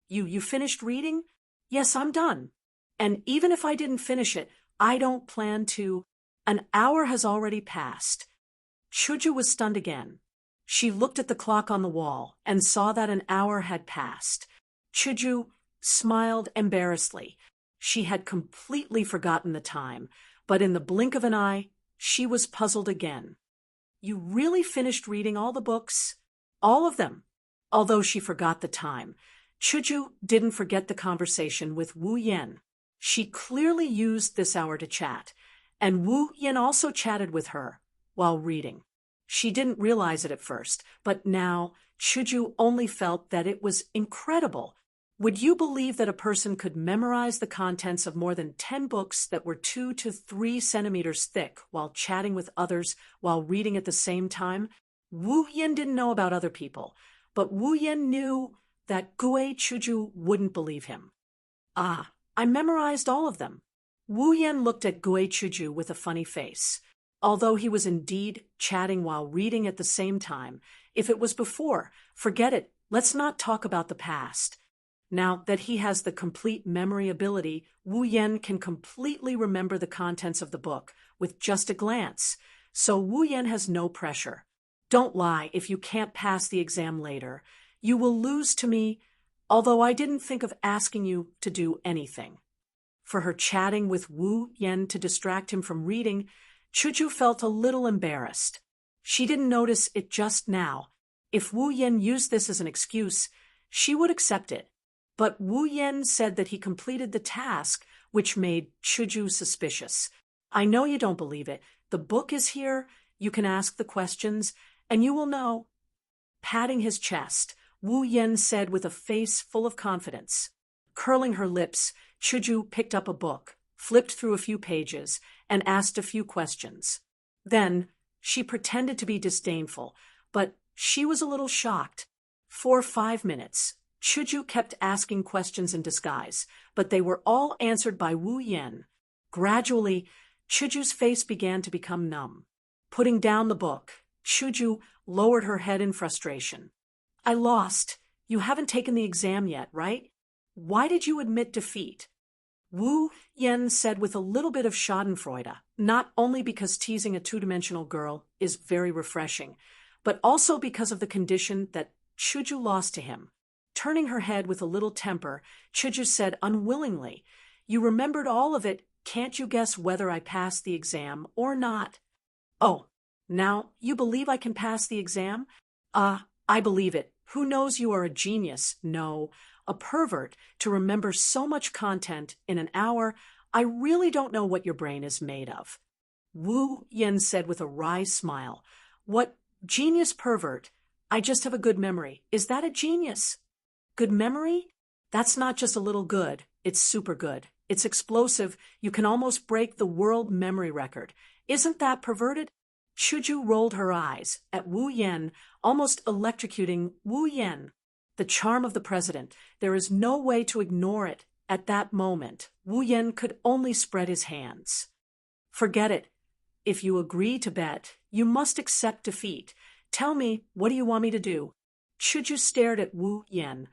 [SPEAKER 1] You finished reading?" "Yes, I'm done. And even if I didn't finish it, I don't plan to." "An hour has already passed." Chuju was stunned again. She looked at the clock on the wall and saw that an hour had passed. Chuju smiled embarrassedly. She had completely forgotten the time, but in the blink of an eye, she was puzzled again. "You really finished reading all the books?" "All of them." Although she forgot the time, Chuju didn't forget the conversation with Wu Yen. She clearly used this hour to chat, and Wu Yen also chatted with her while reading. She didn't realize it at first, but now Chuju only felt that it was incredible. Would you believe that a person could memorize the contents of more than 10 books that were 2 to 3 centimeters thick while chatting with others while reading at the same time? Wu Yen didn't know about other people, but Wu Yen knew that Gui Chuju wouldn't believe him. "Ah, I memorized all of them." Wu Yen looked at Gui Chuju with a funny face. Although he was indeed chatting while reading at the same time, if it was before, forget it, let's not talk about the past. Now that he has the complete memory ability, Wu Yen can completely remember the contents of the book with just a glance, so Wu Yen has no pressure. Don't lie if you can't pass the exam later. You will lose to me, although I didn't think of asking you to do anything. For her chatting with Wu Yen to distract him from reading, Chuju felt a little embarrassed. She didn't notice it just now. If Wu Yen used this as an excuse, she would accept it. But Wu Yen said that he completed the task, which made Chuju suspicious. "I know you don't believe it. The book is here. You can ask the questions, and you will know." Patting his chest, Wu Yen said with a face full of confidence. Curling her lips, Chuju picked up a book, flipped through a few pages, and asked a few questions. Then she pretended to be disdainful, but she was a little shocked. For 5 minutes, Chuju kept asking questions in disguise, but they were all answered by Wu Yen. Gradually, Chuju's face began to become numb. Putting down the book, Chuju lowered her head in frustration. "I lost. You haven't taken the exam yet, right? Why did you admit defeat?" Wu Yen said with a little bit of schadenfreude, not only because teasing a two-dimensional girl is very refreshing, but also because of the condition that Chuju lost to him. Turning her head with a little temper, Chuju said unwillingly, "You remembered all of it. Can't you guess whether I passed the exam or not?" "Oh, Now, you believe I can pass the exam? I believe it. Who knows you are a genius? No, a pervert to remember so much content in an hour. I really don't know what your brain is made of. Wu Yen said with a wry smile. What genius pervert? I just have a good memory. Is that a genius? Good memory? That's not just a little good. It's super good. It's explosive. You can almost break the world memory record. Isn't that perverted? Shoujo rolled her eyes at Wu Yen, almost electrocuting Wu Yen. The charm of the president. There is no way to ignore it. At that moment, Wu Yen could only spread his hands. Forget it. If you agree to bet, you must accept defeat. Tell me, what do you want me to do? Shoujo stared at Wu Yen,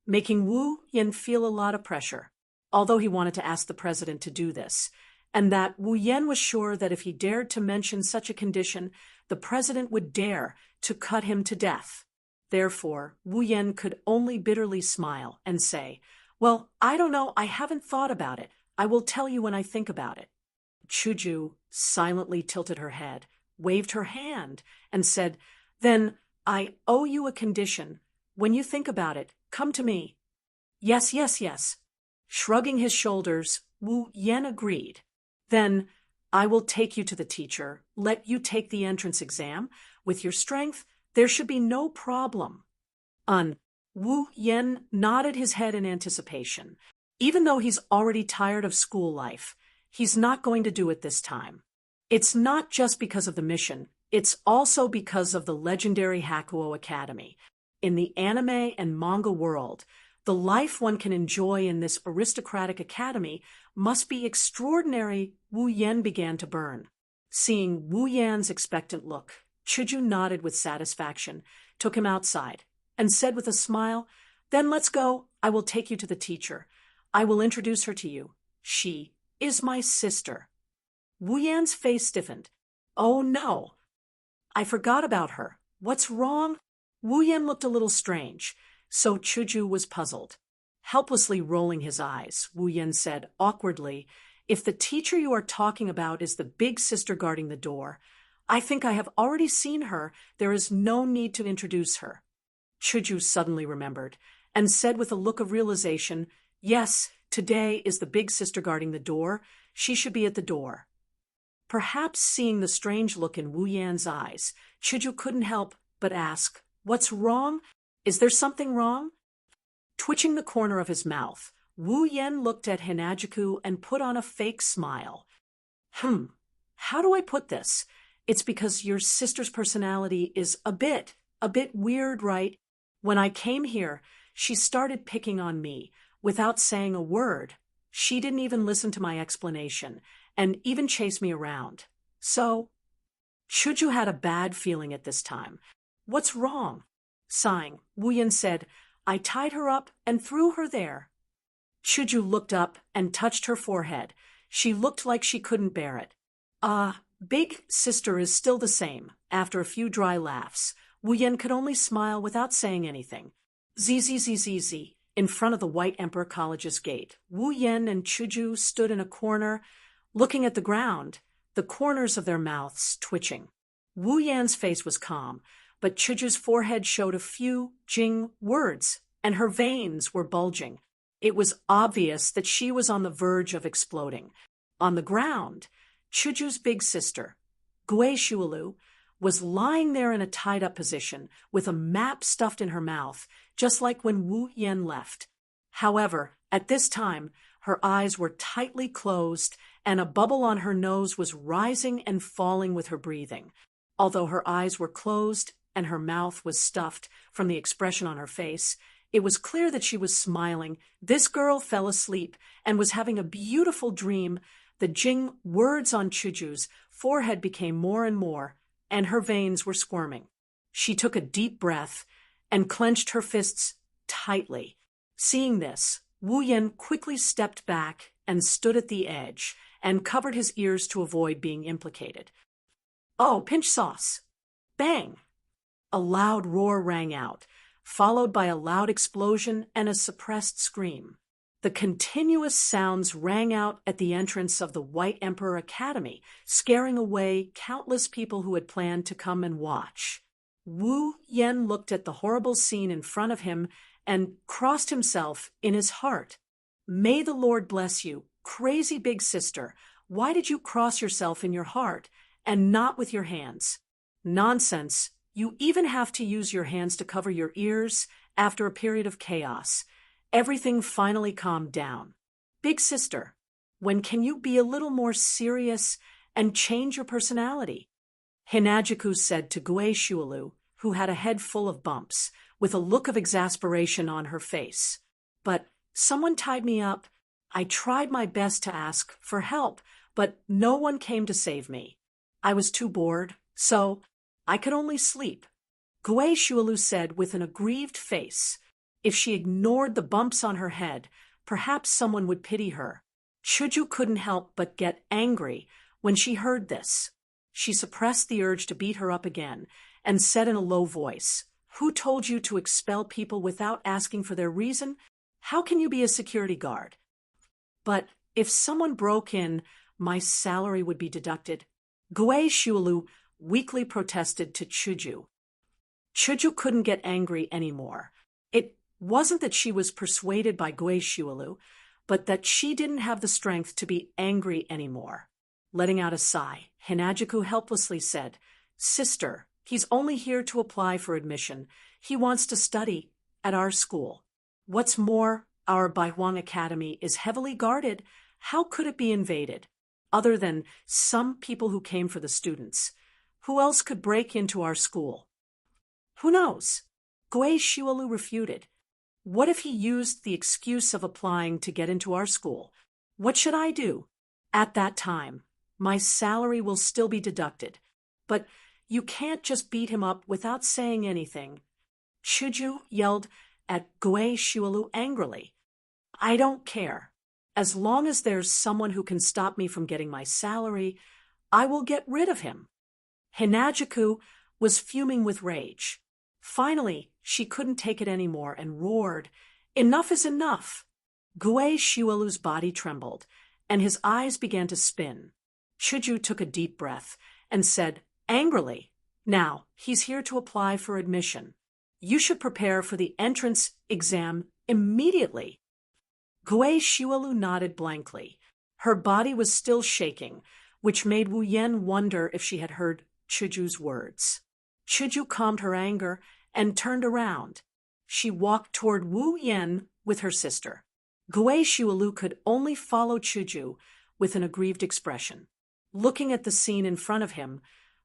[SPEAKER 1] making Wu Yen feel a lot of pressure, although he wanted to ask the president to do this, and that Wu Yen was sure that if he dared to mention such a condition, the president would dare to cut him to death. Therefore, Wu Yen could only bitterly smile and say, Well, I don't know, I haven't thought about it. I will tell you when I think about it. Shoujo silently tilted her head, waved her hand, and said, Then I owe you a condition. When you think about it, come to me. Yes, yes, yes. Shrugging his shoulders, Wu Yen agreed. Then I will take you to the teacher, let you take the entrance exam. With your strength, there should be no problem. Wu Yen nodded his head in anticipation. Even though he's already tired of school life, he's not going to do it this time. It's not just because of the mission, it's also because of the legendary Hakuo Academy. In the anime and manga world, the life one can enjoy in this aristocratic academy must be extraordinary. Wu Yen began to burn. Seeing Wu Yan's expectant look, Shoujo nodded with satisfaction, took him outside, and said with a smile, Then let's go. I will take you to the teacher. I will introduce her to you. She is my sister. Wu Yan's face stiffened. Oh no. I forgot about her. What's wrong? Wu Yan looked a little strange, so Shoujo was puzzled. Helplessly rolling his eyes, Wu Yan said awkwardly, If the teacher you are talking about is the big sister guarding the door, I think I have already seen her. There is no need to introduce her. Shoujo suddenly remembered, and said with a look of realization, Yes, today is the big sister guarding the door. She should be at the door. Perhaps seeing the strange look in Wu Yan's eyes, Shoujo couldn't help but ask, What's wrong? Is there something wrong? Twitching the corner of his mouth, Wu Yan looked at Hinajuku and put on a fake smile. How do I put this? It's because your sister's personality is a bit weird, right? When I came here, she started picking on me without saying a word. She didn't even listen to my explanation and even chased me around. So, Shoujo had a bad feeling at this time. What's wrong? Sighing, Wu Yan said, I tied her up and threw her there. Shoujo looked up and touched her forehead. She looked like she couldn't bear it. Big sister is still the same. After a few dry laughs, Wu Yan could only smile without saying anything. Zzz. In front of the White Emperor College's gate, Wu Yan and Shoujo stood in a corner, looking at the ground, the corners of their mouths twitching. Wu Yan's face was calm, but Shoujo's forehead showed a few Jing words, and her veins were bulging. It was obvious that she was on the verge of exploding. On the ground, Shoujo's big sister, Gue Shualu, was lying there in a tied-up position with a map stuffed in her mouth, just like when Wu Yan left. However, at this time, her eyes were tightly closed, and a bubble on her nose was rising and falling with her breathing. Although her eyes were closed and her mouth was stuffed from the expression on her face, it was clear that she was smiling. This girl fell asleep and was having a beautiful dream. The Jing words on Shoujo's forehead became more and more, and her veins were squirming. She took a deep breath and clenched her fists tightly. Seeing this, Wu Yan quickly stepped back and stood at the edge and covered his ears to avoid being implicated. Oh, pinch sauce! Bang! A loud roar rang out, followed by a loud explosion and a suppressed scream. The continuous sounds rang out at the entrance of the White Emperor Academy, scaring away countless people who had planned to come and watch. Wu Yen looked at the horrible scene in front of him and crossed himself in his heart. May the Lord bless you, crazy big sister. Why did you cross yourself in your heart and not with your hands? Nonsense. You even have to use your hands to cover your ears after a period of chaos. Everything finally calmed down. Big sister, when can you be a little more serious and change your personality? Hinajuku said to Gue Shualu, who had a head full of bumps, with a look of exasperation on her face. But someone tied me up. I tried my best to ask for help, but no one came to save me. I was too bored, so I could only sleep. Gue Shualu said with an aggrieved face. If she ignored the bumps on her head, perhaps someone would pity her. Shoujo couldn't help but get angry when she heard this. She suppressed the urge to beat her up again and said in a low voice, "Who told you to expel people without asking for their reason? How can you be a security guard?" "But if someone broke in, my salary would be deducted." Gue Shualu weakly protested to Shoujo. Shoujo couldn't get angry anymore. It wasn't that she was persuaded by Gue Shualu, but that she didn't have the strength to be angry anymore. Letting out a sigh, Hinajuku helplessly said, "Sister, he's only here to apply for admission. He wants to study at our school. What's more, our Baihuang Academy is heavily guarded. How could it be invaded? Other than some people who came for the students. Who else could break into our school?" "Who knows?" Gue Shualu refuted. "What if he used the excuse of applying to get into our school? What should I do? At that time, my salary will still be deducted. But you can't just beat him up without saying anything." Shoujo yelled at Gue Shualu angrily. "I don't care. As long as there's someone who can stop me from getting my salary, I will get rid of him." Hinajuku was fuming with rage. Finally, she couldn't take it anymore and roared, "Enough is enough!" Gue Shualu's body trembled, and his eyes began to spin. Shoujo took a deep breath and said angrily, "Now, he's here to apply for admission. You should prepare for the entrance exam immediately." Gue Shualu nodded blankly. Her body was still shaking, which made Wu Yen wonder if she had heard Shoujo's words. Shoujo calmed her anger and turned around. She walked toward Wu Yen with her sister. Gue Shualu could only follow Shoujo with an aggrieved expression. Looking at the scene in front of him,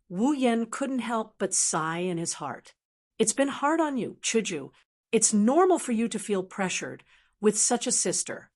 [SPEAKER 1] Wu Yen couldn't help but sigh in his heart. "It's been hard on you, Shoujo. It's normal for you to feel pressured with such a sister."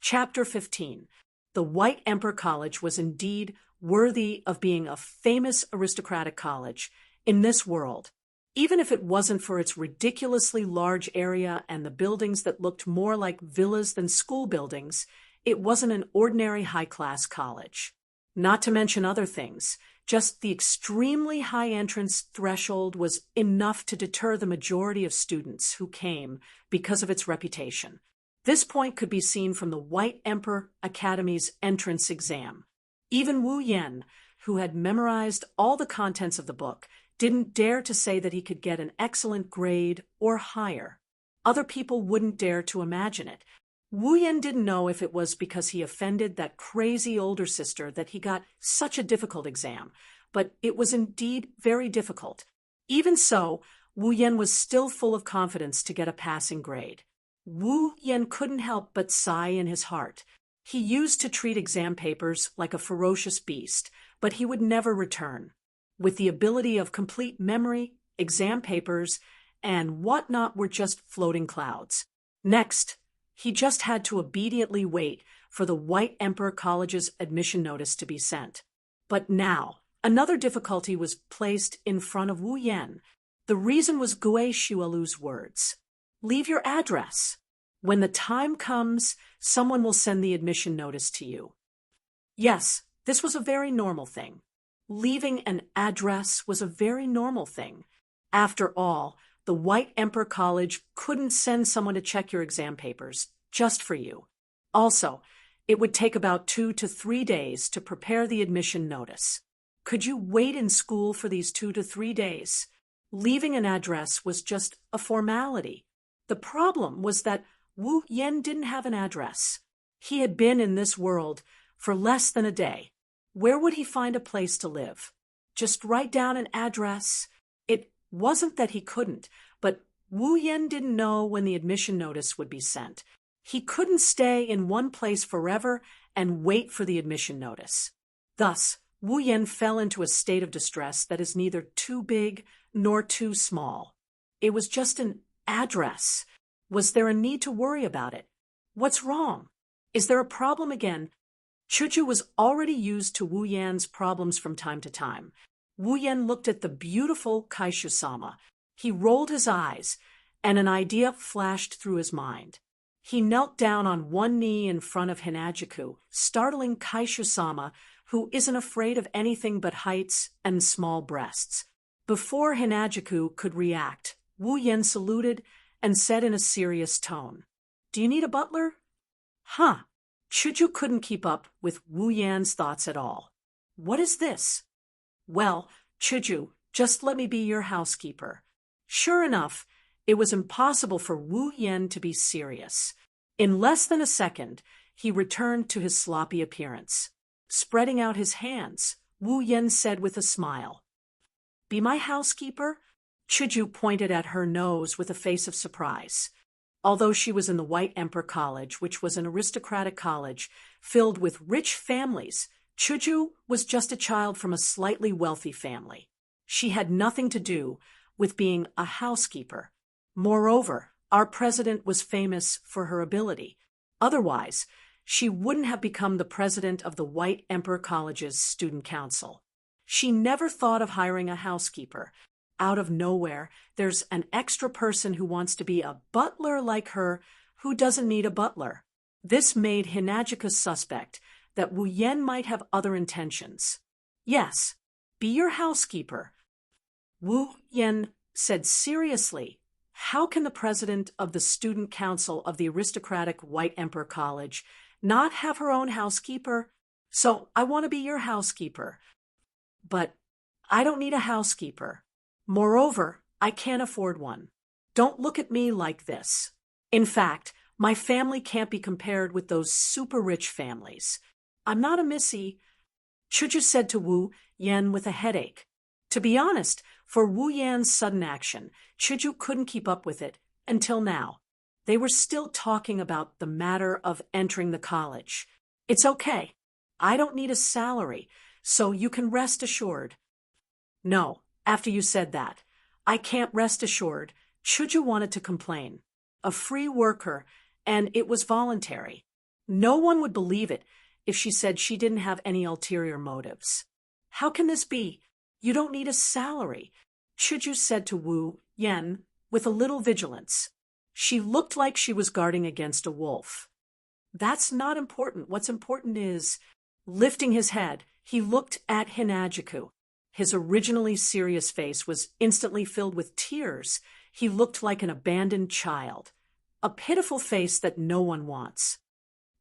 [SPEAKER 1] Chapter 15. The White Emperor College was indeed worthy of being a famous aristocratic college in this world, even if it wasn't for its ridiculously large area and the buildings that looked more like villas than school buildings. It wasn't an ordinary high-class college. Not to mention other things, just the extremely high entrance threshold was enough to deter the majority of students who came because of its reputation. This point could be seen from the White Emperor Academy's entrance exam. Even Wu Yen, who had memorized all the contents of the book, didn't dare to say that he could get an excellent grade or higher. Other people wouldn't dare to imagine it. Wu Yen didn't know if it was because he offended that crazy older sister that he got such a difficult exam, but it was indeed very difficult. Even so, Wu Yen was still full of confidence to get a passing grade. Wu Yen couldn't help but sigh in his heart. He used to treat exam papers like a ferocious beast, but he would never return. With the ability of complete memory, exam papers and whatnot were just floating clouds. Next, he just had to obediently wait for the White Emperor College's admission notice to be sent. But now, another difficulty was placed in front of Wu Yen. The reason was Gue Shualu's words. "Leave your address. When the time comes, someone will send the admission notice to you." Yes, this was a very normal thing. Leaving an address was a very normal thing. After all, the White Emperor College couldn't send someone to check your exam papers, just for you. Also, it would take about 2 to 3 days to prepare the admission notice. Could you wait in school for these 2 to 3 days? Leaving an address was just a formality. The problem was that Wu Yan didn't have an address. He had been in this world for less than a day. Where would he find a place to live? Just write down an address. It wasn't that he couldn't, but Wu Yan didn't know when the admission notice would be sent. He couldn't stay in one place forever and wait for the admission notice. Thus, Wu Yan fell into a state of distress that is neither too big nor too small. It was just an address. Was there a need to worry about it? What's wrong? Is there a problem again? Shoujo was already used to Wu Yan's problems from time to time. Wu Yan looked at the beautiful Kaishu-sama. He rolled his eyes, and an idea flashed through his mind. He knelt down on one knee in front of Hinajuku, startling Kaishu-sama, who isn't afraid of anything but heights and small breasts. Before Hinajuku could react, Wu Yan saluted and said in a serious tone, "Do you need a butler?" Huh. Shoujo couldn't keep up with Wu Yan's thoughts at all. What is this? Well, Shoujo, just let me be your housekeeper. Sure enough, it was impossible for Wu Yan to be serious. In less than a second, he returned to his sloppy appearance. Spreading out his hands, Wu Yan said with a smile, "Be my housekeeper?" Shoujo pointed at her nose with a face of surprise. Although she was in the White Emperor College, which was an aristocratic college filled with rich families, Shoujo was just a child from a slightly wealthy family. She had nothing to do with being a housekeeper. Moreover, our president was famous for her ability. Otherwise, she wouldn't have become the president of the White Emperor College's student council. She never thought of hiring a housekeeper. Out of nowhere, there's an extra person who wants to be a butler like her who doesn't need a butler. This made Hinajuku suspect that Wu Yan might have other intentions. Yes, be your housekeeper. Wu Yan said seriously, how can the president of the student council of the aristocratic White Emperor College not have her own housekeeper? So I want to be your housekeeper. But I don't need a housekeeper. Moreover, I can't afford one. Don't look at me like this. In fact, my family can't be compared with those super rich families. I'm not a missy, Shoujo said to Wu Yan with a headache. To be honest, for Wu Yan's sudden action, Shoujo couldn't keep up with it until now. They were still talking about the matter of entering the college. It's okay. I don't need a salary, so you can rest assured. No. After you said that, I can't rest assured. Shoujo wanted to complain. A free worker, and it was voluntary. No one would believe it if she said she didn't have any ulterior motives. How can this be? You don't need a salary, Shoujo said to Wu Yan with a little vigilance. She looked like she was guarding against a wolf. That's not important. What's important is, lifting his head, he looked at Hinajuku. His originally serious face was instantly filled with tears. He looked like an abandoned child. A pitiful face that no one wants.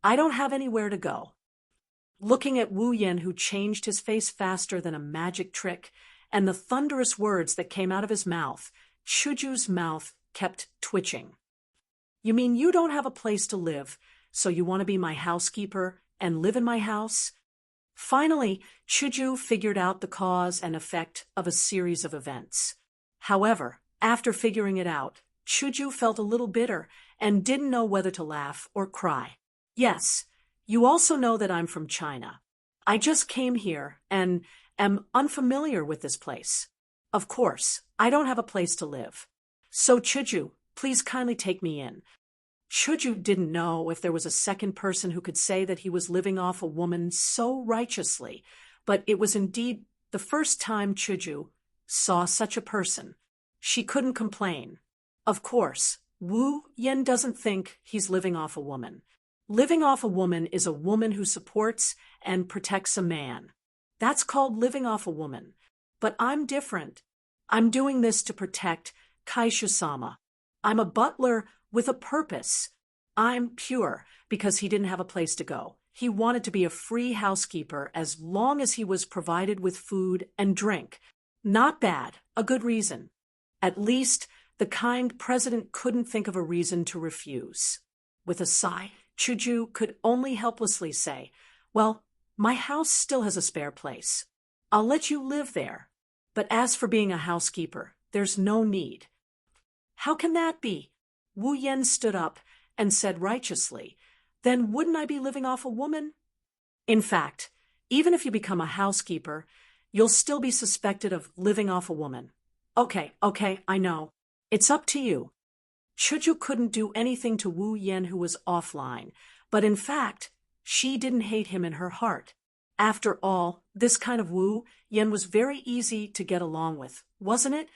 [SPEAKER 1] I don't have anywhere to go. Looking at Wu Yan, who changed his face faster than a magic trick, and the thunderous words that came out of his mouth, Shoujo's mouth kept twitching. You mean you don't have a place to live, so you want to be my housekeeper and live in my house? Finally, Shoujo figured out the cause and effect of a series of events. However, after figuring it out, Shoujo felt a little bitter and didn't know whether to laugh or cry. Yes, you also know that I'm from China. I just came here and am unfamiliar with this place. Of course, I don't have a place to live. So Shoujo, please kindly take me in. Shoujo didn't know if there was a second person who could say that he was living off a woman so righteously, but it was indeed the first time Shoujo saw such a person. She couldn't complain. Of course, Wu Yan doesn't think he's living off a woman. Living off a woman is a woman who supports and protects a man. That's called living off a woman. But I'm different. I'm doing this to protect Kaishu-sama. I'm a butler with a purpose. I'm pure because he didn't have a place to go. He wanted to be a free housekeeper as long as he was provided with food and drink. Not bad, a good reason. At least the kind president couldn't think of a reason to refuse. With a sigh, Shoujo could only helplessly say, "Well, my house still has a spare place. I'll let you live there. But as for being a housekeeper, there's no need." "How can that be?" Wu Yan stood up and said righteously, "Then wouldn't I be living off a woman?" "In fact, even if you become a housekeeper, you'll still be suspected of living off a woman." Okay, I know. It's up to you." Shoujo couldn't do anything to Wu Yan, who was offline, but in fact, she didn't hate him in her heart. After all, this kind of Wu Yan was very easy to get along with, wasn't it?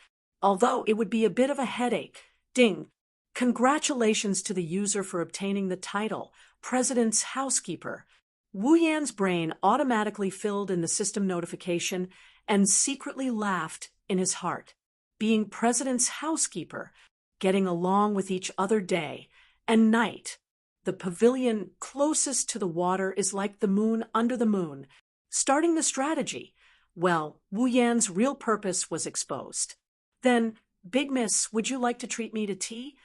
[SPEAKER 1] Although it would be a bit of a headache. Ding! Congratulations to the user for obtaining the title, President's Housekeeper. Wu Yan's brain automatically filled in the system notification and secretly laughed in his heart. Being President's housekeeper, getting along with each other day and night. The pavilion closest to the water is like the moon under the moon. Starting the strategy. Well, Wu Yan's real purpose was exposed. "Then, Big Miss, would you like to treat me to tea?"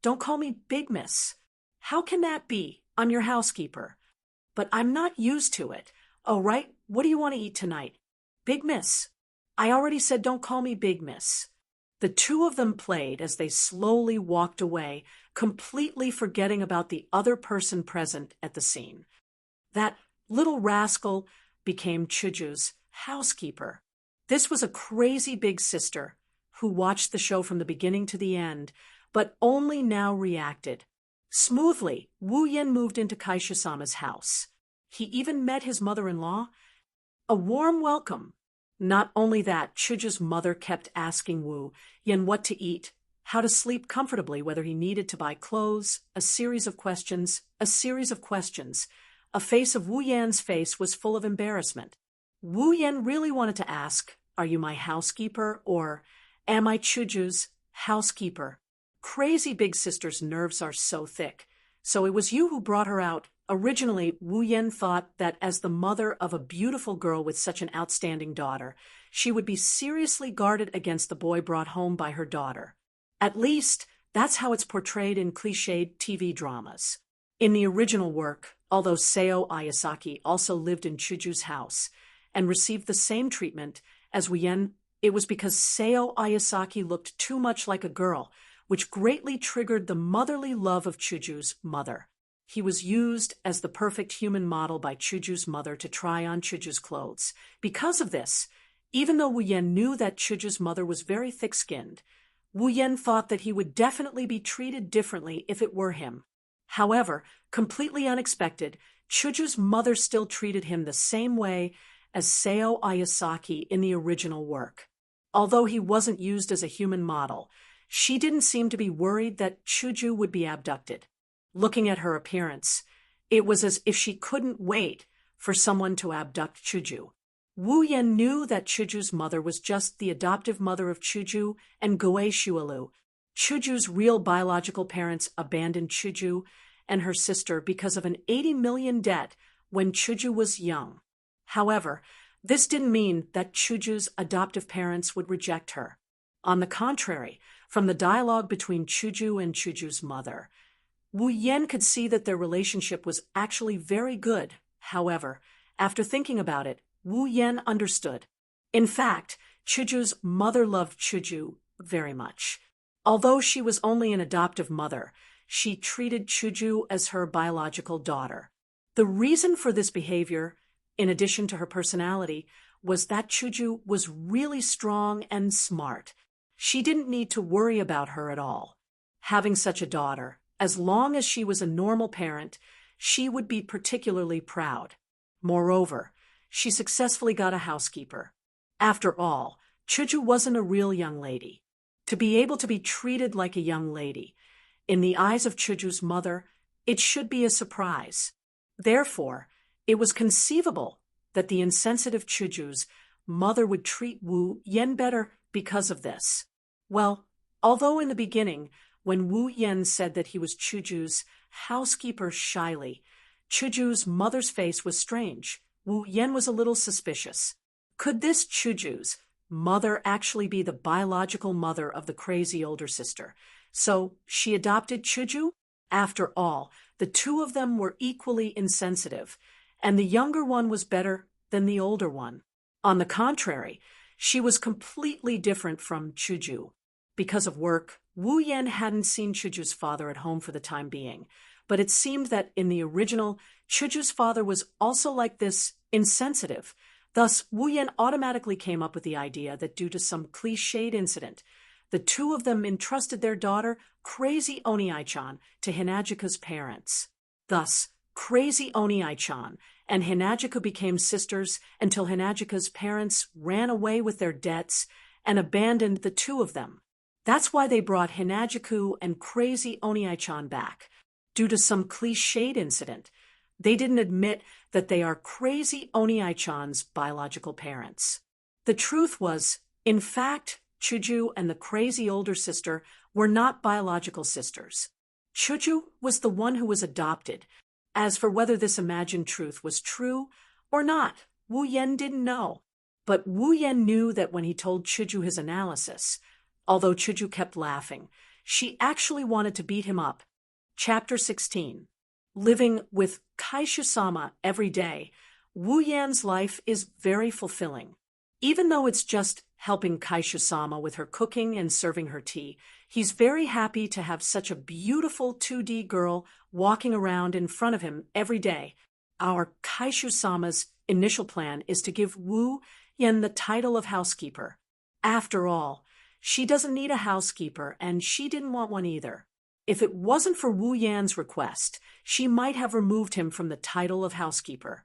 [SPEAKER 1] "Don't call me Big Miss." "How can that be? I'm your housekeeper." "But I'm not used to it." "Oh, right. What do you want to eat tonight?" "Big Miss." "I already said don't call me Big Miss." The two of them played as they slowly walked away, completely forgetting about the other person present at the scene. That little rascal became Shoujo's housekeeper. This was a crazy big sister who watched the show from the beginning to the end, but only now reacted. Smoothly, Wu Yan moved into Kaisha-sama's house. He even met his mother-in-law. A warm welcome. Not only that, Shoujo's mother kept asking Wu Yan what to eat, how to sleep comfortably, whether he needed to buy clothes, a series of questions. A face of Wu Yan's face was full of embarrassment. Wu Yan really wanted to ask, "Are you my housekeeper?" or "Am I Shoujo's housekeeper?" Crazy big sister's nerves are so thick. "So it was you who brought her out." Originally, Wu Yan thought that as the mother of a beautiful girl with such an outstanding daughter, she would be seriously guarded against the boy brought home by her daughter. At least, that's how it's portrayed in cliched TV dramas. In the original work, although Seo Ayasaki also lived in Shoujo's house and received the same treatment as Wu Yan, it was because Seo Ayasaki looked too much like a girl, which greatly triggered the motherly love of Shoujo's mother. He was used as the perfect human model by Shoujo's mother to try on Shoujo's clothes. Because of this, even though Wu Yan knew that Shoujo's mother was very thick-skinned, Wu Yan thought that he would definitely be treated differently if it were him. However, completely unexpected, Shoujo's mother still treated him the same way as Seo Ayasaki in the original work. Although he wasn't used as a human model, she didn't seem to be worried that Shoujo would be abducted. Looking at her appearance, it was as if she couldn't wait for someone to abduct Shoujo. Wu Yan knew that Shoujo's mother was just the adoptive mother of Shoujo and Goei Shualu. Shoujo's real biological parents abandoned Shoujo and her sister because of an 80 million debt when Shoujo was young. However, this didn't mean that Shoujo's adoptive parents would reject her. On the contrary, from the dialogue between Shoujo and Shoujo's mother, Wu Yan could see that their relationship was actually very good. However, after thinking about it, Wu Yan understood. In fact, Shoujo's mother loved Shoujo very much. Although she was only an adoptive mother, she treated Shoujo as her biological daughter. The reason for this behavior, in addition to her personality, was that Shoujo was really strong and smart. She didn't need to worry about her at all. Having such a daughter, as long as she was a normal parent, she would be particularly proud. Moreover, she successfully got a housekeeper. After all, Shoujo wasn't a real young lady. To be able to be treated like a young lady, in the eyes of Shoujo's mother, it should be a surprise. Therefore, it was conceivable that the insensitive Shoujo's mother would treat Wu Yan better because of this. Well, although in the beginning, when Wu Yan said that he was Chuju's housekeeper shyly. Chuju's mother's face was strange. Wu Yan was a little suspicious. Could this Chuju's mother actually be the biological mother of the crazy older sister? So she adopted Chuju? After all, the two of them were equally insensitive, and the younger one was better than the older one. On the contrary, she was completely different from Chuju. Because of work, Wu Yan hadn't seen Chuju's father at home for the time being, but it seemed that in the original, Chuju's father was also like this, insensitive. Thus, Wu Yan automatically came up with the idea that due to some cliched incident, the two of them entrusted their daughter, Crazy Oni-chan, to Hinajika's parents. Thus, Crazy Oni-chan and Hinajika became sisters until Hinajika's parents ran away with their debts and abandoned the two of them. That's why they brought Hinajiku and Crazy Oni-chan back. Due to some cliched incident, they didn't admit that they are Crazy Oni-chan's biological parents. The truth was, in fact, Chuju and the crazy older sister were not biological sisters. Chuju was the one who was adopted. As for whether this imagined truth was true or not, Wu Yan didn't know. But Wu Yan knew that when he told Chuju his analysis, although Chuju kept laughing, she actually wanted to beat him up. Chapter 16. Living with Kaishu-sama every day, Wu Yan's life is very fulfilling. Even though it's just helping Kaishu-sama with her cooking and serving her tea, he's very happy to have such a beautiful 2D girl walking around in front of him every day. Our Kaishu-sama's initial plan is to give Wu Yan the title of housekeeper. After all, she doesn't need a housekeeper, and she didn't want one either. If it wasn't for Wu Yan's request, she might have removed him from the title of housekeeper.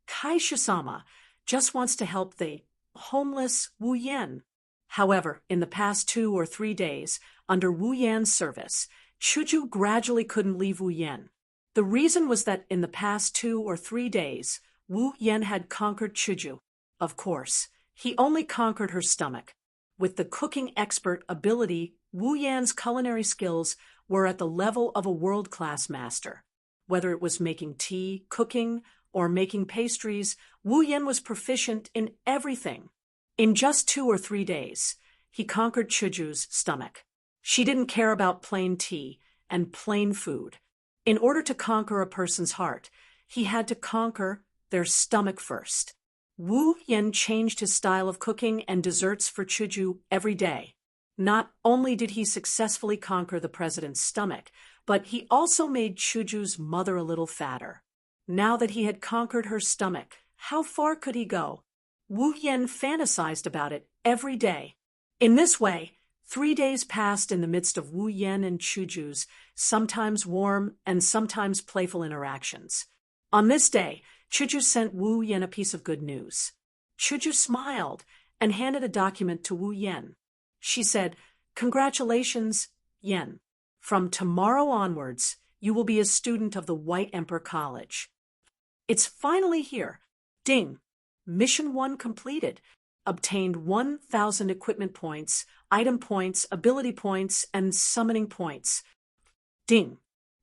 [SPEAKER 1] Kaishu-sama just wants to help the homeless Wu Yan. However, in the past 2 or 3 days, under Wu Yan's service, Chuju gradually couldn't leave Wu Yan. The reason was that in the past 2 or 3 days, Wu Yan had conquered Chuju. Of course, he only conquered her stomach. With the cooking expert ability, Wu Yan's culinary skills were at the level of a world-class master. Whether it was making tea, cooking, or making pastries, Wu Yan was proficient in everything. In just 2 or 3 days, he conquered Chuju's stomach. She didn't care about plain tea and plain food. In order to conquer a person's heart, he had to conquer their stomach first. Wu Yan changed his style of cooking and desserts for Chuju every day. Not only did he successfully conquer the president's stomach, but he also made Chuju's mother a little fatter. Now that he had conquered her stomach, how far could he go? Wu Yan fantasized about it every day. In this way, 3 days passed in the midst of Wu Yan and Chuju's sometimes warm and sometimes playful interactions. On this day, Chuju sent Wu Yan a piece of good news. Chuju smiled and handed a document to Wu Yan. She said, "Congratulations, Yan. From tomorrow onwards, you will be a student of the White Emperor College." It's finally here. Ding. Mission 1 completed. Obtained 1,000 equipment points, item points, ability points, and summoning points. Ding.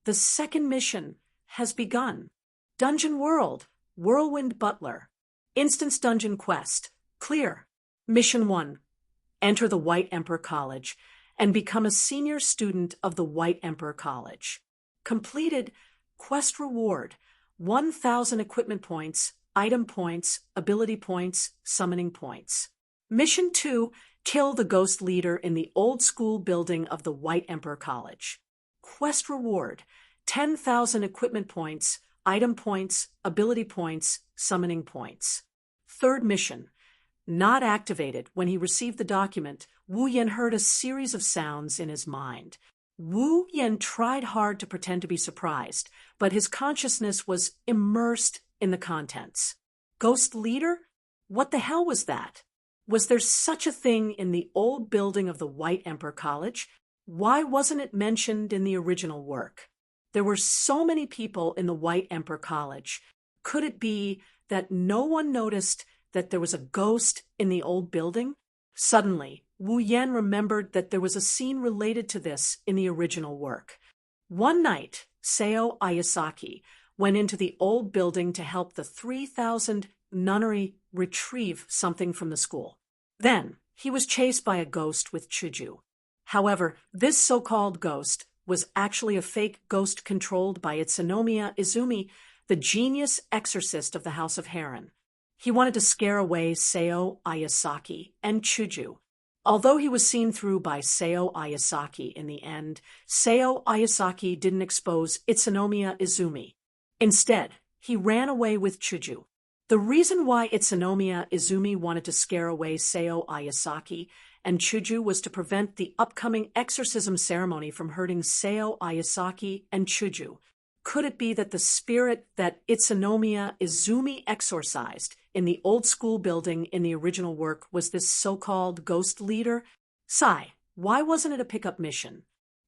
[SPEAKER 1] The second mission has begun. Dungeon World, Whirlwind Butler. Instance Dungeon Quest. Clear. Mission 1. Enter the White Emperor College and become a senior student of the White Emperor College. Completed. Quest reward. 1,000 equipment points, item points, ability points, summoning points. Mission 2. Kill the ghost leader in the old school building of the White Emperor College. Quest reward. 10,000 equipment points, item points, ability points, summoning points. Third mission. Not activated. When he received the document, Wu Yan heard a series of sounds in his mind. Wu Yan tried hard to pretend to be surprised, but his consciousness was immersed in the contents. Ghost leader? What the hell was that? Was there such a thing in the old building of the White Emperor College? Why wasn't it mentioned in the original work? There were so many people in the White Emperor College. Could it be that no one noticed that there was a ghost in the old building? Suddenly, Wu Yan remembered that there was a scene related to this in the original work. One night, Seo Ayasaki went into the old building to help the 3,000 nunnery retrieve something from the school. Then, he was chased by a ghost with Shoujo. However, this so-called ghost was actually a fake ghost controlled by Utsunomiya Izumi, the genius exorcist of the House of Heron. He wanted to scare away Seo Ayasaki and Shoujo. Although he was seen through by Seo Ayasaki in the end, Seo Ayasaki didn't expose Utsunomiya Izumi. Instead, he ran away with Shoujo. The reason why Utsunomiya Izumi wanted to scare away Seo Ayasaki and Shoujo was to prevent the upcoming exorcism ceremony from hurting Seo Ayasaki and Shoujo. Could it be that the spirit that Utsunomiya Izumi exorcised in the old school building in the original work was this so-called ghost leader? Sai, why wasn't it a pickup mission?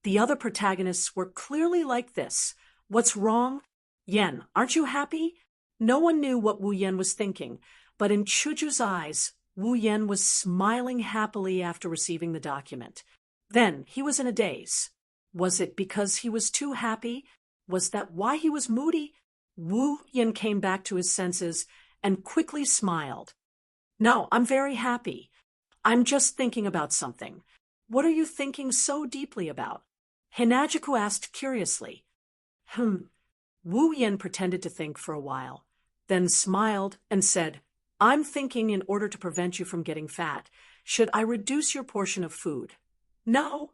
[SPEAKER 1] The other protagonists were clearly like this. What's wrong? Yen, aren't you happy? No one knew what Wu Yan was thinking, but in Shoujo's eyes, Wu Yan was smiling happily after receiving the document. Then he was in a daze. Was it because he was too happy? Was that why he was moody? Wu Yan came back to his senses and quickly smiled. No, I'm very happy. I'm just thinking about something. What are you thinking so deeply about? Hinajuku asked curiously. Wu Yan pretended to think for a while, then smiled and said, I'm thinking in order to prevent you from getting fat, should I reduce your portion of food? No.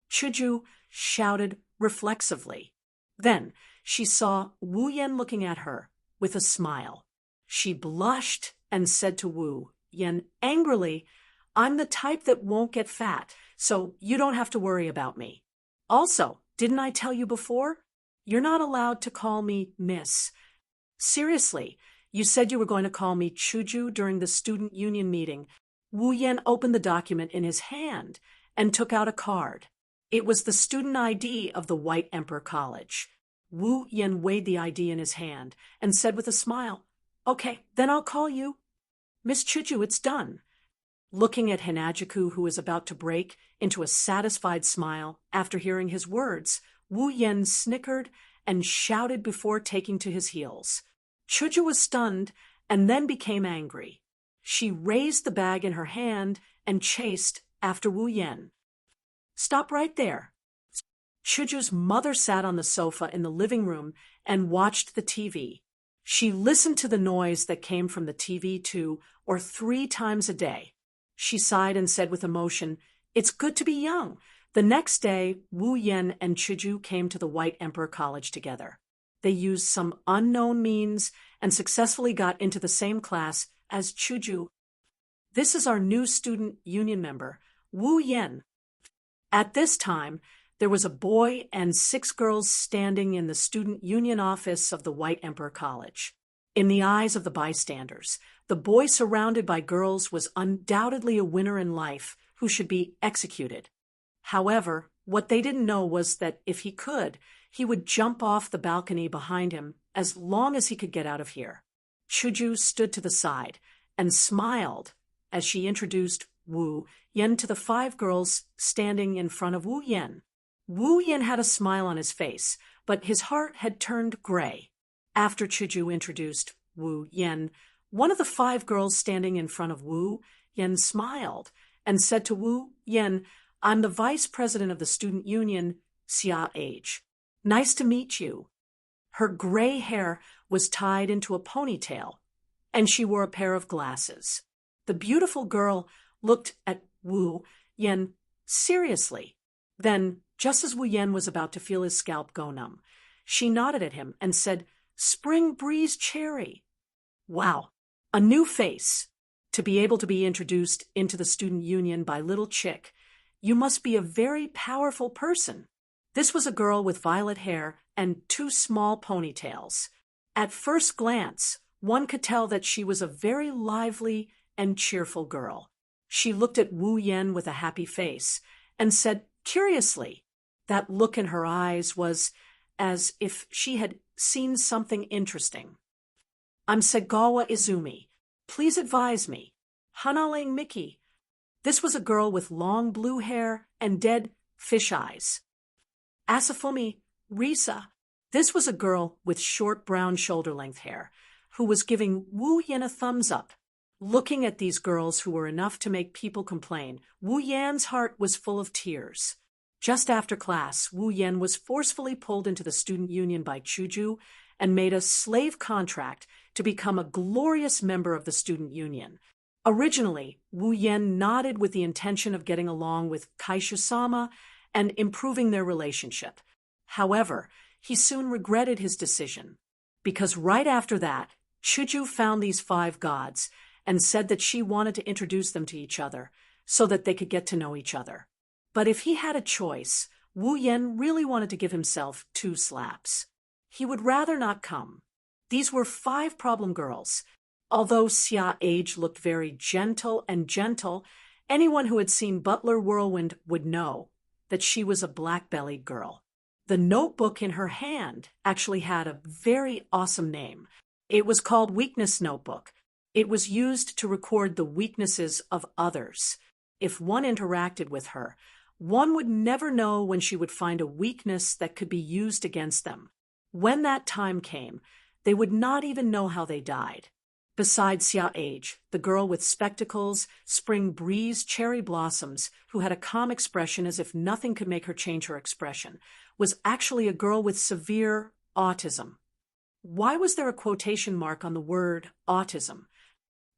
[SPEAKER 1] Shoujo shouted reflexively. Then she saw Wu Yan looking at her with a smile. She blushed and said to Wu Yan angrily, I'm the type that won't get fat, so you don't have to worry about me. Also, didn't I tell you before? You're not allowed to call me Miss. Seriously, you said you were going to call me Shoujo during the student union meeting. Wu Yan opened the document in his hand and took out a card. It was the student ID of the White Emperor College. Wu Yan weighed the ID in his hand and said with a smile, Okay, then I'll call you Miss Shoujo, it's done. Looking at Hinajuku, who was about to break into a satisfied smile after hearing his words, Wu Yan snickered and shouted before taking to his heels. Shoujo was stunned and then became angry. She raised the bag in her hand and chased after Wu Yan. Stop right there. Shoujo's mother sat on the sofa in the living room and watched the TV. She listened to the noise that came from the TV 2 or 3 times a day. She sighed and said with emotion, It's good to be young. The next day, Wu Yan and Shoujo came to the White Emperor College together. They used some unknown means and successfully got into the same class as Shoujo. This is our new student union member, Wu Yan. At this time, there was a boy and 6 girls standing in the student union office of the White Emperor College. In the eyes of the bystanders, the boy surrounded by girls was undoubtedly a winner in life who should be executed. However, what they didn't know was that if he could, he would jump off the balcony behind him as long as he could get out of here. Shoujo stood to the side and smiled as she introduced Wu Yan to the 5 girls standing in front of Wu Yan. Wu Yan had a smile on his face, but his heart had turned gray. After Shoujo introduced Wu Yan, one of the 5 girls standing in front of Wu Yan smiled and said to Wu Yan, I'm the vice president of the student union, Xia Age. Nice to meet you. Her gray hair was tied into a ponytail, and she wore a pair of glasses. The beautiful girl looked at Wu Yan seriously. Then, just as Wu Yan was about to feel his scalp go numb, she nodded at him and said, Spring breeze cherry. Wow, a new face. To be able to be introduced into the student union by little chick, you must be a very powerful person. This was a girl with violet hair and 2 small ponytails. At first glance, one could tell that she was a very lively and cheerful girl. She looked at Wu Yan with a happy face and said curiously, that look in her eyes was as if she had seen something interesting. I'm Segawa Izumi. Please advise me. Hanaling Miki. This was a girl with long blue hair and dead fish eyes. Asafumi Risa. This was a girl with short brown shoulder-length hair, who was giving Wu Yan a thumbs up. Looking at these girls who were enough to make people complain, Wu Yan's heart was full of tears. Just after class, Wu Yan was forcefully pulled into the student union by Shoujo and made a slave contract to become a glorious member of the student union. Originally, Wu Yan nodded with the intention of getting along with Kaishu-sama and improving their relationship. However, he soon regretted his decision, because right after that, Shoujo found these 5 gods and said that she wanted to introduce them to each other so that they could get to know each other. But if he had a choice, Wu Yan really wanted to give himself 2 slaps. He would rather not come. These were 5 problem girls. Although Xia Age looked very gentle, anyone who had seen Butler Whirlwind would know that she was a black-bellied girl. The notebook in her hand actually had a very awesome name. It was called Weakness Notebook. It was used to record the weaknesses of others. If one interacted with her, one would never know when she would find a weakness that could be used against them. When that time came, they would not even know how they died. Besides Xia Age, the girl with spectacles, spring breeze, cherry blossoms, who had a calm expression as if nothing could make her change her expression, was actually a girl with severe autism. Why was there a quotation mark on the word autism?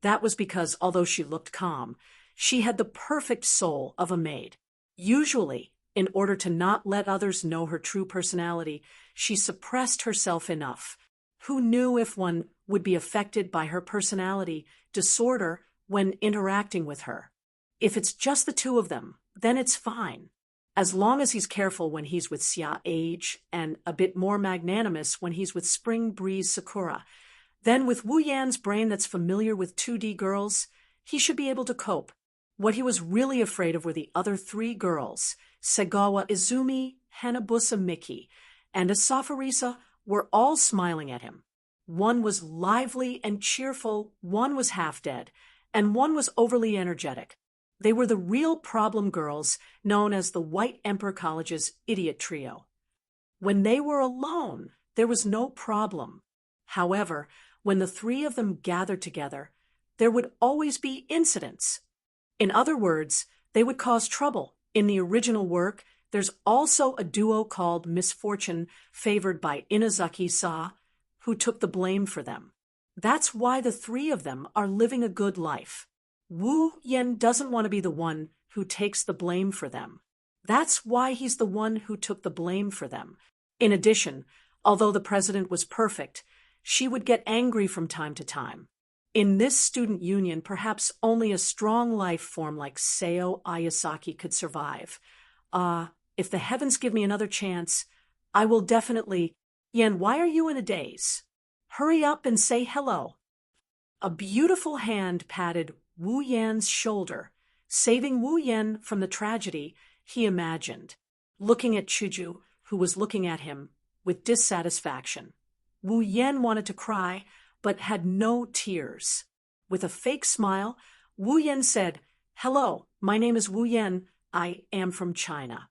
[SPEAKER 1] That was because, although she looked calm, she had the perfect soul of a maid. Usually, in order to not let others know her true personality, she suppressed herself enough. Who knew if one would be affected by her personality disorder when interacting with her? If it's just the 2 of them, then it's fine. As long as he's careful when he's with Xia Age and a bit more magnanimous when he's with Spring Breeze Sakura. Then with Wu Yan's brain that's familiar with 2D girls, he should be able to cope. What he was really afraid of were the other 3 girls. Segawa Izumi, Hanabusa Miki, and Asafa Risa were all smiling at him. One was lively and cheerful, one was half-dead, and one was overly energetic. They were the real problem girls known as the White Emperor College's idiot trio. When they were alone, there was no problem. However, when the 3 of them gathered together, there would always be incidents. In other words, they would cause trouble. In the original work, there's also a duo called Misfortune, favored by Inazaki-sa, who took the blame for them. That's why the 3 of them are living a good life. Wu Yan doesn't want to be the one who takes the blame for them. That's why he's the one who took the blame for them. In addition, although the president was perfect, she would get angry from time to time. In this student union, perhaps only a strong life form like Seo Ayasaki could survive. If the heavens give me another chance, I will definitely... Yan, why are you in a daze? Hurry up and say hello. A beautiful hand patted Wu Yan's shoulder, saving Wu Yan from the tragedy he imagined. Looking at Shoujo, who was looking at him with dissatisfaction. Wu Yan wanted to cry, but had no tears. With a fake smile, Wu Yan said, "Hello, my name is Wu Yan. I am from China.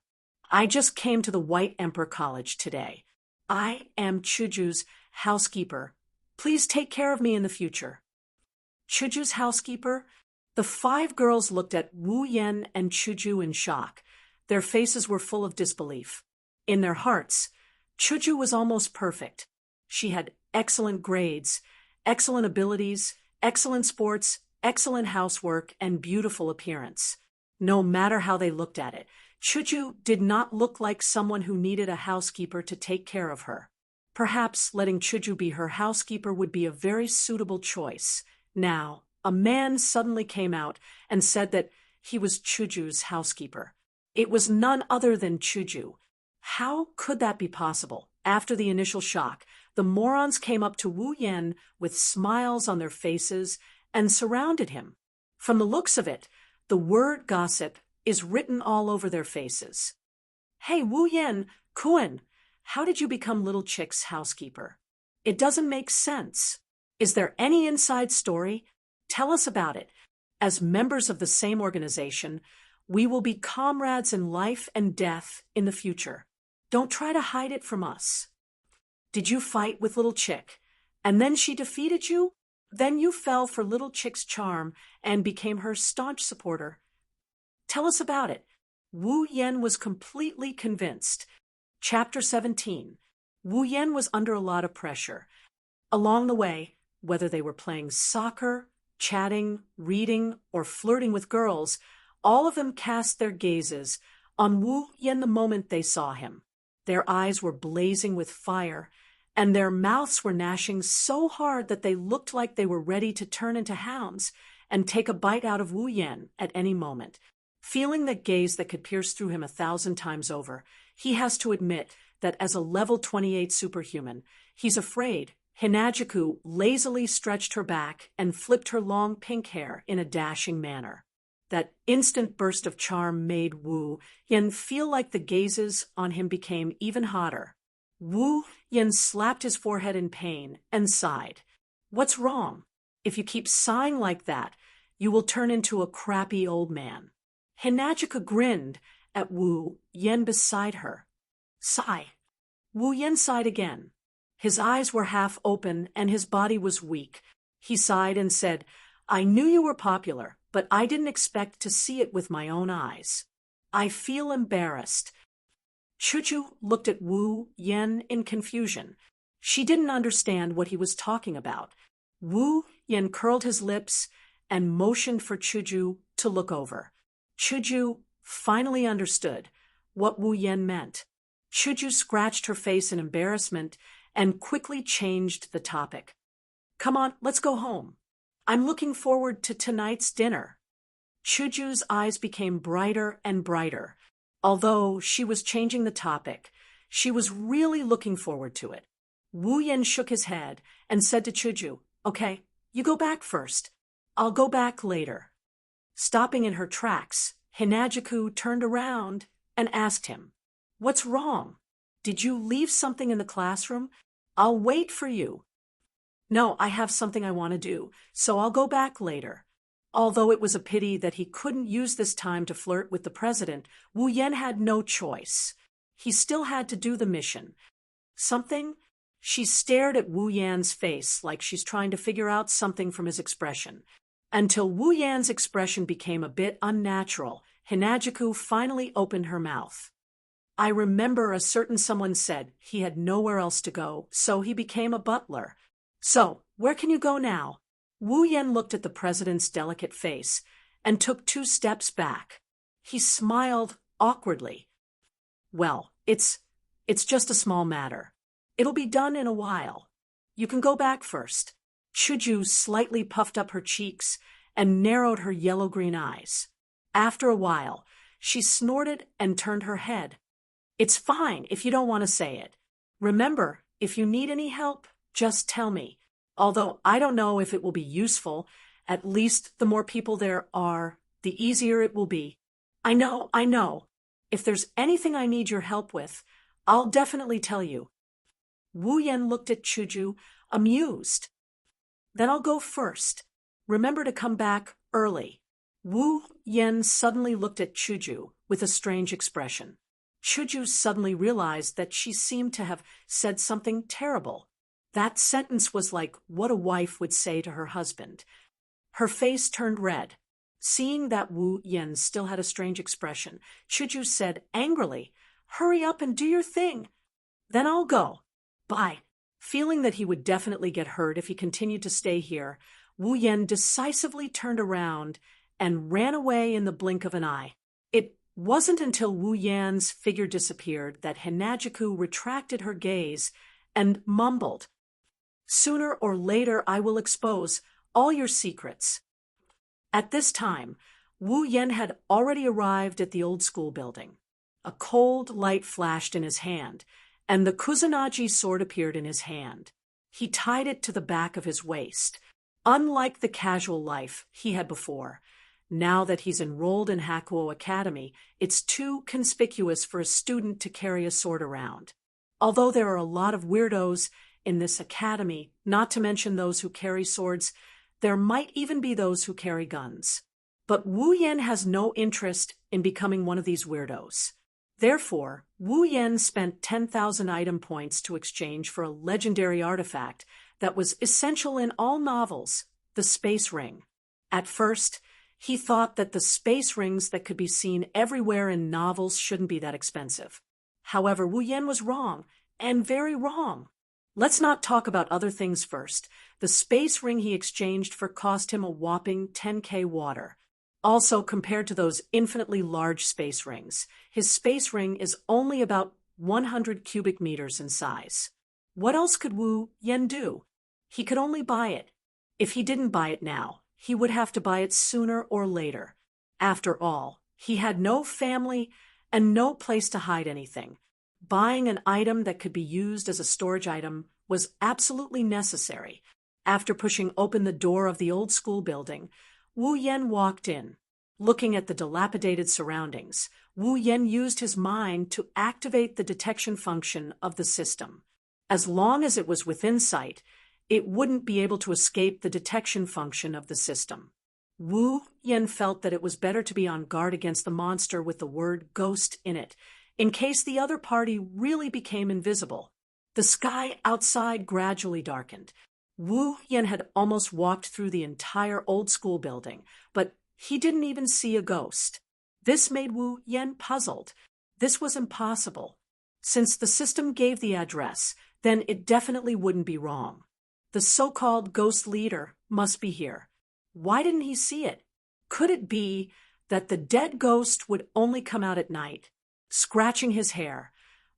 [SPEAKER 1] I just came to the White Emperor College today. I am Shoujo's housekeeper. Please take care of me in the future." Shoujo's housekeeper? The 5 girls looked at Wu Yan and Shoujo in shock. Their faces were full of disbelief. In their hearts, Shoujo was almost perfect. She had excellent grades, excellent abilities, excellent sports, excellent housework, and beautiful appearance. No matter how they looked at it, Shoujo did not look like someone who needed a housekeeper to take care of her. Perhaps letting Shoujo be her housekeeper would be a very suitable choice. Now, a man suddenly came out and said that he was Shoujo's housekeeper. It was none other than Shoujo. How could that be possible? After the initial shock, the morons came up to Wu Yan with smiles on their faces and surrounded him. From the looks of it, the word gossip is written all over their faces. "Hey, Wu Yan, Kuan, how did you become Little Chick's housekeeper? It doesn't make sense. Is there any inside story? Tell us about it." As members of the same organization, we will be comrades in life and death in the future. Don't try to hide it from us. Did you fight with Little Chick, and then she defeated you? Then you fell for Little Chick's charm and became her staunch supporter. Tell us about it. Wu Yan was completely convinced. Chapter 17. Wu Yan was under a lot of pressure. Along the way, whether they were playing soccer, chatting, reading, or flirting with girls, all of them cast their gazes on Wu Yan the moment they saw him. Their eyes were blazing with fire, and their mouths were gnashing so hard that they looked like they were ready to turn into hounds and take a bite out of Wu Yan at any moment. Feeling the gaze that could pierce through him 1,000 times over, he has to admit that as a level 28 superhuman, he's afraid. Hinajuku lazily stretched her back and flipped her long pink hair in a dashing manner. That instant burst of charm made Wu Yan feel like the gazes on him became even hotter. Wu Yan slapped his forehead in pain and sighed. What's wrong? If you keep sighing like that, you will turn into a crappy old man. Hinajuku grinned at Wu Yan beside her. Sigh. Wu Yan sighed again. His eyes were half open and his body was weak. He sighed and said, I knew you were popular, but I didn't expect to see it with my own eyes. I feel embarrassed. Shoujo looked at Wu Yan in confusion. She didn't understand what he was talking about. Wu Yan curled his lips and motioned for Shoujo to look over. Shoujo finally understood what Wu Yan meant. Shoujo scratched her face in embarrassment and quickly changed the topic. Come on, let's go home. I'm looking forward to tonight's dinner. Shoujo's eyes became brighter and brighter. Although she was changing the topic, she was really looking forward to it. Wu Yan shook his head and said to Shoujo, Okay, you go back first. I'll go back later. Stopping in her tracks, Hinajuku turned around and asked him, What's wrong? Did you leave something in the classroom? I'll wait for you. No, I have something I want to do, so I'll go back later. Although it was a pity that he couldn't use this time to flirt with the president, Wu Yan had no choice. He still had to do the mission. Something? She stared at Wu Yan's face like she's trying to figure out something from his expression. Until Wu Yan's expression became a bit unnatural, Hinajuku finally opened her mouth. I remember a certain someone said he had nowhere else to go, so he became a butler. So, where can you go now? Wu Yan looked at the president's delicate face and took 2 steps back. He smiled awkwardly. Well, it's just a small matter. It'll be done in a while. You can go back first. Shoujo slightly puffed up her cheeks and narrowed her yellow-green eyes. After a while, she snorted and turned her head. It's fine if you don't want to say it. Remember, if you need any help, just tell me. Although I don't know if it will be useful, at least the more people there are, the easier it will be. I know. If there's anything I need your help with, I'll definitely tell you. Wu Yan looked at Shoujo, amused. Then I'll go first. Remember to come back early. Wu Yan suddenly looked at Shoujo with a strange expression. Shoujo suddenly realized that she seemed to have said something terrible. That sentence was like what a wife would say to her husband. Her face turned red. Seeing that Wu Yan still had a strange expression, Shoujo said angrily, Hurry up and do your thing. Then I'll go. Bye. Feeling that he would definitely get hurt if he continued to stay here, Wu Yan decisively turned around and ran away in the blink of an eye. It wasn't until Wu Yan's figure disappeared that Hinajuku retracted her gaze and mumbled, Sooner or later I will expose all your secrets. At this time, Wu Yan had already arrived at the old school building. A cold light flashed in his hand, and the Kusanagi sword appeared in his hand. He tied it to the back of his waist. Unlike the casual life he had before, now that he's enrolled in Hakuo Academy, it's too conspicuous for a student to carry a sword around. Although there are a lot of weirdos in this academy, not to mention those who carry swords, there might even be those who carry guns. But Wu Yan has no interest in becoming one of these weirdos. Therefore, Wu Yan spent 10,000 item points to exchange for a legendary artifact that was essential in all novels, the space ring. At first, he thought that the space rings that could be seen everywhere in novels shouldn't be that expensive. However, Wu Yan was wrong, and very wrong. Let's not talk about other things first. The space ring he exchanged for cost him a whopping 10k water. Also, compared to those infinitely large space rings, his space ring is only about 100 cubic meters in size. What else could Wu Yan do? He could only buy it. If he didn't buy it now, he would have to buy it sooner or later. After all, he had no family and no place to hide anything. Buying an item that could be used as a storage item was absolutely necessary. After pushing open the door of the old school building, Wu Yan walked in. Looking at the dilapidated surroundings, Wu Yan used his mind to activate the detection function of the system. As long as it was within sight, it wouldn't be able to escape the detection function of the system. Wu Yan felt that it was better to be on guard against the monster with the word ghost in it, in case the other party really became invisible. The sky outside gradually darkened. Wu Yan had almost walked through the entire old school building, but he didn't even see a ghost. This made Wu Yan puzzled. This was impossible. Since the system gave the address, then it definitely wouldn't be wrong. The so-called ghost leader must be here. Why didn't he see it? Could it be that the dead ghost would only come out at night? Scratching his hair,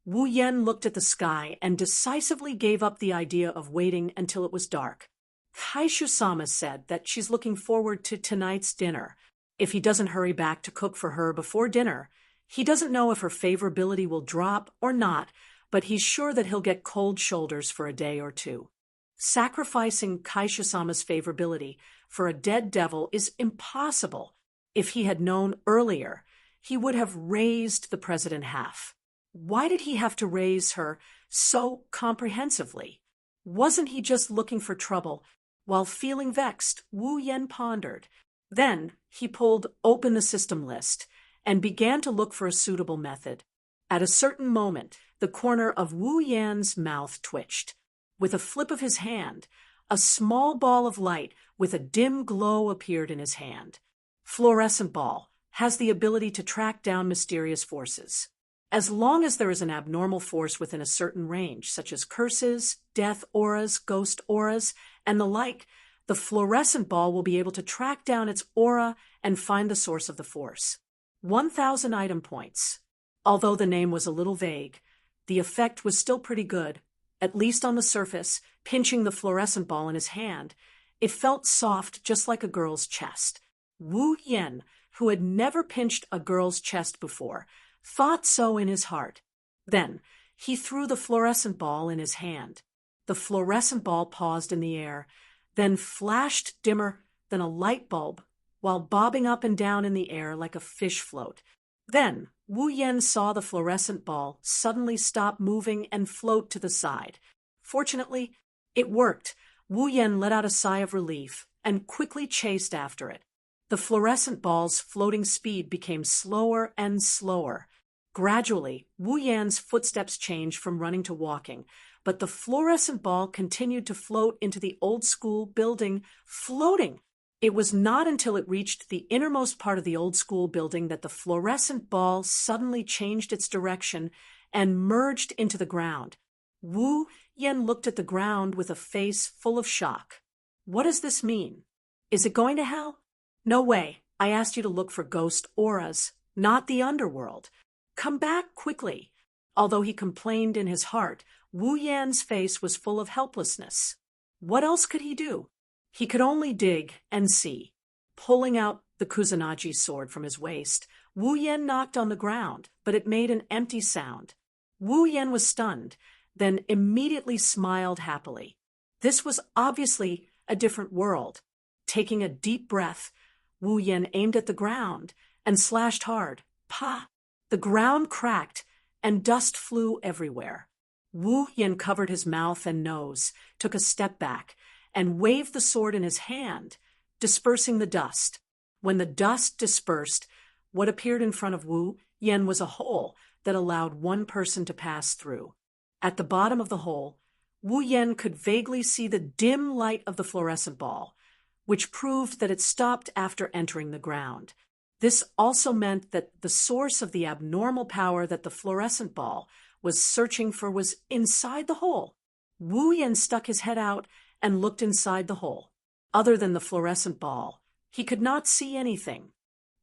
[SPEAKER 1] Wu Yan looked at the sky and decisively gave up the idea of waiting until it was dark. Kaishu-sama said that she's looking forward to tonight's dinner. If he doesn't hurry back to cook for her before dinner, he doesn't know if her favorability will drop or not, but he's sure that he'll get cold shoulders for a day or two. Sacrificing Kaishu-sama's favorability for a dead devil is impossible. If he had known earlier, he would have raised the president half. Why did he have to raise her so comprehensively? Wasn't he just looking for trouble? While feeling vexed, Wu Yan pondered. Then he pulled open the system list and began to look for a suitable method. At a certain moment, the corner of Wu Yan's mouth twitched. With a flip of his hand, a small ball of light with a dim glow appeared in his hand. Fluorescent ball has the ability to track down mysterious forces. As long as there is an abnormal force within a certain range, such as curses, death auras, ghost auras, and the like, the fluorescent ball will be able to track down its aura and find the source of the force. 1,000 item points. Although the name was a little vague, the effect was still pretty good. At least on the surface, pinching the fluorescent ball in his hand, it felt soft just like a girl's chest. Wu Yan, who had never pinched a girl's chest before, thought so in his heart. Then he threw the fluorescent ball in his hand. The fluorescent ball paused in the air, then flashed dimmer than a light bulb while bobbing up and down in the air like a fish float. Then Wu Yan saw the fluorescent ball suddenly stop moving and float to the side. Fortunately, it worked. Wu Yan let out a sigh of relief and quickly chased after it. The fluorescent ball's floating speed became slower and slower. Gradually, Wu Yan's footsteps changed from running to walking, but the fluorescent ball continued to float into the old school building, floating. It was not until it reached the innermost part of the old school building that the fluorescent ball suddenly changed its direction and merged into the ground. Wu Yan looked at the ground with a face full of shock. What does this mean? Is it going to hell? No way. I asked you to look for ghost auras, not the underworld. Come back quickly. Although he complained in his heart, Wu Yan's face was full of helplessness. What else could he do? He could only dig and see. Pulling out the Kusanagi sword from his waist, Wu Yan knocked on the ground, but it made an empty sound. Wu Yan was stunned, then immediately smiled happily. This was obviously a different world. Taking a deep breath, Wu Yan aimed at the ground and slashed hard. Pa! The ground cracked and dust flew everywhere. Wu Yan covered his mouth and nose, took a step back, and waved the sword in his hand, dispersing the dust. When the dust dispersed, what appeared in front of Wu Yen was a hole that allowed one person to pass through. At the bottom of the hole, Wu Yen could vaguely see the dim light of the fluorescent ball, which proved that it stopped after entering the ground. This also meant that the source of the abnormal power that the fluorescent ball was searching for was inside the hole. Wu Yen stuck his head out and looked inside the hole. Other than the fluorescent ball, he could not see anything.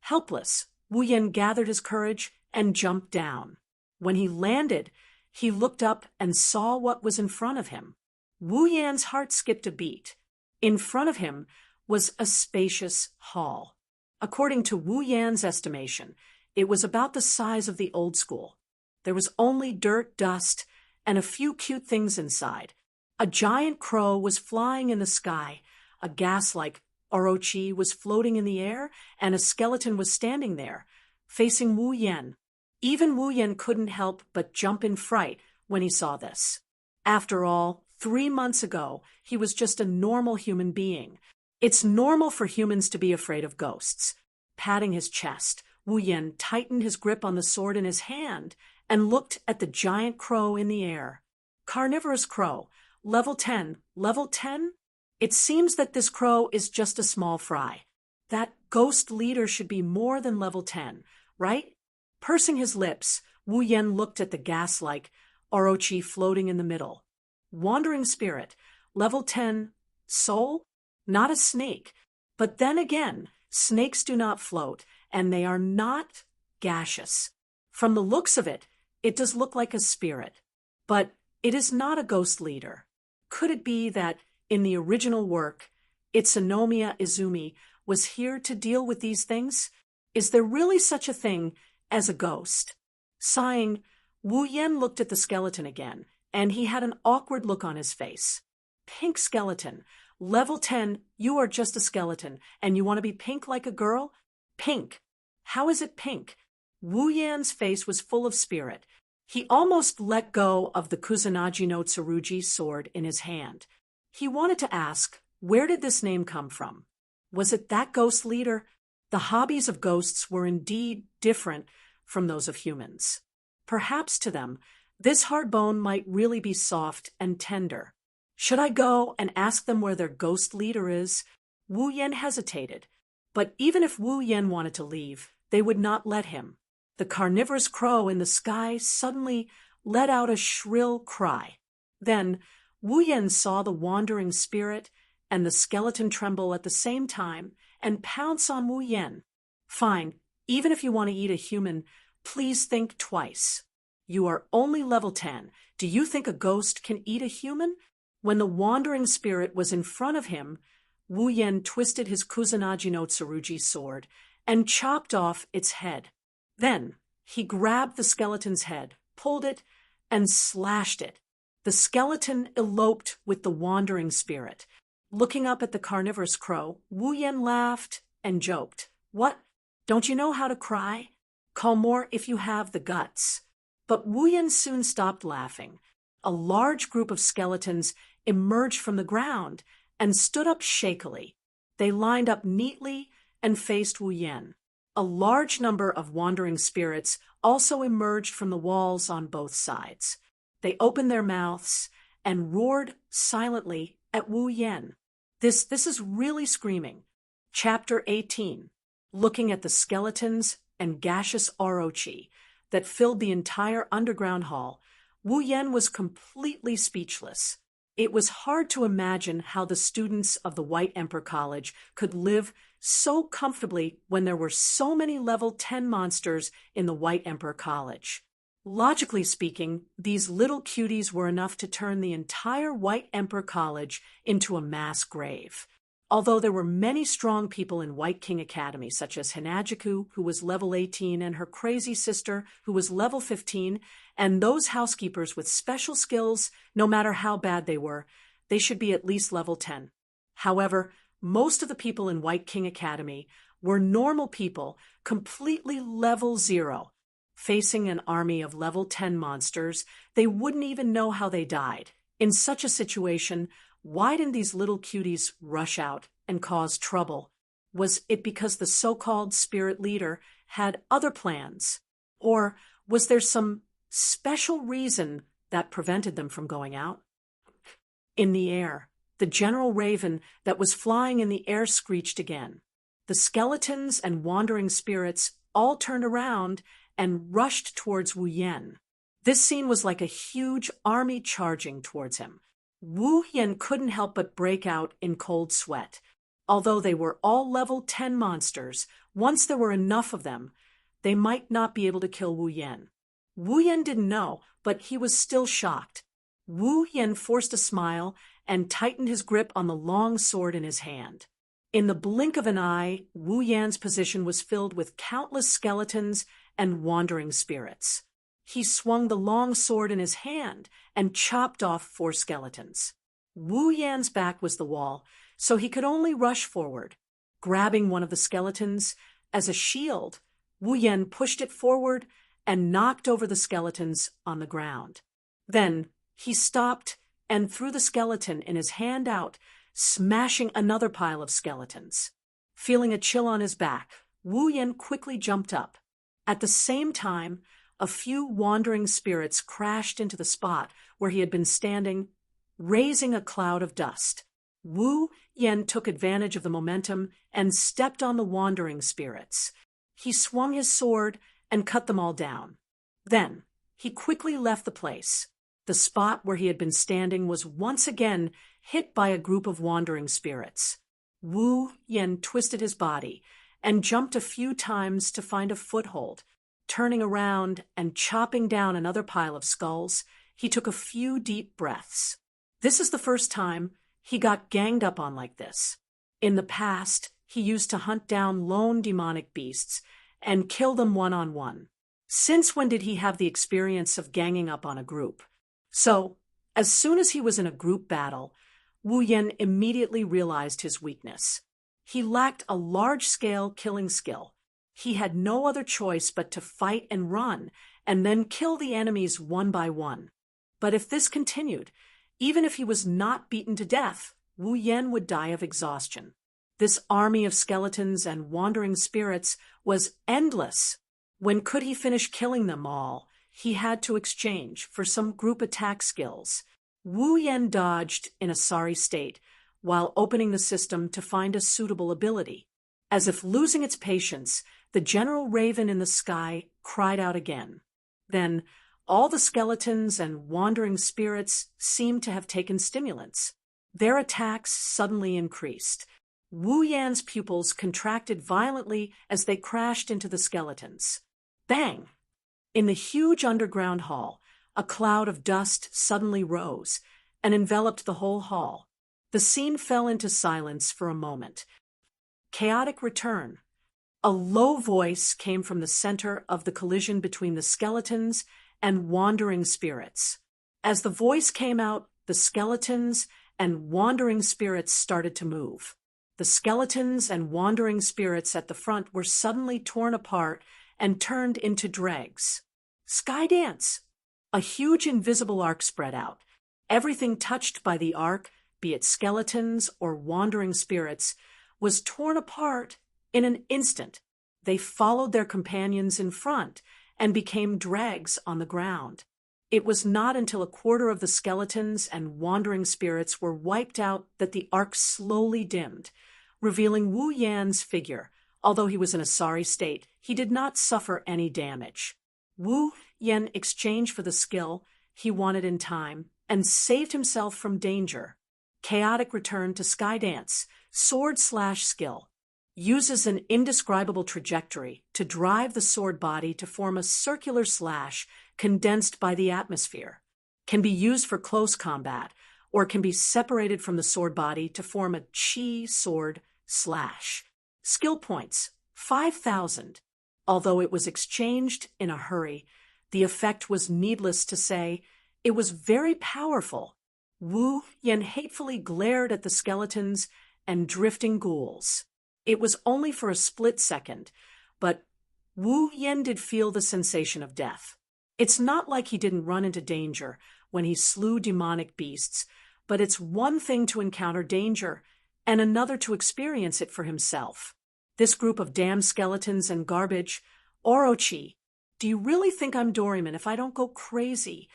[SPEAKER 1] Helpless, Wu Yen gathered his courage and jumped down. When he landed, he looked up and saw what was in front of him. Wu Yan's heart skipped a beat. In front of him was a spacious hall. According to Wu Yan's estimation, it was about the size of the old school. There was only dirt, dust, and a few cute things inside. A giant crow was flying in the sky, a gas-like orochi was floating in the air, and a skeleton was standing there, facing Wu Yan. Even Wu Yan couldn't help but jump in fright when he saw this. After all, 3 months ago, he was just a normal human being. It's normal for humans to be afraid of ghosts. Patting his chest, Wu Yan tightened his grip on the sword in his hand and looked at the giant crow in the air. Carnivorous crow, level 10. Level 10? It seems that this crow is just a small fry. That ghost leader should be more than level 10, right? Pursing his lips, Wu Yan looked at the gas-like orochi floating in the middle. Wandering spirit, level 10, soul? Not a snake. But then again, snakes do not float, and they are not gaseous. From the looks of it, it does look like a spirit. But it is not a ghost leader. Could it be that in the original work, Itsunomiya Izumi was here to deal with these things? Is there really such a thing as a ghost? Sighing, Wu Yan looked at the skeleton again, and he had an awkward look on his face. Pink skeleton. Level 10, you are just a skeleton, and you want to be pink like a girl? Pink. How is it pink? Wu Yan's face was full of spirit. He almost let go of the Kusanagi no Tsurugi sword in his hand. He wanted to ask, where did this name come from? Was it that ghost leader? The hobbies of ghosts were indeed different from those of humans. Perhaps to them, this hard bone might really be soft and tender. Should I go and ask them where their ghost leader is? Wu Yan hesitated. But even if Wu Yan wanted to leave, they would not let him. The carnivorous crow in the sky suddenly let out a shrill cry. Then Wu Yan saw the wandering spirit and the skeleton tremble at the same time and pounce on Wu Yan. Fine, even if you want to eat a human, please think twice. You are only level 10. Do you think a ghost can eat a human? When the wandering spirit was in front of him, Wu Yan twisted his Kusanagi no Tsurugi sword and chopped off its head. Then he grabbed the skeleton's head, pulled it, and slashed it. The skeleton eloped with the wandering spirit. Looking up at the carnivorous crow, Wu Yan laughed and joked. What? Don't you know how to cry? Call more if you have the guts. But Wu Yan soon stopped laughing. A large group of skeletons emerged from the ground and stood up shakily. They lined up neatly and faced Wu Yan. A large number of wandering spirits also emerged from the walls on both sides. They opened their mouths and roared silently at Wu Yan. This is really screaming. Chapter 18. Looking at the skeletons and gaseous orochi that filled the entire underground hall, Wu Yan was completely speechless. It was hard to imagine how the students of the White Emperor College could live so comfortably when there were so many level 10 monsters in the White Emperor College. Logically speaking, these little cuties were enough to turn the entire White Emperor College into a mass grave. Although there were many strong people in White King Academy, such as Hinajiku, who was level 18, and her crazy sister, who was level 15, and those housekeepers with special skills, no matter how bad they were, they should be at least level 10. However, most of the people in White King Academy were normal people, completely level 0. Facing an army of level 10 monsters, they wouldn't even know how they died. In such a situation, why didn't these little cuties rush out and cause trouble? Was it because the so-called spirit leader had other plans? Or was there some special reason that prevented them from going out? In the air, the general raven that was flying in the air screeched again. The skeletons and wandering spirits all turned around and rushed towards Wu Yen. This scene was like a huge army charging towards him. Wu Yen couldn't help but break out in cold sweat. Although they were all level 10 monsters, once there were enough of them, they might not be able to kill Wu Yen. Wu Yen didn't know, but he was still shocked. Wu Yen forced a smile and tightened his grip on the long sword in his hand. In the blink of an eye, Wu Yan's position was filled with countless skeletons and wandering spirits. He swung the long sword in his hand and chopped off 4 skeletons. Wu Yan's back was the wall, so he could only rush forward. Grabbing one of the skeletons as a shield, Wu Yan pushed it forward and knocked over the skeletons on the ground. Then he stopped and threw the skeleton in his hand out, smashing another pile of skeletons. Feeling a chill on his back, Wu Yan quickly jumped up. At the same time, a few wandering spirits crashed into the spot where he had been standing, raising a cloud of dust. Wu Yan took advantage of the momentum and stepped on the wandering spirits. He swung his sword and cut them all down. Then he quickly left the place. The spot where he had been standing was once again hit by a group of wandering spirits. Wu Yan twisted his body and jumped a few times to find a foothold. Turning around and chopping down another pile of skulls, he took a few deep breaths. This is the first time he got ganged up on like this. In the past, he used to hunt down lone demonic beasts and kill them one-on-one. Since when did he have the experience of ganging up on a group? So, as soon as he was in a group battle, Wu Yan immediately realized his weakness. He lacked a large-scale killing skill. He had no other choice but to fight and run, and then kill the enemies one by one. But if this continued, even if he was not beaten to death, Wu Yan would die of exhaustion. This army of skeletons and wandering spirits was endless. When could he finish killing them all? He had to exchange for some group attack skills. Wu Yan dodged in a sorry state while opening the system to find a suitable ability. As if losing its patience, the general raven in the sky cried out again. Then all the skeletons and wandering spirits seemed to have taken stimulants. Their attacks suddenly increased. Wu Yan's pupils contracted violently as they crashed into the skeletons. Bang! In the huge underground hall, a cloud of dust suddenly rose and enveloped the whole hall. The scene fell into silence for a moment. Chaotic return. A low voice came from the center of the collision between the skeletons and wandering spirits. As the voice came out, the skeletons and wandering spirits started to move. The skeletons and wandering spirits at the front were suddenly torn apart and turned into dregs. Sky dance! A huge invisible arc spread out. Everything touched by the arc, be it skeletons or wandering spirits, was torn apart in an instant. They followed their companions in front and became dregs on the ground. It was not until a quarter of the skeletons and wandering spirits were wiped out that the arc slowly dimmed, revealing Wu Yan's figure. Although he was in a sorry state, he did not suffer any damage. Wu Yan exchanged for the skill he wanted in time and saved himself from danger. Chaotic return to Skydance, sword/skill. Uses an indescribable trajectory to drive the sword body to form a circular slash condensed by the atmosphere. Can be used for close combat, or can be separated from the sword body to form a chi sword slash. Skill points, 5,000. Although it was exchanged in a hurry, the effect was needless to say. It was very powerful. Wu Yan hatefully glared at the skeletons and drifting ghouls. It was only for a split second, but Wu Yan did feel the sensation of death. It's not like he didn't run into danger when he slew demonic beasts, but it's one thing to encounter danger and another to experience it for himself. This group of damn skeletons and garbage. Orochi, do you really think I'm Doraemon if I don't go crazy?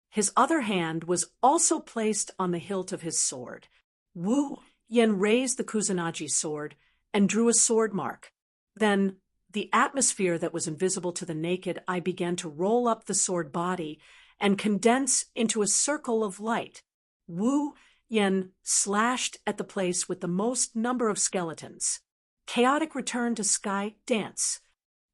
[SPEAKER 1] His other hand was also placed on the hilt of his sword. Wu Yen raised the Kusanagi sword and drew a sword mark. Then, the atmosphere that was invisible to the naked eye began to roll up the sword body and condense into a circle of light. Wu Yen slashed at the place with the most number of skeletons. Chaotic returned to sky dance.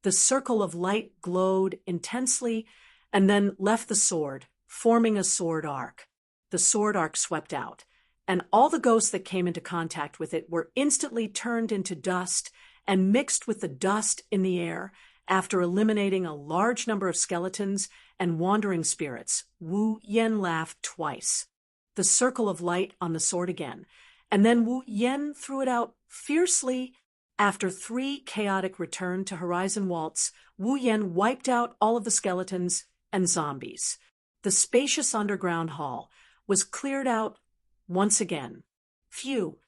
[SPEAKER 1] The circle of light glowed intensely and then left the sword, forming a sword arc. The sword arc swept out, and all the ghosts that came into contact with it were instantly turned into dust and mixed with the dust in the air after eliminating a large number of skeletons and wandering spirits. Wu Yen laughed twice. The circle of light on the sword again, and then Wu Yen threw it out fiercely. After 3 chaotic return to Horizon Waltz, Wu Yen wiped out all of the skeletons and zombies. The spacious underground hall was cleared out once again. Phew!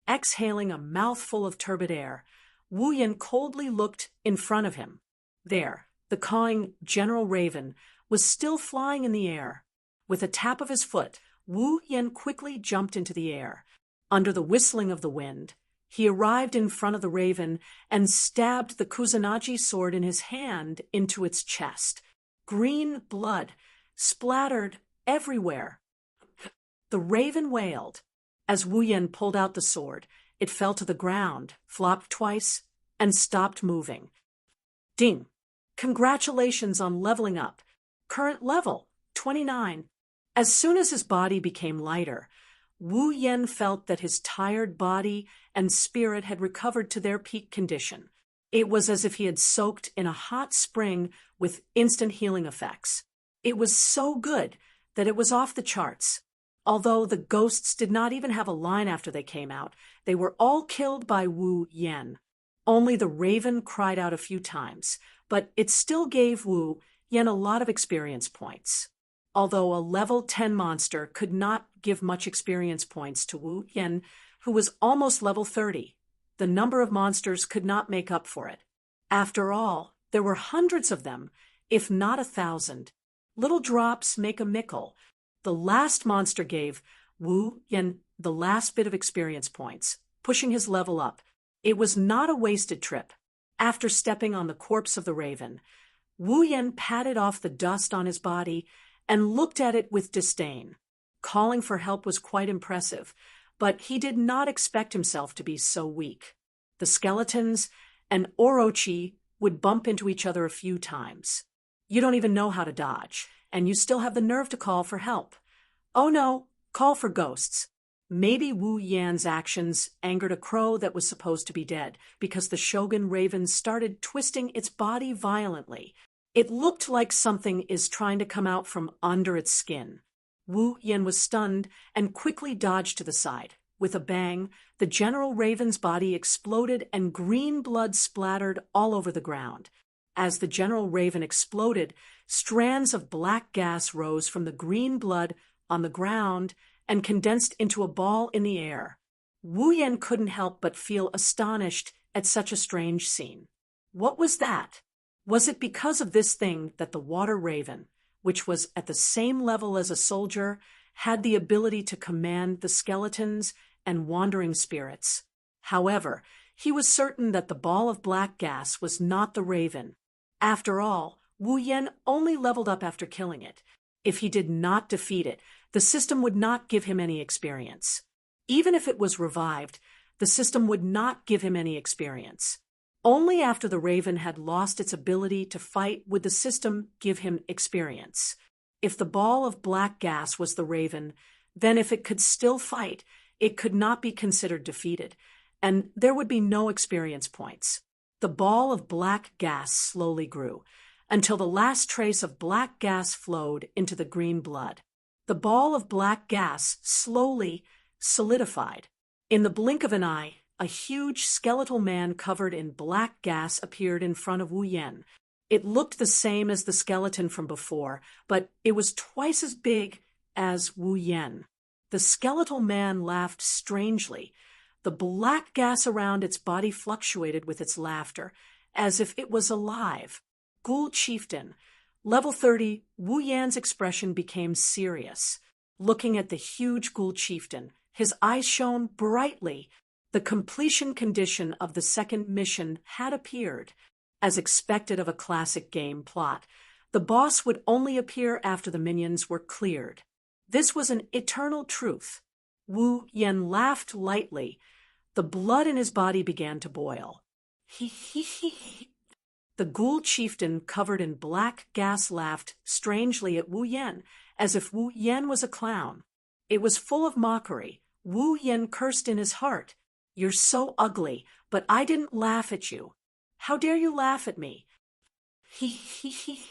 [SPEAKER 1] Exhaling a mouthful of turbid air, Wu Yen coldly looked in front of him. There, the cawing General Raven was still flying in the air. With a tap of his foot, Wu Yen quickly jumped into the air. Under the whistling of the wind, he arrived in front of the raven and stabbed the Kusanagi sword in his hand into its chest. Green blood splattered everywhere. The raven wailed. As Wu Yen pulled out the sword, it fell to the ground, flopped twice, and stopped moving. Ding! Congratulations on leveling up. Current level, 29. As soon as his body became lighter, Wu Yen felt that his tired body and spirit had recovered to their peak condition. It was as if he had soaked in a hot spring with instant healing effects. It was so good that it was off the charts. Although the ghosts did not even have a line after they came out, they were all killed by Wu Yen. Only the raven cried out a few times, but it still gave Wu Yen a lot of experience points. Although a level 10 monster could not give much experience points to Wu Yen, who was almost level 30, the number of monsters could not make up for it. After all, there were hundreds of them, if not 1,000. Little drops make a mickle. The last monster gave Wu Yen the last bit of experience points, pushing his level up. It was not a wasted trip. After stepping on the corpse of the raven, Wu Yen patted off the dust on his body and looked at it with disdain. Calling for help was quite impressive, but he did not expect himself to be so weak. The skeletons and Orochi would bump into each other a few times. You don't even know how to dodge, and you still have the nerve to call for help. Oh no, call for ghosts. Maybe Wu Yan's actions angered a crow that was supposed to be dead, because the Shogun Raven started twisting its body violently. It looked like something is trying to come out from under its skin. Wu Yen was stunned and quickly dodged to the side. With a bang, the General Raven's body exploded and green blood splattered all over the ground. As the General Raven exploded, strands of black gas rose from the green blood on the ground and condensed into a ball in the air. Wu Yen couldn't help but feel astonished at such a strange scene. What was that? Was it because of this thing that the Water Raven, which was at the same level as a soldier, had the ability to command the skeletons and wandering spirits? However, he was certain that the ball of black gas was not the raven. After all, Wu Yen only leveled up after killing it. If he did not defeat it, the system would not give him any experience. Even if it was revived, the system would not give him any experience. Only after the raven had lost its ability to fight would the system give him experience. If the ball of black gas was the raven, then if it could still fight, it could not be considered defeated, and there would be no experience points. The ball of black gas slowly grew, until the last trace of black gas flowed into the green blood. The ball of black gas slowly solidified. In the blink of an eye, a huge skeletal man covered in black gas appeared in front of Wu Yen. It looked the same as the skeleton from before, but it was twice as big as Wu Yen. The skeletal man laughed strangely. The black gas around its body fluctuated with its laughter, as if it was alive. Ghoul Chieftain. Level 30, Wu Yan's expression became serious. Looking at the huge Ghoul Chieftain, his eyes shone brightly. The completion condition of the second mission had appeared. As expected of a classic game plot, the boss would only appear after the minions were cleared. This was an eternal truth. Wu Yan laughed lightly. The blood in his body began to boil. He. The Ghoul Chieftain, covered in black gas, laughed strangely at Wu Yan, as if Wu Yan was a clown. It was full of mockery. Wu Yan cursed in his heart. "You're so ugly, but I didn't laugh at you. How dare you laugh at me?" He.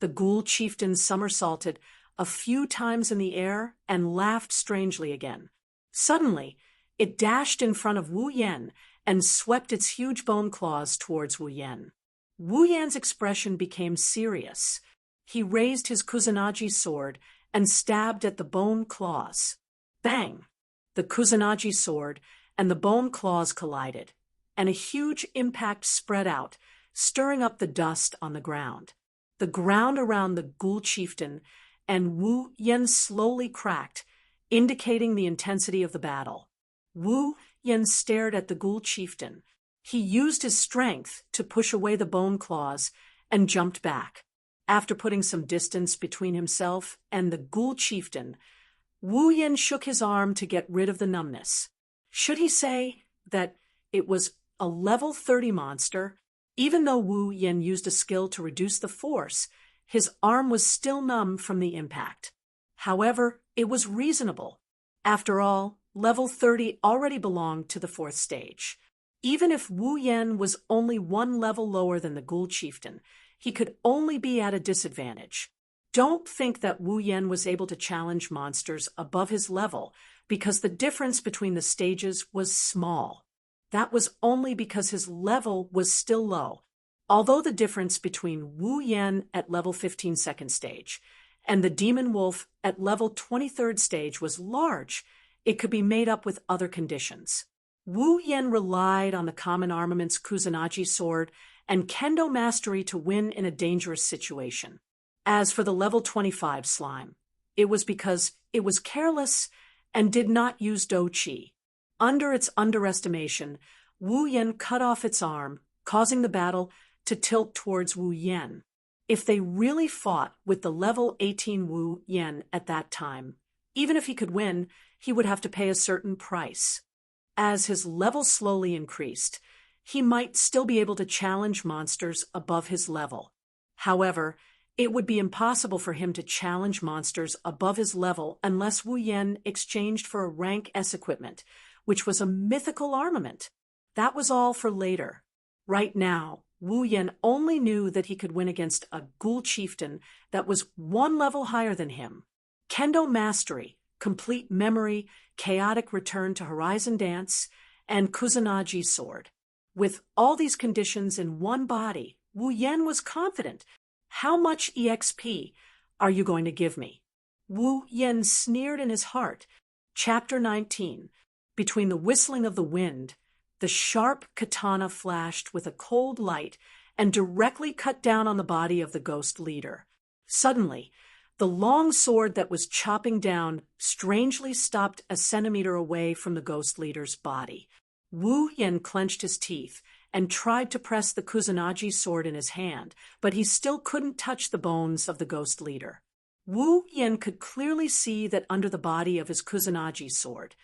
[SPEAKER 1] The Ghoul Chieftain somersaulted a few times in the air and laughed strangely again. Suddenly, it dashed in front of Wu Yan and swept its huge bone claws towards Wu Yan. Wu Yan's expression became serious. He raised his Kusanagi sword and stabbed at the bone claws. Bang! The Kusanagi sword and the bone claws collided, and a huge impact spread out, stirring up the dust on the ground. The ground around the Ghoul Chieftain and Wu Yan slowly cracked, indicating the intensity of the battle. Wu Yan stared at the Ghoul Chieftain. He used his strength to push away the bone claws and jumped back. After putting some distance between himself and the Ghoul Chieftain, Wu Yan shook his arm to get rid of the numbness. Should he say that it was a level 30 monster? Even though Wu Yan used a skill to reduce the force, his arm was still numb from the impact. However, it was reasonable. After all, level 30 already belonged to the 4th stage. Even if Wu Yan was only one level lower than the Ghoul Chieftain, he could only be at a disadvantage. Don't think that Wu Yan was able to challenge monsters above his level because the difference between the stages was small. That was only because his level was still low. Although the difference between Wu Yan at level 15 second stage and the Demon Wolf at level 23rd stage was large, it could be made up with other conditions. Wu Yan relied on the common armaments Kusanagi sword and kendo mastery to win in a dangerous situation. As for the level 25 slime, it was because it was careless and did not use Do-Chi. Under its underestimation, Wu Yan cut off its arm, causing the battle to tilt towards Wu Yan. If they really fought with the level 18 Wu Yan at that time, even if he could win, he would have to pay a certain price. As his level slowly increased, he might still be able to challenge monsters above his level. However, it would be impossible for him to challenge monsters above his level unless Wu Yan exchanged for a rank S equipment, which was a mythical armament. That was all for later. Right now, Wu Yan only knew that he could win against a Ghoul Chieftain that was one level higher than him. Kendo mastery, complete memory, chaotic return to Horizon Dance, and Kusanagi sword. With all these conditions in one body, Wu Yan was confident. "How much EXP are you going to give me?" Wu Yan sneered in his heart. Chapter 19. Between the whistling of the wind, the sharp katana flashed with a cold light and directly cut down on the body of the ghost leader. Suddenly, the long sword that was chopping down strangely stopped a centimeter away from the ghost leader's body. Wu Yan clenched his teeth and tried to press the Kusanagi sword in his hand, but he still couldn't touch the bones of the ghost leader. Wu Yan could clearly see that under the body of his Kusanagi sword,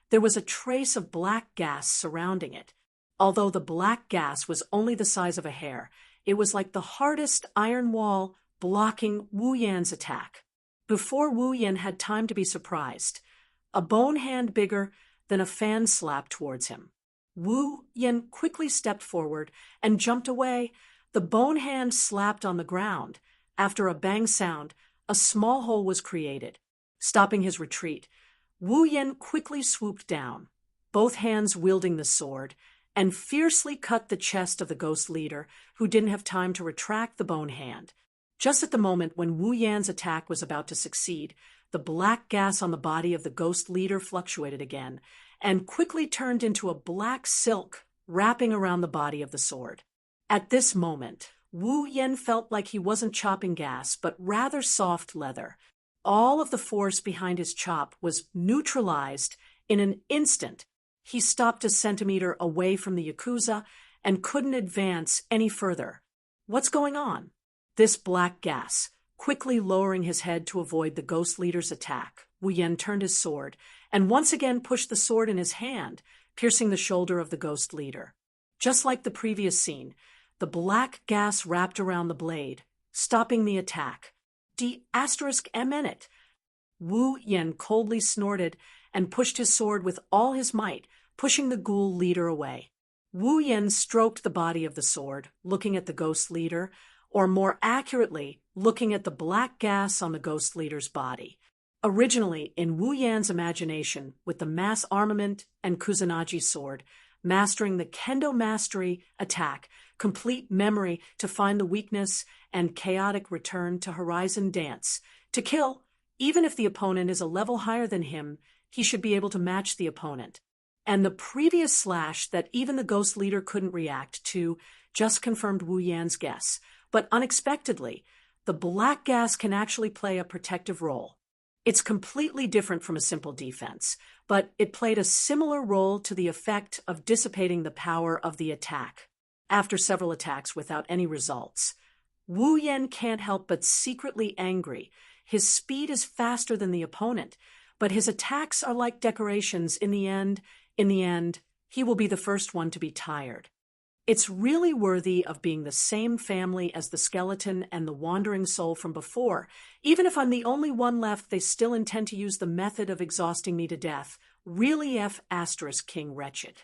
[SPEAKER 1] there was a trace of black gas surrounding it. Although the black gas was only the size of a hair, it was like the hardest iron wall blocking Wu Yan's attack. Before Wu Yan had time to be surprised, a bone hand bigger than a fan slapped towards him. Wu Yan quickly stepped forward and jumped away. The bone hand slapped on the ground. After a bang sound, a small hole was created. Stopping his retreat, Wu Yan quickly swooped down, both hands wielding the sword, and fiercely cut the chest of the ghost leader, who didn't have time to retract the bone hand. Just at the moment when Wu Yan's attack was about to succeed, the black gas on the body of the ghost leader fluctuated again, and quickly turned into a black silk wrapping around the body of the sword. At this moment, Wu Yen felt like he wasn't chopping gas, but rather soft leather. All of the force behind his chop was neutralized in an instant. He stopped a centimeter away from the Yakuza and couldn't advance any further. What's going on? This black gas. Quickly lowering his head to avoid the ghost leader's attack, Wu Yen turned his sword and once again pushed the sword in his hand, piercing the shoulder of the ghost leader. Just like the previous scene, the black gas wrapped around the blade, stopping the attack. D****. Wu Yen coldly snorted and pushed his sword with all his might, pushing the ghoul leader away. Wu Yen stroked the body of the sword, looking at the ghost leader, or more accurately, looking at the black gas on the ghost leader's body. Originally, in Wu Yan's imagination, with the mass armament and Kusanagi sword, mastering the kendo mastery attack, complete memory to find the weakness, and chaotic return to horizon dance. To kill, even if the opponent is a level higher than him, he should be able to match the opponent. And the previous slash that even the ghost leader couldn't react to just confirmed Wu Yan's guess. But unexpectedly, the black gas can actually play a protective role. It's completely different from a simple defense, but it played a similar role to the effect of dissipating the power of the attack. After several attacks without any results, Wu Yen can't help but secretly angry. His speed is faster than the opponent, but his attacks are like decorations. In the end, he will be the first one to be tired. It's really worthy of being the same family as the skeleton and the wandering soul from before. Even if I'm the only one left, they still intend to use the method of exhausting me to death. Really King wretched.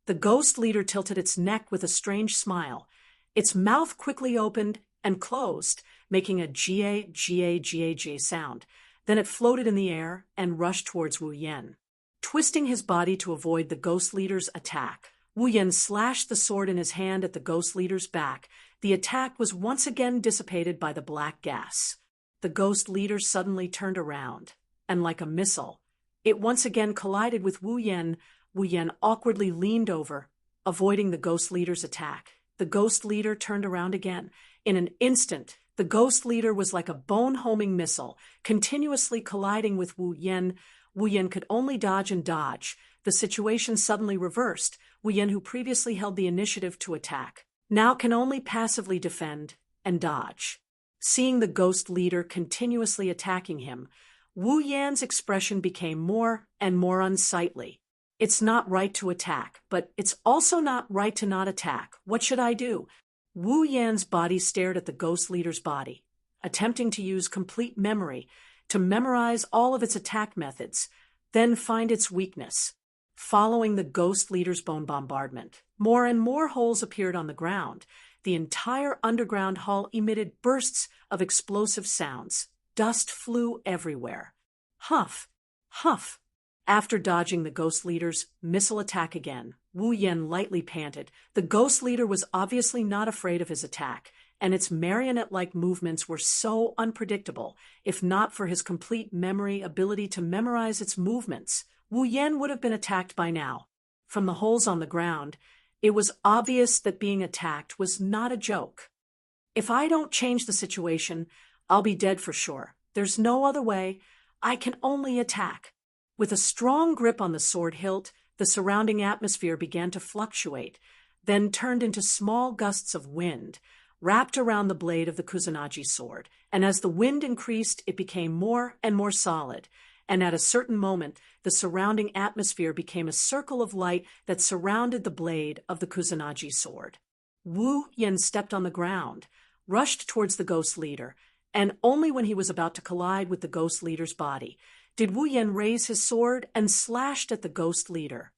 [SPEAKER 1] The ghost leader tilted its neck with a strange smile. Its mouth quickly opened and closed, making a G-A sound. Then it floated in the air and rushed towards Wu Yen. Twisting his body to avoid the ghost leader's attack, Wu Yen slashed the sword in his hand at the ghost leader's back. The attack was once again dissipated by the black gas. The ghost leader suddenly turned around, and like a missile, it once again collided with Wu Yen. Wu Yen awkwardly leaned over, avoiding the ghost leader's attack. The ghost leader turned around again. In an instant, the ghost leader was like a bone-homing missile, continuously colliding with Wu Yen. Wu Yen could only dodge and dodge. The situation suddenly reversed. Wu Yen, who previously held the initiative to attack, now can only passively defend and dodge. Seeing the ghost leader continuously attacking him, Wu Yan's expression became more and more unsightly. It's not right to attack, but it's also not right to not attack. What should I do? Wu Yan's body stared at the ghost leader's body, attempting to use complete memory to memorize all of its attack methods, then find its weakness. Following the ghost leader's bone bombardment, more and more holes appeared on the ground. The entire underground hall emitted bursts of explosive sounds. Dust flew everywhere. Huff, huff. After dodging the ghost leader's missile attack again, Wu Yen lightly panted. The ghost leader was obviously not afraid of his attack, and its marionette-like movements were so unpredictable. If not for his complete memory ability to memorize its movements, Wu Yen would have been attacked by now. From the holes on the ground, it was obvious that being attacked was not a joke. If I don't change the situation, I'll be dead for sure. There's no other way. I can only attack. With a strong grip on the sword hilt, the surrounding atmosphere began to fluctuate, then turned into small gusts of wind, wrapped around the blade of the Kusanagi sword. And as the wind increased, it became more and more solid. And at a certain moment, the surrounding atmosphere became a circle of light that surrounded the blade of the Kusanagi sword. Wu Yen stepped on the ground, rushed towards the ghost leader, and only when he was about to collide with the ghost leader's body did Wu Yen raise his sword and slashed at the ghost leader.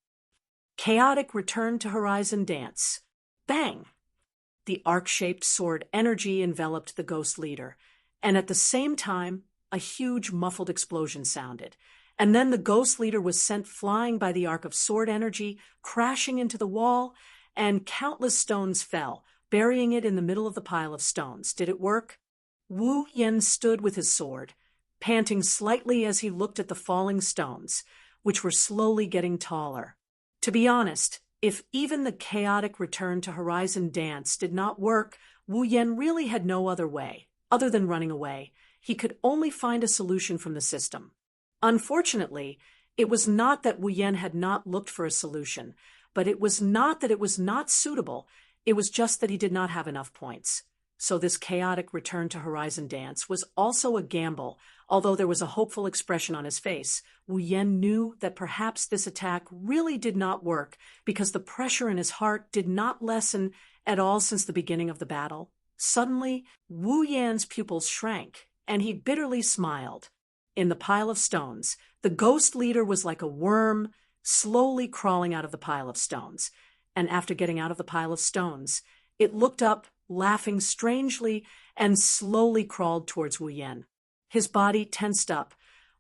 [SPEAKER 1] Chaotic return to horizon dance. Bang! The arc-shaped sword energy enveloped the ghost leader, and at the same time, a huge muffled explosion sounded, and then the ghost leader was sent flying by the arc of sword energy, crashing into the wall, and countless stones fell, burying it in the middle of the pile of stones. Did it work? Wu Yen stood with his sword, panting slightly as he looked at the falling stones. which were slowly getting taller. To be honest, if even the chaotic return to horizon dance did not work, Wu Yan really had no other way. Other than running away, he could only find a solution from the system. Unfortunately, it was not that Wu Yan had not looked for a solution, but it was not that it was not suitable, it was just that he did not have enough points. So this chaotic return to horizon dance was also a gamble. Although there was a hopeful expression on his face, Wu Yan knew that perhaps this attack really did not work because the pressure in his heart did not lessen at all since the beginning of the battle. Suddenly, Wu Yan's pupils shrank, and he bitterly smiled. In the pile of stones, the ghost leader was like a worm, slowly crawling out of the pile of stones. And after getting out of the pile of stones, it looked up, laughing strangely, and slowly crawled towards Wu Yan. His body tensed up.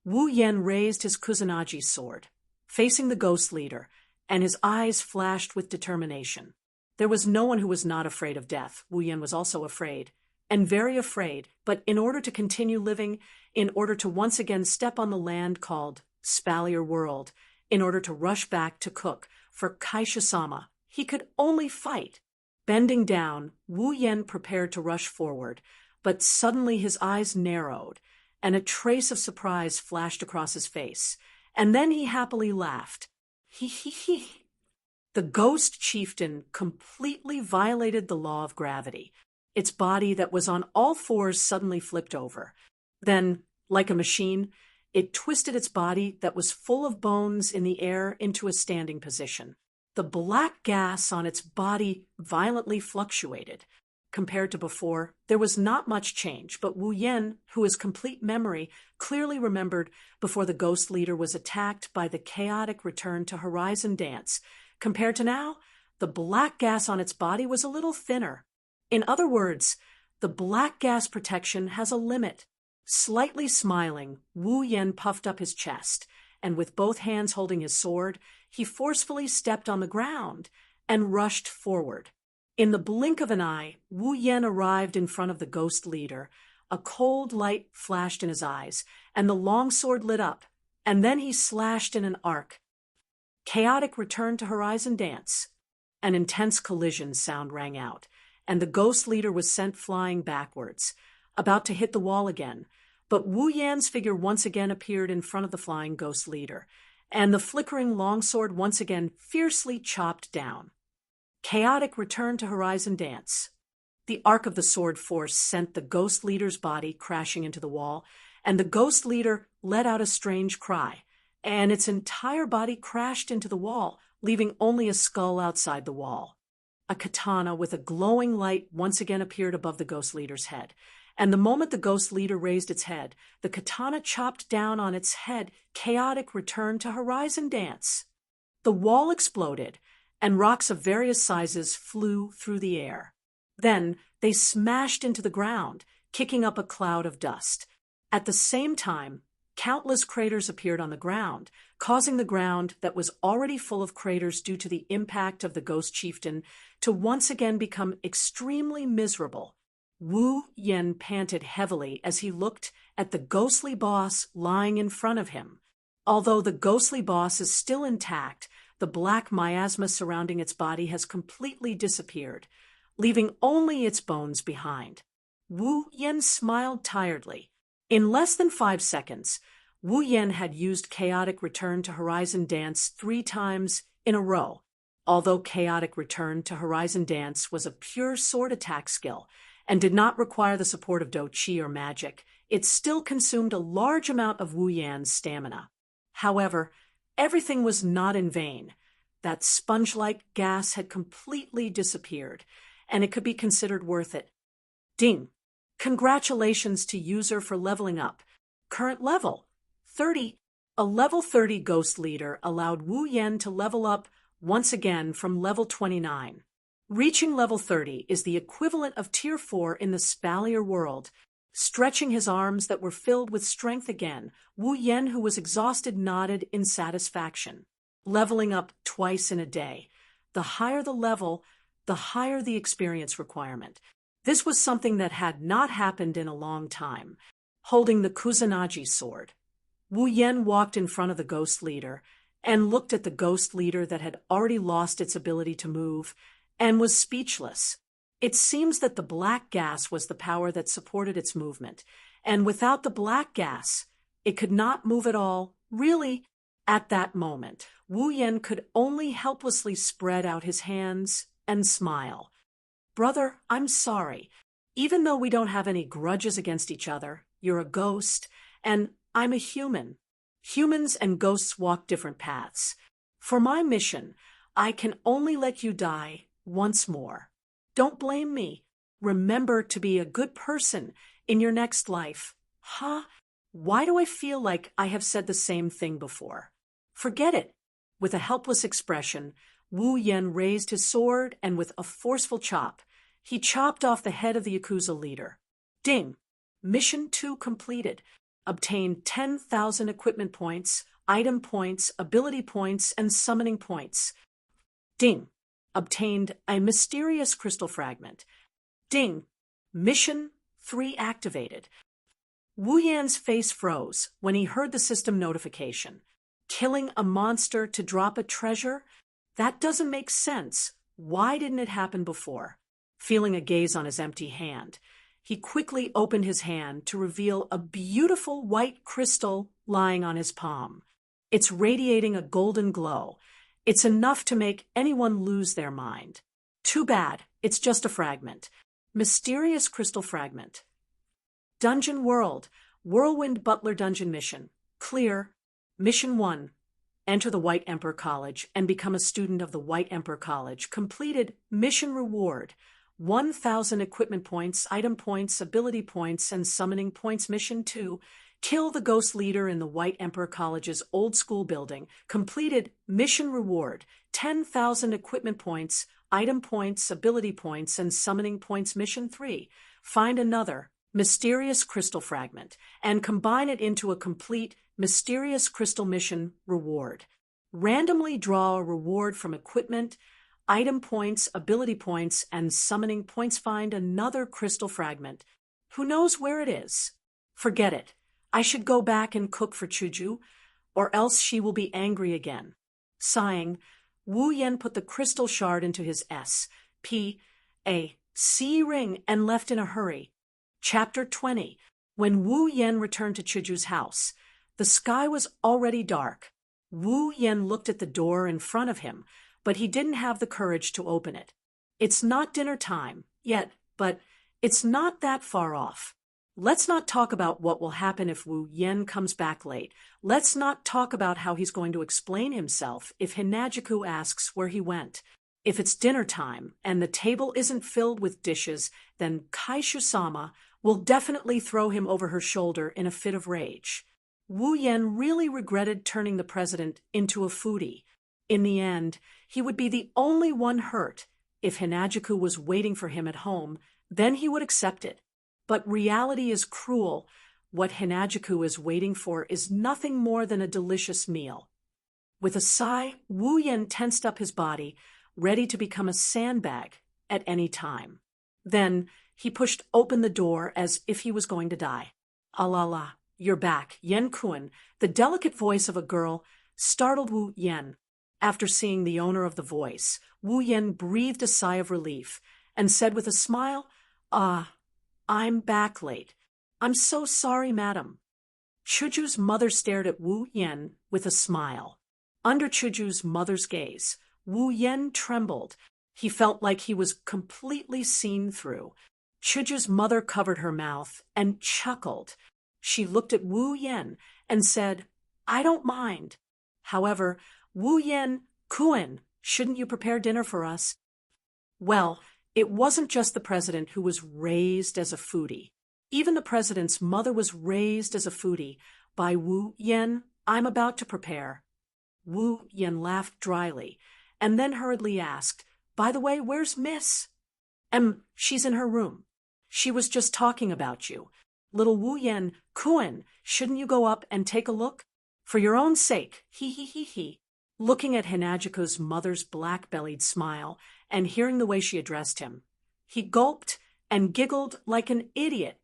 [SPEAKER 1] Wu Yan raised his Kusanagi sword, facing the ghost leader, and his eyes flashed with determination. There was no one who was not afraid of death. Wu Yan was also afraid, and very afraid, but in order to continue living, in order to once again step on the land called Spalier World, in order to rush back to cook for Kaisha-sama, he could only fight. Bending down, Wu Yan prepared to rush forward, but suddenly his eyes narrowed, and a trace of surprise flashed across his face, and then he happily laughed. He. The ghost chieftain completely violated the law of gravity. Its body that was on all fours suddenly flipped over. Then, like a machine, it twisted its body that was full of bones in the air into a standing position. The black gas on its body violently fluctuated. Compared to before, there was not much change, but Wu Yan, who has complete memory, clearly remembered before the ghost leader was attacked by the chaotic return to horizon dance. Compared to now, the black gas on its body was a little thinner. In other words, the black gas protection has a limit. Slightly smiling, Wu Yan puffed up his chest, and with both hands holding his sword, he forcefully stepped on the ground and rushed forward. In the blink of an eye, Wu Yan arrived in front of the ghost leader. A cold light flashed in his eyes, and the long sword lit up, and then he slashed in an arc. Chaotic return to horizon dance. An intense collision sound rang out, and the ghost leader was sent flying backwards, about to hit the wall again. But Wu Yan's figure once again appeared in front of the flying ghost leader, and the flickering longsword once again fiercely chopped down. Chaotic return to horizon dance. The arc of the sword force sent the ghost leader's body crashing into the wall, and the ghost leader let out a strange cry, and its entire body crashed into the wall, leaving only a skull outside the wall. A katana with a glowing light once again appeared above the ghost leader's head, and the moment the ghost leader raised its head, the katana chopped down on its head. Chaotic return to horizon dance. The wall exploded, and rocks of various sizes flew through the air. Then they smashed into the ground, kicking up a cloud of dust. At the same time, countless craters appeared on the ground, causing the ground that was already full of craters due to the impact of the ghost chieftain to once again become extremely miserable. Wu Yan panted heavily as he looked at the ghostly boss lying in front of him. Although the ghostly boss is still intact, the black miasma surrounding its body has completely disappeared, leaving only its bones behind. Wu Yan smiled tiredly. In less than 5 seconds, Wu Yan had used chaotic return to horizon dance 3 times in a row. Although chaotic return to horizon dance was a pure sword attack skill and did not require the support of Do-Chi or magic, it still consumed a large amount of Wu Yan's stamina. However, everything was not in vain. That sponge-like gas had completely disappeared, and it could be considered worth it. Ding! Congratulations to user for leveling up. Current level, 30. A level 30 ghost leader allowed Wu Yan to level up once again from level 29. Reaching level 30 is the equivalent of Tier 4 in the Spalier world. Stretching his arms that were filled with strength again, Wu Yan, who was exhausted, nodded in satisfaction. Leveling up twice in a day. The higher the level, the higher the experience requirement. This was something that had not happened in a long time. Holding the Kusanagi sword, Wu Yen walked in front of the ghost leader and looked at the ghost leader that had already lost its ability to move and was speechless. It seems that the black gas was the power that supported its movement, and without the black gas, it could not move at all, really, at that moment. Wu Yen could only helplessly spread out his hands and smile. Brother, I'm sorry. Even though we don't have any grudges against each other, you're a ghost, and I'm a human. Humans and ghosts walk different paths. For my mission, I can only let you die once more. Don't blame me. Remember to be a good person in your next life. Huh? Why do I feel like I have said the same thing before? Forget it. With a helpless expression, Wu Yen raised his sword and with a forceful chop, he chopped off the head of the Yakuza leader. Ding! Mission 2 completed. Obtained 10,000 equipment points, item points, ability points, and summoning points. Ding! Obtained a mysterious crystal fragment. Ding! Mission 3 activated. Wu Yan's face froze when he heard the system notification. Killing a monster to drop a treasure? That doesn't make sense. Why didn't it happen before? Feeling a gaze on his empty hand, he quickly opened his hand to reveal a beautiful white crystal lying on his palm. It's radiating a golden glow. It's enough to make anyone lose their mind. Too bad, it's just a fragment. Mysterious crystal fragment. Dungeon World, Whirlwind Butler Dungeon Mission. Clear. Mission 1. Enter the White Emperor College and become a student of the White Emperor College. Completed. Mission reward. 1,000 equipment points, item points, ability points, and summoning points. Mission 2. Kill the ghost leader in the White Emperor College's old school building. Completed. Mission reward. 10,000 equipment points, item points, ability points, and summoning points. Mission 3. Find another mysterious crystal fragment and combine it into a complete mysterious crystal mission reward. Randomly draw a reward from equipment, item points, ability points, and summoning points. Find another crystal fragment. Who knows where it is? Forget it. I should go back and cook for Shoujo, or else she will be angry again. Sighing, Wu Yen put the crystal shard into his S.P.A.C. ring and left in a hurry. Chapter 20. When Wu Yen returned to Shoujo's house, the sky was already dark. Wu Yen looked at the door in front of him, but he didn't have the courage to open it. It's not dinner time yet, but it's not that far off. Let's not talk about what will happen if Wu Yen comes back late. Let's not talk about how he's going to explain himself if Hinajuku asks where he went. If it's dinner time and the table isn't filled with dishes, then Kaishu-sama will definitely throw him over her shoulder in a fit of rage. Wu Yen really regretted turning the president into a foodie. In the end, he would be the only one hurt. If Hinajuku was waiting for him at home, then he would accept it. But reality is cruel. What Hinajuku is waiting for is nothing more than a delicious meal. With a sigh, Wu Yen tensed up his body, ready to become a sandbag at any time. Then he pushed open the door as if he was going to die. "Ah la la, you're back, Yen Kun." The delicate voice of a girl startled Wu Yen. After seeing the owner of the voice, Wu Yen breathed a sigh of relief and said with a smile, I'm back late. I'm so sorry, madam." Shoujo's mother stared at Wu Yen with a smile. Under Shoujo's mother's gaze, Wu Yen trembled. He felt like he was completely seen through. Shoujo's mother covered her mouth and chuckled. She looked at Wu Yen and said, "I don't mind. However, Wu Yen, Kun, shouldn't you prepare dinner for us?" Well, it wasn't just the president who was raised as a foodie. Even the president's mother was raised as a foodie by Wu Yen. "I'm about to prepare." Wu Yen laughed dryly and then hurriedly asked, "By the way, where's Miss?" She's in her room. She was just talking about you. Little Wu Yen, Kun, shouldn't you go up and take a look? For your own sake, he. Looking at Hinajuku's mother's black-bellied smile and hearing the way she addressed him, he gulped and giggled like an idiot.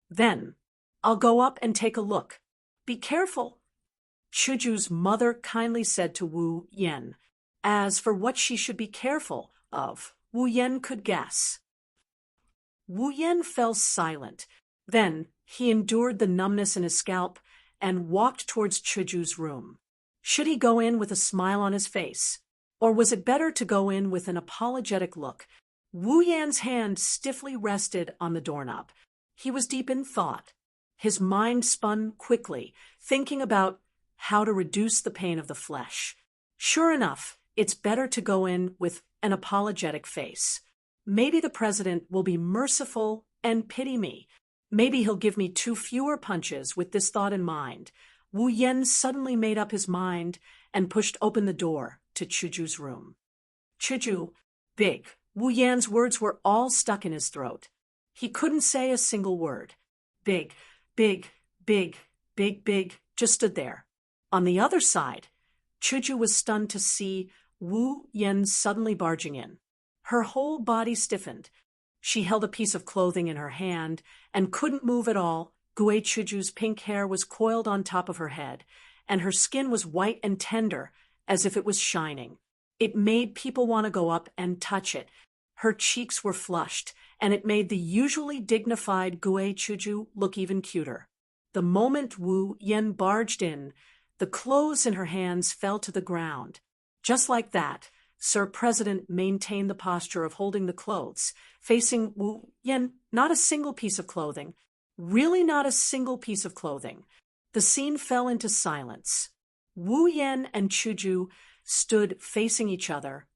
[SPEAKER 1] "Then, I'll go up and take a look. Be careful. Shoujo's mother kindly said to Wu Yen. As for what she should be careful of, Wu Yen could guess. Wu Yen fell silent. Then he endured the numbness in his scalp and walked towards Shoujo's room. Should he go in with a smile on his face? Or was it better to go in with an apologetic look? Wu Yan's hand stiffly rested on the doorknob. He was deep in thought. His mind spun quickly, thinking about how to reduce the pain of the flesh. Sure enough, it's better to go in with an apologetic face. Maybe the president will be merciful and pity me. Maybe he'll give me 2 fewer punches with this thought in mind. Wu Yen suddenly made up his mind and pushed open the door to Shoujo's room. Shoujo, big. Wu Yan's words were all stuck in his throat. He couldn't say a single word. Big, big, big, big, big, just stood there. On the other side, Shoujo was stunned to see Wu Yen suddenly barging in. Her whole body stiffened. She held a piece of clothing in her hand and couldn't move at all. Gue Shoujo's pink hair was coiled on top of her head, and her skin was white and tender, as if it was shining. It made people want to go up and touch it. Her cheeks were flushed, and it made the usually dignified Gue Shoujo look even cuter. The moment Wu Yen barged in, the clothes in her hands fell to the ground. Just like that, Sir President maintained the posture of holding the clothes, facing Wu Yen, not a single piece of clothing. Really not a single piece of clothing. The scene fell into silence. Wu Yen and Shoujo stood facing each other,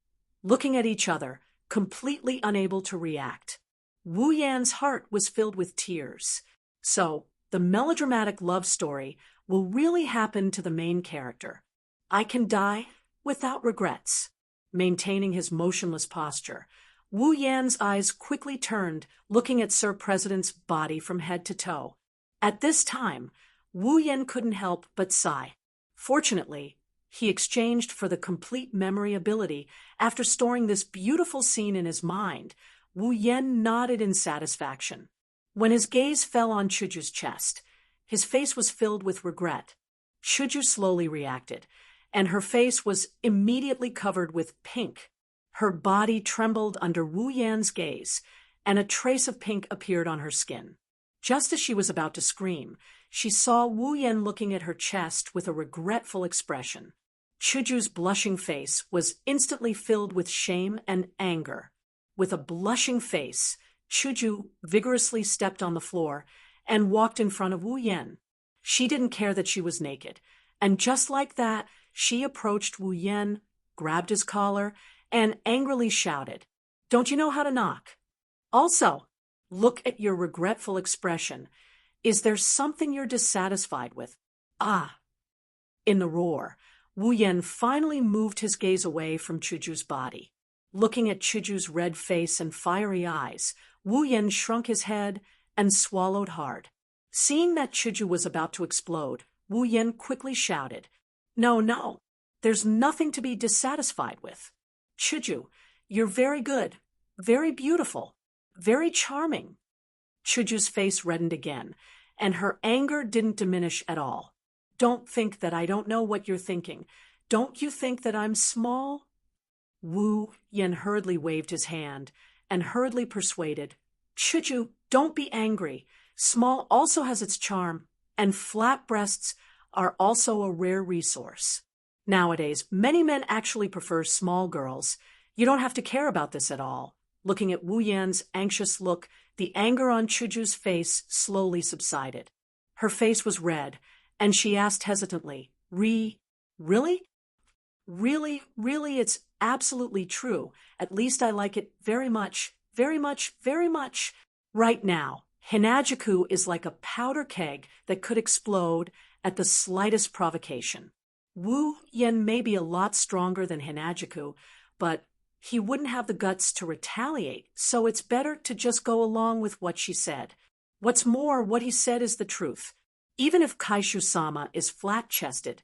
[SPEAKER 1] looking at each other, completely unable to react. Wu Yan's heart was filled with tears. So, the melodramatic love story will really happen to the main character. I can die without regrets. Maintaining his motionless posture, Wu Yan's eyes quickly turned, looking at Sir President's body from head to toe. At this time, Wu Yan couldn't help but sigh. Fortunately, he exchanged for the complete memory ability. After storing this beautiful scene in his mind, Wu Yan nodded in satisfaction. When his gaze fell on Shoujo's chest, his face was filled with regret. Shoujo slowly reacted, and her face was immediately covered with pink. Her body trembled under Wu Yan's gaze, and a trace of pink appeared on her skin. Just as she was about to scream, she saw Wu Yan looking at her chest with a regretful expression. Shoujo's blushing face was instantly filled with shame and anger. With a blushing face, Shoujo vigorously stepped on the floor and walked in front of Wu Yan. She didn't care that she was naked, and just like that, she approached Wu Yan, grabbed his collar, and angrily shouted, "Don't you know how to knock? Also, look at your regretful expression. Is there something you're dissatisfied with?" Ah! In the roar, Wu Yan finally moved his gaze away from Shoujo's body. Looking at Shoujo's red face and fiery eyes, Wu Yan shrunk his head and swallowed hard. Seeing that Shoujo was about to explode, Wu Yan quickly shouted, "No, no, there's nothing to be dissatisfied with. Shoujo, you're very good, very beautiful, very charming." Shoujo's face reddened again, and her anger didn't diminish at all. "Don't think that I don't know what you're thinking. Don't you think that I'm small?" Wu Yan hurriedly waved his hand and hurriedly persuaded, "Shoujo, don't be angry. Small also has its charm, and flat breasts are also a rare resource. Nowadays, many men actually prefer small girls. You don't have to care about this at all." Looking at Wu Yan's anxious look, the anger on Shoujo's face slowly subsided. Her face was red, and she asked hesitantly, Really? Really, it's absolutely true. At least I like it very much, very much, very much. Right now, Hinajuku is like a powder keg that could explode at the slightest provocation. Wu Yan may be a lot stronger than Hinajuku, but he wouldn't have the guts to retaliate, so it's better to just go along with what she said. What's more, what he said is the truth. Even if Kaishu-sama is flat-chested,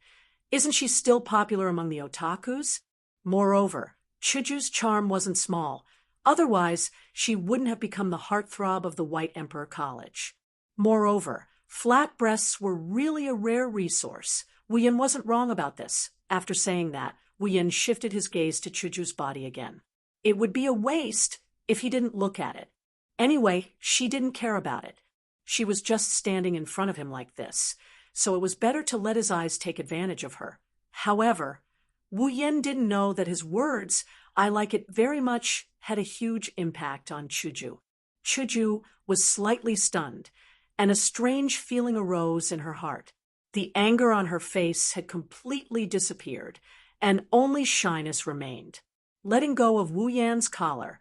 [SPEAKER 1] isn't she still popular among the otakus? Moreover, Shoujo's charm wasn't small. Otherwise, she wouldn't have become the heartthrob of the White Emperor College. Moreover, flat breasts were really a rare resource. Wu Yin wasn't wrong about this. After saying that, Wu Yin shifted his gaze to Chuju's body again. It would be a waste if he didn't look at it. Anyway, she didn't care about it. She was just standing in front of him like this, so it was better to let his eyes take advantage of her. However, Wu Yin didn't know that his words, "I like it very much," had a huge impact on Chuju. Chuju was slightly stunned, and a strange feeling arose in her heart. The anger on her face had completely disappeared, and only shyness remained. Letting go of Wu Yan's collar,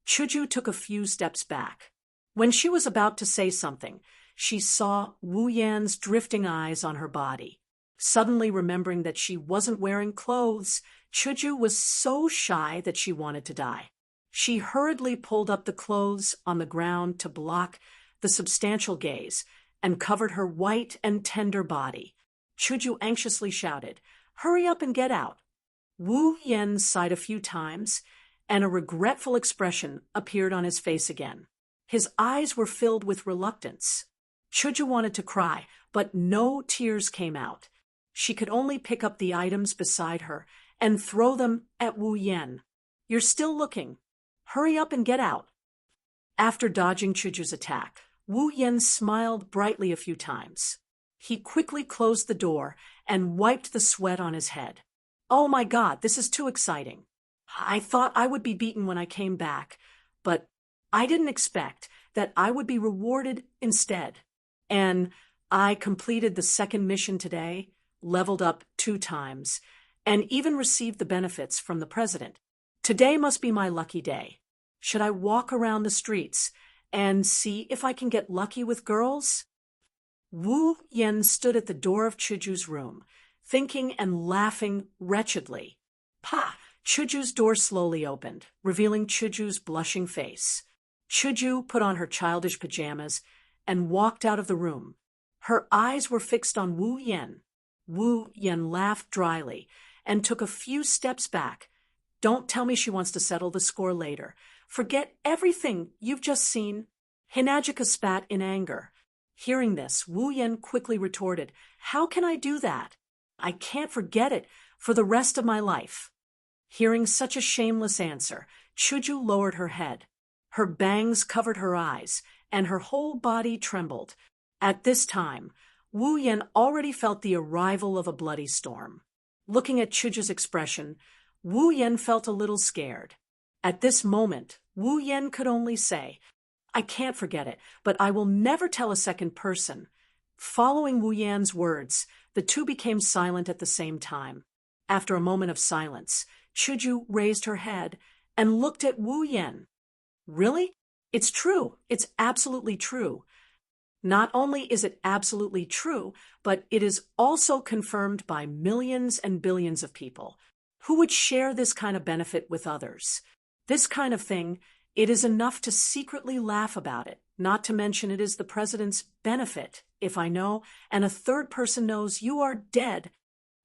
[SPEAKER 1] Chuju took a few steps back. When she was about to say something, she saw Wu Yan's drifting eyes on her body. Suddenly remembering that she wasn't wearing clothes, Chuju was so shy that she wanted to die. She hurriedly pulled up the clothes on the ground to block the substantial gaze and covered her white and tender body. Chuju anxiously shouted, "Hurry up and get out." Wu Yan sighed a few times, and a regretful expression appeared on his face again. His eyes were filled with reluctance. Chuju wanted to cry, but no tears came out. She could only pick up the items beside her and throw them at Wu Yan. "You're still looking. Hurry up and get out." After dodging Chuju's attack, Wu Yan smiled brightly a few times. He quickly closed the door and wiped the sweat on his head. "Oh my God, this is too exciting. I thought I would be beaten when I came back, but I didn't expect that I would be rewarded instead. And I completed the second mission today, leveled up 2 times, and even received the benefits from the president. Today must be my lucky day. Should I walk around the streets and see if I can get lucky with girls?" Wu Yan stood at the door of Chuju's room, thinking and laughing wretchedly. "Pa!" Chuju's door slowly opened, revealing Chuju's blushing face. Chuju put on her childish pajamas and walked out of the room. Her eyes were fixed on Wu Yan. Wu Yan laughed dryly and took a few steps back. "Don't tell me she wants to settle the score later. Forget everything you've just seen." Hinajika spat in anger. Hearing this, Wu Yan quickly retorted, "How can I do that? I can't forget it for the rest of my life." Hearing such a shameless answer, Chuju lowered her head. Her bangs covered her eyes, and her whole body trembled. At this time, Wu Yan already felt the arrival of a bloody storm. Looking at Chuju's expression, Wu Yan felt a little scared. At this moment, Wu Yan could only say, "I can't forget it, but I will never tell a second person." Following Wu Yan's words, the two became silent at the same time. After a moment of silence, Chuju raised her head and looked at Wu Yan. "Really? It's true. It's absolutely true. Not only is it absolutely true, but it is also confirmed by millions and billions of people. Who would share this kind of benefit with others? This kind of thing, it is enough to secretly laugh about it, not to mention it is the president's benefit. If I know, and a third person knows you are dead."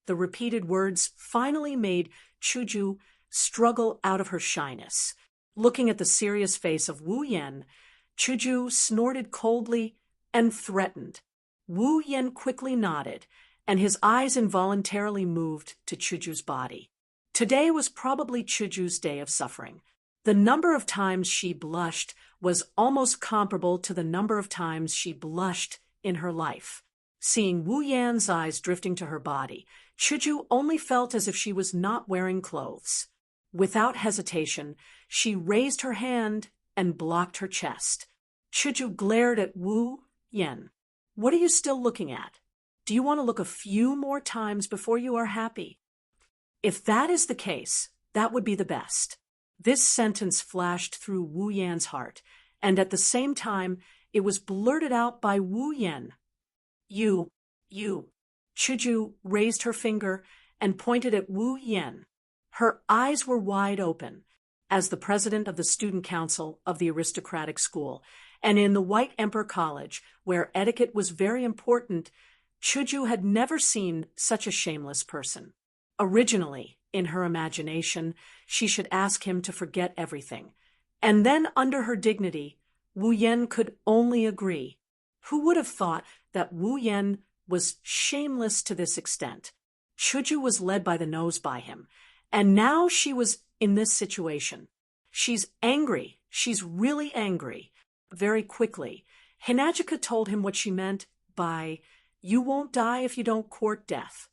[SPEAKER 1] The repeated words finally made Chuju struggle out of her shyness. Looking at the serious face of Wu Yan, Chuju snorted coldly and threatened. Wu Yan quickly nodded, and his eyes involuntarily moved to Chuju's body. Today was probably Chuju's day of suffering. The number of times she blushed was almost comparable to the number of times she blushed in her life. Seeing Wu Yan's eyes drifting to her body, Chuju only felt as if she was not wearing clothes. Without hesitation, she raised her hand and blocked her chest. Chuju glared at Wu Yan. "What are you still looking at? Do you want to look a few more times before you are happy?" "If that is the case, that would be the best." This sentence flashed through Wu Yan's heart, and at the same time, it was blurted out by Wu Yan. You. Chuju raised her finger and pointed at Wu Yan. Her eyes were wide open. As the president of the student council of the aristocratic school, and in the White Emperor College, where etiquette was very important, Chuju had never seen such a shameless person. Originally, in her imagination, she should ask him to forget everything. And then, under her dignity, Wu Yan could only agree. Who would have thought that Wu Yan was shameless to this extent. Shoujo was led by the nose by him, and now she was in this situation. She's angry. She's really angry. Very quickly, Hinajika told him what she meant by, "You won't die if you don't court death."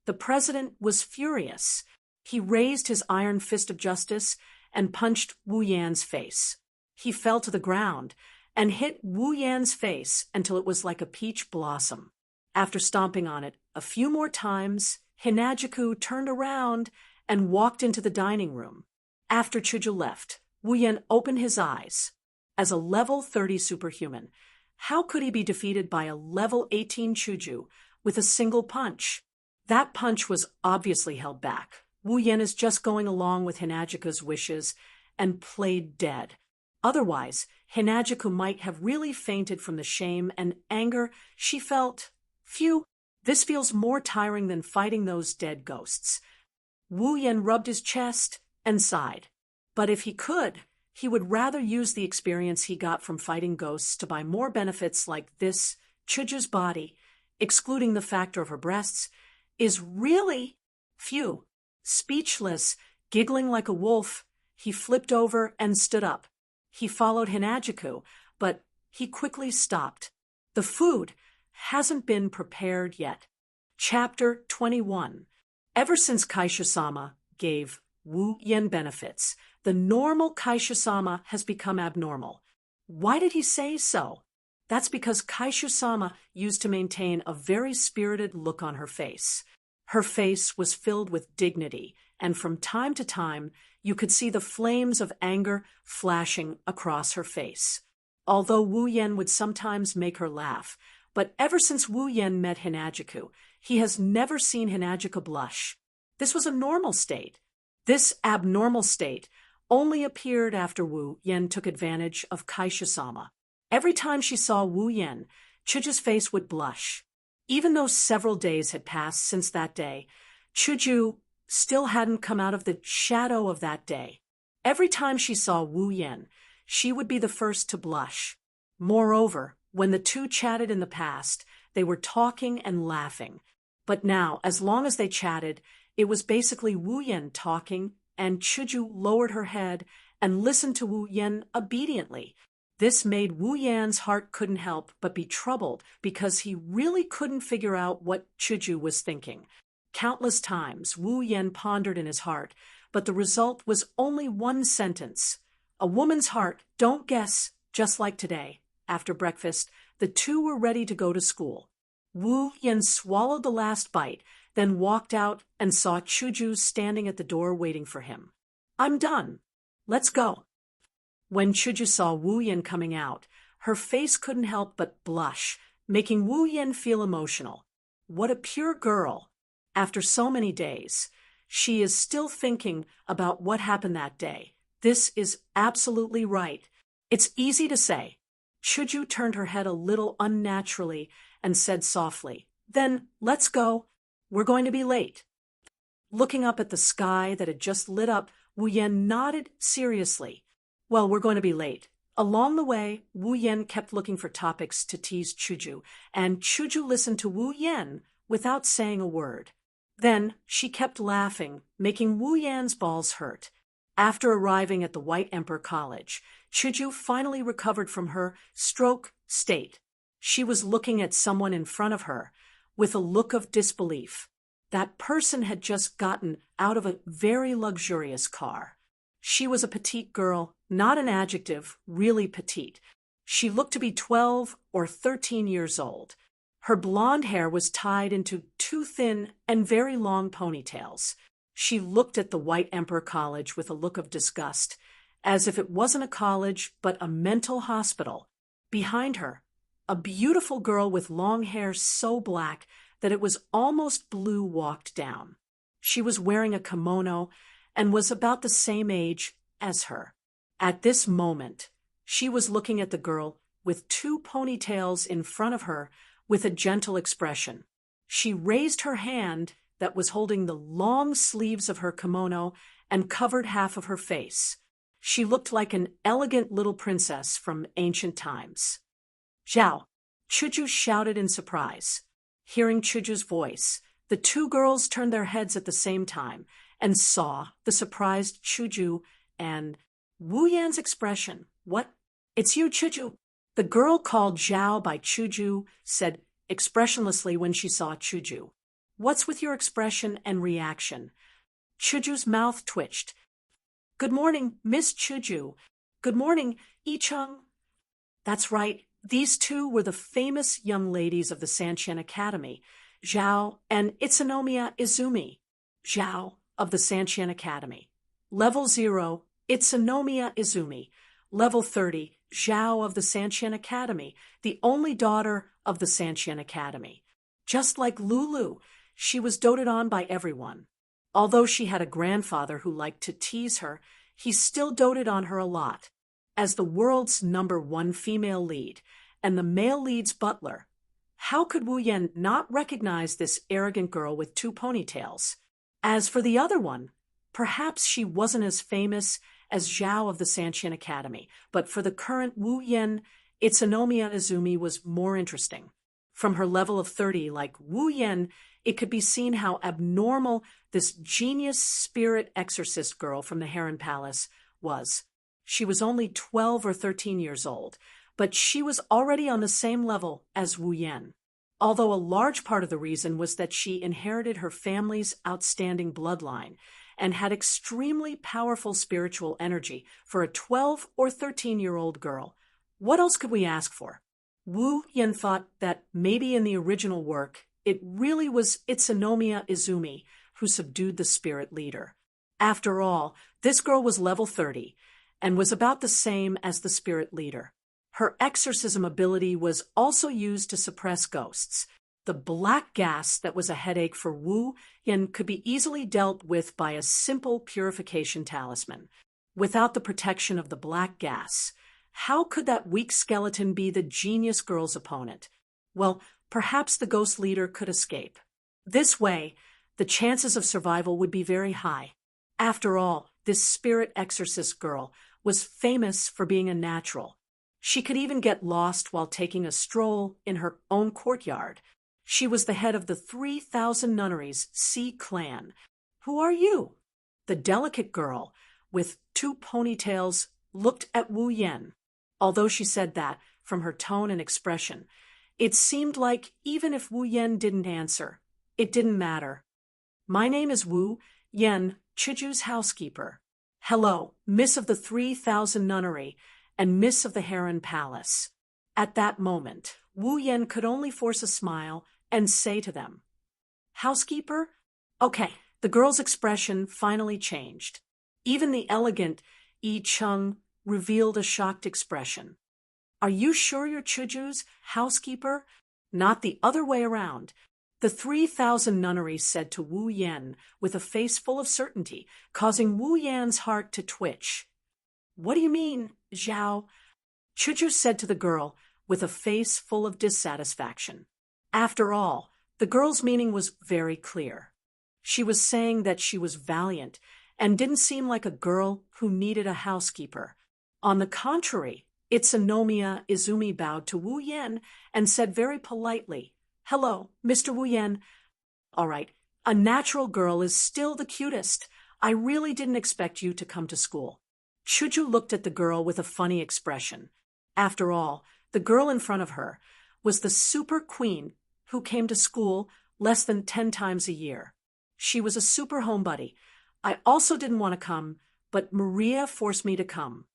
[SPEAKER 1] The president was furious. He raised his iron fist of justice and punched Wu Yan's face. He fell to the ground and hit Wu Yan's face until it was like a peach blossom. After stomping on it a few more times, Hinajiku turned around and walked into the dining room. After Shoujo left, Wu Yan opened his eyes. As a level 30 superhuman, how could he be defeated by a level 18 Shoujo with a single punch? That punch was obviously held back. Wu Yan is just going along with Hinajika's wishes and played dead. Otherwise, Hinajiku might have really fainted from the shame and anger she felt. Phew, this feels more tiring than fighting those dead ghosts. Wu Yan rubbed his chest and sighed. But if he could, he would rather use the experience he got from fighting ghosts to buy more benefits like this. Shoujo's body, excluding the factor of her breasts, is really phew. Speechless, giggling like a wolf, he flipped over and stood up. He followed Hinajiku, but he quickly stopped. The food hasn't been prepared yet. Chapter 21. Ever since Kaisha-sama gave Wu Yan benefits, the normal Kaisha-sama has become abnormal. Why did he say so? That's because Kaisha-sama used to maintain a very spirited look on her face. Her face was filled with dignity, and from time to time, you could see the flames of anger flashing across her face. Although Wu Yan would sometimes make her laugh, but ever since Wu Yan met Hinajiku, he has never seen Hinajika blush. This was a normal state. This abnormal state only appeared after Wu Yan took advantage of Kaisha-sama. Every time she saw Wu Yan, Shoujo's face would blush. Even though several days had passed since that day, Shoujo still hadn't come out of the shadow of that day. Every time she saw Wu Yan, she would be the first to blush. Moreover, when the two chatted in the past, they were talking and laughing. But now, as long as they chatted, it was basically Wu Yan talking, and Shoujo lowered her head and listened to Wu Yan obediently. This made Wu Yan's heart couldn't help but be troubled because he really couldn't figure out what Shoujo was thinking. Countless times Wu Yan pondered in his heart, but the result was only one sentence. A woman's heart, don't guess, just like today. After breakfast, the two were ready to go to school. Wu Yan swallowed the last bite, then walked out and saw Shoujo standing at the door waiting for him. "I'm done. Let's go." When Shoujo saw Wu Yan coming out, her face couldn't help but blush, making Wu Yan feel emotional. What a pure girl. After so many days, she is still thinking about what happened that day. This is absolutely right. It's easy to say. Shoujo turned her head a little unnaturally and said softly, "Then let's go. We're going to be late." Looking up at the sky that had just lit up, Wu Yan nodded seriously. "Well, we're going to be late." Along the way, Wu Yan kept looking for topics to tease Shoujo, and Shoujo listened to Wu Yan without saying a word. Then she kept laughing, making Wu Yan's balls hurt. After arriving at the White Emperor College, Shoujo finally recovered from her stroke state. She was looking at someone in front of her with a look of disbelief. That person had just gotten out of a very luxurious car. She was a petite girl, not an adjective, really petite. She looked to be 12 or 13 years old. Her blonde hair was tied into two thin and very long ponytails. She looked at the White Emperor College with a look of disgust, as if it wasn't a college but a mental hospital. Behind her, a beautiful girl with long hair so black that it was almost blue walked down. She was wearing a kimono and was about the same age as her. At this moment, she was looking at the girl with two ponytails in front of her with a gentle expression. She raised her hand that was holding the long sleeves of her kimono and covered half of her face. She looked like an elegant little princess from ancient times. "Zhao!" Shoujo shouted in surprise. Hearing Chuju's voice, the two girls turned their heads at the same time and saw the surprised Chuju and Wu Yan's expression. What? It's you, Chuju. The girl called Zhao by Chuju said expressionlessly when she saw Chuju. What's with your expression and reaction? Chuju's mouth twitched. Good morning, Miss Chuju. Good morning, Ichung. That's right. These two were the famous young ladies of the Sanchen Academy, Zhao and Itsunomiya Izumi. Zhao of the Sanchen Academy. Level 0, Itsunomiya Izumi. Level 30, Zhao of the Sanchen Academy, the only daughter of the Sanchen Academy. Just like Lulu, she was doted on by everyone. Although she had a grandfather who liked to tease her, he still doted on her a lot. As the world's #1 female lead and the male lead's butler, how could Wu Yan not recognize this arrogant girl with 2 ponytails? As for the other one, perhaps she wasn't as famous as Zhao of the Sanchen Academy, but for the current Wu Yan, Itsunomiya Izumi was more interesting. From her level of 30, like Wu Yan, it could be seen how abnormal this genius spirit exorcist girl from the Heron Palace was. She was only 12 or 13 years old, but she was already on the same level as Wu Yan. Although a large part of the reason was that she inherited her family's outstanding bloodline and had extremely powerful spiritual energy for a 12 or 13-year-old girl. What else could we ask for? Wu Yan thought that maybe in the original work, it really was Itsunomiya Izumi who subdued the spirit leader. After all, this girl was level 30 and was about the same as the spirit leader. Her exorcism ability was also used to suppress ghosts. The black gas that was a headache for Wu Yan could be easily dealt with by a simple purification talisman. Without the protection of the black gas, how could that weak skeleton be the genius girl's opponent? Well, perhaps the ghost leader could escape. This way, the chances of survival would be very high. After all, this spirit exorcist girl was famous for being a natural. She could even get lost while taking a stroll in her own courtyard. She was the head of the 3,000 nunneries C clan. Who are you? The delicate girl with 2 ponytails looked at Wu Yan. Although she said that, from her tone and expression, it seemed like even if Wu Yan didn't answer, it didn't matter. My name is Wu Yan, Chuju's housekeeper. Hello, Miss of the 3,000 nunnery and Miss of the Heron Palace. At that moment, Wu Yan could only force a smile and say to them, Housekeeper? Okay, the girl's expression finally changed. Even the elegant Yi Chung revealed a shocked expression. Are you sure you're Chuju's housekeeper? Not the other way around. The 3,000 nunnery said to Wu Yan with a face full of certainty, causing Wu Yan's heart to twitch. What do you mean, Zhao? Chuju said to the girl with a face full of dissatisfaction. After all, the girl's meaning was very clear. She was saying that she was valiant and didn't seem like a girl who needed a housekeeper. On the contrary, Itsunomiya Izumi bowed to Wu Yan and said very politely, Hello, Mr. Wu Yan. All right, a natural girl is still the cutest. I really didn't expect you to come to school. Chuju looked at the girl with a funny expression. After all, the girl in front of her was the super queen who came to school less than 10 times a year. She was a super homebody. I also didn't want to come, but Maria forced me to come.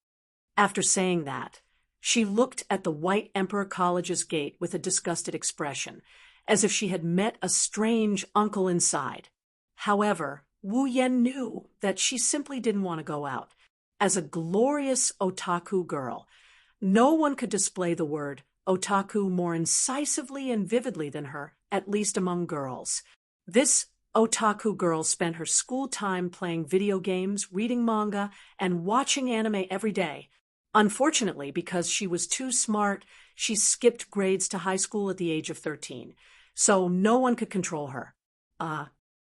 [SPEAKER 1] After saying that, she looked at the White Emperor College's gate with a disgusted expression, as if she had met a strange uncle inside. However, Wu Yan knew that she simply didn't want to go out. As a glorious otaku girl, no one could display the word otaku more incisively and vividly than her, at least among girls. This otaku girl spent her school time playing video games, reading manga, and watching anime every day. Unfortunately, because she was too smart, she skipped grades to high school at the age of 13, so no one could control her.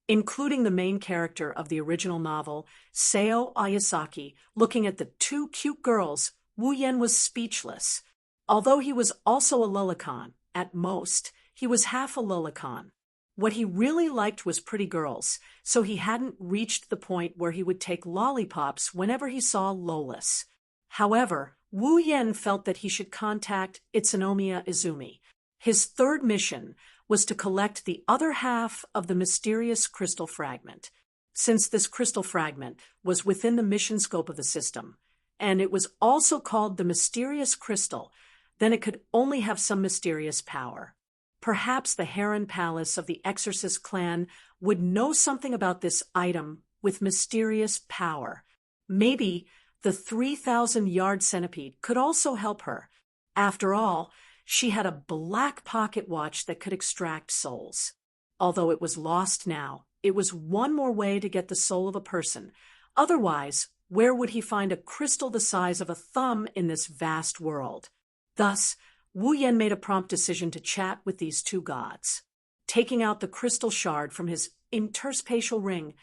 [SPEAKER 1] Including the main character of the original novel, Seo Ayasaki, looking at the 2 cute girls, Wu Yan was speechless. Although he was also a lullicon, at most, He was half a lolicon. What he really liked was pretty girls, so he hadn't reached the point where he would take lollipops whenever he saw Lolis. However, Wu Yen felt that he should contact Itsunomiya Izumi. His third mission was to collect the other half of the mysterious crystal fragment. Since this crystal fragment was within the mission scope of the system, and it was also called the mysterious crystal, then it could only have some mysterious power. Perhaps the Heron Palace of the Exorcist clan would know something about this item with mysterious power. Maybe the 3,000-yard centipede could also help her. After all, she had a black pocket watch that could extract souls. Although it was lost now, it was one more way to get the soul of a person. Otherwise, where would he find a crystal the size of a thumb in this vast world? Thus, Wu Yen made a prompt decision to chat with these two gods. Taking out the crystal shard from his interspatial ring,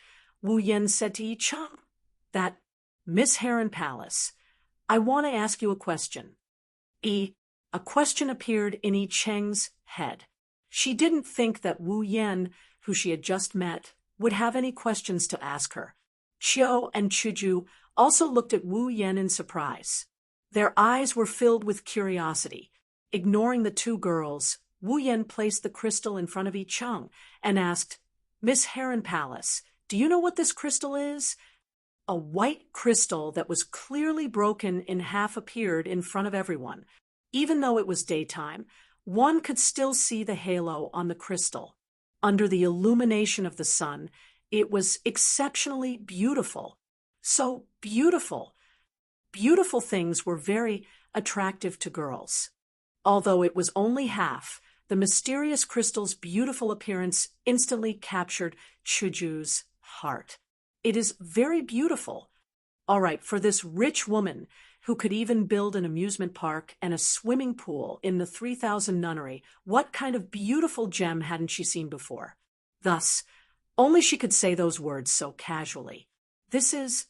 [SPEAKER 1] Wu Yen said to Yi Cheng that, "Miss Heron Palace, I want to ask you a question." A question appeared in Yi Cheng's head. She didn't think that Wu Yen, who she had just met, would have any questions to ask her. Qiu and Shoujo also looked at Wu Yen in surprise. Their eyes were filled with curiosity. Ignoring the two girls, Wu Yen placed the crystal in front of Yi Cheng and asked, "Miss Heron Palace, do you know what this crystal is?" A white crystal that was clearly broken in half appeared in front of everyone. Even though it was daytime, one could still see the halo on the crystal. Under the illumination of the sun, it was exceptionally beautiful. So beautiful. Beautiful things were very attractive to girls. Although it was only half, the mysterious crystal's beautiful appearance instantly captured Shoujo's heart. It is very beautiful. All right, for this rich woman who could even build an amusement park and a swimming pool in the 3,000 nunnery, what kind of beautiful gem hadn't she seen before? Thus, only she could say those words so casually. This is,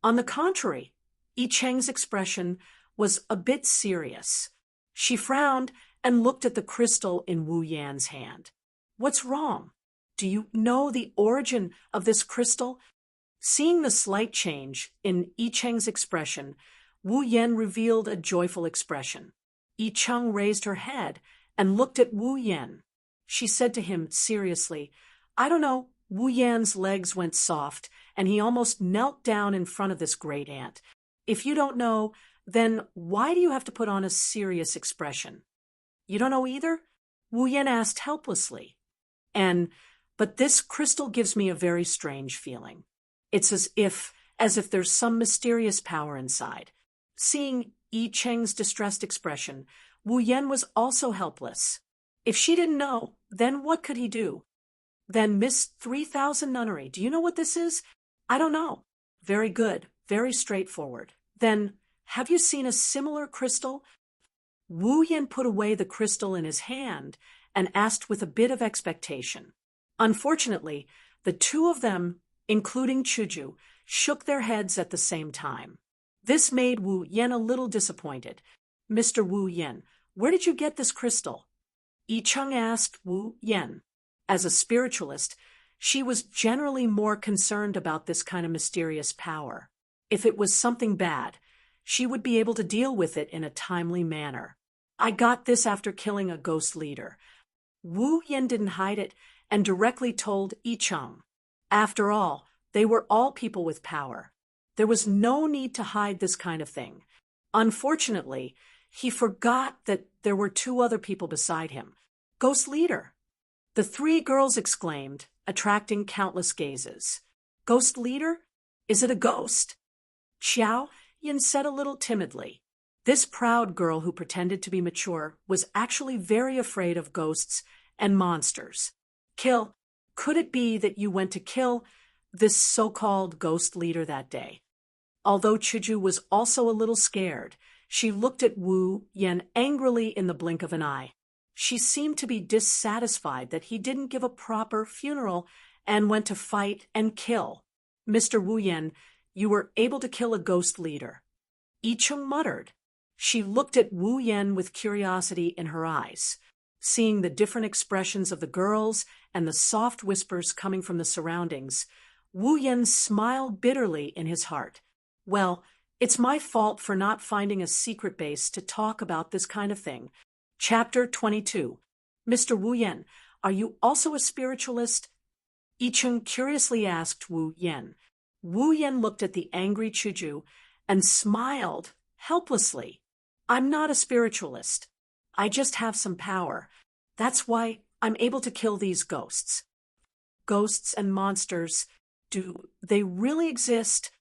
[SPEAKER 1] on the contrary, Yi Cheng's expression was a bit serious. She frowned and looked at the crystal in Wu Yan's hand. "What's wrong? Do you know the origin of this crystal?" Seeing the slight change in Yi Cheng's expression, Wu Yan revealed a joyful expression. Yi Cheng raised her head and looked at Wu Yan. She said to him seriously, "I don't know." Wu Yan's legs went soft, and he almost knelt down in front of this great aunt. "If you don't know, then why do you have to put on a serious expression?" "You don't know either?" Wu Yan asked helplessly. But this crystal gives me a very strange feeling. It's as if there's some mysterious power inside. Seeing Yi Cheng's distressed expression, Wu Yan was also helpless. If she didn't know, then what could he do? "Then Miss 3,000 Nunnery, do you know what this is?" "I don't know." "Very good, very straightforward. Then, have you seen a similar crystal?" Wu Yan put away the crystal in his hand and asked with a bit of expectation. Unfortunately, the two of them, including Shoujo, shook their heads at the same time. This made Wu Yan a little disappointed. "Mr. Wu Yan, where did you get this crystal?" Yi Cheng asked Wu Yan. As a spiritualist, she was generally more concerned about this kind of mysterious power. If it was something bad, she would be able to deal with it in a timely manner. "I got this after killing a ghost leader." Wu Yan didn't hide it and directly told Yi Cheng. After all, they were all people with power. There was no need to hide this kind of thing. Unfortunately, he forgot that there were two other people beside him. "Ghost leader!" The three girls exclaimed, attracting countless gazes. "Ghost leader? Is it a ghost?" Xiao Yin said a little timidly. This proud girl who pretended to be mature was actually very afraid of ghosts and monsters. Could it be that you went to kill this so-called ghost leader that day?" Although Shoujo was also a little scared, she looked at Wu Yan angrily in the blink of an eye. She seemed to be dissatisfied that he didn't give a proper funeral and went to fight and kill. "Mr. Wu Yan, you were able to kill a ghost leader." Yi Cheng muttered. She looked at Wu Yan with curiosity in her eyes. seeing the different expressions of the girls and the soft whispers coming from the surroundings, Wu Yan smiled bitterly in his heart. Well, it's my fault for not finding a secret base to talk about this kind of thing. Chapter 22. Mr. Wu Yan, are you also a spiritualist? Yicheng curiously asked Wu Yan. Wu Yan looked at the angry Shoujo and smiled helplessly. I'm not a spiritualist. I just have some power. That's why I'm able to kill these ghosts. Ghosts and monsters, do they really exist?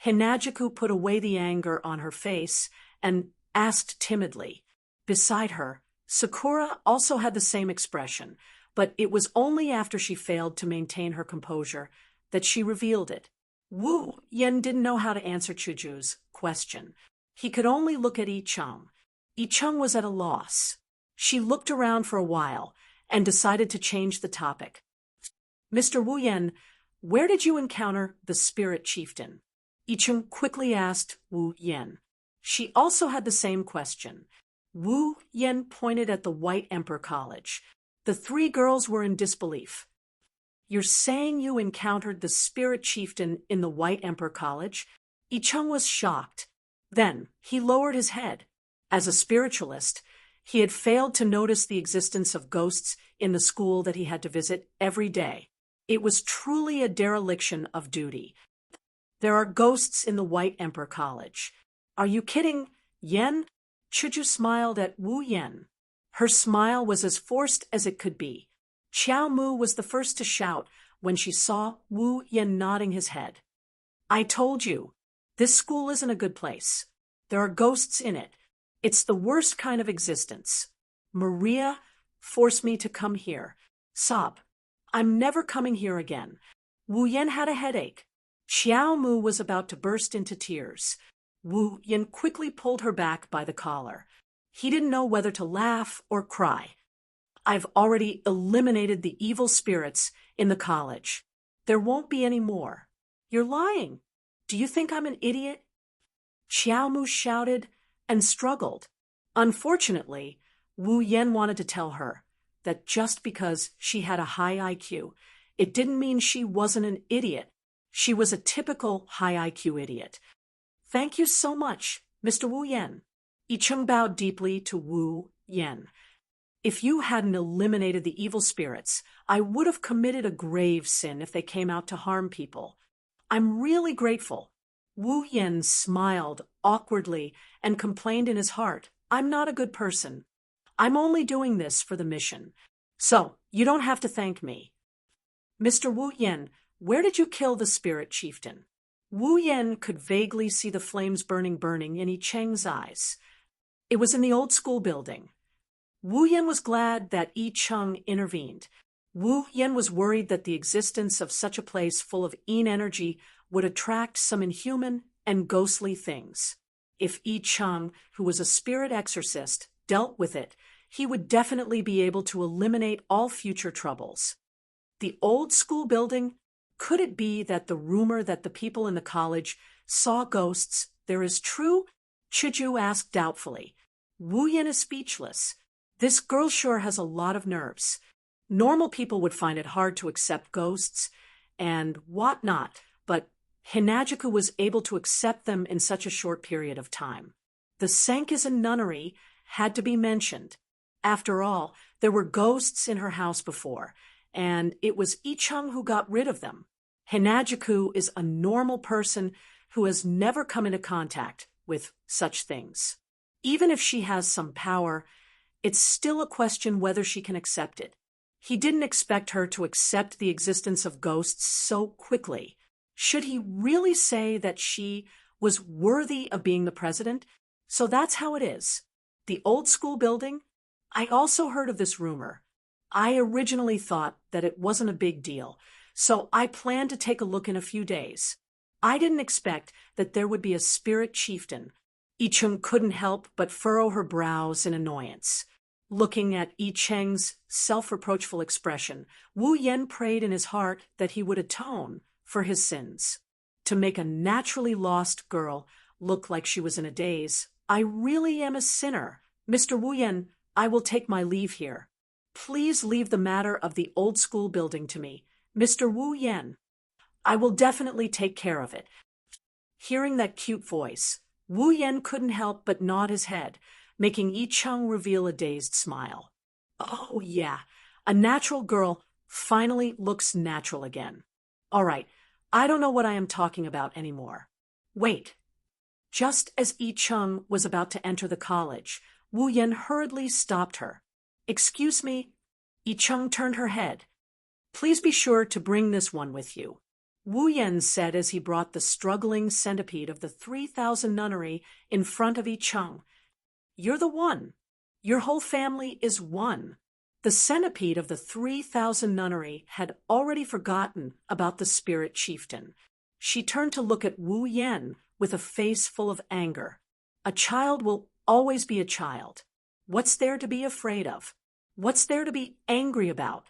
[SPEAKER 1] Hinajuku put away the anger on her face and asked timidly. Beside her, Sakura also had the same expression, but it was only after she failed to maintain her composure that she revealed it. Wu Yan didn't know how to answer Chuju's question. He could only look at Yicheng. Yicheng was at a loss. She looked around for a while and decided to change the topic. Mr. Wu Yan, where did you encounter the spirit chieftain? Yicheng quickly asked Wu Yan. She also had the same question. Wu Yan pointed at the White Emperor College. The three girls were in disbelief. You're saying you encountered the spirit chieftain in the White Emperor College? Yicheng was shocked. Then he lowered his head. As a spiritualist, he had failed to notice the existence of ghosts in the school that he had to visit every day. It was truly a dereliction of duty. There are ghosts in the White Emperor College. Are you kidding, Yan? Chuju smiled at Wu Yan. Her smile was as forced as it could be. Xiao Mu was the first to shout when she saw Wu Yan nodding his head. I told you, this school isn't a good place. There are ghosts in it. It's the worst kind of existence. Maria forced me to come here. Sob. I'm never coming here again. Wu Yan had a headache. Xiao Mu was about to burst into tears. Wu Yan quickly pulled her back by the collar. He didn't know whether to laugh or cry. I've already eliminated the evil spirits in the college. There won't be any more. You're lying. Do you think I'm an idiot? Xiao Mu shouted and struggled. Unfortunately, Wu Yan wanted to tell her that just because she had a high IQ, it didn't mean she wasn't an idiot. She was a typical high IQ idiot. Thank you so much, Mr. Wu Yan. Yicheng bowed deeply to Wu Yan. If you hadn't eliminated the evil spirits, I would have committed a grave sin if they came out to harm people. I'm really grateful. Wu Yan smiled awkwardly and complained in his heart, I'm not a good person. I'm only doing this for the mission. So, you don't have to thank me. Mr. Wu Yan, where did you kill the spirit chieftain? Wu Yan could vaguely see the flames burning in Yicheng's eyes. It was in the old school building. Wu Yan was glad that Yicheng intervened. Wu Yan was worried that the existence of such a place full of yin energy would attract some inhuman and ghostly things. If Yicheng, who was a spirit exorcist, dealt with it, he would definitely be able to eliminate all future troubles. The old school building? Could it be that the rumor that the people in the college saw ghosts there is true? Chuju asked doubtfully. Wu Yan is speechless. This girl sure has a lot of nerves. Normal people would find it hard to accept ghosts and whatnot, but Hinajuku was able to accept them in such a short period of time. The Sankasan nunnery had to be mentioned. After all, there were ghosts in her house before, and it was Yicheng who got rid of them. Hinajuku is a normal person who has never come into contact with such things. Even if she has some power, it's still a question whether she can accept it. He didn't expect her to accept the existence of ghosts so quickly. Should he really say that she was worthy of being the president? So that's how it is. The old school building? I also heard of this rumor. I originally thought that it wasn't a big deal, so I planned to take a look in a few days. I didn't expect that there would be a spirit chieftain. Yicheng couldn't help but furrow her brows in annoyance. Looking at Yicheng's self-reproachful expression, Wu Yan prayed in his heart that he would atone for his sins. To make a naturally lost girl look like she was in a daze, I really am a sinner. Mr. Wu Yan, I will take my leave here. please leave the matter of the old school building to me, Mr. Wu Yan. I will definitely take care of it. Hearing that cute voice, Wu Yan couldn't help but nod his head, making Yi Cheng reveal a dazed smile. Oh yeah, a natural girl finally looks natural again. All right, I don't know what I am talking about anymore. Wait. Just as Yi Cheng was about to enter the college, Wu Yan hurriedly stopped her. Excuse me? Yi Cheng turned her head. Please be sure to bring this one with you, Wu Yan said as he brought the struggling centipede of the 3,000 nunnery in front of Yi Cheng. You're the one. Your whole family is one. The centipede of the 3,000 nunnery had already forgotten about the spirit chieftain. She turned to look at Wu Yan with a face full of anger. A child will always be a child. What's there to be afraid of? What's there to be angry about?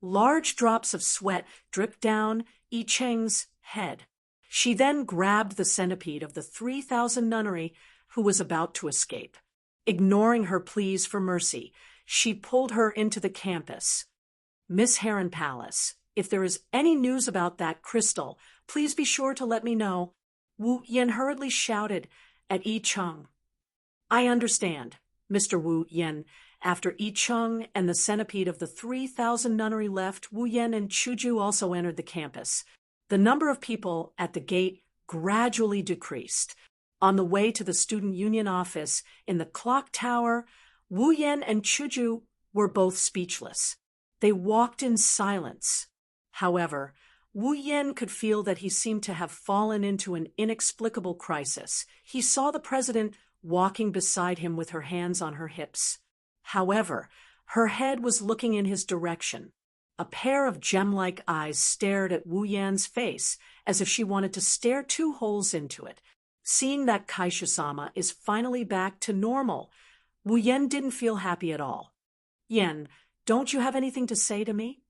[SPEAKER 1] Large drops of sweat dripped down Yi Cheng's head. She then grabbed the centipede of the 3,000 nunnery who was about to escape. Ignoring her pleas for mercy, she pulled her into the campus. Miss Heron Palace, if there is any news about that crystal, please be sure to let me know, Wu Yan hurriedly shouted at Yi Cheng. I understand, Mr. Wu Yan. After Yi Cheng and the centipede of the 3,000 nunnery left, Wu Yan and Shoujo also entered the campus. The number of people at the gate gradually decreased. On the way to the student union office in the clock tower, Wu Yan and Shoujo were both speechless. They walked in silence. However, Wu Yan could feel that he seemed to have fallen into an inexplicable crisis. He saw the president walking beside him with her hands on her hips. However, her head was looking in his direction. A pair of gem-like eyes stared at Wu Yan's face as if she wanted to stare 2 holes into it. Seeing that Kaisha-sama is finally back to normal, Wu Yan didn't feel happy at all. Yan, don't you have anything to say to me?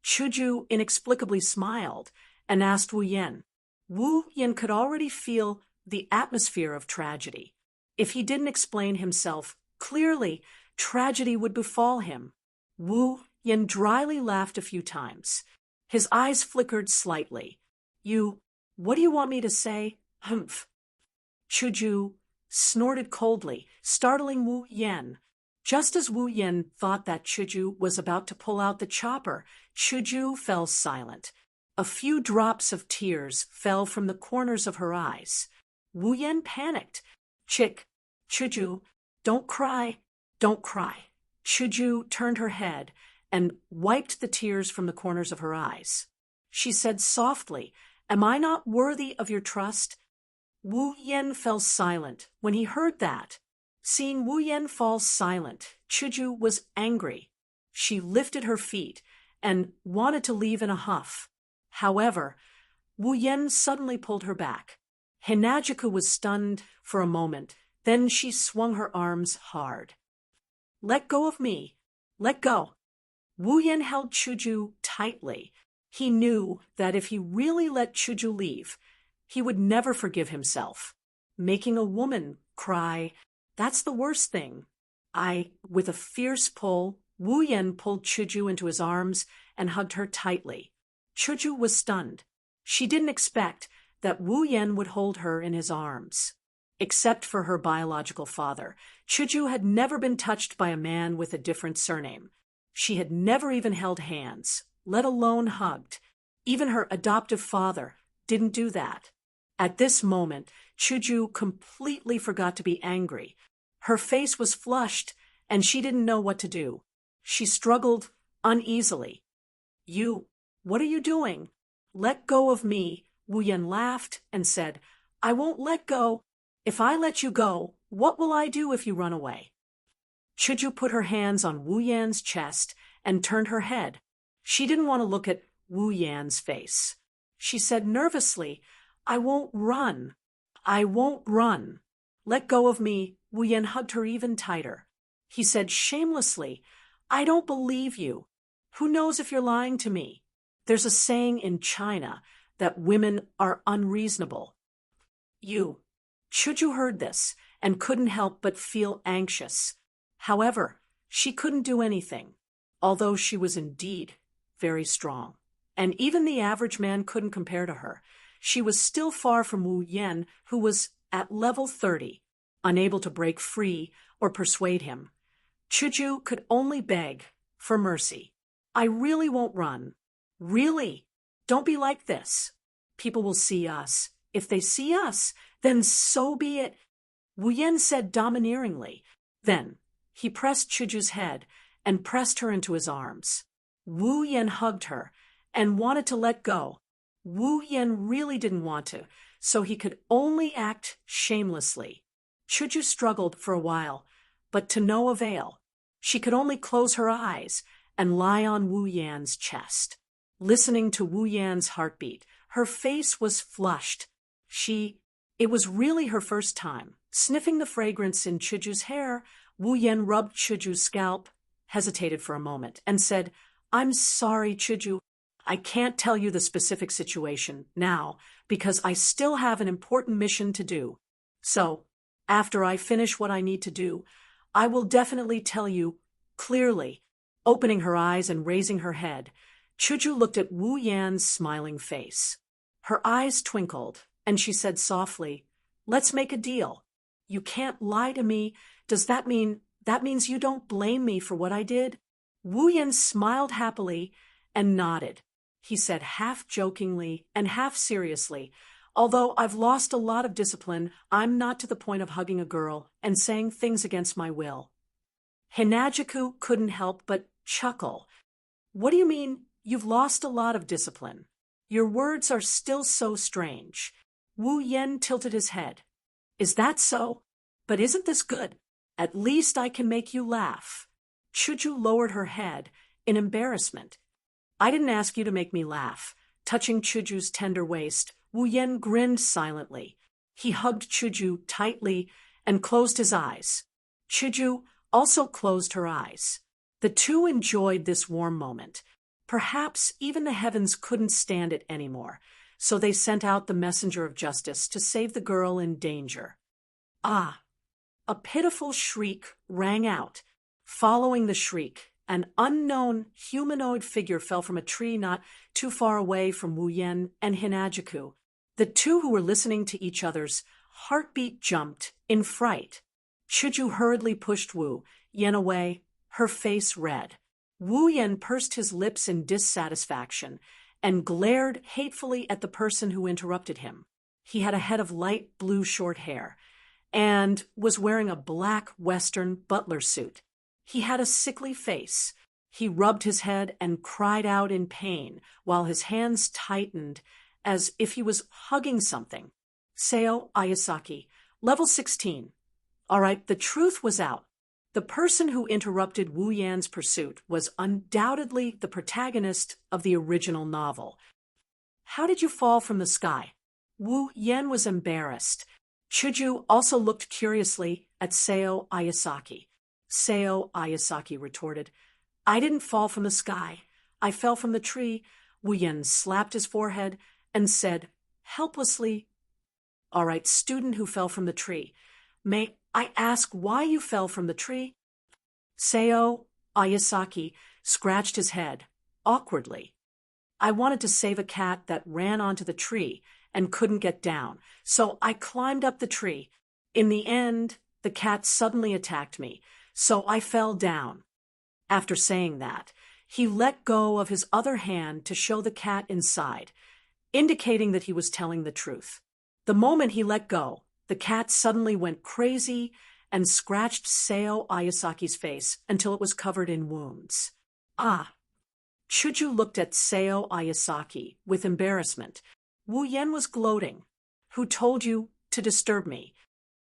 [SPEAKER 1] Shoujo inexplicably smiled and asked Wu Yan. Wu Yan could already feel the atmosphere of tragedy. If he didn't explain himself clearly, tragedy would befall him. Wu Yan dryly laughed a few times. His eyes flickered slightly. What do you want me to say? Humph. Shoujo snorted coldly, startling Wu Yan. Just as Wu Yan thought that Shoujo was about to pull out the chopper, Shoujo fell silent. A few drops of tears fell from the corners of her eyes. Wu Yan panicked. Shoujo, don't cry. Don't cry. Shoujo turned her head and wiped the tears from the corners of her eyes. She said softly, Am I not worthy of your trust? Wu Yan fell silent when he heard that. Seeing Wu Yan fall silent, Shoujo was angry. She lifted her feet and wanted to leave in a huff. However, Wu Yan suddenly pulled her back. Hinagiku was stunned for a moment, then she swung her arms hard. Let go of me. Let go. Wu Yan held Shoujo tightly. He knew that if he really let Shoujo leave, he would never forgive himself. Making a woman cry, that's the worst thing. With a fierce pull, Wu Yan pulled Shoujo into his arms and hugged her tightly. Shoujo was stunned. She didn't expect that Wu Yan would hold her in his arms. Except for her biological father, Shoujo had never been touched by a man with a different surname. She had never even held hands, let alone hugged. Even her adoptive father didn't do that. At this moment, Shoujo completely forgot to be angry. Her face was flushed, and she didn't know what to do. She struggled uneasily. What are you doing? Let go of me. Wu Yan laughed and said, I won't let go. If I let you go, what will I do if you run away? Shoujo put her hands on Wu Yan's chest and turned her head. She didn't want to look at Wu Yan's face. She said nervously, I won't run. I won't run. Let go of me. Wu Yan hugged her even tighter. He said shamelessly, I don't believe you. Who knows if you're lying to me? There's a saying in China that women are unreasonable. Shoujo heard this and couldn't help but feel anxious. However, she couldn't do anything. although she was indeed very strong. And even the average man couldn't compare to her. She was still far from Wu Yan, who was at level 30, unable to break free or persuade him. Shoujo could only beg for mercy. I really won't run. Really? Don't be like this. People will see us. If they see us, then so be it. Wu Yan said domineeringly. Then he pressed Shoujo's head and pressed her into his arms. Wu Yan hugged her and wanted to let go. Wu Yan really didn't want to, so he could only act shamelessly. Shoujo struggled for a while, but to no avail. She could only close her eyes and lie on Wu Yan's chest. Listening to Wu Yan's heartbeat, her face was flushed. It was really her first time. Sniffing the fragrance in Shoujo's hair, Wu Yan rubbed Shoujo's scalp, hesitated for a moment, and said, I'm sorry, Shoujo. I can't tell you the specific situation now because I still have an important mission to do. So, after I finish what I need to do, I will definitely tell you clearly. Opening her eyes and raising her head, Shoujo looked at Wu Yan's smiling face. Her eyes twinkled, and she said softly, Let's make a deal. You can't lie to me. Does that means you don't blame me for what I did? Wu Yan smiled happily and nodded. He said half jokingly and half seriously, Although I've lost a lot of discipline, I'm not to the point of hugging a girl and saying things against my will. Hinajiku couldn't help but chuckle. What do you mean, you've lost a lot of discipline? Your words are still so strange. Wu Yen tilted his head. Is that so? But isn't this good? At least I can make you laugh. Shoujo lowered her head in embarrassment. I didn't ask you to make me laugh. Touching Shoujo's tender waist, Wu Yen grinned silently. He hugged Shoujo tightly and closed his eyes. Shoujo also closed her eyes. The two enjoyed this warm moment. Perhaps even the heavens couldn't stand it anymore, so they sent out the messenger of justice to save the girl in danger. Ah! A pitiful shriek rang out. Following the shriek, an unknown humanoid figure fell from a tree not too far away from Wu Yen and Hinajiku. The two who were listening to each other's heartbeat jumped in fright. Shoujo hurriedly pushed Wu Yen away, her face red. Wu Yen pursed his lips in dissatisfaction and glared hatefully at the person who interrupted him. He had a head of light blue short hair and was wearing a black Western butler suit. He had a sickly face. He rubbed his head and cried out in pain while his hands tightened as if he was hugging something. Seo Ayasaki, level 16. All right, the truth was out. The person who interrupted Wu Yan's pursuit was undoubtedly the protagonist of the original novel. How did you fall from the sky? Wu Yan was embarrassed. Shoujo also looked curiously at Seo Ayasaki. Seo Ayasaki retorted, I didn't fall from the sky. I fell from the tree. Wu Yan slapped his forehead and said, helplessly, All right, student who fell from the tree. May I ask why you fell from the tree? Seo Ayasaki scratched his head, awkwardly. I wanted to save a cat that ran onto the tree and couldn't get down, so I climbed up the tree. In the end, the cat suddenly attacked me, so I fell down. After saying that, he let go of his other hand to show the cat inside, indicating that he was telling the truth. The moment he let go, the cat suddenly went crazy and scratched Seo Ayasaki's face until it was covered in wounds. Ah! Shoujo looked at Seo Ayasaki with embarrassment. Wu Yen was gloating. Who told you to disturb me?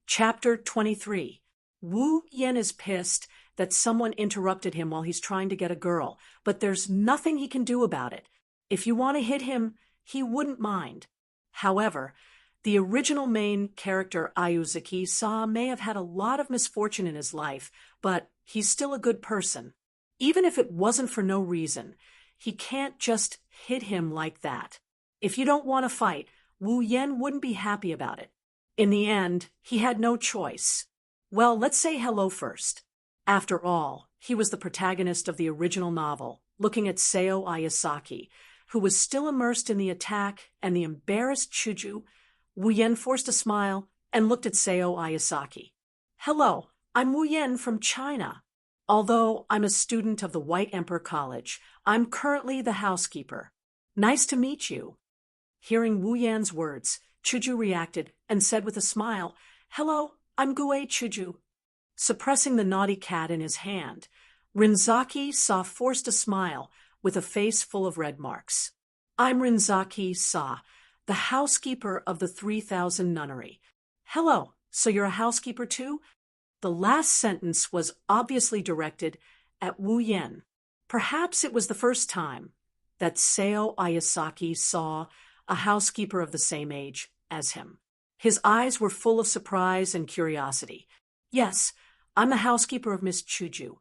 [SPEAKER 1] Chapter 23. Wu Yen is pissed that someone interrupted him while he's trying to get a girl, but there's nothing he can do about it. If you want to hit him, he wouldn't mind. However, the original main character Ayuzuki-sa may have had a lot of misfortune in his life, but he's still a good person. Even if it wasn't for no reason, he can't just hit him like that. If you don't want to fight, Wu Yen wouldn't be happy about it. In the end, he had no choice. Well, let's say hello first. After all, He was the protagonist of the original novel, looking at Seo Ayasaki, who was still immersed in the attack and the embarrassed Shoujo. Wu Yan forced a smile and looked at Seo Ayasaki. Hello, I'm Wu Yan from China. Although I'm a student of the White Emperor College, I'm currently the housekeeper. Nice to meet you. Hearing Wu Yan's words, Shoujo reacted and said with a smile, Hello, I'm Gue Shoujo. Suppressing the naughty cat in his hand, Rinzaki Sa forced a smile with a face full of red marks. I'm Rinzaki Sa, the housekeeper of the 3000 nunnery. Hello, so you're a housekeeper too? The last sentence was obviously directed at Wu Yan. Perhaps it was the first time that Seo Ayasaki saw a housekeeper of the same age as him. His eyes were full of surprise and curiosity. Yes, I'm the housekeeper of Miss Shoujo.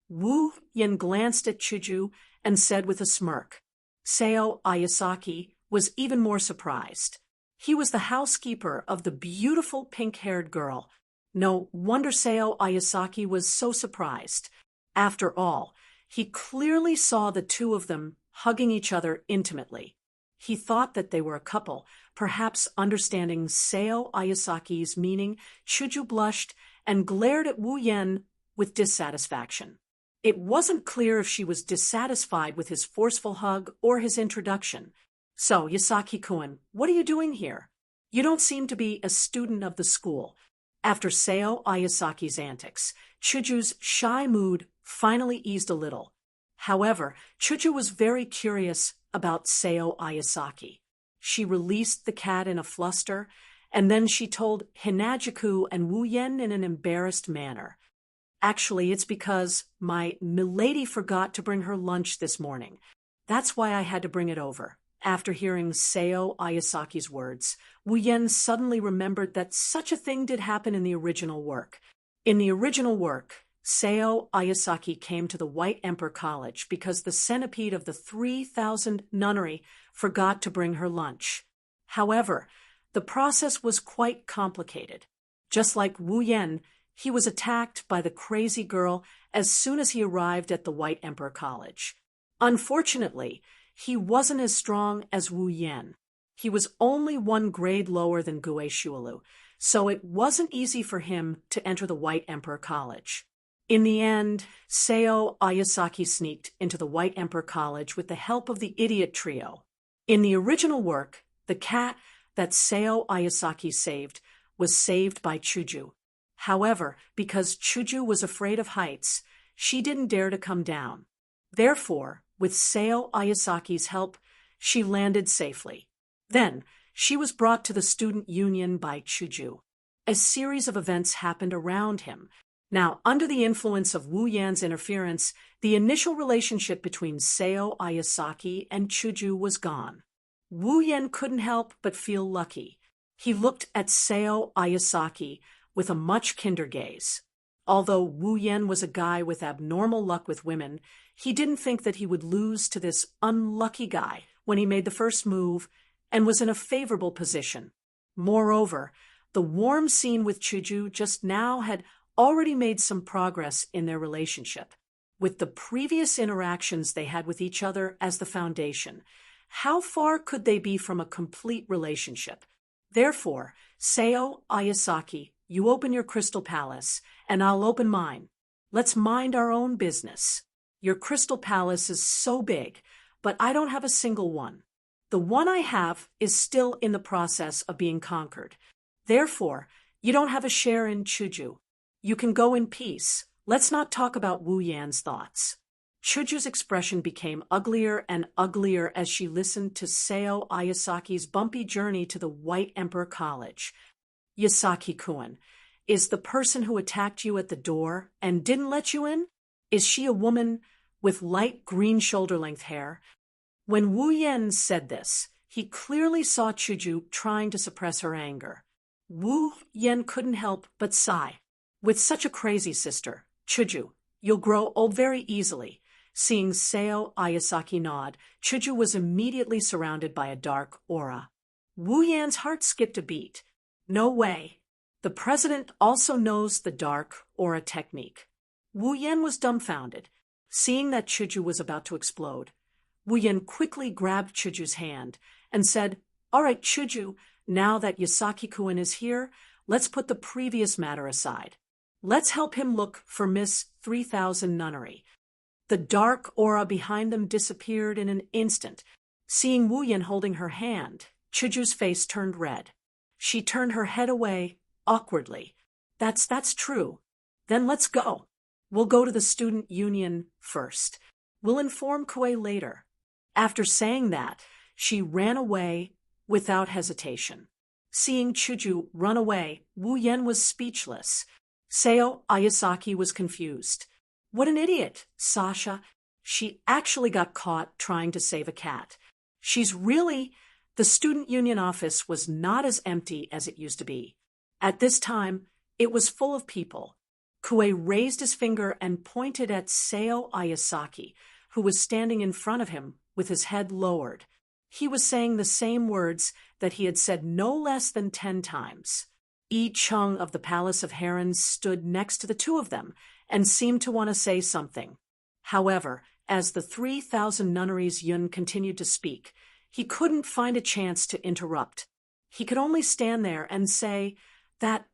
[SPEAKER 1] Wu Yan glanced at Shoujo and said with a smirk. Seo Ayasaki was even more surprised. He was the housekeeper of the beautiful pink-haired girl. No wonder Seo Ayasaki was so surprised. After all, he clearly saw the two of them hugging each other intimately. He thought that they were a couple. Perhaps understanding Seo Ayasaki's meaning, Shoujo blushed and glared at Wu Yan with dissatisfaction. It wasn't clear if she was dissatisfied with his forceful hug or his introduction. So, Yasaki-kun, what are you doing here? You don't seem to be a student of the school. After Seo Ayasaki's antics, Shoujo's shy mood finally eased a little. However, Shoujo was very curious about Seo Ayasaki. She released the cat in a fluster, and then she told Hinajuku and Wu Yan in an embarrassed manner. Actually, it's because my milady forgot to bring her lunch this morning. That's why I had to bring it over. After hearing Seo Ayasaki's words, Wu Yan suddenly remembered that such a thing did happen in the original work. In the original work, Seo Ayasaki came to the White Emperor College because the centipede of the 3000 nunnery forgot to bring her lunch. However, the process was quite complicated. Just like Wu Yan, he was attacked by the crazy girl as soon as he arrived at the White Emperor College. Unfortunately, he wasn't as strong as Wu Yan. He was only 1 grade lower than Gue Shuolu, so it wasn't easy for him to enter the White Emperor College. In the end, Seo Ayasaki sneaked into the White Emperor College with the help of the idiot trio. In the original work, the cat that Seo Ayasaki saved was saved by Shoujo. However, because Shoujo was afraid of heights, she didn't dare to come down. Therefore, with Seo Ayasaki's help, she landed safely. Then, she was brought to the student union by Shoujo. A series of events happened around him. Now, under the influence of Wu Yan's interference, the initial relationship between Seo Ayasaki and Shoujo was gone. Wu Yan couldn't help but feel lucky. He looked at Seo Ayasaki with a much kinder gaze. Although Wu Yan was a guy with abnormal luck with women, he didn't think that he would lose to this unlucky guy when he made the first move and was in a favorable position. Moreover, the warm scene with Shoujo just now had already made some progress in their relationship. With the previous interactions they had with each other as the foundation, how far could they be from a complete relationship? Therefore, Seo Ayasaki, you open your crystal palace, and I'll open mine. Let's mind our own business. Your crystal palace is so big, but I don't have a single one. The one I have is still in the process of being conquered. Therefore, you don't have a share in Shoujo. You can go in peace. Let's not talk about Wu Yan's thoughts. Shoujo's expression became uglier and uglier as she listened to Seo Ayasaki's bumpy journey to the White Emperor College. Yasaki-kun, is the person who attacked you at the door and didn't let you in? Is she a woman with light green shoulder-length hair? When Wu Yan said this, he clearly saw Shoujo trying to suppress her anger. Wu Yan couldn't help but sigh. With such a crazy sister, Shoujo, you'll grow old very easily. Seeing Seo Ayasaki nod, Shoujo was immediately surrounded by a dark aura. Wu Yan's heart skipped a beat. No way. The president also knows the dark aura technique. Wu Yan was dumbfounded. Seeing that Shoujo was about to explode, Wu Yan quickly grabbed Shoujo's hand and said, "All right, Shoujo, now that Yasaki-kun is here, let's put the previous matter aside. Let's help him look for Miss 3000 Nunnery." The dark aura behind them disappeared in an instant. Seeing Wu Yan holding her hand, Shoujo's face turned red. She turned her head away, awkwardly. That's true. Then let's go. We'll go to the student union first. We'll inform Kuei later. After saying that, she ran away without hesitation. Seeing Shoujo run away, Wu Yan was speechless. Seo Ayasaki was confused. What an idiot, Sasha. She actually got caught trying to save a cat. The student union office was not as empty as it used to be. At this time, it was full of people. Kuei raised his finger and pointed at Seo Ayasaki, who was standing in front of him with his head lowered. He was saying the same words that he had said no less than 10 times. Yi Chung of the Palace of Herons stood next to the two of them and seemed to want to say something. However, as the 3000 Nunnery's Yun continued to speak, he couldn't find a chance to interrupt. He could only stand there and say, that,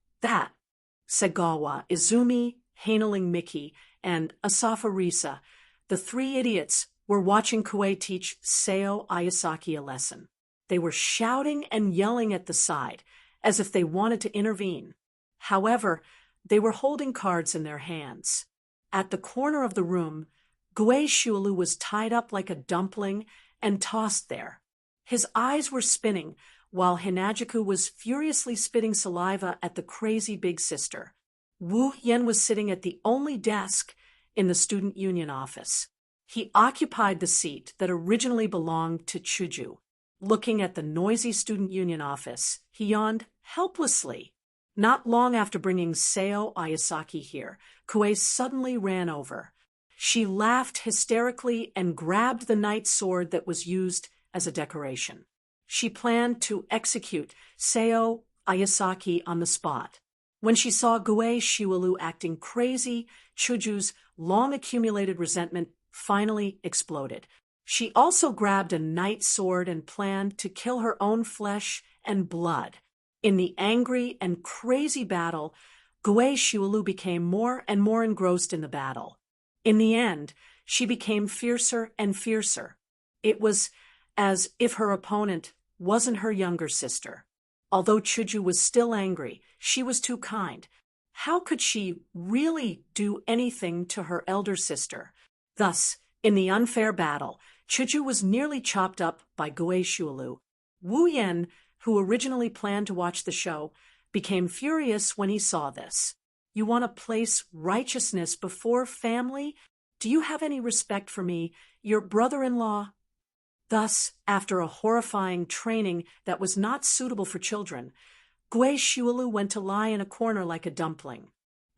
[SPEAKER 1] Segawa, Izumi, Hainaling Miki, and Asafa Risa, the 3 idiots, were watching Kuei teach Seo Ayasaki a lesson. They were shouting and yelling at the side, as if they wanted to intervene. However, they were holding cards in their hands. At the corner of the room, Kuei Shiulu was tied up like a dumpling and tossed there. His eyes were spinning, while Hinajiku was furiously spitting saliva at the crazy big sister. Wu Yan was sitting at the only desk in the student union office. He occupied the seat that originally belonged to Shoujo. Looking at the noisy student union office, he yawned helplessly. Not long after bringing Seo Ayasaki here, Kuei suddenly ran over. She laughed hysterically and grabbed the knight's sword that was used as a decoration. She planned to execute Seo Ayasaki on the spot. When she saw Kuei Shiulu acting crazy, Shoujo's long-accumulated resentment finally exploded. She also grabbed a knight's sword and planned to kill her own flesh and blood. In the angry and crazy battle, Kuei Shiulu became more and more engrossed in the battle. In the end, she became fiercer and fiercer. It was as if her opponent wasn't her younger sister. Although Shoujo was still angry, she was too kind. How could she really do anything to her elder sister? Thus, in the unfair battle, Shoujo was nearly chopped up by Kuei Shiulu. Wu Yan, who originally planned to watch the show, became furious when he saw this. You want to place righteousness before family? Do you have any respect for me, your brother-in-law? Thus, after a horrifying training that was not suitable for children, Kuei Shiulu went to lie in a corner like a dumpling.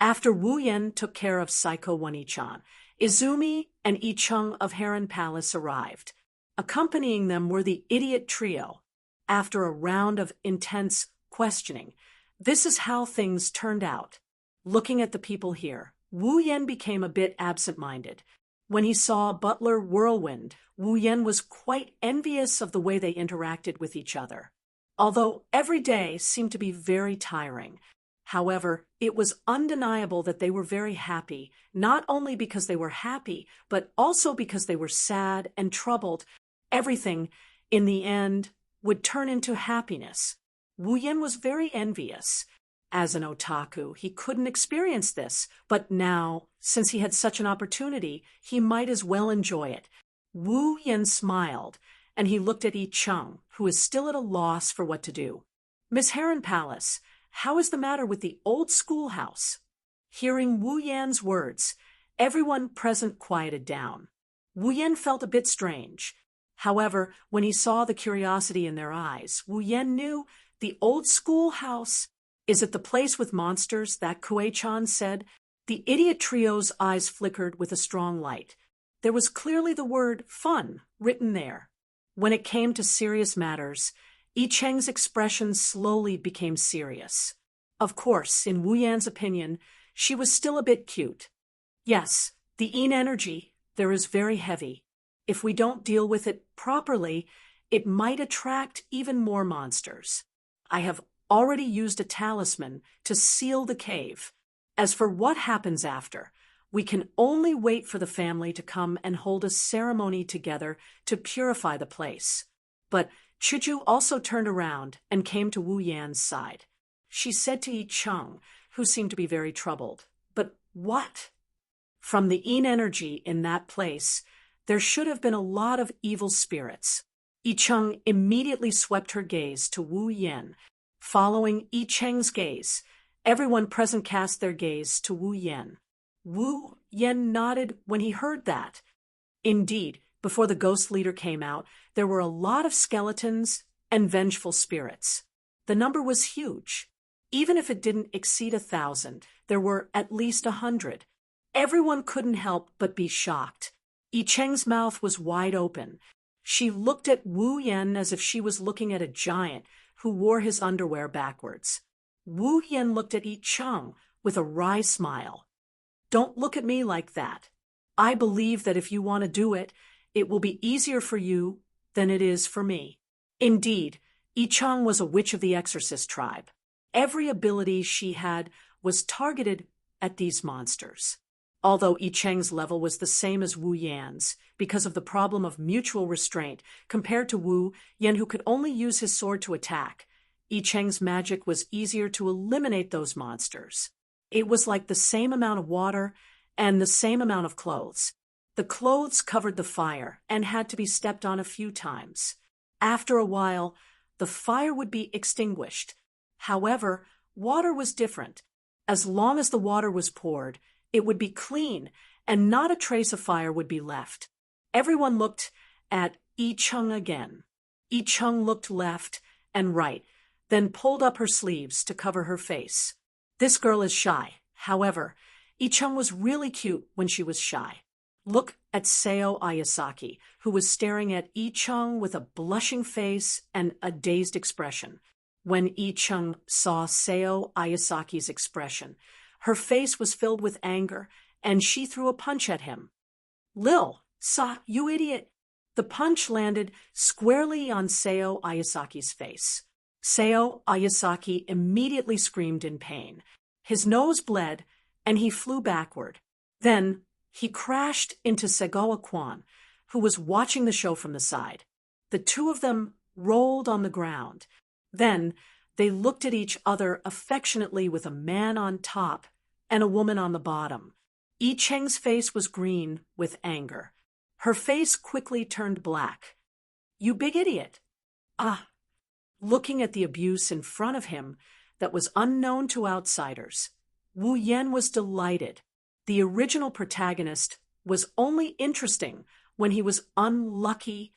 [SPEAKER 1] After Wu Yan took care of Saiko Wani-chan, Izumi and Yi Chung of Heron Palace arrived. Accompanying them were the idiot trio. After a round of intense questioning, this is how things turned out. Looking at the people here, Wu Yan became a bit absent-minded. When he saw Butler Whirlwind, Wu Yan was quite envious of the way they interacted with each other. Although every day seemed to be very tiring, however, it was undeniable that they were very happy, not only because they were happy, but also because they were sad and troubled. Everything, in the end, would turn into happiness. Wu Yan was very envious. As an otaku, he couldn't experience this, but now, since he had such an opportunity, he might as well enjoy it. Wu Yan smiled, and he looked at Yi Chung, who is still at a loss for what to do. Miss Heron Palace, how is the matter with the old schoolhouse? Hearing Wu Yan's words, everyone present quieted down. Wu Yan felt a bit strange. However, when he saw the curiosity in their eyes, Wu Yan knew the old schoolhouse. Is it the place with monsters that Kuei-chan said? The idiot trio's eyes flickered with a strong light. There was clearly the word fun written there. When it came to serious matters, Yi Cheng's expression slowly became serious. Of course, in Wu Yan's opinion, she was still a bit cute. Yes, the Yin energy there is very heavy. If we don't deal with it properly, it might attract even more monsters. I have already used a talisman to seal the cave. As for what happens after, we can only wait for the family to come and hold a ceremony together to purify the place. But Chuju also turned around and came to Wu Yan's side. She said to Yi Cheng, who seemed to be very troubled, "But what?" From the Yin energy in that place, there should have been a lot of evil spirits. Yi Cheng immediately swept her gaze to Wu Yan. Following Yi Cheng's gaze, everyone present cast their gaze to Wu Yan. Wu Yan nodded when he heard that. Indeed, before the ghost leader came out, there were a lot of skeletons and vengeful spirits. The number was huge. Even if it didn't exceed 1,000, there were at least 100. Everyone couldn't help but be shocked. Yi Cheng's mouth was wide open. She looked at Wu Yan as if she was looking at a giant who wore his underwear backwards. Wu Yan looked at Yi Cheng with a wry smile. "Don't look at me like that. I believe that if you want to do it, it will be easier for you than it is for me." Indeed, Yi Cheng was a witch of the exorcist tribe. Every ability she had was targeted at these monsters. Although Yi Cheng's level was the same as Wu Yan's, because of the problem of mutual restraint, compared to Wu Yan who could only use his sword to attack, Yi Cheng's magic was easier to eliminate those monsters. It was like the same amount of water and the same amount of clothes. The clothes covered the fire and had to be stepped on a few times. After a while, the fire would be extinguished. However, water was different. As long as the water was poured, it would be clean, and not a trace of fire would be left. Everyone looked at Yi Cheng again. Yi Cheng looked left and right, then pulled up her sleeves to cover her face. This girl is shy. However, Yi Cheng was really cute when she was shy. Look at Seo Ayasaki, who was staring at Yi Cheng with a blushing face and a dazed expression. When Yi Cheng saw Seo Ayasaki's expression, her face was filled with anger, and she threw a punch at him. "Lil, you idiot!" The punch landed squarely on Seo Ayasaki's face. Seo Ayasaki immediately screamed in pain. His nose bled, and he flew backward. Then he crashed into Segawa Kwan, who was watching the show from the side. The two of them rolled on the ground. Then they looked at each other affectionately with a man on top and a woman on the bottom. Yi Cheng's face was green with anger. Her face quickly turned black. "You big idiot!" "Ah!" Looking at the abuse in front of him that was unknown to outsiders, Wu Yan was delighted. The original protagonist was only interesting when he was unlucky